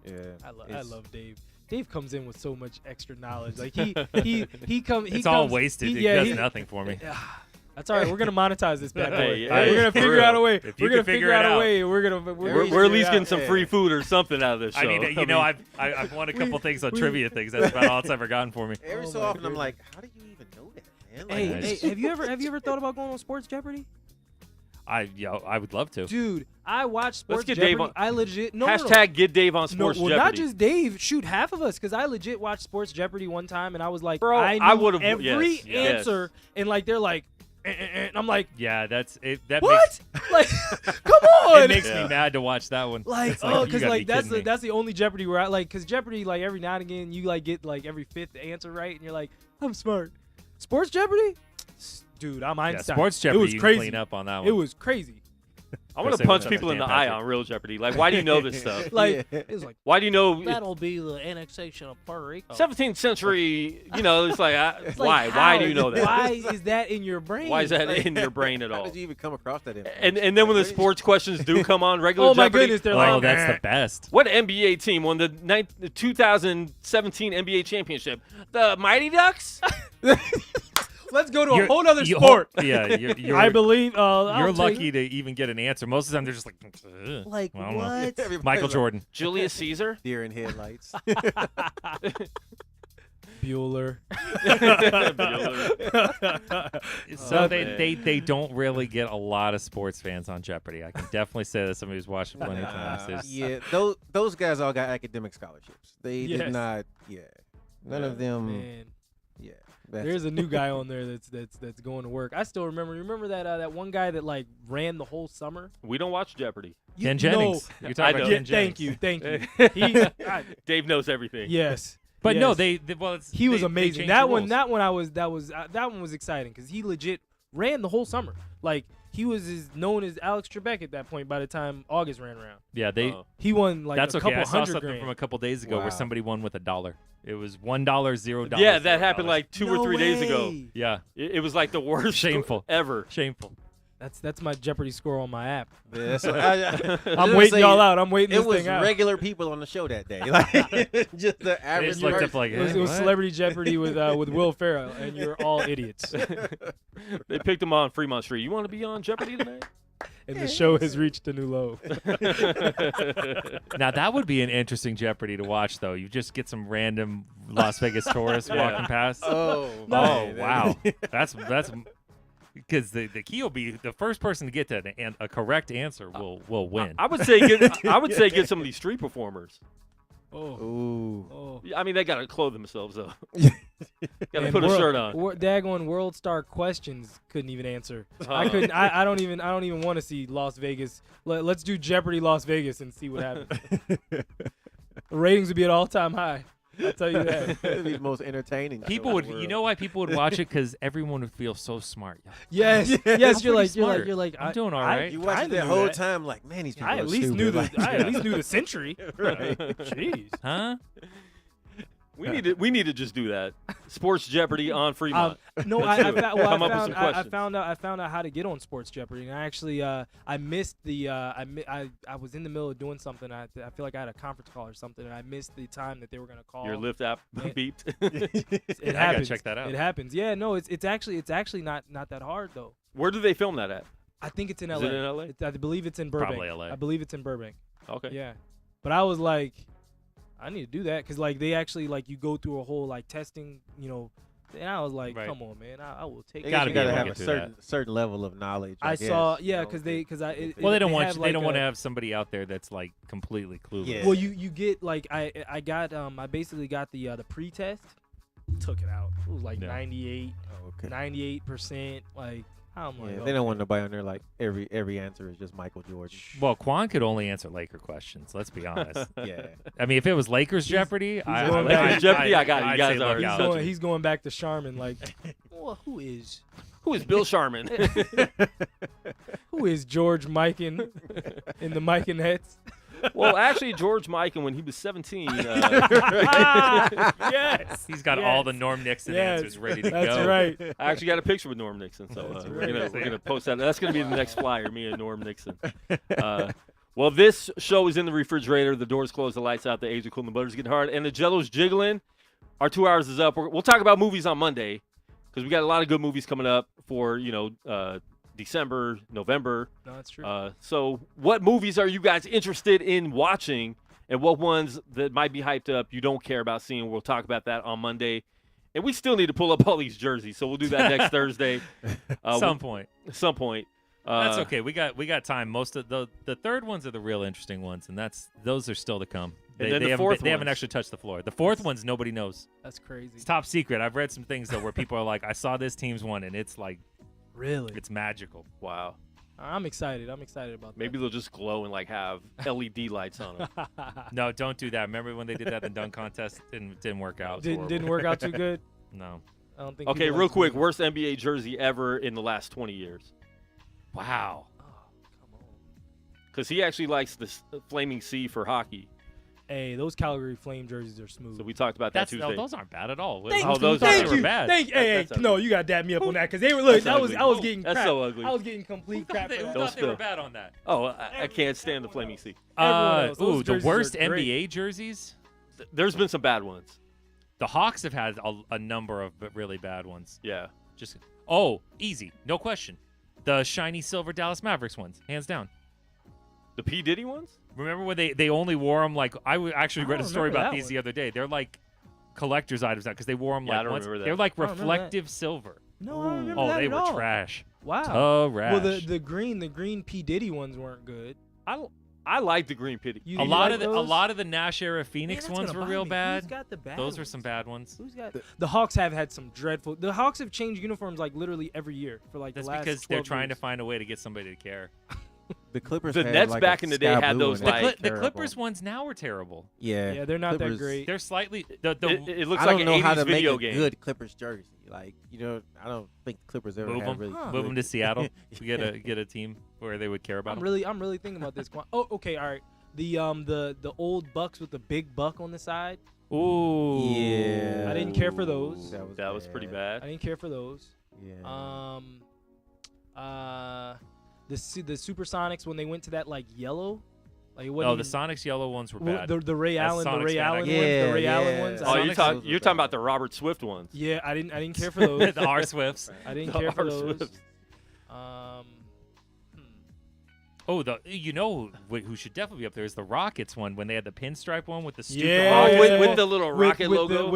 Speaker 5: yeah.
Speaker 4: I
Speaker 5: It's-
Speaker 4: love Dave. Dave comes in with so much extra knowledge. Like he
Speaker 3: It's all
Speaker 4: comes-
Speaker 3: wasted.
Speaker 4: he-
Speaker 3: It
Speaker 4: yeah,
Speaker 3: does
Speaker 4: he-
Speaker 3: nothing for me.
Speaker 4: That's all right. We're gonna monetize this bad boy.
Speaker 2: Hey,
Speaker 4: We're
Speaker 2: hey,
Speaker 4: gonna
Speaker 2: for
Speaker 4: figure
Speaker 2: real.
Speaker 4: out a way.
Speaker 3: If you
Speaker 4: We're gonna
Speaker 3: can figure
Speaker 4: figure
Speaker 3: it
Speaker 4: out a
Speaker 3: out.
Speaker 4: way. We're
Speaker 2: We're at least
Speaker 4: yeah.
Speaker 2: getting some free food or something out of this show.
Speaker 3: I mean,
Speaker 2: I
Speaker 3: you know,
Speaker 2: mean,
Speaker 3: I've won a couple things on trivia things. That's about all it's ever gotten for me.
Speaker 5: Every
Speaker 4: Oh
Speaker 5: so
Speaker 4: my
Speaker 5: often, I'm
Speaker 4: goodness.
Speaker 5: like, how do you even know that, man? Like,
Speaker 4: Hey,
Speaker 3: Nice.
Speaker 4: hey, have you ever thought about going on Sports Jeopardy?
Speaker 3: I would love to.
Speaker 4: Dude, I watch Sports
Speaker 2: get
Speaker 4: Jeopardy.
Speaker 2: Dave on-
Speaker 4: I legit no.
Speaker 2: hashtag get Dave on Sports
Speaker 4: no, well,
Speaker 2: Jeopardy.
Speaker 4: not just Dave. Shoot, half of us, because I legit watched Sports Jeopardy one time, and I was like,
Speaker 2: Bro,
Speaker 4: I
Speaker 2: I
Speaker 4: knew
Speaker 2: would've-
Speaker 4: every
Speaker 2: yes, yes.
Speaker 4: answer, and like they're like, and I'm like,
Speaker 3: Yeah, that's it. That
Speaker 4: what? Like, come on!
Speaker 3: It makes
Speaker 2: Yeah.
Speaker 3: me mad to watch that one.
Speaker 4: Like,
Speaker 3: It's
Speaker 4: oh,
Speaker 3: you
Speaker 4: because
Speaker 3: gotta
Speaker 4: like
Speaker 3: be kidding me.
Speaker 4: that's the only Jeopardy where I like, because Jeopardy, like every now and again you like get like every fifth answer right, and you're like, I'm smart. Sports Jeopardy, dude, I'm
Speaker 3: Yeah,
Speaker 4: Einstein.
Speaker 3: Sports
Speaker 4: It
Speaker 3: Jeopardy,
Speaker 4: was
Speaker 3: you
Speaker 4: crazy.
Speaker 3: can clean up on that one.
Speaker 4: It was crazy.
Speaker 2: I want
Speaker 3: Say
Speaker 2: to punch
Speaker 3: what's up
Speaker 2: people
Speaker 3: to
Speaker 2: in the
Speaker 3: Dan
Speaker 2: eye
Speaker 3: Patrick.
Speaker 2: on Real Jeopardy. Like, why do you know this stuff?
Speaker 4: Like,
Speaker 5: Yeah.
Speaker 4: it was like,
Speaker 2: Why do you know?
Speaker 4: that'll be the annexation of Puerto Rico.
Speaker 2: 17th century, it's like,
Speaker 4: It's
Speaker 2: why?
Speaker 4: like,
Speaker 2: Why
Speaker 4: how?
Speaker 2: do you know that?
Speaker 4: Why is that in your brain?
Speaker 2: Why is that in your brain at
Speaker 5: How
Speaker 2: all?
Speaker 5: did you even come across that information?
Speaker 2: And then when the sports questions do come on, regular
Speaker 4: Oh my
Speaker 2: Jeopardy,
Speaker 4: goodness, they're
Speaker 3: Oh,
Speaker 4: like,
Speaker 3: that's the best.
Speaker 2: what NBA team won the 2017 NBA championship? The Mighty Ducks?
Speaker 4: Let's go to a
Speaker 3: You're-
Speaker 4: whole other
Speaker 3: you-
Speaker 4: sport.
Speaker 3: Yeah, you're,
Speaker 4: I believe.
Speaker 3: you're lucky to even get an answer. Most of the time, they're just like, "Ugh."
Speaker 5: Like
Speaker 3: I don't know.
Speaker 5: what? Everybody's
Speaker 3: Michael
Speaker 5: like,
Speaker 3: Jordan.
Speaker 2: Julius Caesar?
Speaker 5: Deer in headlights.
Speaker 4: Bueller.
Speaker 3: So
Speaker 2: Oh,
Speaker 3: they,
Speaker 2: man.
Speaker 3: they don't really get a lot of sports fans on Jeopardy. I can definitely say that somebody who's watched it plenty of times. There's-
Speaker 5: Yeah, those guys all got academic scholarships. They
Speaker 4: Yes.
Speaker 5: did not. Yeah, none of them.
Speaker 4: Man,
Speaker 5: Yeah, that's-
Speaker 4: there's a new guy on there that's going to work. I still remember that one guy that like ran the whole summer.
Speaker 2: We don't watch Jeopardy.
Speaker 3: Ken Jennings. You're talking
Speaker 2: I
Speaker 3: about
Speaker 2: know.
Speaker 3: Ken
Speaker 4: Thank
Speaker 3: Jennings.
Speaker 4: you, thank you. He,
Speaker 2: Dave knows everything.
Speaker 4: yes,
Speaker 3: But no,
Speaker 4: yes.
Speaker 3: he
Speaker 4: he was amazing. That one that one was exciting because he legit ran the whole summer. Like he was known as Alex Trebek at that point by the time August ran around.
Speaker 3: Yeah, they.
Speaker 2: Oh.
Speaker 4: He won like
Speaker 3: That's
Speaker 4: a
Speaker 3: okay.
Speaker 4: couple
Speaker 3: I saw
Speaker 4: hundred
Speaker 3: something
Speaker 4: grand.
Speaker 3: from a couple days ago
Speaker 5: Wow.
Speaker 3: where somebody won with $1. It was $1, $0.
Speaker 2: Yeah, that happened
Speaker 3: $0.
Speaker 2: like 2 or 3 days ago.
Speaker 4: way.
Speaker 3: Yeah,
Speaker 2: It was like the worst
Speaker 3: Shameful.
Speaker 2: ever.
Speaker 3: shameful.
Speaker 4: That's my Jeopardy score on my app.
Speaker 5: Yeah, so I
Speaker 4: I'm waiting y'all out. I'm waiting
Speaker 5: It
Speaker 4: this
Speaker 5: was
Speaker 4: thing out.
Speaker 5: regular people on the show that day, like just the
Speaker 3: They
Speaker 5: average.
Speaker 3: just looked up
Speaker 5: person.
Speaker 3: like,
Speaker 4: It was
Speaker 3: "What?"
Speaker 4: Celebrity Jeopardy with Will Ferrell, and you're all idiots.
Speaker 2: They picked him on Fremont Street. You want to be on Jeopardy tonight?
Speaker 4: And the show has reached a new low.
Speaker 3: Now that would be an interesting Jeopardy to watch, though. You just get some random Las Vegas tourists
Speaker 2: Yeah.
Speaker 3: walking past.
Speaker 5: Oh,
Speaker 3: Oh
Speaker 5: man.
Speaker 3: wow, that's because the key will be the first person to get to a correct answer will win.
Speaker 2: I would say get some of these street performers.
Speaker 4: Oh,
Speaker 5: Ooh.
Speaker 4: oh.
Speaker 2: I mean, they gotta clothe themselves though. Gotta
Speaker 4: And
Speaker 2: put a shirt on.
Speaker 4: Daggone World Star questions couldn't even answer. I
Speaker 2: Oh.
Speaker 4: couldn't. I don't even want to see Las Vegas. Let's do Jeopardy Las Vegas and see what happens. The ratings would be at all-time high. I'll tell you that.
Speaker 5: It'd be the most entertaining.
Speaker 3: People
Speaker 5: show
Speaker 3: would,
Speaker 5: in the
Speaker 3: you
Speaker 5: world.
Speaker 3: know, why people would watch it? Because everyone would feel so smart.
Speaker 4: Yes, yes.
Speaker 3: I'm
Speaker 4: You're
Speaker 3: pretty
Speaker 4: like,
Speaker 3: smart.
Speaker 4: you're like.
Speaker 3: I'm doing all right.
Speaker 5: You
Speaker 4: I
Speaker 5: watch it the
Speaker 4: knew
Speaker 5: whole
Speaker 4: that.
Speaker 5: time, like, man, these people
Speaker 4: I
Speaker 5: are
Speaker 4: at least
Speaker 5: stupid.
Speaker 4: knew the.
Speaker 5: Like,
Speaker 4: I at least knew the century.
Speaker 5: Right.
Speaker 4: Jeez.
Speaker 3: Huh?
Speaker 2: We need to just do that. Sports Jeopardy on Fremont.
Speaker 4: No,
Speaker 2: Let's do it. Come up with some
Speaker 4: I
Speaker 2: questions.
Speaker 4: found out how to get on Sports Jeopardy, and I actually I missed the I was in the middle of doing something. I feel like I had a conference call or something, and I missed the time that they were gonna call.
Speaker 2: Your Lyft app beeped.
Speaker 4: It
Speaker 3: I
Speaker 4: happens.
Speaker 3: gotta check that out.
Speaker 4: It happens. Yeah, no, it's actually not that hard though.
Speaker 2: Where do they film that at?
Speaker 4: I think it's in
Speaker 2: Is
Speaker 4: LA.
Speaker 2: it in LA?
Speaker 4: I believe it's in Burbank.
Speaker 3: Probably LA.
Speaker 4: I believe it's in Burbank.
Speaker 2: Okay.
Speaker 4: Yeah, but I was like, I need to do that because like they actually like you go through a whole like testing, and I was like,
Speaker 3: Right.
Speaker 4: come on, man, I will take.
Speaker 5: You
Speaker 4: it.
Speaker 3: Gotta be
Speaker 5: gotta
Speaker 3: able to
Speaker 5: have
Speaker 3: get
Speaker 5: a
Speaker 3: through
Speaker 5: certain level of knowledge.
Speaker 4: I
Speaker 5: guess,
Speaker 4: saw,
Speaker 5: you know,
Speaker 4: because they
Speaker 3: Well, they don't want
Speaker 4: have,
Speaker 3: they
Speaker 4: like,
Speaker 3: don't want to
Speaker 4: a-
Speaker 3: have somebody out there that's like completely clueless.
Speaker 5: Yeah.
Speaker 4: Well, you get like I got I basically got the pre-test, took it out. It was like
Speaker 3: Yeah.
Speaker 4: 98,
Speaker 5: Oh, okay.
Speaker 4: 98%. Like I'm like,
Speaker 5: Yeah, they don't want nobody on there like every answer is just Michael Jordan.
Speaker 3: Well, Quan could only answer Laker questions. Let's be honest.
Speaker 5: Yeah.
Speaker 3: I mean, if it was Lakers Jeopardy,
Speaker 4: going back-
Speaker 2: Lakers Jeopardy, I got it. You
Speaker 3: I'd
Speaker 2: guys
Speaker 3: say
Speaker 2: are-
Speaker 3: look out.
Speaker 4: he's going back to Charmin. Like, well, who is
Speaker 2: Bill Sharman?
Speaker 4: George Mikan in the Mikan Nets?
Speaker 2: Well, actually, George Mikan, when he was 17,
Speaker 4: Yes,
Speaker 3: He's got all the Norm Nixon
Speaker 4: Yes,
Speaker 3: answers ready to
Speaker 4: that's
Speaker 3: go.
Speaker 4: right.
Speaker 2: I actually got a picture with Norm Nixon, so we're gonna post that. That's gonna be the next flyer, me and Norm Nixon. Well, this show is in the refrigerator. The doors closed, the lights out, the eggs are cool, and the butter's getting hard, and the Jello's jiggling. Our 2 hours is up. We'll talk about movies on Monday because we got a lot of good movies coming up for December, November.
Speaker 4: No, that's true.
Speaker 2: So what movies are you guys interested in watching, and what ones that might be hyped up you don't care about seeing? We'll talk about that on Monday. And we still need to pull up all these jerseys, so we'll do that next Thursday.
Speaker 3: Some point.
Speaker 2: Some point.
Speaker 3: That's okay. We got time. Most of the third ones are the real interesting ones, and those are still to come.
Speaker 2: And then
Speaker 3: They
Speaker 2: the
Speaker 3: haven't,
Speaker 2: fourth
Speaker 3: they haven't
Speaker 2: ones.
Speaker 3: actually touched the floor. The fourth one's nobody knows.
Speaker 4: That's crazy.
Speaker 3: It's top secret. I've read some things though where people are like, I saw this team's one, and it's like
Speaker 4: Really?
Speaker 3: it's magical.
Speaker 2: Wow.
Speaker 4: I'm excited. I'm excited about that.
Speaker 2: Maybe they'll just glow and have LED lights on them.
Speaker 3: No, don't do that. Remember when they did that in the dunk contest? Didn't work out. It was
Speaker 4: Didn't
Speaker 3: horrible.
Speaker 4: work out too good.
Speaker 3: No.
Speaker 4: I don't think.
Speaker 2: Okay,
Speaker 4: people
Speaker 2: real
Speaker 4: like to
Speaker 2: quick,
Speaker 4: do-
Speaker 2: worst NBA jersey ever in the last 20 years.
Speaker 3: Wow.
Speaker 4: Oh, come on.
Speaker 2: Because he actually likes the Flaming Sea for hockey.
Speaker 4: Hey, those Calgary Flame jerseys are smooth.
Speaker 2: So we talked about that
Speaker 3: That's
Speaker 2: Tuesday.
Speaker 3: those aren't bad at all.
Speaker 4: Thank
Speaker 2: Oh,
Speaker 4: you.
Speaker 2: those
Speaker 4: Thank
Speaker 2: are
Speaker 4: you.
Speaker 3: bad.
Speaker 4: Thank you. Hey,
Speaker 2: That's
Speaker 4: no,
Speaker 2: ugly.
Speaker 4: you got to dab me up on that because they were. Look,
Speaker 2: That's
Speaker 4: I was
Speaker 2: ugly.
Speaker 4: getting
Speaker 2: That's
Speaker 4: crap.
Speaker 2: so ugly.
Speaker 4: I was getting complete crap. for
Speaker 3: Who
Speaker 4: that.
Speaker 2: Don't
Speaker 3: thought they were
Speaker 2: spill.
Speaker 3: bad on that?
Speaker 2: Oh, I can't stand the Flaming Sea.
Speaker 4: Everyone else, those
Speaker 3: The
Speaker 4: jerseys
Speaker 3: worst
Speaker 4: are great.
Speaker 3: NBA jerseys.
Speaker 2: There's been some bad ones.
Speaker 3: The Hawks have had a number of really bad ones.
Speaker 2: Yeah.
Speaker 3: Easy, no question. The shiny silver Dallas Mavericks ones, hands down.
Speaker 2: The P. Diddy ones?
Speaker 3: Remember when they only wore them like actually read a
Speaker 4: don't
Speaker 3: story
Speaker 4: remember
Speaker 3: about
Speaker 4: that
Speaker 3: these
Speaker 4: one.
Speaker 3: the other day. They're like collector's items now because they wore them
Speaker 2: Yeah, I
Speaker 3: like
Speaker 2: don't
Speaker 3: once.
Speaker 2: remember that.
Speaker 3: They're like
Speaker 4: I don't remember that.
Speaker 3: reflective silver.
Speaker 4: No, I don't remember
Speaker 3: Oh,
Speaker 4: that
Speaker 3: they
Speaker 4: at
Speaker 3: were
Speaker 4: all.
Speaker 3: trash.
Speaker 4: Wow.
Speaker 3: Trash.
Speaker 4: Well, the green P Diddy ones weren't good.
Speaker 2: I like the Green P.
Speaker 4: You
Speaker 3: a lot of
Speaker 4: those?
Speaker 3: the Nash era Phoenix
Speaker 4: Man, that's
Speaker 3: ones
Speaker 4: gonna
Speaker 3: were
Speaker 4: bother
Speaker 3: real
Speaker 4: me.
Speaker 3: bad.
Speaker 4: Who's got the bad
Speaker 3: Those were
Speaker 4: ones?
Speaker 3: some bad ones.
Speaker 4: Who's got the Hawks have had some dreadful. The Hawks have changed uniforms like literally every year for like
Speaker 3: That's
Speaker 4: the last
Speaker 3: because they're
Speaker 4: 12
Speaker 3: trying to
Speaker 4: years.
Speaker 3: find a way to get somebody to care.
Speaker 5: The Clippers.
Speaker 2: The
Speaker 5: had,
Speaker 2: Nets
Speaker 5: like,
Speaker 2: back
Speaker 5: a
Speaker 2: in the day
Speaker 5: sky
Speaker 2: had
Speaker 5: blue
Speaker 2: those,
Speaker 5: and
Speaker 2: like-
Speaker 5: it was
Speaker 3: The
Speaker 5: terrible.
Speaker 3: Clippers ones now are terrible.
Speaker 5: Yeah.
Speaker 4: Yeah, they're not that
Speaker 5: Clippers-
Speaker 4: great.
Speaker 3: They're slightly
Speaker 2: It looks
Speaker 5: I
Speaker 2: like
Speaker 5: don't
Speaker 2: an
Speaker 5: know
Speaker 2: 80s
Speaker 5: how to make
Speaker 2: video
Speaker 5: a
Speaker 2: game.
Speaker 5: good Clippers jersey. Like, I don't think the Clippers ever
Speaker 3: Move
Speaker 5: had
Speaker 3: them,
Speaker 5: really.
Speaker 3: move them to Seattle. To get a team where they would care about
Speaker 4: I'm
Speaker 3: them.
Speaker 4: really thinking about this. Oh, okay, all right. The old Bucks with the big buck on the side.
Speaker 3: Ooh.
Speaker 5: Yeah.
Speaker 4: I didn't care for those.
Speaker 2: That was pretty
Speaker 4: I
Speaker 2: bad.
Speaker 4: didn't care for those.
Speaker 5: Yeah.
Speaker 4: The Supersonics when they went to that like yellow, like it
Speaker 3: Oh,
Speaker 4: wasn't
Speaker 3: the Sonics yellow ones were
Speaker 4: even-
Speaker 3: bad.
Speaker 4: the Ray
Speaker 3: As
Speaker 4: Allen, the
Speaker 3: Sonics
Speaker 4: Ray
Speaker 3: fan, I
Speaker 4: Allen
Speaker 3: get
Speaker 4: ones,
Speaker 5: it.
Speaker 4: the Ray
Speaker 5: Yeah,
Speaker 4: Allen ones.
Speaker 5: yeah.
Speaker 2: Oh,
Speaker 4: I-
Speaker 2: you're
Speaker 3: Sonics
Speaker 2: talking
Speaker 5: was
Speaker 2: you're
Speaker 5: bad.
Speaker 2: talking about the Robert Swift ones.
Speaker 4: yeah, I didn't care for those.
Speaker 3: the R Swifts.
Speaker 4: I didn't
Speaker 2: The
Speaker 4: care for
Speaker 2: R
Speaker 4: those.
Speaker 2: Swifts.
Speaker 3: Oh, who should definitely be up there is the Rockets one when they had the pinstripe one with the stupid
Speaker 4: Yeah.
Speaker 3: rocket
Speaker 2: Oh, with,
Speaker 3: logo,
Speaker 2: with the little rocket logo.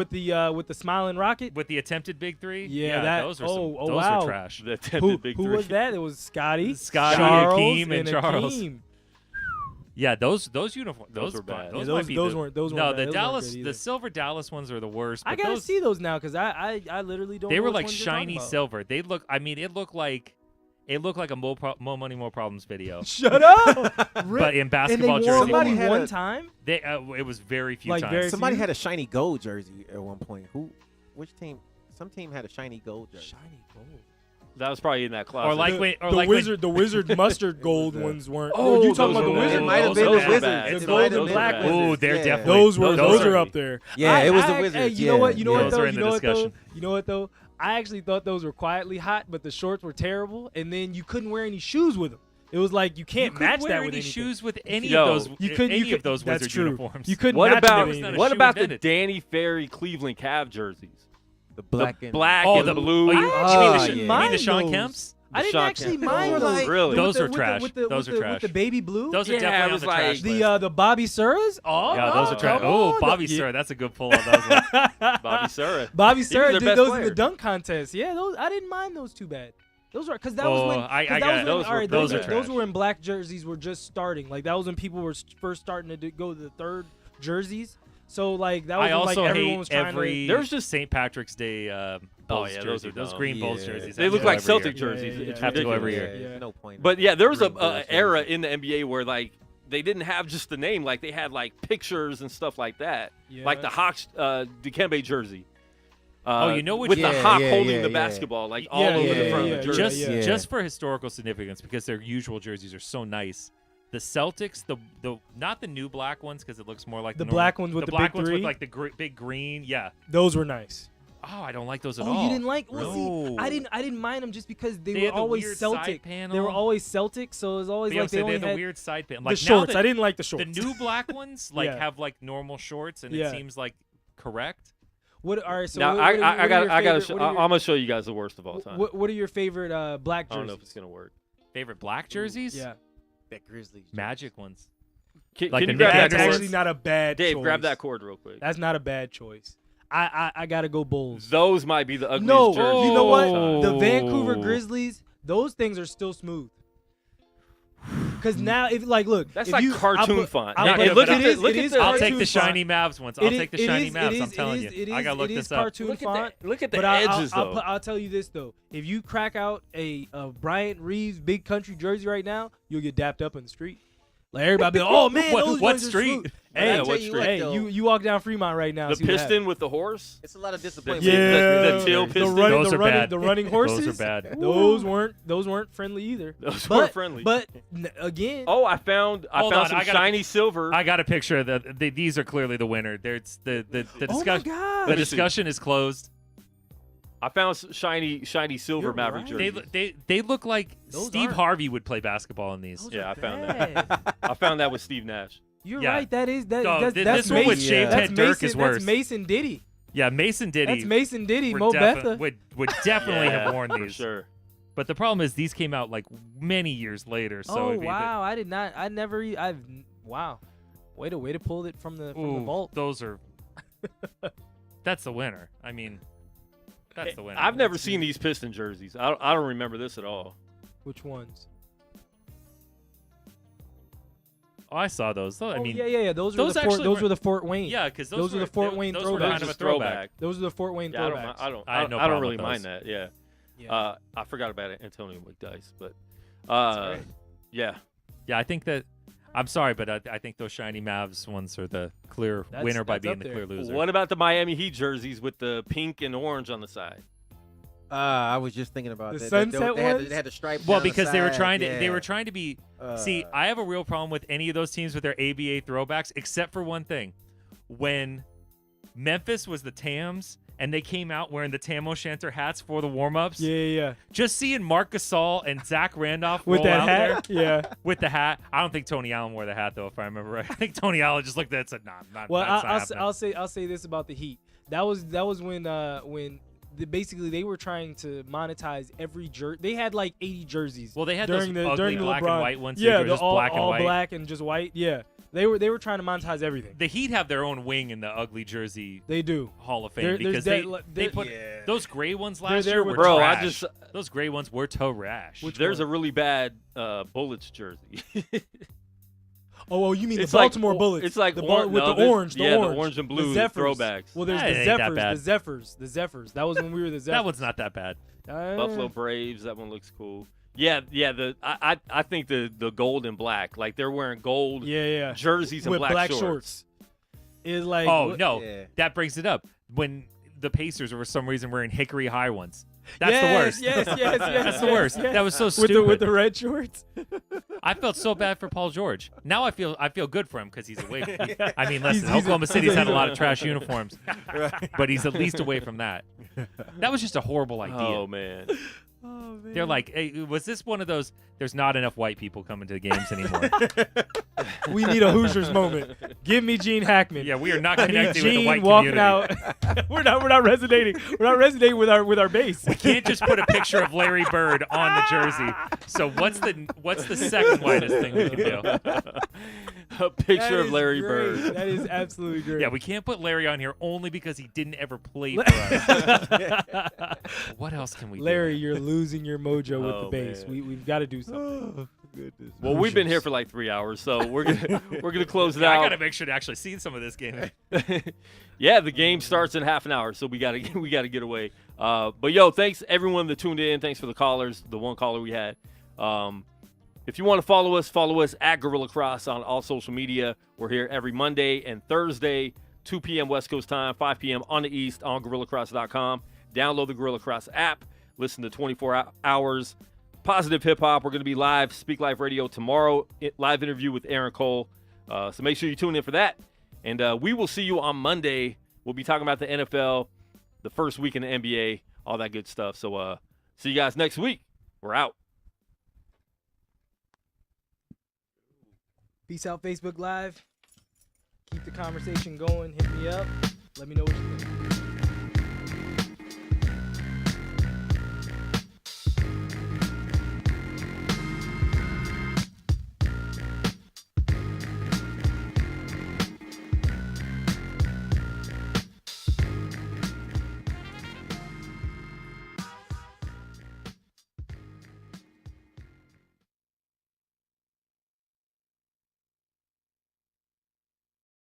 Speaker 4: with the smiling rocket.
Speaker 3: with the attempted big three.
Speaker 4: Yeah, that-
Speaker 3: those are
Speaker 4: oh,
Speaker 3: those
Speaker 4: wow.
Speaker 3: are trash.
Speaker 2: the attempted big
Speaker 4: Who
Speaker 2: three.
Speaker 4: was that? It was Scotty,
Speaker 3: Scotty,
Speaker 4: Charles,
Speaker 3: Akeem, and Charles.
Speaker 4: Akeem.
Speaker 3: Yeah, those uniforms.
Speaker 2: Those were bad.
Speaker 3: Those,
Speaker 4: Yeah,
Speaker 3: might be
Speaker 4: those
Speaker 3: the,
Speaker 4: weren't- those
Speaker 3: no,
Speaker 4: weren't
Speaker 3: the
Speaker 4: bad. Those weren't
Speaker 3: Dallas,
Speaker 4: good
Speaker 3: the
Speaker 4: either.
Speaker 3: silver Dallas ones are the worst.
Speaker 4: I
Speaker 3: but
Speaker 4: gotta
Speaker 3: those,
Speaker 4: see those now because I literally don't.
Speaker 3: They
Speaker 4: know
Speaker 3: were
Speaker 4: which
Speaker 3: like
Speaker 4: ones you're talking
Speaker 3: shiny
Speaker 4: about.
Speaker 3: silver. They look. I mean, it looked like a Mo Money Mo Problems video,
Speaker 4: Shut up!
Speaker 3: but in
Speaker 4: and
Speaker 3: basketball
Speaker 4: they wore
Speaker 3: jersey.
Speaker 4: them only
Speaker 5: Somebody had
Speaker 4: one
Speaker 5: a-
Speaker 4: time.
Speaker 3: They it was very few
Speaker 4: Like,
Speaker 3: times.
Speaker 4: very
Speaker 5: Somebody
Speaker 4: few?
Speaker 5: had a shiny gold jersey at one point. Which team? Some team had a shiny gold jersey.
Speaker 4: Shiny gold.
Speaker 2: That was probably in that closet.
Speaker 3: Or like
Speaker 4: the,
Speaker 3: when, or
Speaker 4: the
Speaker 3: like
Speaker 4: wizard, the wizard mustard gold ones weren't.
Speaker 2: Oh,
Speaker 4: you talking
Speaker 2: those
Speaker 4: about the
Speaker 2: were bad.
Speaker 4: wizard?
Speaker 5: It might have
Speaker 2: Those
Speaker 5: been
Speaker 2: were
Speaker 5: the
Speaker 2: bad.
Speaker 5: Wizards.
Speaker 4: The
Speaker 5: It
Speaker 4: gold
Speaker 5: might have
Speaker 4: and
Speaker 5: been
Speaker 4: black
Speaker 5: the
Speaker 3: Ooh,
Speaker 5: Wizards.
Speaker 3: they're
Speaker 5: Yeah.
Speaker 3: definitely
Speaker 4: Those
Speaker 2: are
Speaker 4: are up there.
Speaker 5: Yeah, it was the
Speaker 4: Hey,
Speaker 5: Wizards.
Speaker 4: you know what?
Speaker 5: yeah,
Speaker 4: You know
Speaker 5: yeah.
Speaker 4: what
Speaker 3: Those
Speaker 4: though?
Speaker 3: are in
Speaker 4: You
Speaker 3: the
Speaker 4: know what though?
Speaker 3: discussion.
Speaker 4: You know what though? I actually thought those were quietly hot, but the shorts were terrible, and then you couldn't wear any shoes with them. It was like you can't
Speaker 3: you
Speaker 4: match
Speaker 3: wear
Speaker 4: that
Speaker 3: any
Speaker 4: with anything.
Speaker 3: shoes with any
Speaker 2: Yo,
Speaker 3: of those.
Speaker 4: You couldn't.
Speaker 3: Any
Speaker 4: You could,
Speaker 3: of those
Speaker 4: that's
Speaker 3: Wizard
Speaker 4: true.
Speaker 3: uniforms.
Speaker 4: You couldn't
Speaker 2: what
Speaker 4: match
Speaker 2: about
Speaker 4: them with anything.
Speaker 2: what
Speaker 3: shoe
Speaker 2: about
Speaker 3: invented.
Speaker 2: the Danny Ferry Cleveland Cavs jerseys?
Speaker 5: The black
Speaker 2: the
Speaker 5: and
Speaker 2: black
Speaker 3: Oh,
Speaker 2: and
Speaker 3: the
Speaker 2: blue.
Speaker 3: You
Speaker 4: I
Speaker 3: mean
Speaker 4: actually
Speaker 3: the,
Speaker 5: yeah.
Speaker 3: you mean the
Speaker 4: mind
Speaker 3: Sean
Speaker 4: those.
Speaker 3: Kemps?
Speaker 4: I didn't
Speaker 2: Sean
Speaker 4: actually
Speaker 2: Kemp.
Speaker 4: mind
Speaker 2: Those
Speaker 4: those.
Speaker 2: are really-
Speaker 3: Those are
Speaker 4: with the-
Speaker 3: trash.
Speaker 4: with the-
Speaker 3: Those
Speaker 4: with
Speaker 3: are
Speaker 4: the-
Speaker 3: trash.
Speaker 4: With the baby blue.
Speaker 3: Those are
Speaker 2: Yeah,
Speaker 3: definitely
Speaker 2: it
Speaker 3: on
Speaker 2: was
Speaker 3: the trash
Speaker 2: like-
Speaker 3: list.
Speaker 4: The Bobby Suras. Oh,
Speaker 3: Yeah, those are trash.
Speaker 4: come
Speaker 3: Oh,
Speaker 4: on.
Speaker 3: Bobby
Speaker 4: Yeah.
Speaker 3: Sir, that's a good pull on those ones.
Speaker 2: Bobby Sura.
Speaker 4: Bobby
Speaker 2: was
Speaker 4: Sura
Speaker 2: their
Speaker 4: did
Speaker 2: best
Speaker 4: those in
Speaker 2: player.
Speaker 4: the dunk contest. Yeah, those I didn't mind those too bad. Those were because that was
Speaker 3: Oh,
Speaker 4: when
Speaker 3: I
Speaker 4: that
Speaker 3: got
Speaker 4: was
Speaker 3: it.
Speaker 4: when,
Speaker 2: Those
Speaker 4: all
Speaker 2: were
Speaker 4: right,
Speaker 3: those
Speaker 4: those,
Speaker 3: are
Speaker 4: those
Speaker 3: trash.
Speaker 4: were when black jerseys were just starting. Like that was when people were first starting to go to the third jerseys. So like that was
Speaker 3: I
Speaker 4: when, like
Speaker 3: also
Speaker 4: everyone was
Speaker 3: hate
Speaker 4: trying
Speaker 3: every.
Speaker 4: to.
Speaker 2: There's just-
Speaker 3: St. Patrick's Day. Bulls
Speaker 2: yeah, those
Speaker 3: jersey.
Speaker 2: are
Speaker 3: Those
Speaker 2: dumb.
Speaker 3: green Bulls
Speaker 5: Yeah.
Speaker 3: jerseys.
Speaker 2: They
Speaker 3: have
Speaker 2: look
Speaker 3: to go
Speaker 2: like
Speaker 3: every
Speaker 2: Celtic
Speaker 3: year.
Speaker 2: jerseys.
Speaker 4: Yeah,
Speaker 2: It's
Speaker 3: have to go
Speaker 2: ridiculous.
Speaker 3: every year.
Speaker 5: Yeah,
Speaker 4: Yeah.
Speaker 5: no point.
Speaker 2: But yeah, there was a
Speaker 5: Green Bulls
Speaker 2: era
Speaker 5: jerseys.
Speaker 2: in the NBA where like they didn't have just the name, like they had like pictures and stuff like that,
Speaker 4: Yeah.
Speaker 2: like the Hawks Dikembe jersey.
Speaker 3: Oh, you know which-
Speaker 2: with the
Speaker 5: Yeah,
Speaker 2: Hawk
Speaker 5: yeah,
Speaker 2: holding
Speaker 5: yeah,
Speaker 2: the
Speaker 5: yeah.
Speaker 2: basketball like all
Speaker 4: Yeah,
Speaker 2: over
Speaker 5: yeah,
Speaker 2: the front
Speaker 5: yeah,
Speaker 2: of the jersey.
Speaker 3: Just
Speaker 5: Yeah.
Speaker 3: just for historical significance, because their usual jerseys are so nice. The Celtics, the not the new black ones because it looks more like
Speaker 4: The
Speaker 3: normal-
Speaker 4: black ones with the
Speaker 3: black
Speaker 4: big
Speaker 3: ones
Speaker 4: three?
Speaker 3: with like the big green. Yeah.
Speaker 4: Those were nice.
Speaker 3: Oh, I don't like those at
Speaker 4: Oh,
Speaker 3: all.
Speaker 4: you didn't like? Well,
Speaker 3: No.
Speaker 4: see, I didn't mind them just because they,
Speaker 3: They
Speaker 4: were
Speaker 3: had the
Speaker 4: always
Speaker 3: weird side
Speaker 4: Celtic.
Speaker 3: panel.
Speaker 4: They were always Celtic, so it was always
Speaker 3: But yeah,
Speaker 4: like
Speaker 3: so
Speaker 4: they
Speaker 3: they
Speaker 4: only
Speaker 3: had the
Speaker 4: had
Speaker 3: weird side pan.
Speaker 4: the
Speaker 3: Like now
Speaker 4: shorts.
Speaker 3: that
Speaker 4: I didn't like the
Speaker 3: the
Speaker 4: shorts.
Speaker 3: new black ones like
Speaker 4: Yeah.
Speaker 3: have like normal shorts, and
Speaker 4: Yeah.
Speaker 3: it seems like correct.
Speaker 4: What? All right. So
Speaker 2: Now
Speaker 4: what,
Speaker 2: I
Speaker 4: what are
Speaker 2: gotta
Speaker 4: your
Speaker 2: I gotta
Speaker 4: favorite-
Speaker 2: sh-
Speaker 4: what are
Speaker 2: I'm
Speaker 4: your-
Speaker 2: gonna show you guys the worst of all time.
Speaker 4: What are your favorite black
Speaker 2: I
Speaker 4: jerseys?
Speaker 2: don't know if it's gonna work.
Speaker 3: Favorite black jerseys?
Speaker 4: Yeah,
Speaker 5: that Grizzlies.
Speaker 3: Magic ones.
Speaker 2: Can,
Speaker 3: Like
Speaker 2: can
Speaker 3: the
Speaker 2: you grab
Speaker 3: Knicks.
Speaker 2: that
Speaker 4: that's
Speaker 2: cord?
Speaker 4: actually not a bad.
Speaker 2: Dave,
Speaker 4: choice.
Speaker 2: grab that cord real quick.
Speaker 4: That's not a bad choice. I gotta go Bulls.
Speaker 2: Those might be the ugliest
Speaker 4: No,
Speaker 2: jerseys.
Speaker 4: you know what?
Speaker 2: of all time.
Speaker 4: The Vancouver
Speaker 3: Oh.
Speaker 4: Grizzlies, those things are still smooth. Because now, if like, look,
Speaker 2: That's
Speaker 4: if
Speaker 2: like
Speaker 4: you,
Speaker 2: cartoon
Speaker 4: I'll put-
Speaker 2: font.
Speaker 4: I'll
Speaker 3: Yeah,
Speaker 4: put-
Speaker 3: hey, look
Speaker 4: it
Speaker 3: at
Speaker 4: is-
Speaker 2: the- look
Speaker 4: it
Speaker 2: at
Speaker 4: is
Speaker 2: the-
Speaker 3: I'll take
Speaker 4: cartoon
Speaker 3: the
Speaker 4: font.
Speaker 3: shiny Mavs ones.
Speaker 4: It
Speaker 3: I'll
Speaker 4: is-
Speaker 3: take the
Speaker 4: it
Speaker 3: shiny
Speaker 4: is-
Speaker 3: Mavs.
Speaker 4: it
Speaker 3: I'm
Speaker 4: is-
Speaker 3: telling
Speaker 4: it
Speaker 3: you.
Speaker 4: is-
Speaker 3: I gotta look
Speaker 4: it
Speaker 3: this
Speaker 4: is
Speaker 3: up.
Speaker 4: cartoon
Speaker 2: Look at
Speaker 4: font.
Speaker 2: that. Look at the
Speaker 4: But
Speaker 2: edges though.
Speaker 4: I'll tell you this though: if you crack out a Bryant Reeves big country jersey right now, you'll get dapped up in the street. Like everybody, be like, oh man,
Speaker 3: What-
Speaker 4: those
Speaker 3: what
Speaker 4: ones are
Speaker 3: street?
Speaker 4: smooth.
Speaker 2: Yeah,
Speaker 4: Hey,
Speaker 2: what street?
Speaker 4: hey,
Speaker 5: though,
Speaker 4: you walk down Fremont right now.
Speaker 2: The
Speaker 4: see what happens.
Speaker 2: piston with the horse.
Speaker 5: It's a lot of disappointment.
Speaker 2: Yeah. the teal
Speaker 4: the,
Speaker 2: piston.
Speaker 3: Those are
Speaker 4: running,
Speaker 3: bad.
Speaker 4: the running horses.
Speaker 3: Those are bad.
Speaker 4: Those weren't friendly either.
Speaker 2: Those
Speaker 4: but,
Speaker 2: weren't friendly.
Speaker 4: But again,
Speaker 2: Oh, I found
Speaker 3: Hold on,
Speaker 2: some
Speaker 3: I gotta-
Speaker 2: shiny silver.
Speaker 3: I got a picture of these are clearly the winner. There's the
Speaker 4: oh my
Speaker 3: discussion.
Speaker 4: god,
Speaker 3: The discussion is closed.
Speaker 2: I found shiny silver
Speaker 4: You're
Speaker 2: Maverick
Speaker 4: right.
Speaker 2: jerseys.
Speaker 3: They look like
Speaker 4: Those
Speaker 3: Steve
Speaker 4: aren't-
Speaker 3: Harvey would play basketball in these.
Speaker 4: Those
Speaker 2: Yeah,
Speaker 4: are
Speaker 2: I found
Speaker 4: bad.
Speaker 2: I found that with Steve Nash.
Speaker 4: You're
Speaker 3: Yeah.
Speaker 4: right. That is that.
Speaker 3: No,
Speaker 4: that's,
Speaker 3: this
Speaker 4: that's
Speaker 3: one with
Speaker 4: Mason,
Speaker 5: shaved
Speaker 4: that's
Speaker 3: head Dirk
Speaker 4: Mason,
Speaker 3: is worse.
Speaker 4: That's Mason Diddy.
Speaker 3: Yeah, Mason Diddy.
Speaker 4: That's Mason Diddy.
Speaker 3: would
Speaker 4: Mo
Speaker 3: defi-
Speaker 4: Betha.
Speaker 3: would definitely
Speaker 2: Yeah,
Speaker 3: have worn
Speaker 2: for
Speaker 3: these.
Speaker 2: sure.
Speaker 3: But the problem is these came out like many years later. So
Speaker 4: Oh
Speaker 3: it'd be
Speaker 4: wow! I did not. I never. I've wow. Way to pull it from the
Speaker 3: Ooh,
Speaker 4: vault.
Speaker 3: those are. That's the winner. I mean, that's the winner.
Speaker 2: I've never seen these Piston jerseys. I don't remember this at all.
Speaker 4: Which ones?
Speaker 3: Oh, I saw those. I mean,
Speaker 4: yeah. Those
Speaker 3: those
Speaker 4: were the
Speaker 3: actually
Speaker 4: those
Speaker 3: were-
Speaker 4: were the Fort Wayne.
Speaker 3: yeah, because
Speaker 4: Those are the Fort Wayne
Speaker 3: those were
Speaker 4: throwbacks.
Speaker 3: kind of a
Speaker 2: Just
Speaker 3: throwback.
Speaker 4: Those are the Fort Wayne
Speaker 2: Yeah,
Speaker 4: throwbacks.
Speaker 3: I had no
Speaker 2: I don't
Speaker 3: problem
Speaker 2: really
Speaker 3: with
Speaker 2: mind
Speaker 3: those.
Speaker 2: that. Yeah.
Speaker 4: Yeah.
Speaker 2: I forgot about it, Antonio McDice, but
Speaker 4: right.
Speaker 2: yeah.
Speaker 3: Yeah, I think that. I'm sorry, but I think those shiny Mavs ones are the clear winner by
Speaker 4: that's
Speaker 3: being
Speaker 4: up
Speaker 3: the
Speaker 4: there.
Speaker 3: clear loser.
Speaker 2: What about the Miami Heat jerseys with the pink and orange on the side?
Speaker 5: I was just thinking about
Speaker 4: The
Speaker 5: that.
Speaker 4: sunset ones?
Speaker 5: They had the stripe.
Speaker 3: Well,
Speaker 5: down the
Speaker 3: because they were
Speaker 5: side,
Speaker 3: trying to
Speaker 5: yeah.
Speaker 3: they were trying to be. See, I have a real problem with any of those teams with their ABA throwbacks, except for one thing. When Memphis was the Tams and they came out wearing the Tam O'Shanter hats for the warm-ups,
Speaker 4: Yeah.
Speaker 3: just seeing Marc Gasol and Zach Randolph
Speaker 4: With
Speaker 3: roll
Speaker 4: that
Speaker 3: out
Speaker 4: hat.
Speaker 3: there
Speaker 4: Yeah.
Speaker 3: with the hat. I don't think Tony Allen wore the hat though, if I remember right. I think Tony Allen just looked at it and said, "Nah, not."
Speaker 4: Well,
Speaker 3: that's not
Speaker 4: I'll
Speaker 3: happening."
Speaker 4: say this about the Heat. That was when basically they were trying to monetize every jersey. They had like 80 jerseys.
Speaker 3: Well, they had
Speaker 4: during
Speaker 3: those
Speaker 4: the
Speaker 3: ugly
Speaker 4: during the
Speaker 3: black
Speaker 4: LeBron.
Speaker 3: and white ones.
Speaker 4: Yeah,
Speaker 3: too,
Speaker 4: the
Speaker 3: just
Speaker 4: all
Speaker 3: black and white.
Speaker 4: black and just white. Yeah, they were trying to monetize everything.
Speaker 3: The Heat have their own wing in the ugly jersey
Speaker 4: They do.
Speaker 3: Hall of Fame
Speaker 4: There-
Speaker 3: because
Speaker 4: there's
Speaker 3: they
Speaker 4: that-
Speaker 3: they
Speaker 4: there-
Speaker 3: put
Speaker 5: Yeah.
Speaker 3: those gray ones
Speaker 4: They're
Speaker 3: last
Speaker 4: there
Speaker 3: year
Speaker 4: with-
Speaker 3: were
Speaker 2: Bro,
Speaker 3: trash.
Speaker 2: I just
Speaker 3: those gray ones were trash.
Speaker 4: Which
Speaker 2: there's
Speaker 4: one?
Speaker 2: a really bad Bullets jersey.
Speaker 4: Oh, you mean
Speaker 2: It's
Speaker 4: the
Speaker 2: like
Speaker 4: Baltimore
Speaker 2: o-
Speaker 4: Bullets?
Speaker 2: it's like
Speaker 4: the
Speaker 2: or-
Speaker 4: with
Speaker 2: no,
Speaker 4: the orange.
Speaker 2: yeah, the
Speaker 4: orange.
Speaker 2: orange and blue
Speaker 4: the Zephyrs.
Speaker 2: throwbacks.
Speaker 4: Well, there's
Speaker 3: That
Speaker 4: the
Speaker 3: ain't that
Speaker 4: Zephyrs.
Speaker 3: bad.
Speaker 4: The Zephyrs. That was when we were the Zephyrs.
Speaker 3: that one's not that bad.
Speaker 2: Buffalo Braves, that one looks cool. Yeah. I think the gold and black, like they're wearing gold
Speaker 4: Yeah.
Speaker 2: jerseys and
Speaker 4: With black
Speaker 2: shorts.
Speaker 4: Is like
Speaker 3: Oh no,
Speaker 5: Yeah.
Speaker 3: that brings it up. When the Pacers were for some reason wearing Hickory High ones, That's the worst.
Speaker 4: Yes.
Speaker 3: That's the worst.
Speaker 4: yes.
Speaker 3: That was so
Speaker 4: With
Speaker 3: stupid.
Speaker 4: the red shorts.
Speaker 3: I felt so bad for Paul George. Now I feel good for him because he's away. I mean, listen,
Speaker 4: He's
Speaker 3: Oklahoma City's had a lot of trash uniforms, but he's at least away from that. That was just a horrible idea.
Speaker 2: Oh man.
Speaker 3: They're like, hey, was this one of those? There's not enough white people coming to the games anymore.
Speaker 4: We need a Hoosiers moment. Give me Gene Hackman.
Speaker 3: Yeah, we are not
Speaker 4: I need
Speaker 3: connecting with the
Speaker 4: Gene
Speaker 3: white
Speaker 4: walking
Speaker 3: community.
Speaker 4: out. we're not resonating. We're not resonating with our base.
Speaker 3: We can't just put a picture of Larry Bird on the jersey. So what's the second whitest thing we can do?
Speaker 2: A picture of Larry Bird.
Speaker 4: That is absolutely great.
Speaker 3: Yeah, we can't put Larry on here only because he didn't ever play for us. What else can we do?
Speaker 4: Larry, you're losing your mojo with
Speaker 2: Oh,
Speaker 4: the base.
Speaker 2: man.
Speaker 4: We've got to do something.
Speaker 2: Well, we've been here for like 3 hours, so we're gonna close it
Speaker 3: Yeah, I
Speaker 2: out.
Speaker 3: gotta make sure to actually see some of this game.
Speaker 2: Yeah, the game starts in half an hour, so we gotta get away. But yo, thanks everyone that tuned in. Thanks for the callers. The one caller we had. If you want to follow us at Gorilla Cross on all social media. We're here every Monday and Thursday, 2 p.m. West Coast time, 5 p.m. on the East on GorillaCross.com. Download the Gorilla Cross app. Listen to 24 hours. Positive hip hop. We're going to be live, Speak Live Radio tomorrow. Live interview with Aaron Cole. So make sure you tune in for that. And we will see you on Monday. We'll be talking about the NFL, the first week in the NBA, all that good stuff. So see you guys next week. We're out.
Speaker 4: Peace out, Facebook Live. Keep the conversation going. Hit me up. Let me know what you think.